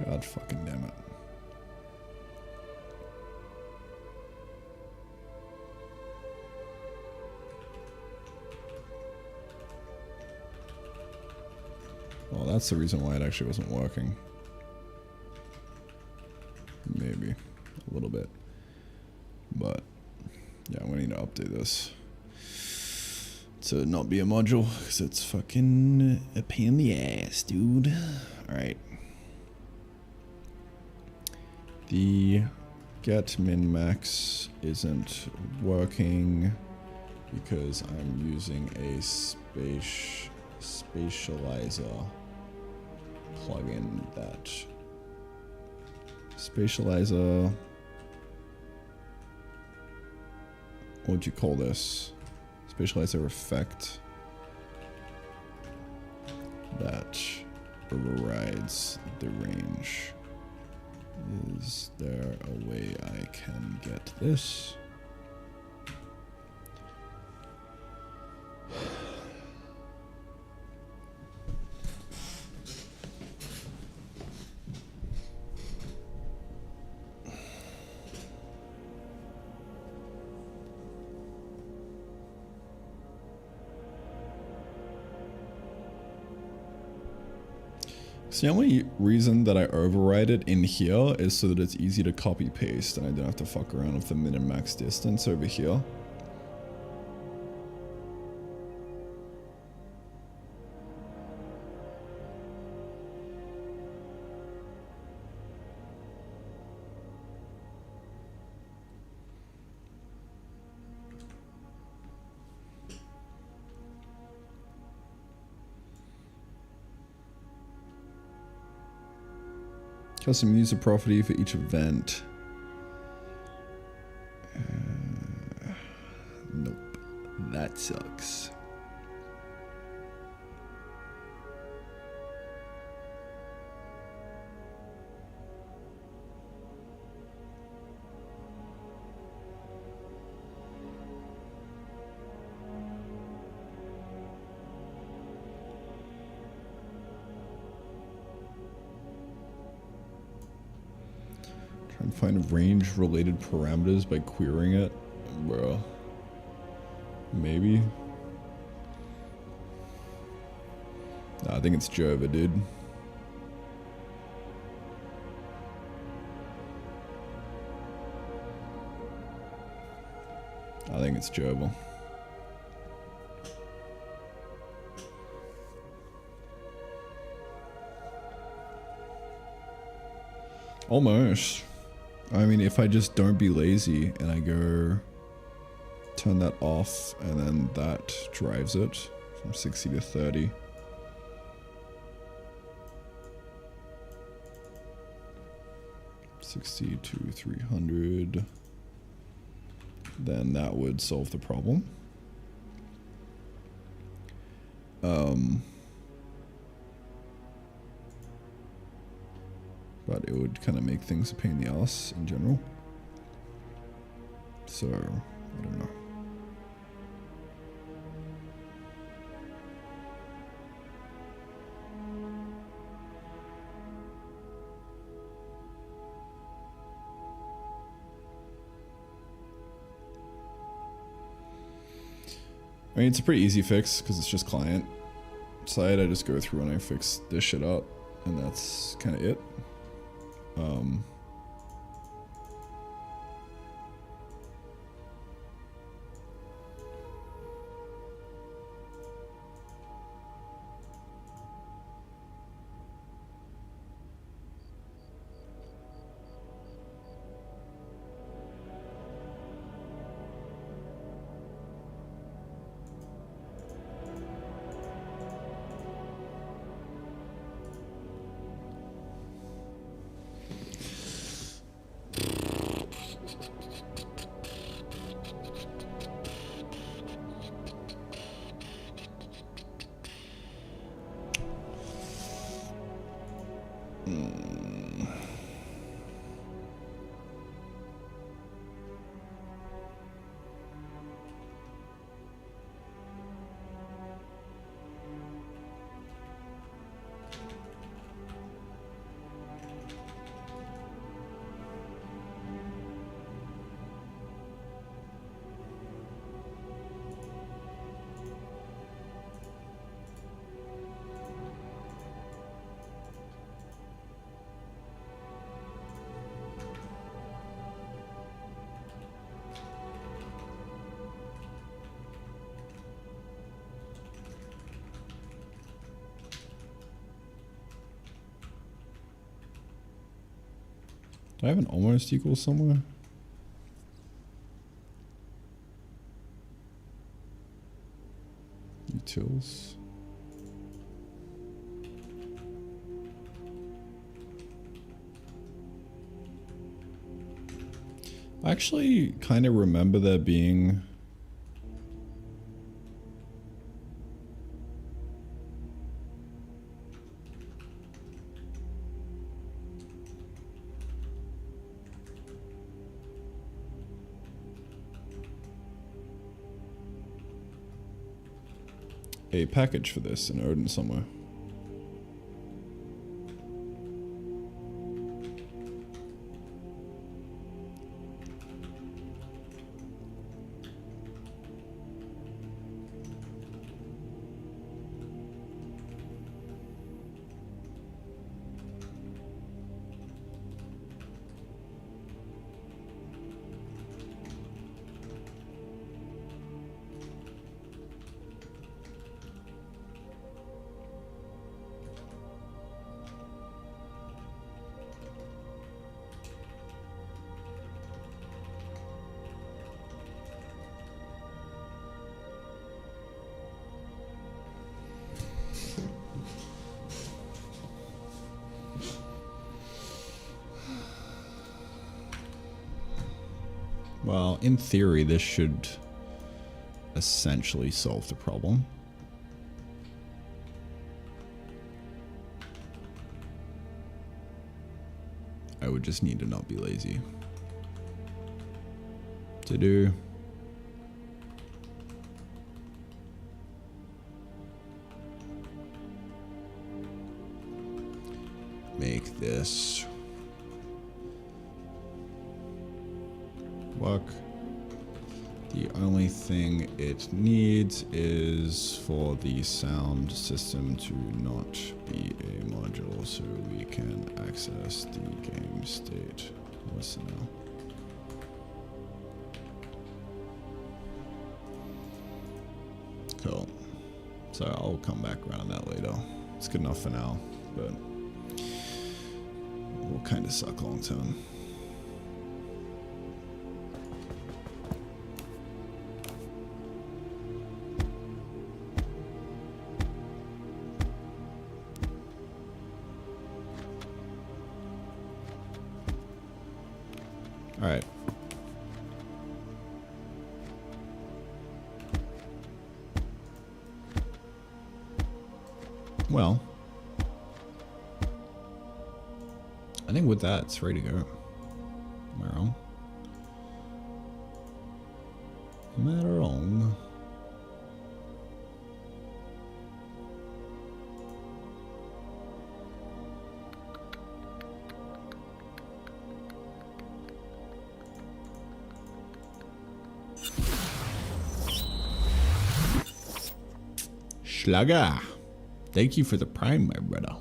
God fucking damn it. Well, that's the reason why it actually wasn't working. Maybe a little bit. But yeah, we need to update this to not be a module, because it's fucking a pain in the ass, dude. Alright. The get min max isn't working because I'm using a spatializer plugin. That spatializer, what would you call this? Spatializer effect that overrides the range. Is there a way I can get this? So the only reason that I override it in here is so that it's easy to copy paste and I don't have to fuck around with the min and max distance over here. Custom user property for each event. Nope. That sucks. And find range related parameters by querying it. Bro. Maybe. Nah, I think it's Java, dude. I think it's Java. Almost. I mean, if I just don't be lazy and I go turn that off and then that drives it from 60 to 30. $60 to 300. Then that would solve the problem. but it would kind of make things a pain in the ass in general. So, I don't know. I mean, it's a pretty easy fix because it's just client side. I just go through and I fix this shit up, and that's kind of it. Do I have an almost equal somewhere? Utils. I actually kind of remember there being a package for this in Odin somewhere. Well, in theory, this should essentially solve the problem. I would just need to not be lazy. To do. Make this work. The only thing it needs is for the sound system to not be a module so we can access the game state listener. Cool. So I'll come back around on that later. It's good enough for now, but it will kind of suck long term. All right. Well, I think with that, it's ready to go. Am I wrong? Am I wrong? Schlager. Thank you for the prime, my brother.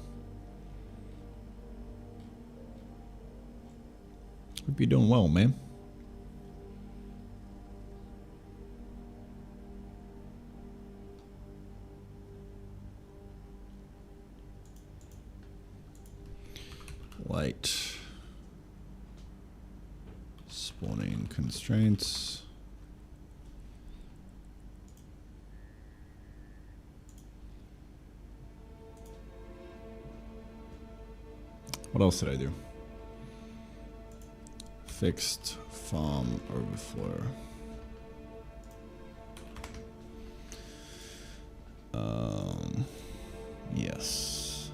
Hope you're doing well, man. Light. Spawning constraints. What else did I do? Fixed farm overflow. Yes.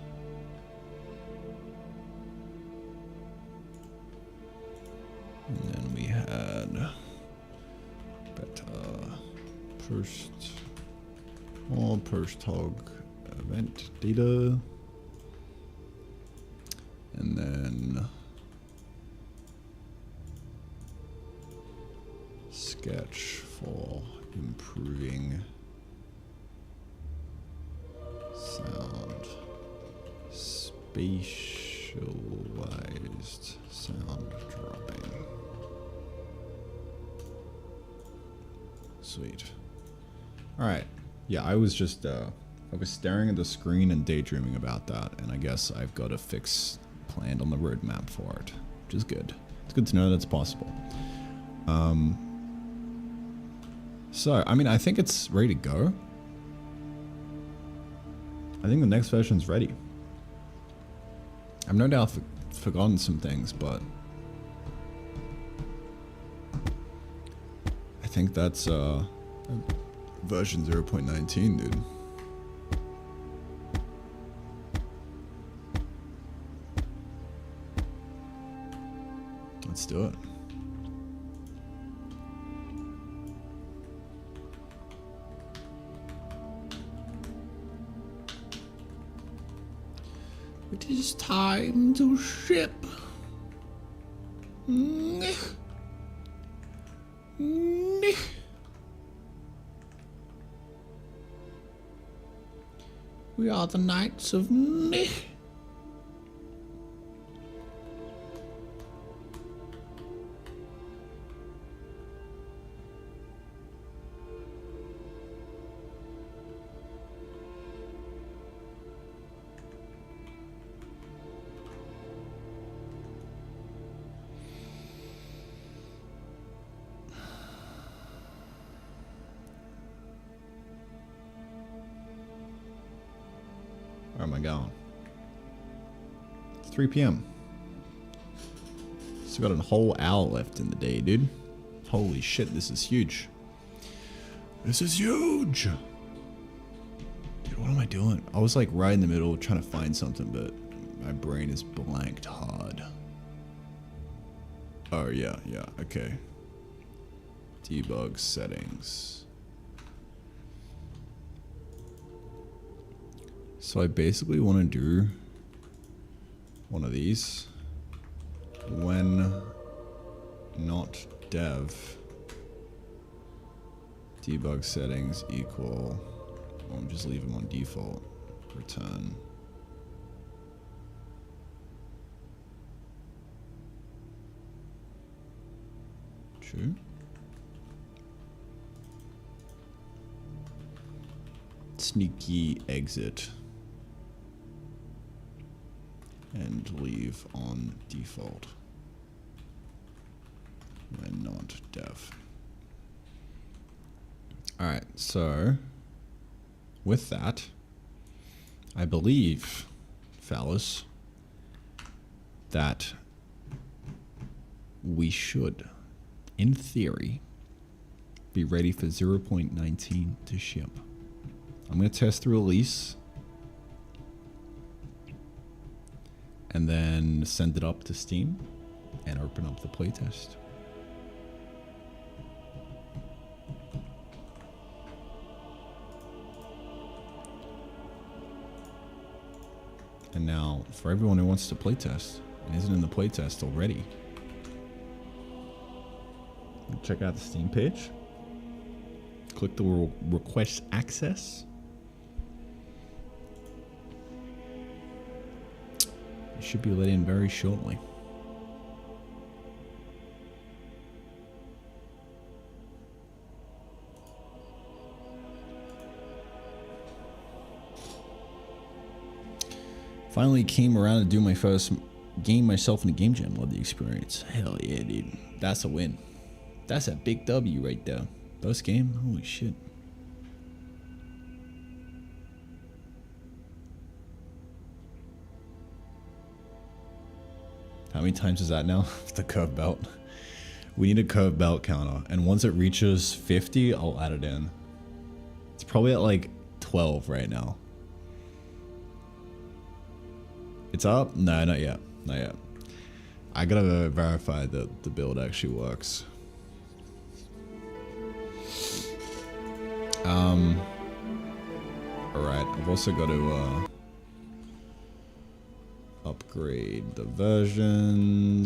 And then we had beta first all first hog event data. And then sketch for improving sound, spatialized sound dropping. Sweet. All right. Yeah, I was just I was staring at the screen and daydreaming about that, and I guess I've got a fix planned on the roadmap for it, which is good. It's good to know that's possible. So, I mean, I think it's ready to go. I think the next version's ready. I've no doubt forgotten some things, but I think that's version 0.19, dude. Let's do it. It is time to ship. We are the Knights of Nich. Where am I going? It's 3 p.m. Still got a whole hour left in the day, dude. Holy shit, this is huge. This is huge! Dude, what am I doing? I was like right in the middle trying to find something, but my brain is blanked hard. Oh, yeah, okay. Debug settings. So I basically want to do one of these. When not dev, debug settings equal, I'll just leave them on default, return. True. Sneaky exit. And leave on default when not dev. Alright, so with that, I believe, fellas, that we should, in theory, be ready for 0.19 to ship. I'm going to test the release. and then send it up to Steam and open up the playtest. And now, for everyone who wants to playtest and isn't in the playtest already, check out the Steam page. Click the request access. You should be let in very shortly. Finally came around to do my first game myself in a game jam. Love the experience. Hell yeah, dude. That's a win. That's a big W right there. First game? Holy shit. How many times is that now? The curve belt. We need a curve belt counter. And once it reaches 50, I'll add it in. It's probably at like 12 right now. It's up? No, not yet. Not yet. I gotta verify that the build actually works. Alright, I've also got to upgrade the versions.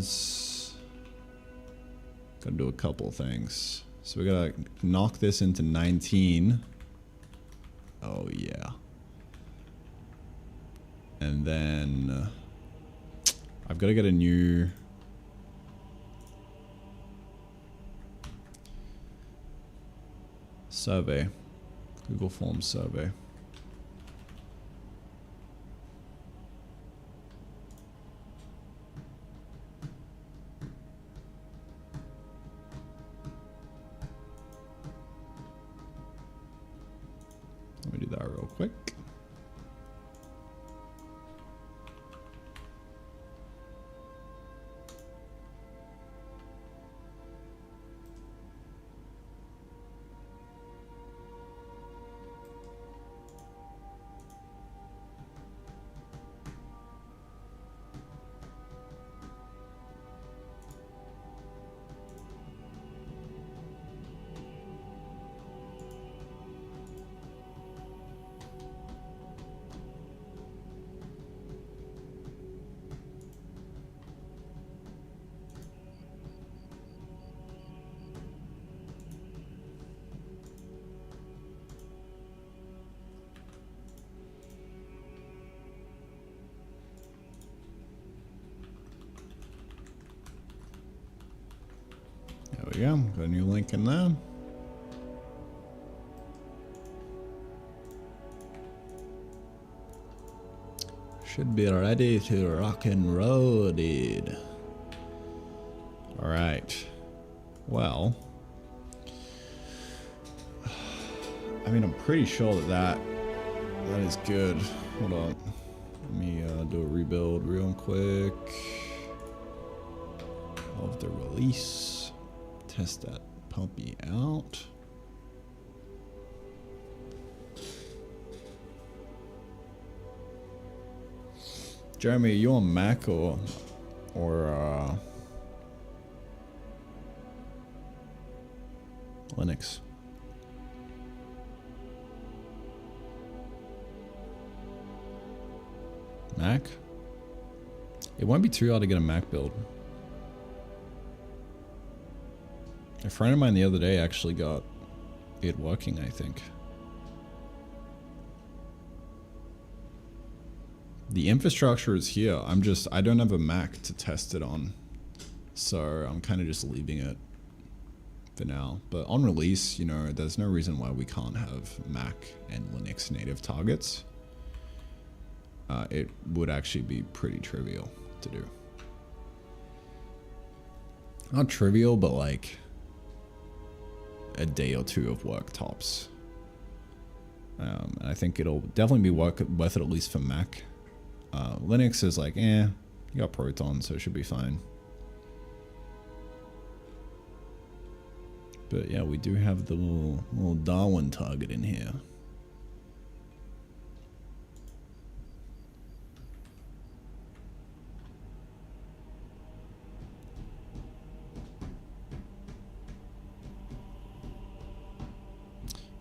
Gotta do a couple things. So we gotta knock this into 19. Oh yeah. And then I've got to get a new survey, Google Forms survey. Let me do that real quick. There we go, got a new link in there. Should be ready to rock and roll, dude. Alright. Well. I mean, I'm pretty sure that is good. Hold on. Let me do a rebuild real quick of the release. Test that puppy out. Jeremy, are you on Mac or Linux? Mac? It won't be too hard to get a Mac build. A friend of mine the other day actually got it working, I think. The infrastructure is here. I don't have a Mac to test it on. So I'm kind of just leaving it for now. But on release, you know, there's no reason why we can't have Mac and Linux native targets. It would actually be pretty trivial to do. Not trivial, but like a day or two of work tops. And I think it'll definitely be worth it at least for Mac. Linux is like, you got Proton, so it should be fine. But yeah, we do have the little Darwin target in here.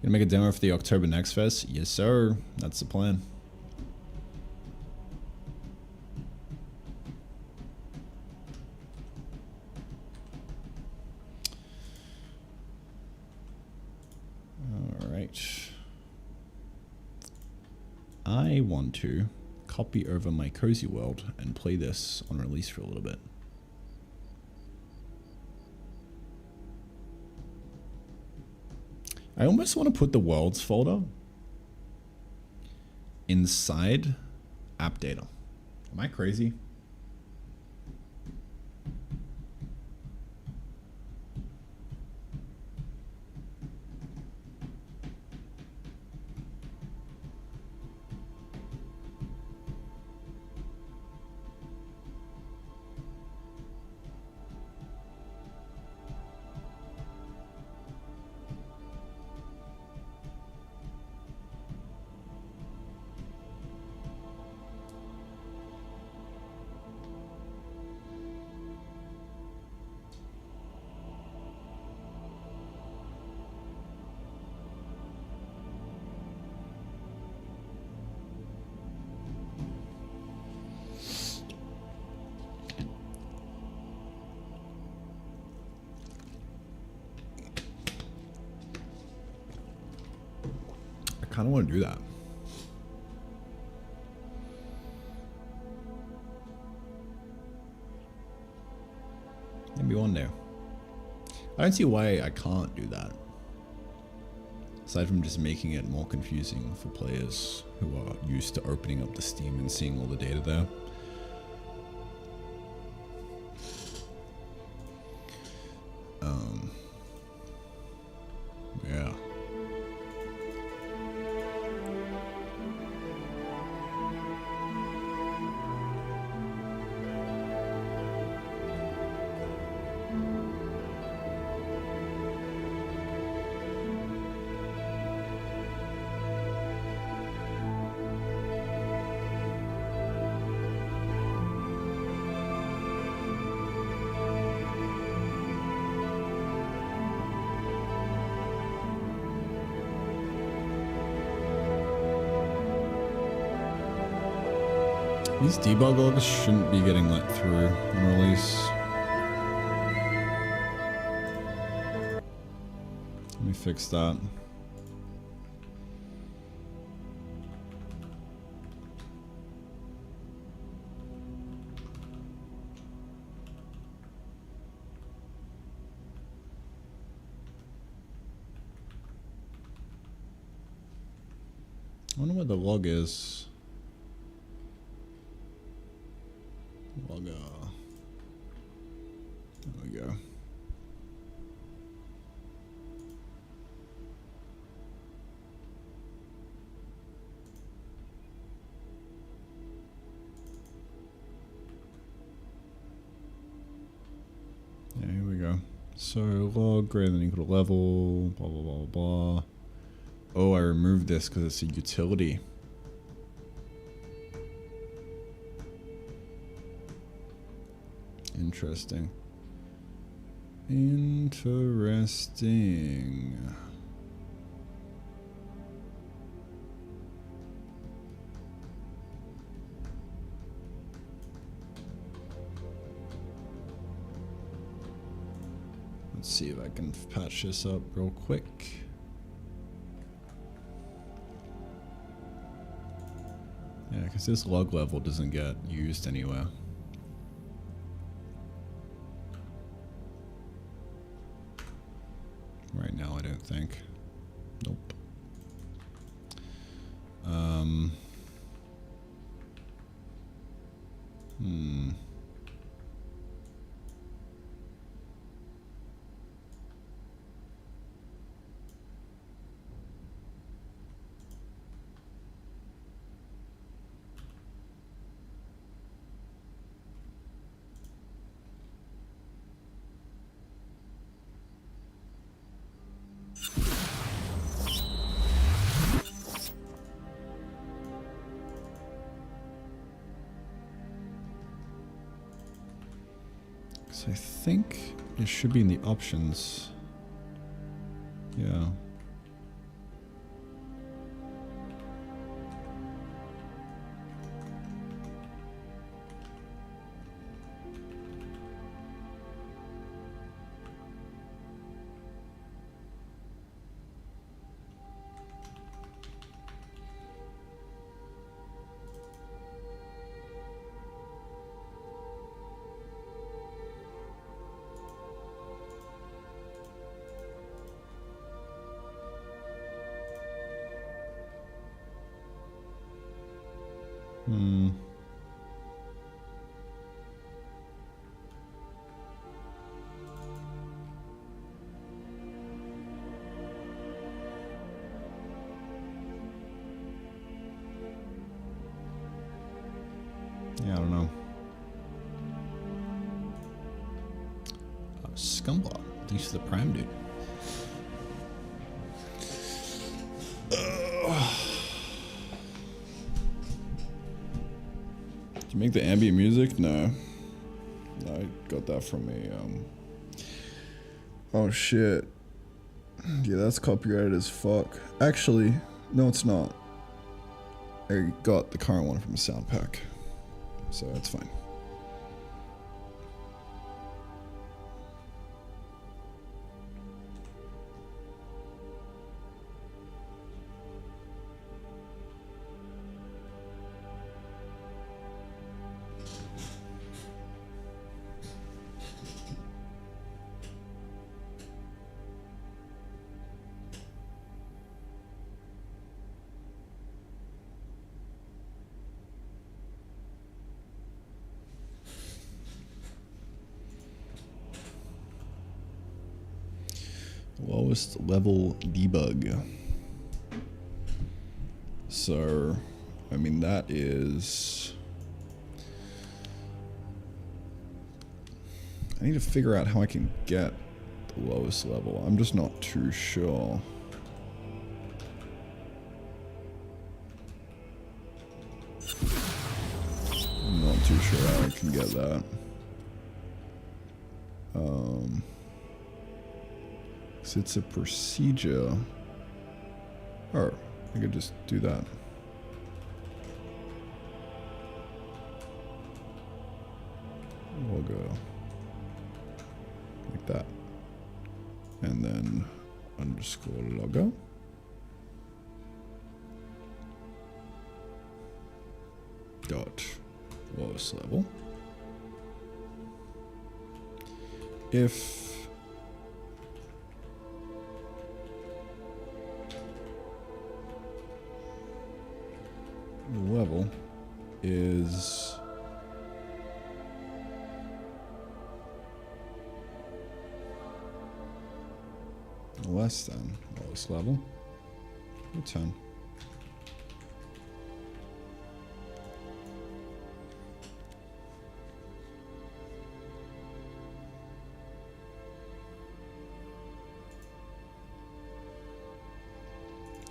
Gonna make a demo for the October Next Fest? Yes, sir. That's the plan. Alright. I want to copy over my cozy world and play this on release for a little bit. I almost want to put the worlds folder inside app data. Am I crazy? I kind of want to do that. Maybe one day. I don't see why I can't do that. Aside from just making it more confusing for players who are used to opening up the Steam and seeing all the data there. Yeah. These debug logs shouldn't be getting let through on release. Let me fix that. I wonder what the log is. Log. There we go. Yeah, here we go. So log greater than equal to level, blah blah blah blah. Oh, I removed this because it's a utility. Interesting. Interesting. Let's see if I can patch this up real quick. Yeah, because this log level doesn't get used anywhere. Right now, I don't think. Nope. So I think it should be in the options. Yeah. Yeah, I don't know. Scumblock. Thanks for the prime, dude. Did you make the ambient music? No. No, I got that from a, Oh shit. Yeah, that's copyrighted as fuck. Actually, no it's not. I got the current one from a sound pack. So that's fine. Lowest level debug. So, I mean, that is... I need to figure out how I can get the lowest level. I'm just not too sure. I'm not too sure how I can get that. It's a procedure. Or I could just do that. We'll go like that. And then underscore logo. Dot lowest level. If the level is less than lowest level, return.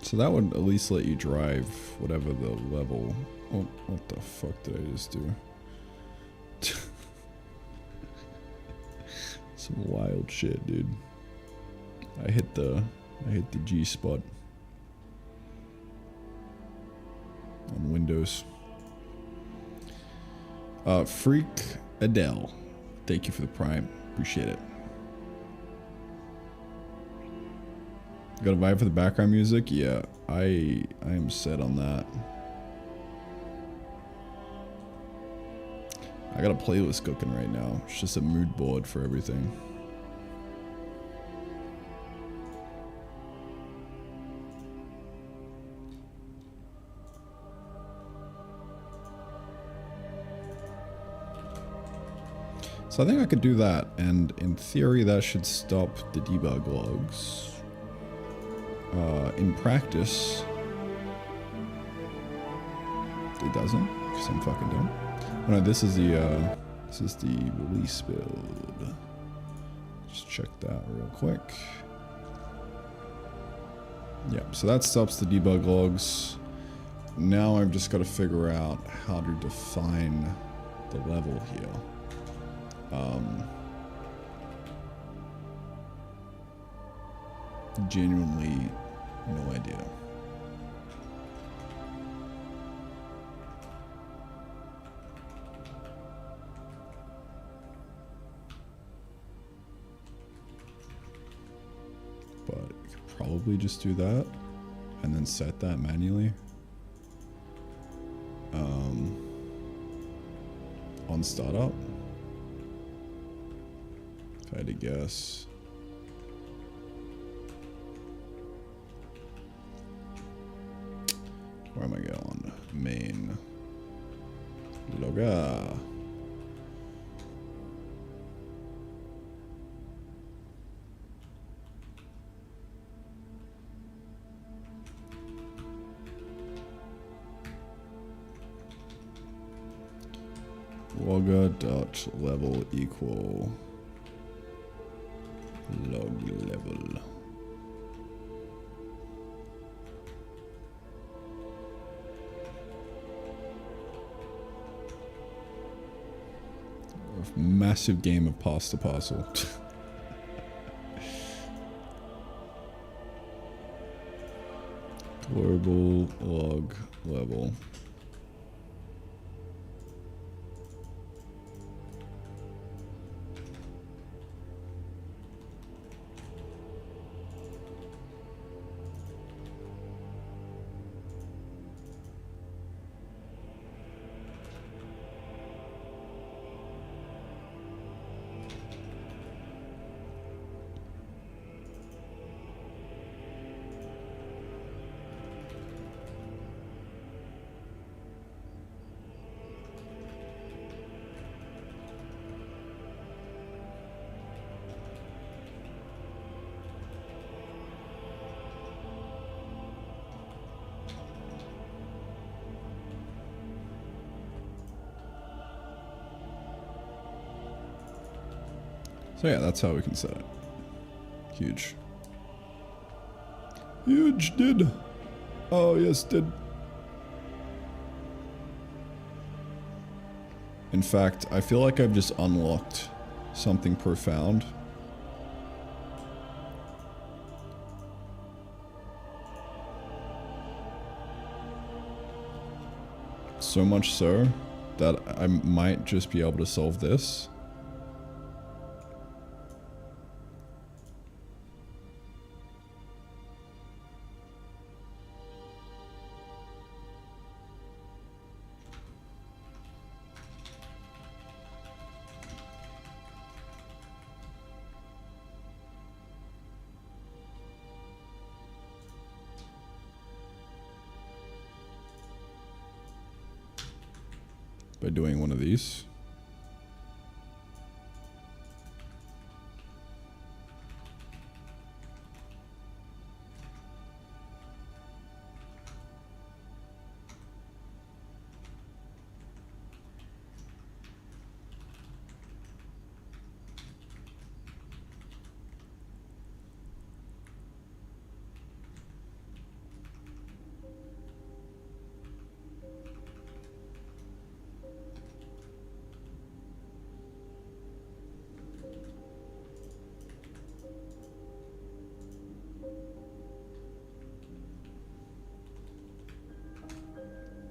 So that would at least let you drive whatever the level. Oh, what the fuck did I just do? Some wild shit, dude. I hit the G spot on Windows. Freak Adele, thank you for the prime. Appreciate it. Got a vibe for the background music? Yeah, I am set on that. I got a playlist cooking right now. It's just a mood board for everything. So I think I could do that, and in theory that should stop the debug logs. In practice, it doesn't, because I'm fucking dumb. Oh no, this is the release build. Just check that real quick. Yeah, so that stops the debug logs. Now I've just got to figure out how to define the level here. Genuinely no idea. But you could probably just do that and then set that manually. On startup, if I had to guess. Where am I going? Main. Logger. Logger dot level equal log level. A massive game of pass the parcel. Global log level. So yeah, that's how we can set it. Huge. Huge, did. Oh yes, did. In fact, I feel like I've just unlocked something profound. So much so that I might just be able to solve this. By doing one of these.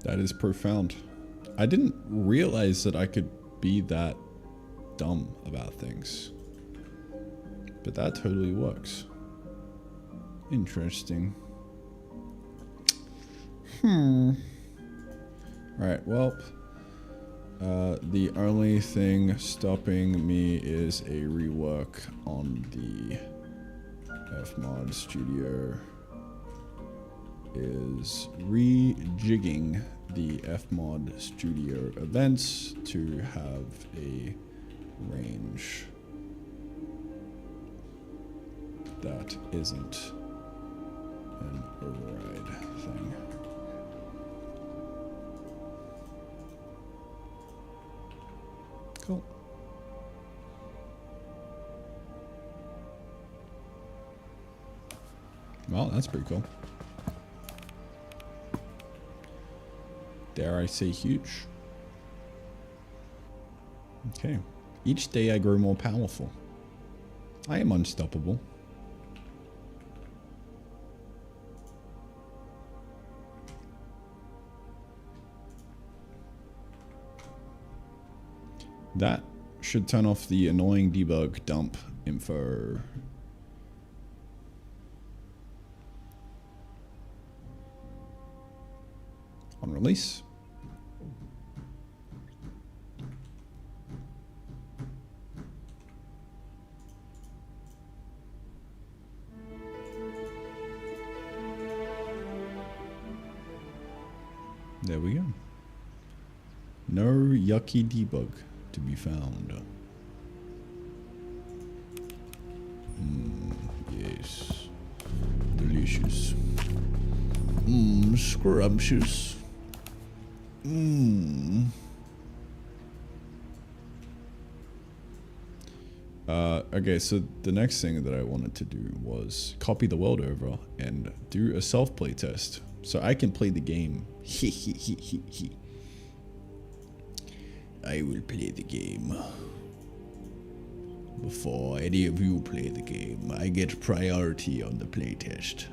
That is profound. I didn't realize that I could be that dumb about things. But that totally works. Interesting. Alright, well. The only thing stopping me is a rework on the Fmod Studio. Is rejigging the Fmod Studio events to have a range that isn't an override thing. Cool. Well, that's pretty cool. Dare I say huge? Okay. Each day I grow more powerful. I am unstoppable. That should turn off the annoying debug dump info. On release. There we go. No yucky debug to be found. Yes. Delicious. Scrumptious. Okay, so the next thing that I wanted to do was copy the world over and do a self-play test. So I can play the game. I will play the game. Before any of you play the game, I get priority on the playtest.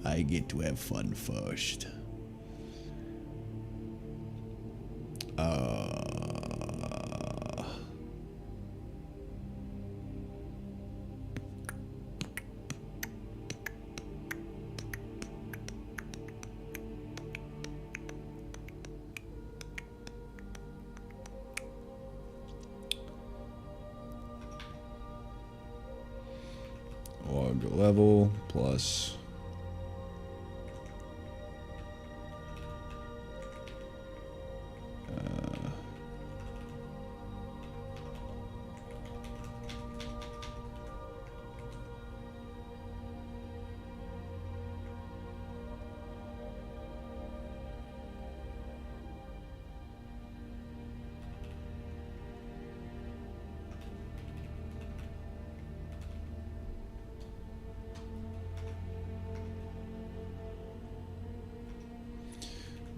I get to have fun first. Log level plus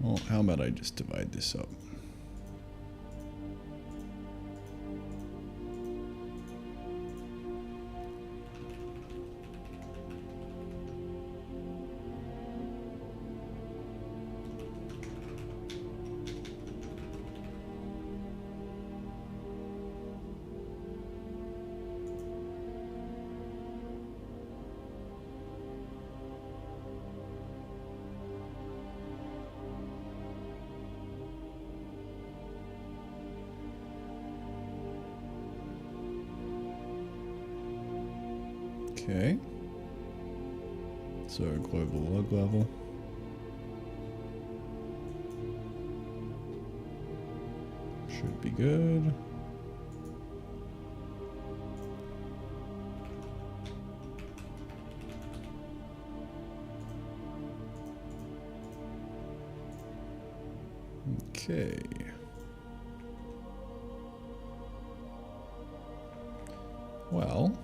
well, how about I just divide this up? Okay. So global log level. Should be good. Okay. Well,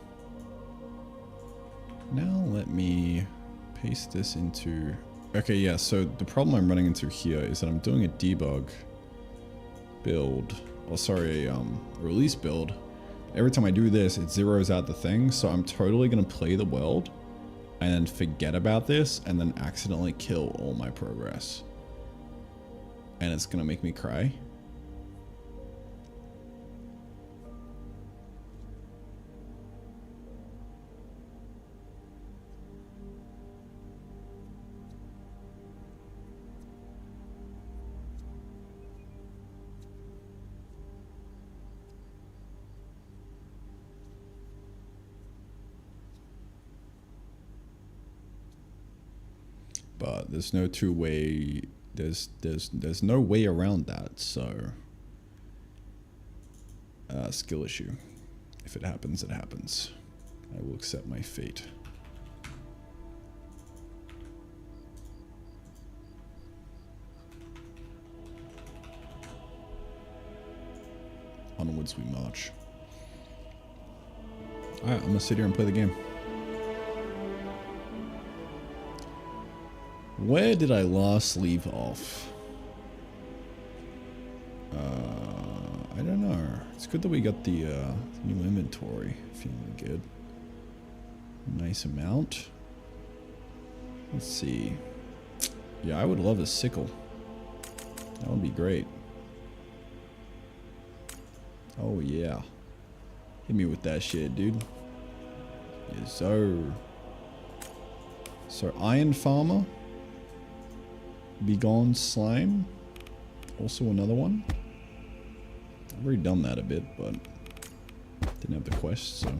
now let me paste this into... Okay, yeah, so the problem I'm running into here is that I'm doing a debug build, or sorry, release build. Every time I do this, it zeroes out the thing, so I'm totally gonna play the world and then forget about this and then accidentally kill all my progress. And it's gonna make me cry. But there's no two-way, there's no way around that, so skill issue. If it happens, it happens. I will accept my fate. Onwards we march. Alright, I'm gonna sit here and play the game. Where did I last leave off? I don't know. It's good that we got the new inventory. Feeling good. Nice amount. Let's see. Yeah, I would love a sickle. That would be great. Oh yeah. Hit me with that shit, dude. Yes, sir. So, Iron Farmer. Begone Slime. Also another one. I've already done that a bit, but didn't have the quest, so.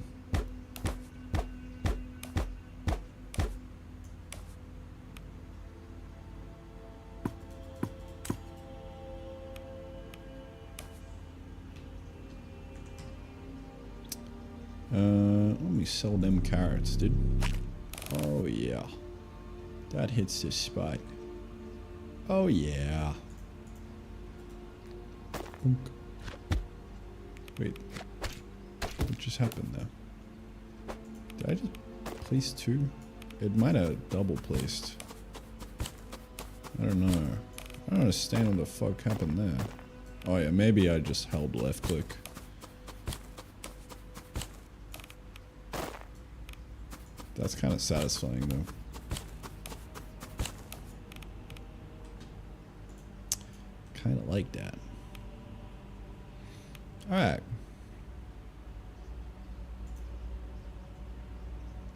definitely sell them carrots, dude. Oh yeah. That hits the spot. Oh yeah. Boink. Wait. What just happened there? Did I just place 2? It might have double placed. I don't know. I don't understand what the fuck happened there. Oh yeah, maybe I just held left click. That's kind of satisfying though. Kind of like that. Alright.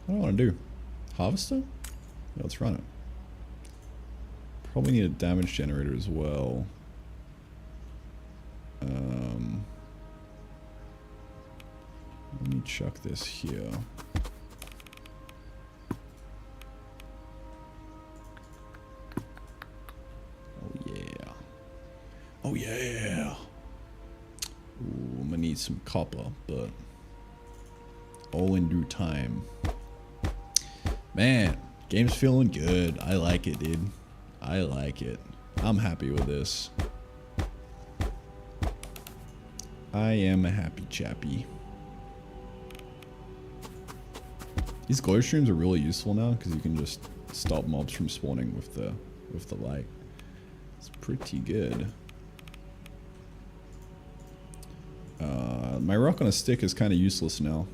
What do I want to do? Harvester? Yeah, let's run it. Probably need a damage generator as well. Let me chuck this here. Oh yeah. Oh yeah. Ooh, I'm gonna need some copper, but all in due time. Man, game's feeling good. I like it, dude. I like it. I'm happy with this. I am a happy chappy. These glow streams are really useful now because you can just stop mobs from spawning with the light. It's pretty good. My rock on a stick is kind of useless now.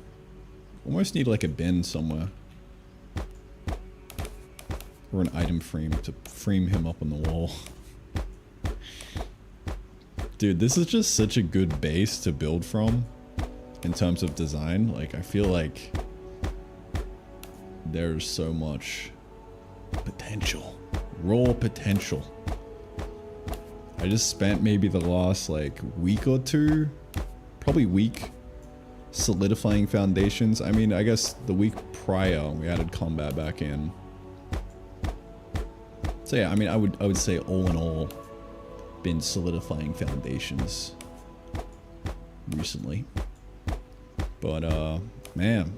Almost need like a bin somewhere. Or an item frame to frame him up on the wall. Dude, this is just such a good base to build from in terms of design. Like, I feel like there's so much potential. Raw potential. I just spent maybe the last like week or two, probably week, solidifying foundations. I mean, I guess the week prior we added combat back in. So yeah, I mean, I would say all in all, been solidifying foundations recently. But man,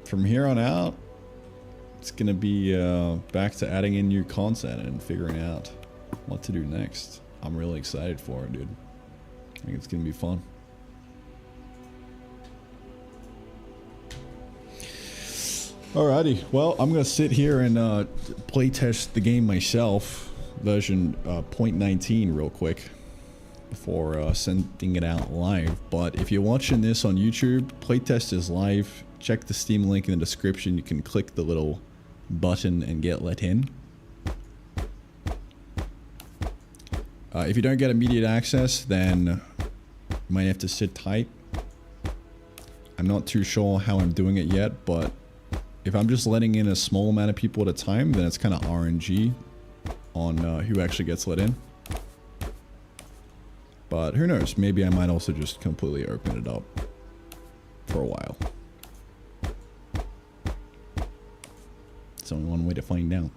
from here on out, it's gonna be back to adding in new content and figuring out what to do next. I'm really excited for it, dude. I think it's gonna be fun. Alrighty, well, I'm gonna sit here and playtest the game myself, version 0.19 real quick, before sending it out live. But if you're watching this on YouTube, playtest is live. Check the Steam link in the description. You can click the little button and get let in. If you don't get immediate access, then you might have to sit tight. I'm not too sure how I'm doing it yet, but if I'm just letting in a small amount of people at a time, then it's kind of RNG on who actually gets let in. But who knows, maybe I might also just completely open it up for a while. It's only one way to find out.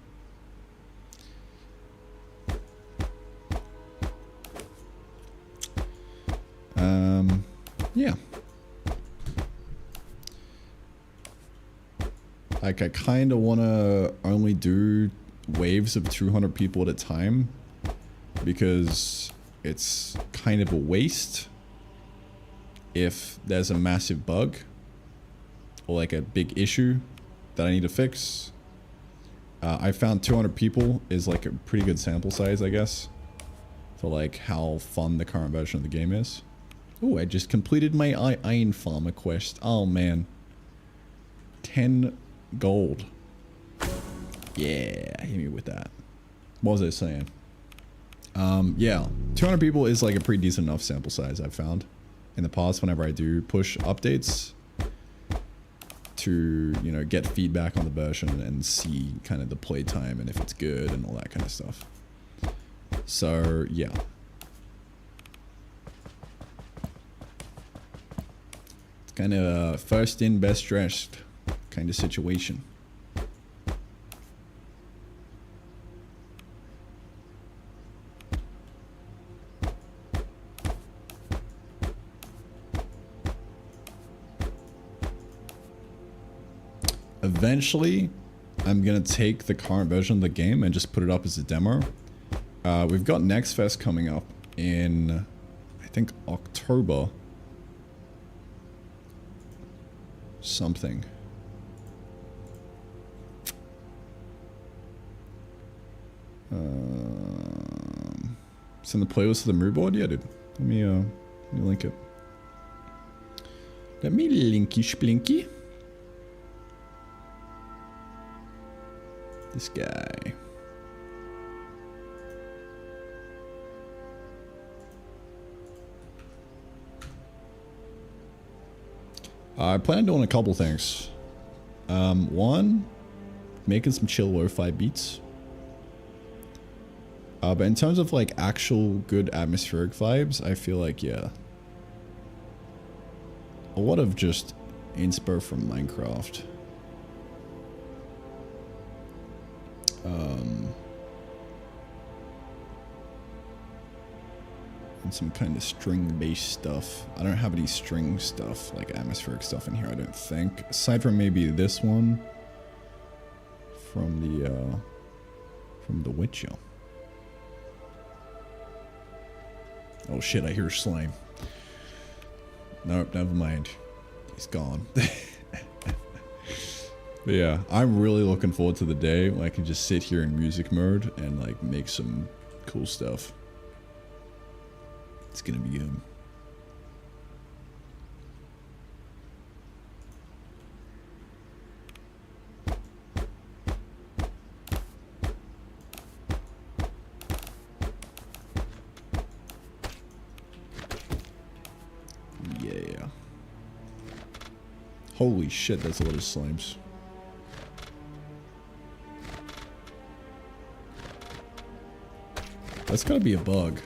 Yeah. Like, I kind of want to only do waves of 200 people at a time, because it's kind of a waste if there's a massive bug or like a big issue that I need to fix. I found 200 people is like a pretty good sample size, I guess, for like how fun the current version of the game is. Oh, I just completed my Iron Farmer quest. Oh man. 10 gold. Yeah, hit me with that. What was I saying? Yeah, 200 people is like a pretty decent enough sample size I've found in the past whenever I do push updates to, you know, get feedback on the version and see kind of the playtime and if it's good and all that kind of stuff. So, yeah. It's kind of a first in, best dressed kind of situation. Eventually, I'm gonna take the current version of the game and just put it up as a demo. We've got Next Fest coming up in, I think, October. Something. It's in the playlist of the mood board? Yeah, dude. Let me link it. Let me linky splinky. This guy. I plan on doing a couple things. One, making some chill lo-fi beats. But in terms of like actual good atmospheric vibes, I feel like, yeah, a lot of just inspo from Minecraft. And some kind of string-based stuff. I don't have any string stuff, like atmospheric stuff in here, I don't think. Aside from maybe this one from the Witcher. Oh shit, I hear slime. Nope, never mind. He's gone. But yeah, I'm really looking forward to the day when I can just sit here in music mode and like make some cool stuff. It's gonna be good. Yeah. Holy shit, that's a lot of slimes. That's gotta be a bug.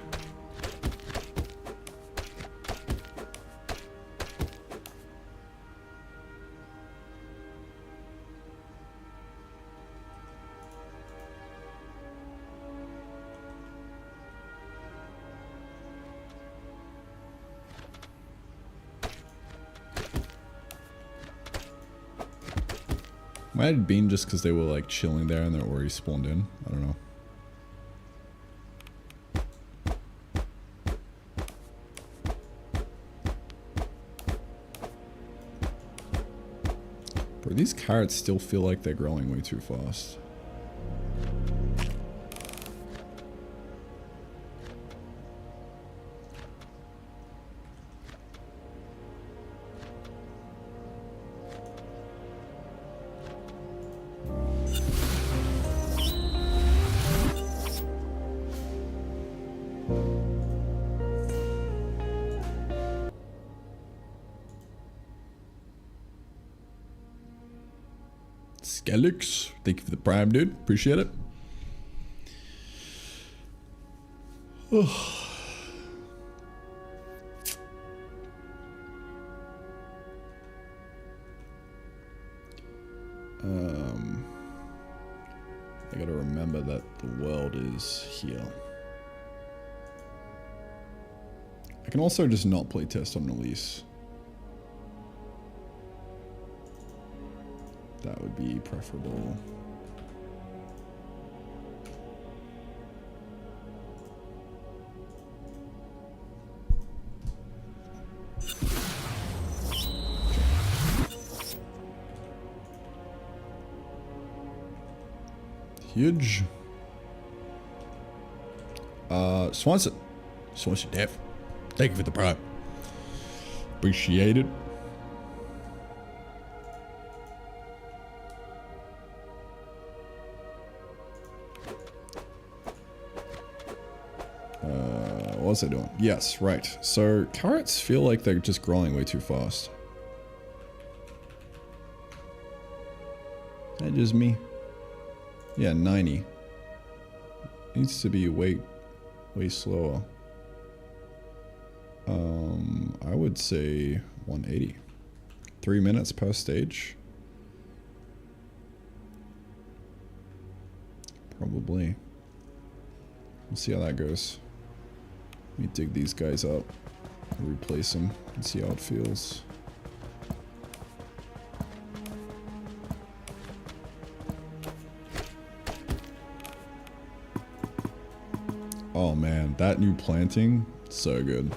Might have been just because they were like chilling there and they're already spawned in. I don't know. Bro, these carrots still feel like they're growing way too fast. Skelix, thank you for the prime, dude. Appreciate it. I gotta remember that the world is here. I can also just not play test on release. That would be preferable. Huge. Swanson. Swanson Dev. Thank you for the prime. Appreciate it. What was I doing? Yes, right. So carrots feel like they're just growing way too fast. Is that just me? Yeah, 90. Needs to be way slower. I would say 180. 3 minutes per stage. Probably. We'll see how that goes. Let me dig these guys up, replace them, and see how it feels. Oh man, that new planting, so good.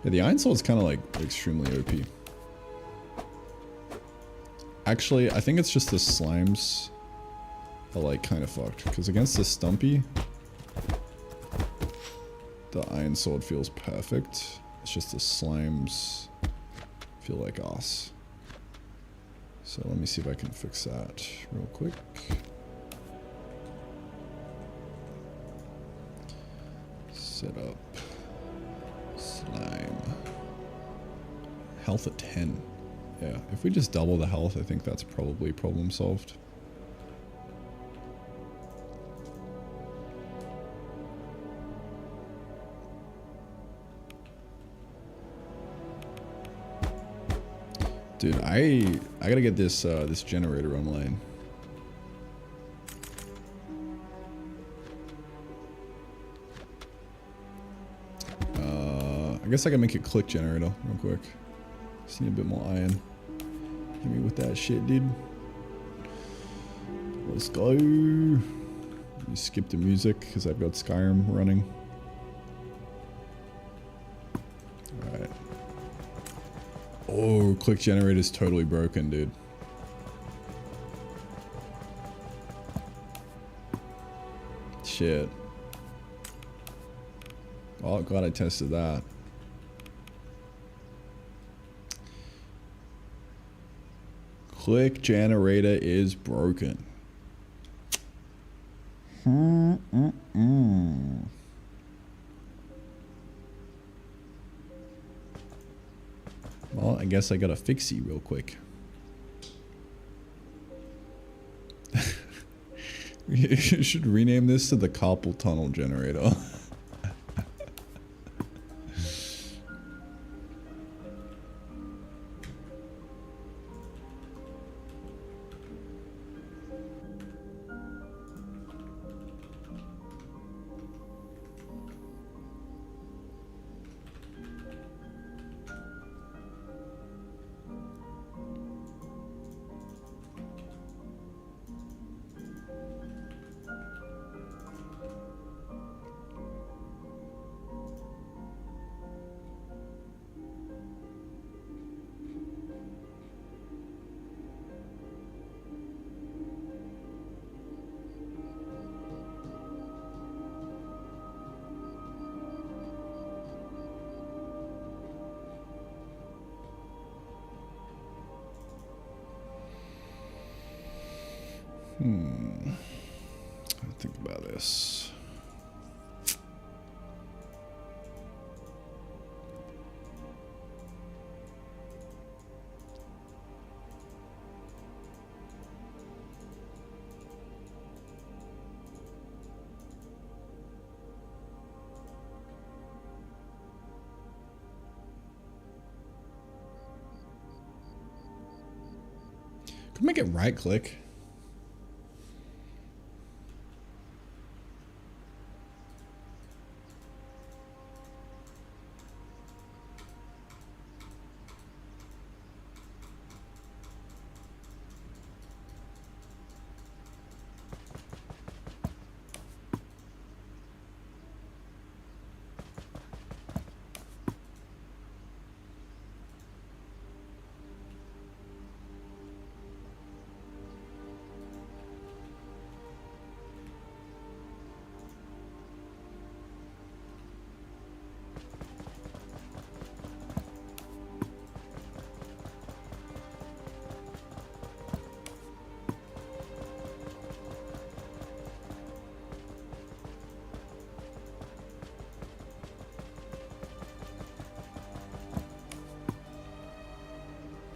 Yeah, the iron sword is kind of like extremely OP. Actually, I think it's just the slimes are like kind of fucked. Because against the Stumpy, the iron sword feels perfect. It's just the slimes feel like ass. So let me see if I can fix that real quick. Set up slime. Health at 10. Yeah, if we just double the health, I think that's probably problem solved. Dude, I gotta get this this generator online. I guess I can make a click generator real quick. Just need a bit more iron. Hit me with that shit, dude. Let's go. Let me skip the music because I've got Skyrim running. Alright. Oh, click generator is totally broken, dude. Shit. Oh, glad I tested that. Click generator is broken. Well, I guess I gotta fixie real quick. You should rename this to the carpal tunnel generator. I'll think about this. Could make it right click.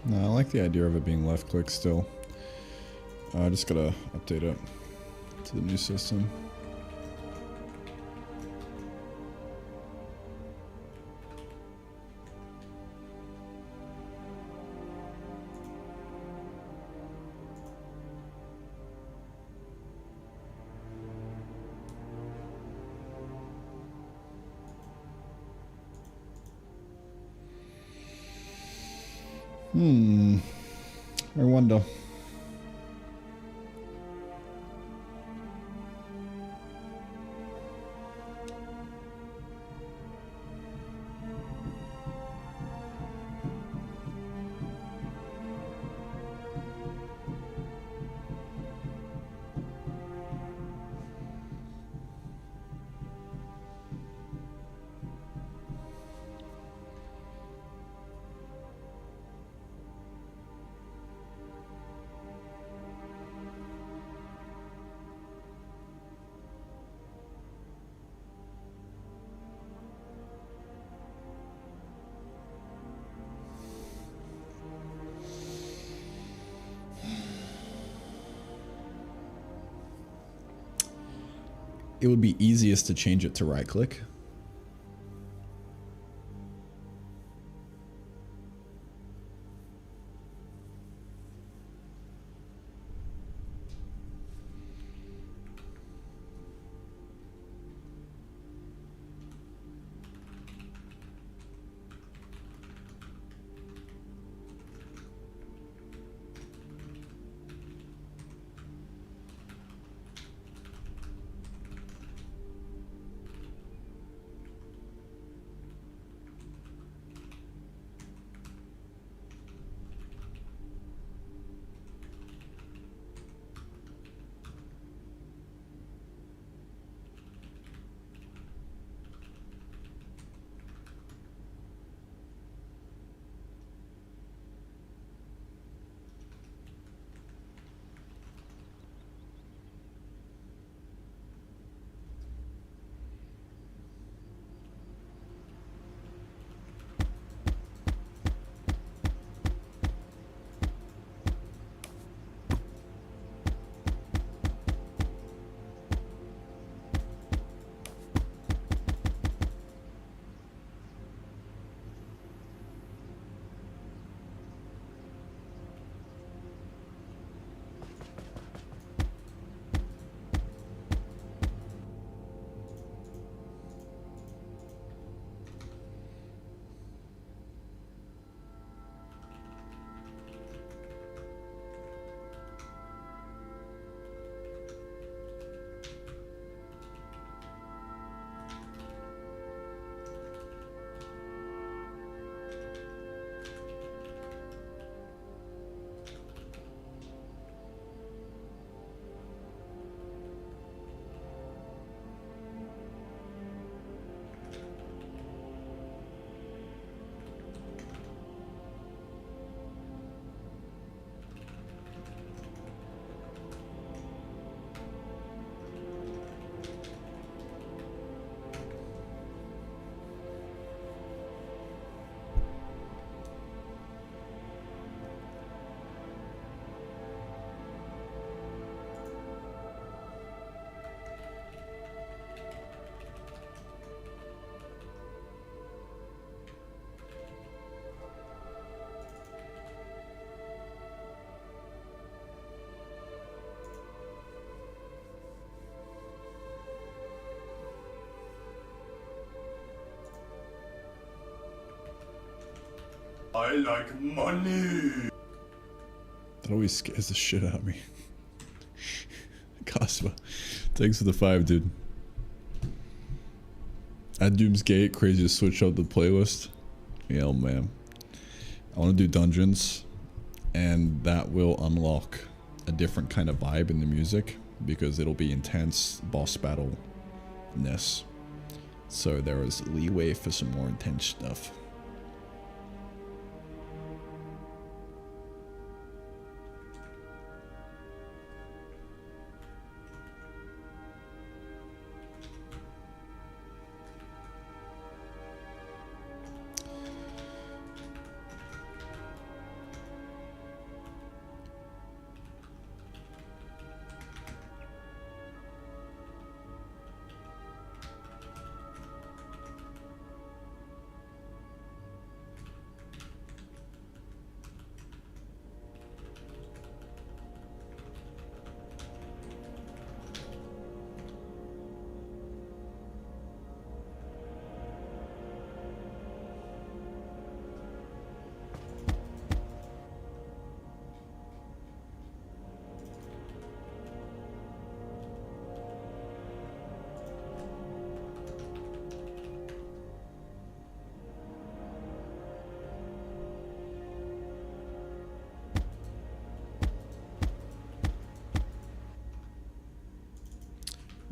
No, I like the idea of it being left click still. I just gotta update it to the new system. I wonder. It would be easiest to change it to right click. I like money. That always scares the shit out of me. Cosmo. Thanks for the 5, dude. At Doomsgate, crazy to switch up the playlist. Yeah, man. I want to do dungeons, and that will unlock a different kind of vibe in the music because it'll be intense boss battle-ness. So there is leeway for some more intense stuff.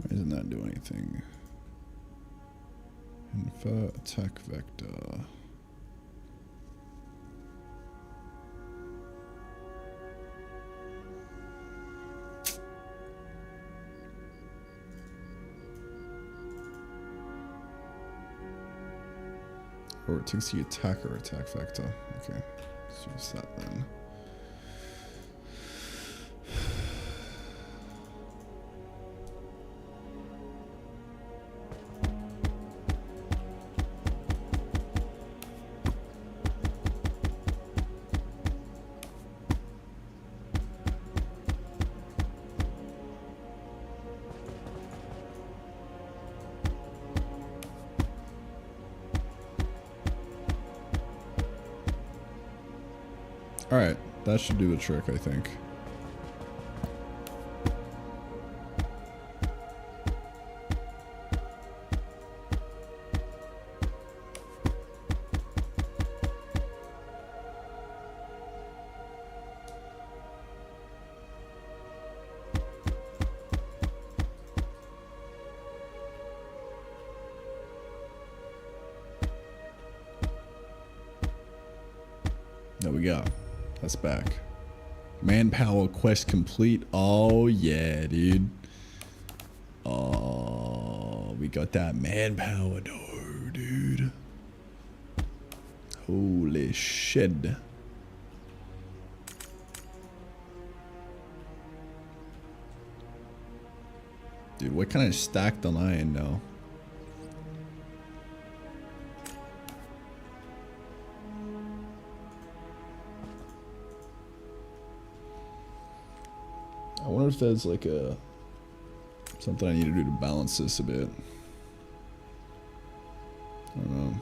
Why doesn't that do anything? Infer attack vector. Or it takes the attacker attack vector. Okay, let's use that then. Alright, that should do the trick, I think. There we go. That's back. Manpower quest complete. Oh yeah, dude. Oh, we got that manpower though, dude. Holy shit. Dude, what kind of stacked on iron now? I wonder if there's like a something I need to do to balance this a bit. I don't know.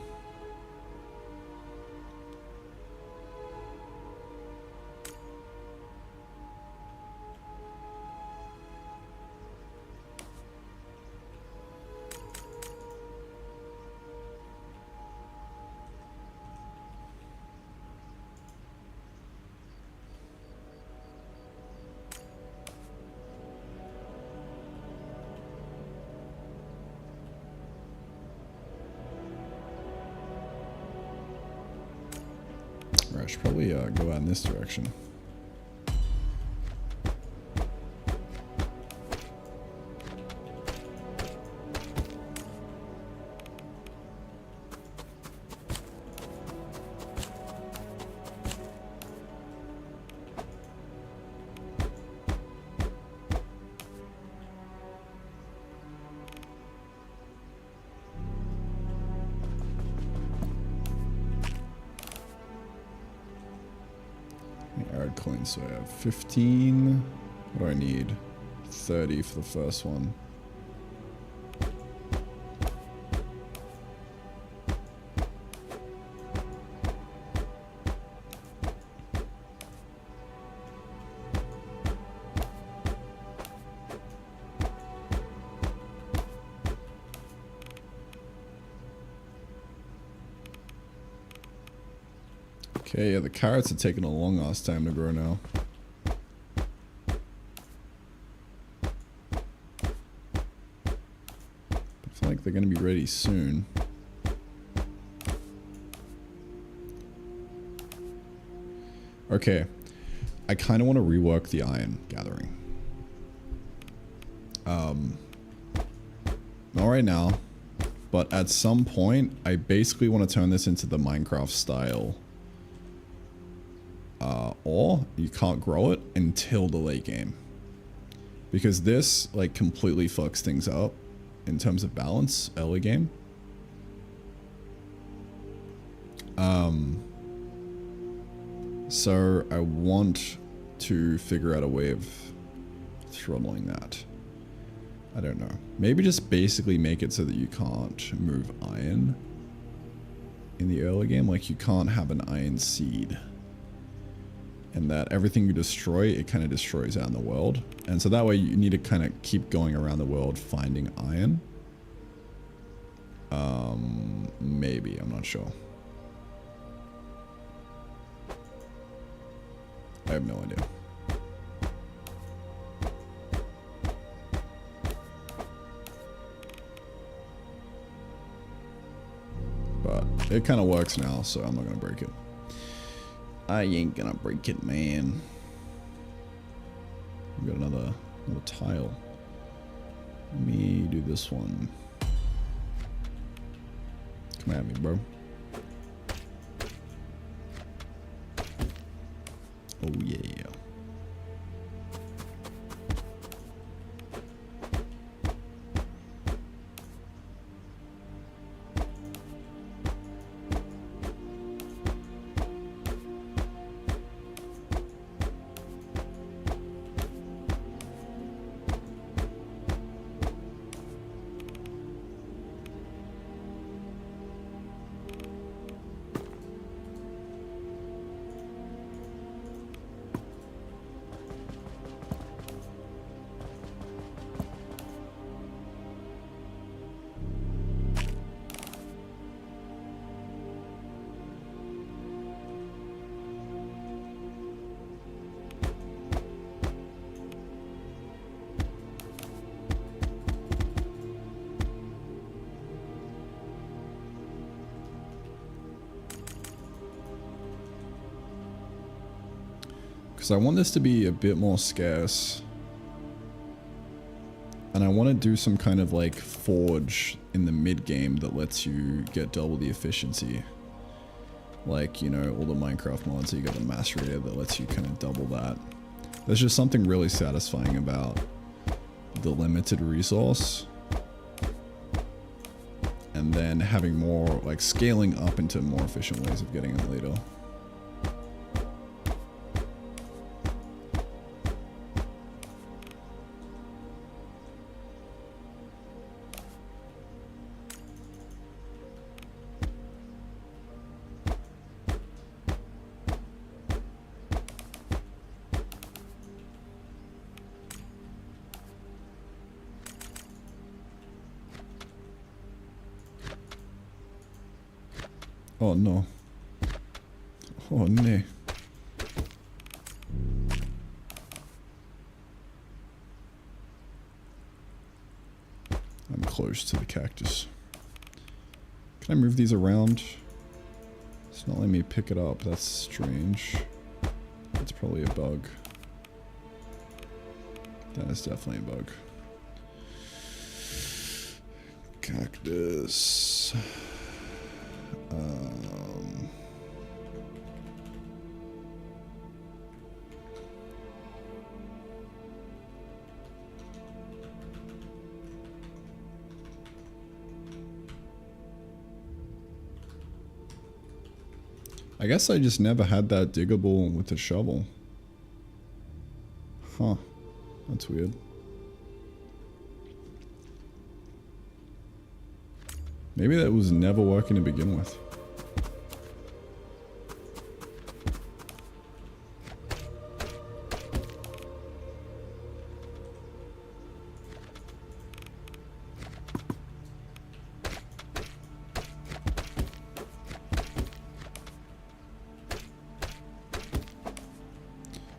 I should probably go out in this direction. Arid coins, so I have 15. What do I need? 30 for the first one. Okay, yeah, the carrots are taking a long ass time to grow now. I feel like they're gonna be ready soon. Okay, I kind of want to rework the iron gathering. Not right now, but at some point, I basically want to turn this into the Minecraft style. Or you can't grow it until the late game. Because this, like, completely fucks things up in terms of balance early game. So I want to figure out a way of throttling that. I don't know. Maybe just basically make it so that you can't move iron in the early game. Like, you can't have an iron seed. And that everything you destroy, it kind of destroys out in the world. And so that way you need to kind of keep going around the world finding iron. Maybe, I'm not sure. I have no idea. But it kind of works now, so I'm not gonna break it. I ain't gonna break it, man. We got another tile. Let me do this one. Come at me, bro. Oh yeah. Because I want this to be a bit more scarce. And I want to do some kind of like forge in the mid game that lets you get double the efficiency. Like, you know, all the Minecraft mods, you got the macerator that lets you kind of double that. There's just something really satisfying about the limited resource. And then having more, like scaling up into more efficient ways of getting it later. Oh no. Oh no. I'm close to the cactus. Can I move these around? It's not letting me pick it up. That's strange. That's probably a bug. That is definitely a bug. Cactus. I guess I just never had that diggable with the shovel. Huh. That's weird. Maybe that was never working to begin with.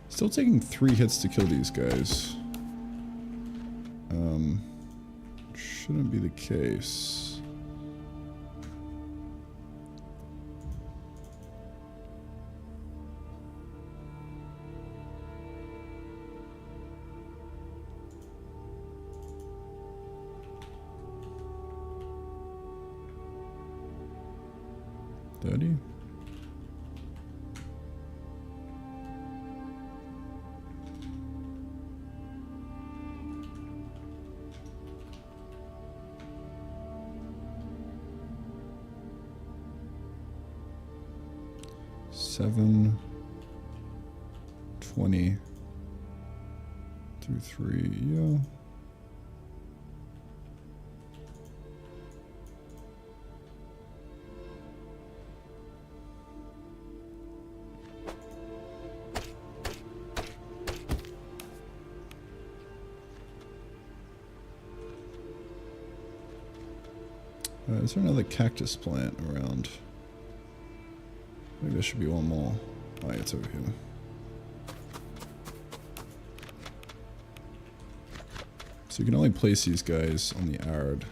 Still taking 3 hits to kill these guys. Shouldn't be the case. $30. $7, $20 through 3, yeah. Is there another cactus plant around? I think there should be one more. Oh, yeah, it's over here. So you can only place these guys on the arid.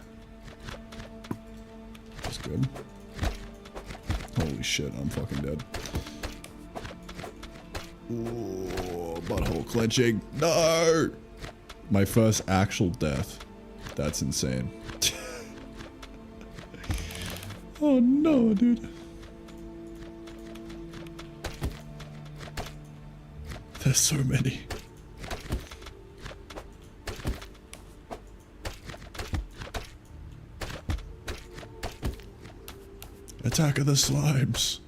That's good. Holy shit, I'm fucking dead. Ooh, butthole clenching. No! My first actual death. That's insane. Oh no, dude. There's so many. Attack of the slimes.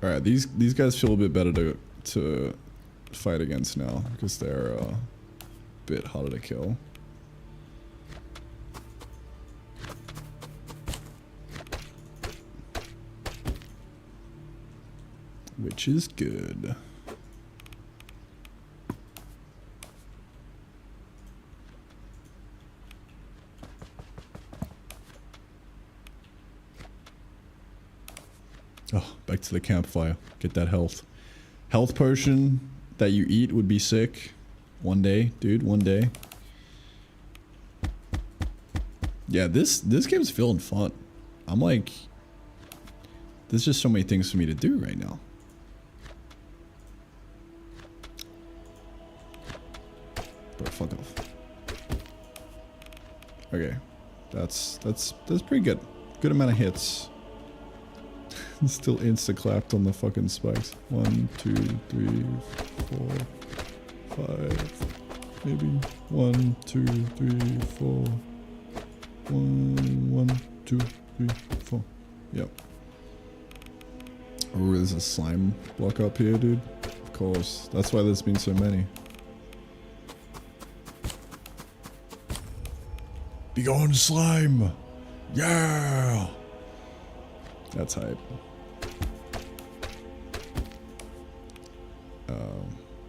All right, these guys feel a bit better to fight against now because they're a bit harder to kill. Which is good. Oh, back to the campfire. Get that health. Health potion that you eat would be sick. One day, dude, one day. Yeah, this game's feeling fun. I'm like, there's just so many things for me to do right now. Bro, fuck off. Okay, that's pretty good. Good amount of hits. Still insta-clapped on the fucking spikes. 1, 2, 3, 4, 5. Maybe 1, 2, 3, 4. 1, 2, 3, 4. Yep. Oh, there's a slime block up here, dude. Of course. That's why there's been so many. Be gone, slime! Yeah! That's hype.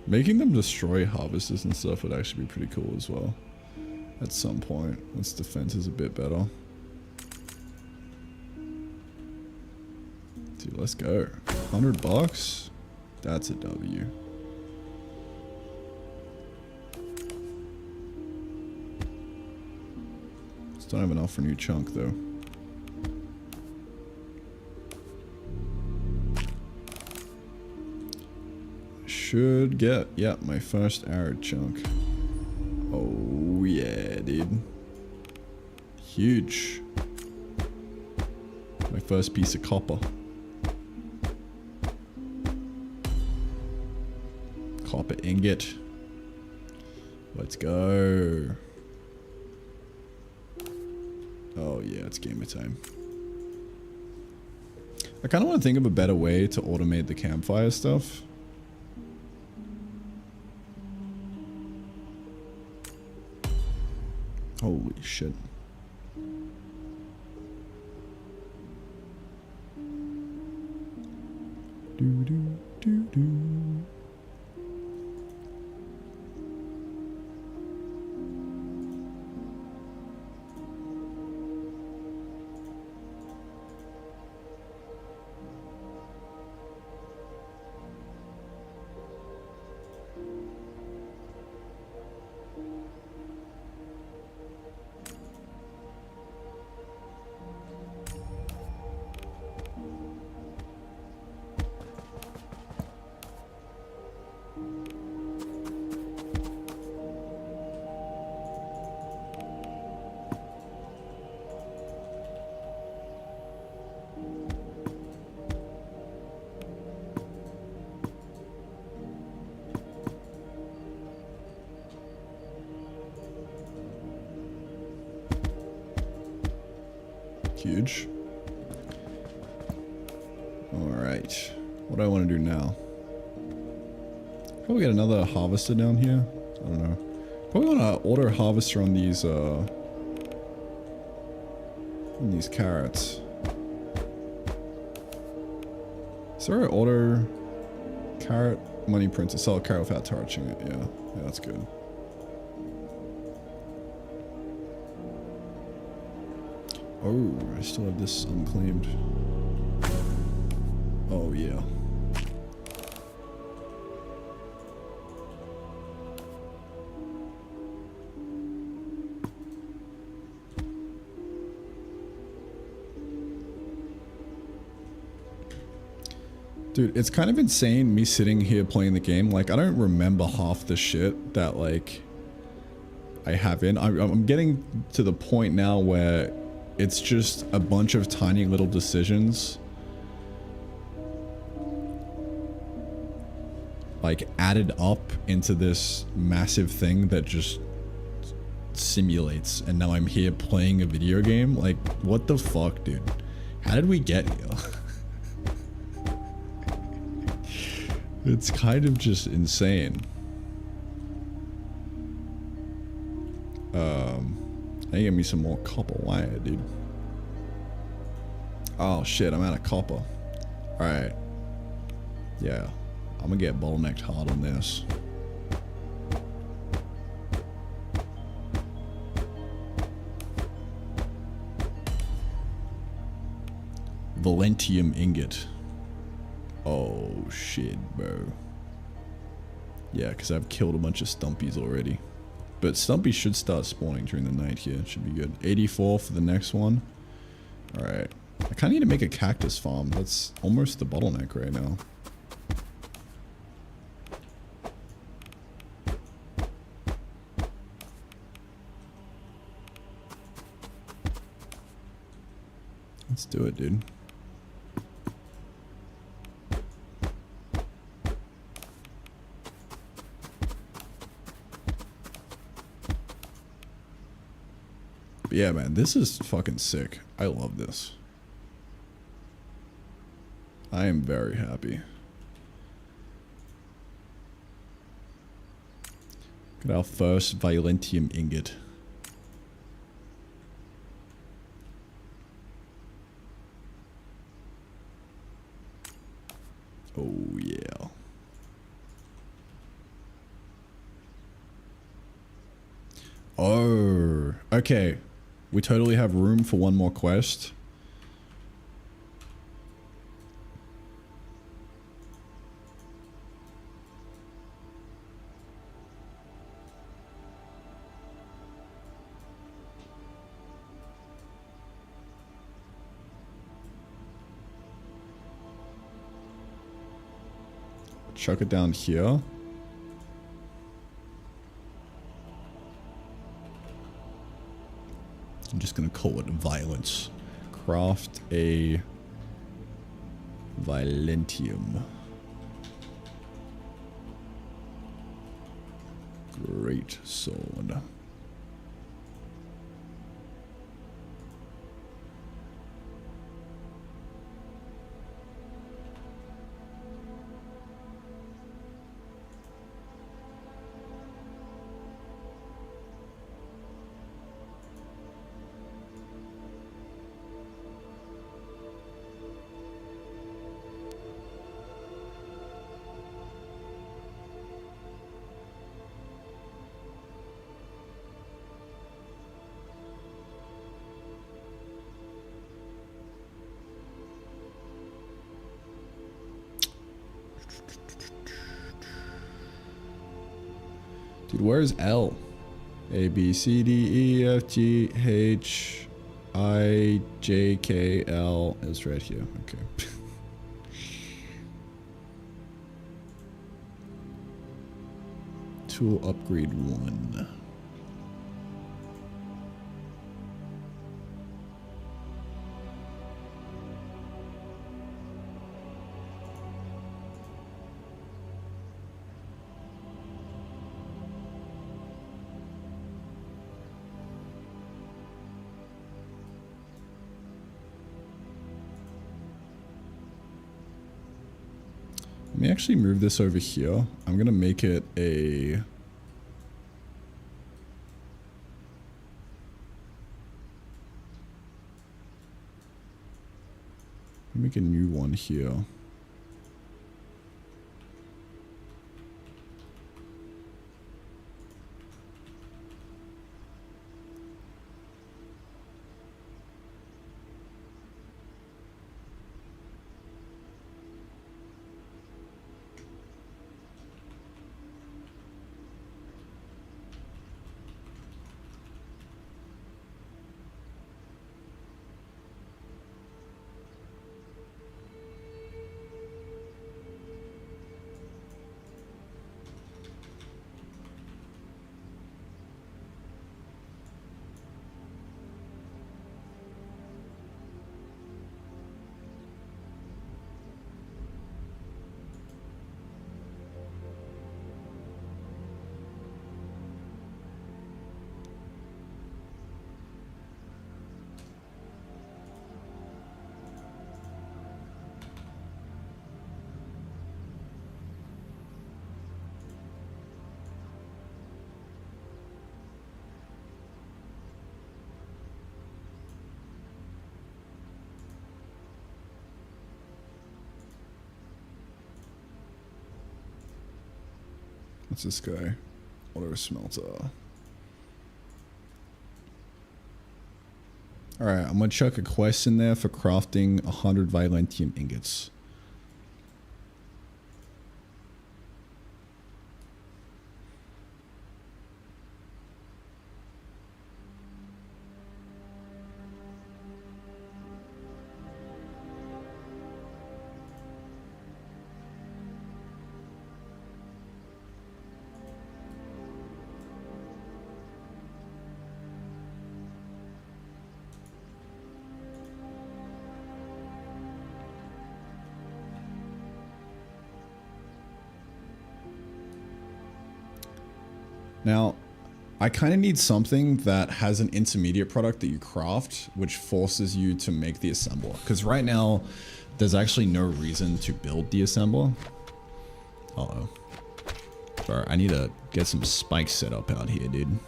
Making them destroy harvesters and stuff would actually be pretty cool as well. At some point, once defense is a bit better. Dude, let's go. $100? That's a W. Still don't have enough for a new chunk though. Should get, yeah, my first arid chunk. Oh yeah, dude. Huge. My first piece of copper. Copper ingot. Let's go. Oh yeah, it's gamer time. I kind of want to think of a better way to automate the campfire stuff. Holy shit. Do do do do. Huge. Alright. What do I want to do now? Probably get another harvester down here. I don't know. Probably want to order a harvester on these carrots. Is there an order carrot money print to sell a carrot without touching it? Yeah, that's good. Oh, I still have this unclaimed. Oh yeah. Dude, it's kind of insane me sitting here playing the game. Like, I don't remember half the shit that, like, I have in. I'm getting to the point now where it's just a bunch of tiny little decisions, like, added up into this massive thing that just simulates. And now I'm here playing a video game. Like, what the fuck, dude? How did we get here? It's kind of just insane. I need to get me some more copper wire, dude. Oh shit, I'm out of copper. Alright. Yeah. I'm gonna get bottlenecked hard on this. Valentium ingot. Oh shit, bro. Yeah, because I've killed a bunch of stumpies already. But stumpies should start spawning during the night here. It should be good. 84 for the next one. Alright. I kind of need to make a cactus farm. That's almost the bottleneck right now. Let's do it, dude. But yeah, man, this is fucking sick. I love this. I am very happy. Look at our first Violentium ingot. Oh yeah. Oh, okay. We totally have room for one more quest. Chuck it down here. I'm just gonna call it violence. Craft a Violentium. Great sword. Dude, where's L? A, B, C, D, E, F, G, H, I, J, K, L is right here. Okay. Tool upgrade 1. Let me actually move this over here. I'm gonna make it a... make a new one here. What's this guy? Auto smelter. Alright, I'm gonna chuck a quest in there for crafting 100 violentium ingots. Now, I kind of need something that has an intermediate product that you craft, which forces you to make the assembler. Because right now, there's actually no reason to build the assembler. Uh-oh. Sorry, I need to get some spikes set up out here, dude.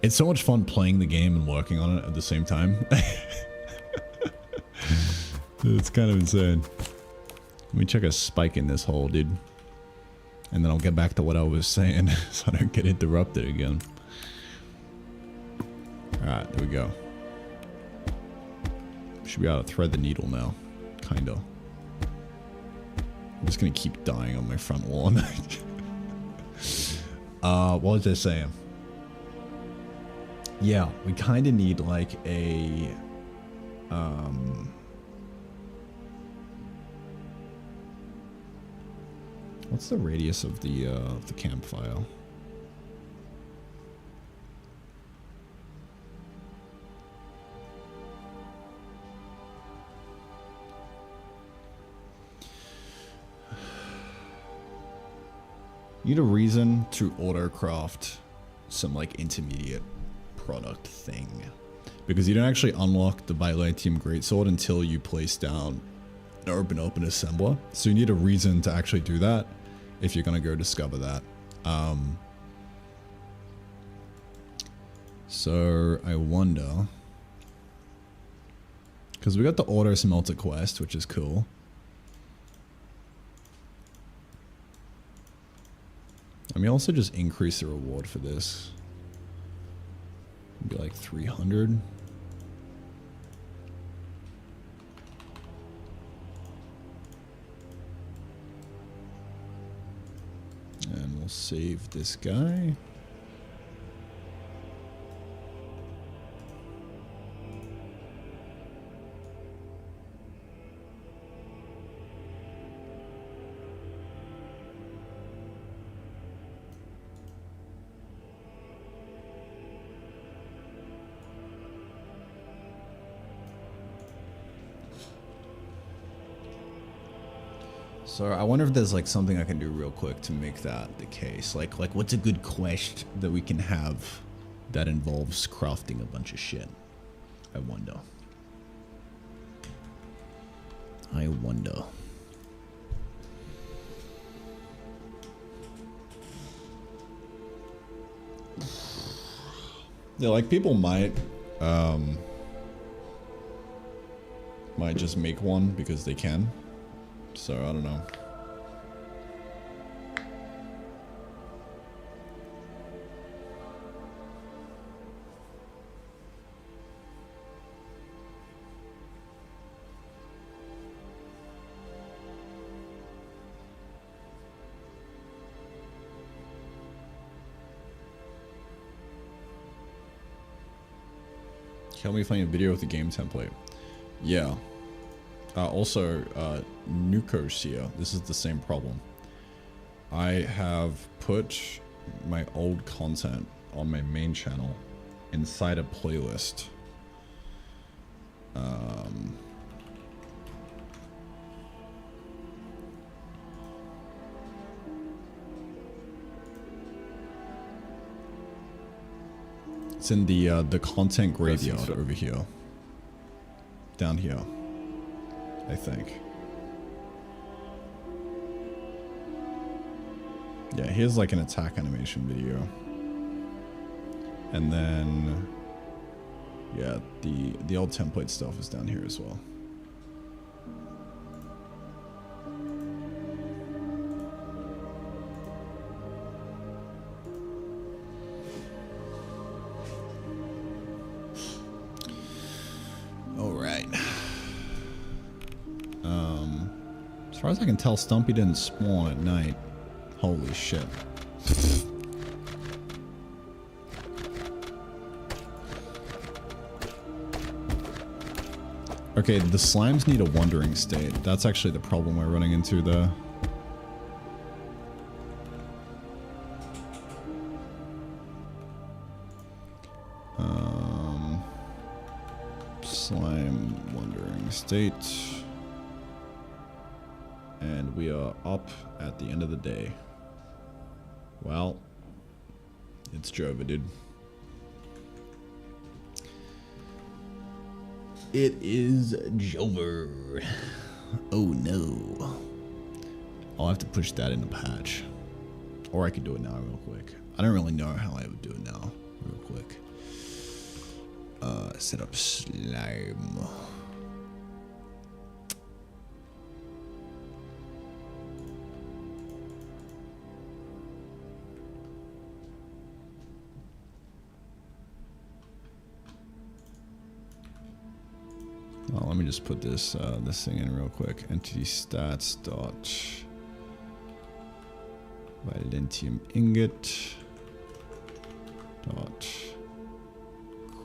It's so much fun playing the game and working on it at the same time. It's kind of insane. Let me check a spike in this hole, dude. And then I'll get back to what I was saying so I don't get interrupted again. Alright, there we go. Should be able to thread the needle now. Kinda. I'm just gonna keep dying on my front lawn. What was I saying? Yeah, we kinda need like a... What's the radius of the campfire? You need a reason to auto-craft some like intermediate product thing. Because you don't actually unlock the Violentium Greatsword until you place down an open assembler. So you need a reason to actually do that if you're gonna go discover that. So I wonder, because we got the auto smelter quest, which is cool. I mean, also just increase the reward for this. Be like 300. And we'll save this guy. So I wonder if there's like something I can do real quick to make that the case. Like what's a good quest that we can have that involves crafting a bunch of shit? I wonder. Yeah, like people might just make one because they can. So, I don't know. Help me find a video with the game template. Yeah. Also, Nucosia, this is the same problem. I have put my old content on my main channel inside a playlist. It's in the content graveyard over here. Down here. I think. Yeah, here's like an attack animation video. And then, yeah, the old template stuff is down here as well. far as I can tell, Stumpy didn't spawn at night. Holy shit. Okay, the slimes need a wandering state. That's actually the problem we're running into though. Slime wandering state. And we are up at the end of the day. Well, it's Jova, dude. It is Jova. Oh no. I'll have to push that in the patch. Or I could do it now real quick. I don't really know how I would do it now real quick. Set up slime. Well, let me just put this this thing in real quick. Entity stats dot Valentium ingot dot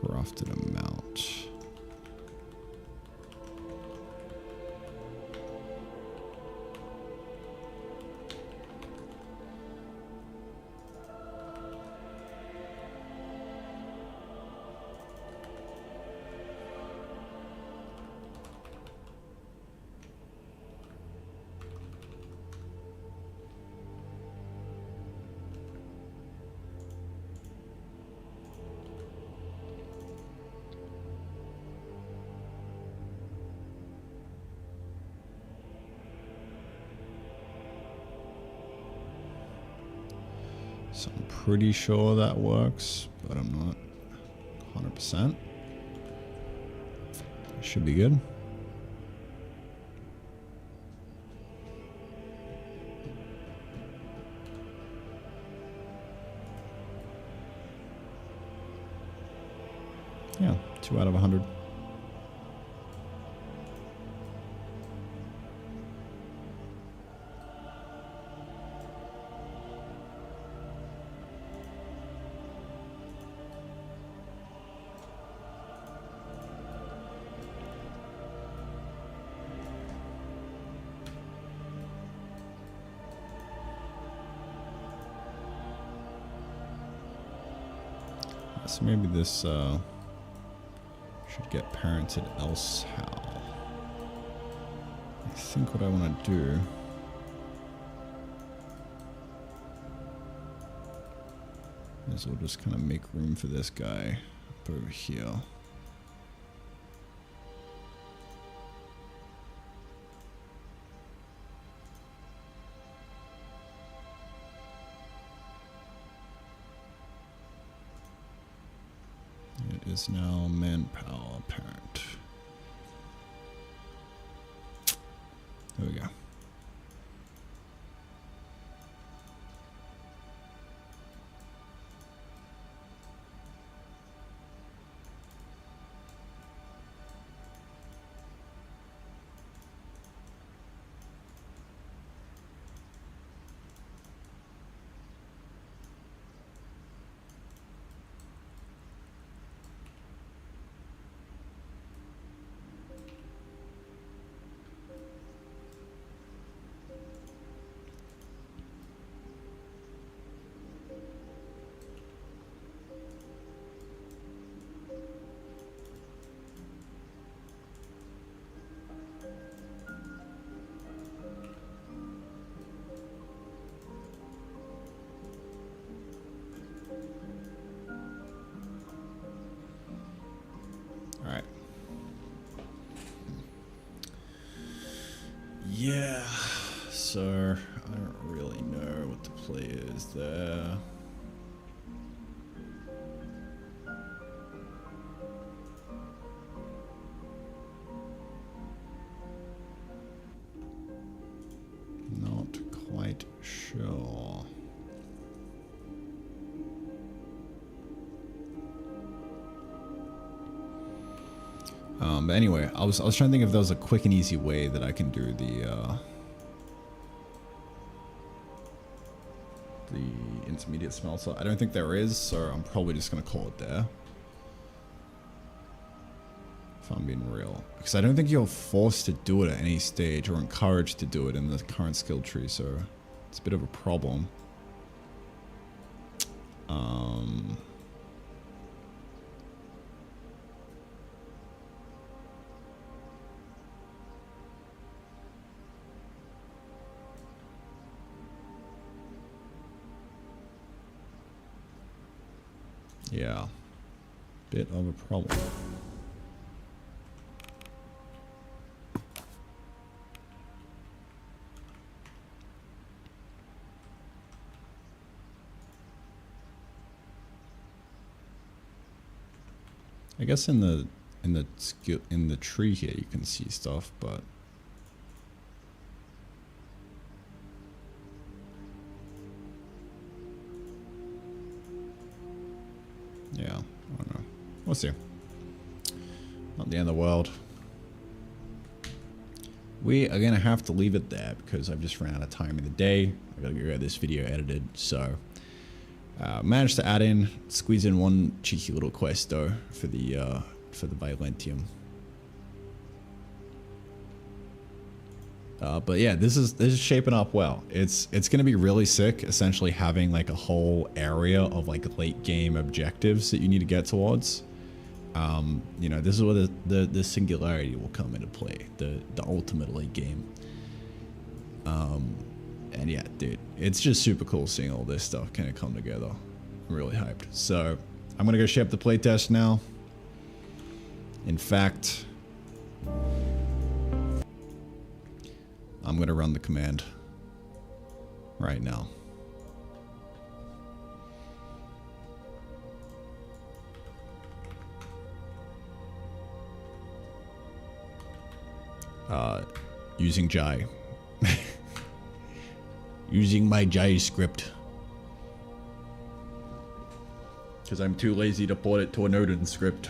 crafted amount. So I'm pretty sure that works, but I'm not 100%. Should be good. Yeah, 2 out of 100. So maybe this should get parented else how. I think what I want to do is we'll just kind of make room for this guy up over here. Is now manpower parent. There we go. Yeah, so I don't really know what the play is there. Not quite sure. But anyway, I was trying to think if there was a quick and easy way that I can do the the intermediate smelter. I don't think there is, so I'm probably just going to call it there. If I'm being real. Because I don't think you're forced to do it at any stage or encouraged to do it in the current skill tree, so it's a bit of a problem. Yeah, bit of a problem. I guess in the tree here you can see stuff, but yeah, I don't know. We'll see. Not the end of the world. We are gonna have to leave it there because I've just ran out of time in the day. I gotta go get this video edited, so managed to squeeze in one cheeky little quest though for the Violentium. But yeah, this is shaping up well. It's gonna be really sick, essentially having like a whole area of like late game objectives that you need to get towards. You know, this is where the singularity will come into play, the ultimate late game. And yeah, dude, it's just super cool seeing all this stuff kind of come together. I'm really hyped. So I'm gonna go shape the playtest now. In fact, I'm gonna run the command right now. Using Jai. Using my Jai script. Because I'm too lazy to port it to a Nodin script.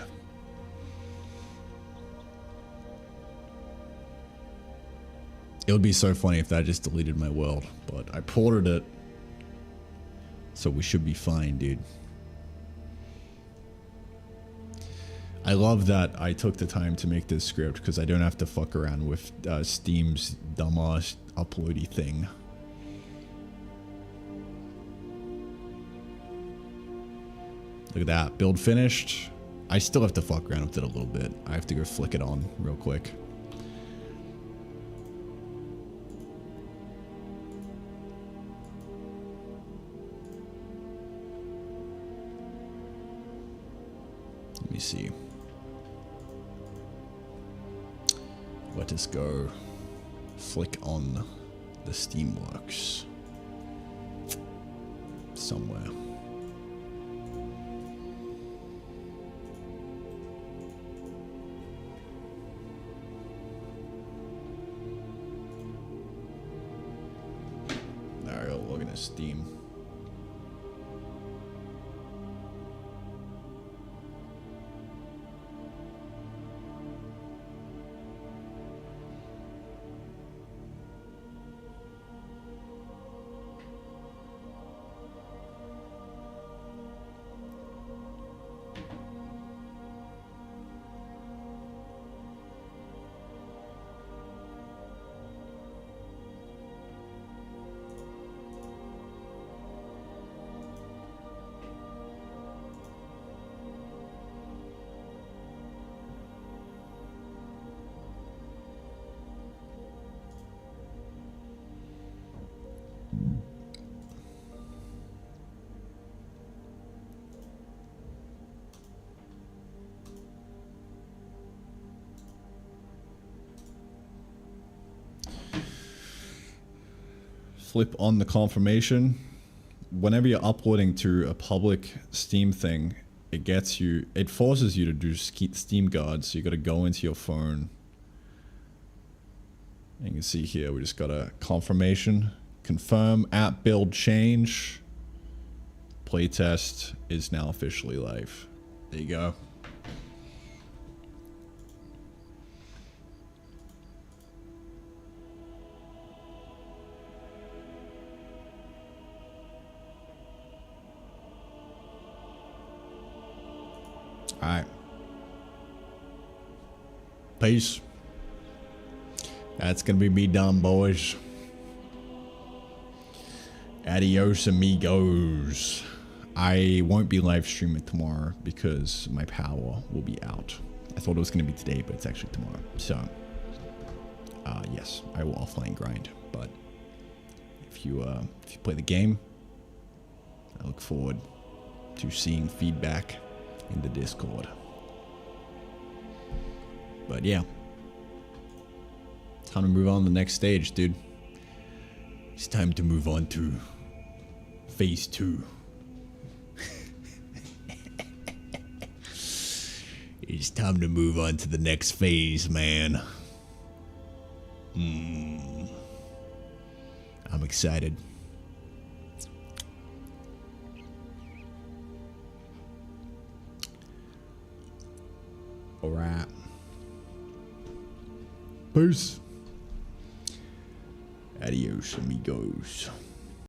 It would be so funny if that just deleted my world, but I ported it. So we should be fine, dude. I love that I took the time to make this script because I don't have to fuck around with Steam's dumbass uploady thing. Look at that. Build finished. I still have to fuck around with it a little bit. I have to go flick it on real quick. Let me see. Let us go flick on the Steamworks somewhere. Alright, I'll log into Steam. Flip on the confirmation. Whenever you're uploading to a public Steam thing, it forces you to do Steam guards. So you got to go into your phone. And you can see here, we just got a confirmation. Confirm app build change. Playtest is now officially live. There you go. right. Peace. That's gonna be me done, boys. Adios, amigos. I won't be live streaming tomorrow because my power will be out. I thought it was gonna be today, but it's actually tomorrow. So, yes, I will offline grind. But if you play the game, I look forward to seeing feedback in the Discord. But yeah, time to move on to the next stage, dude. It's time to move on to phase 2. It's time to move on to the next phase, man. I'm excited. All right. Peace. Adios, amigos.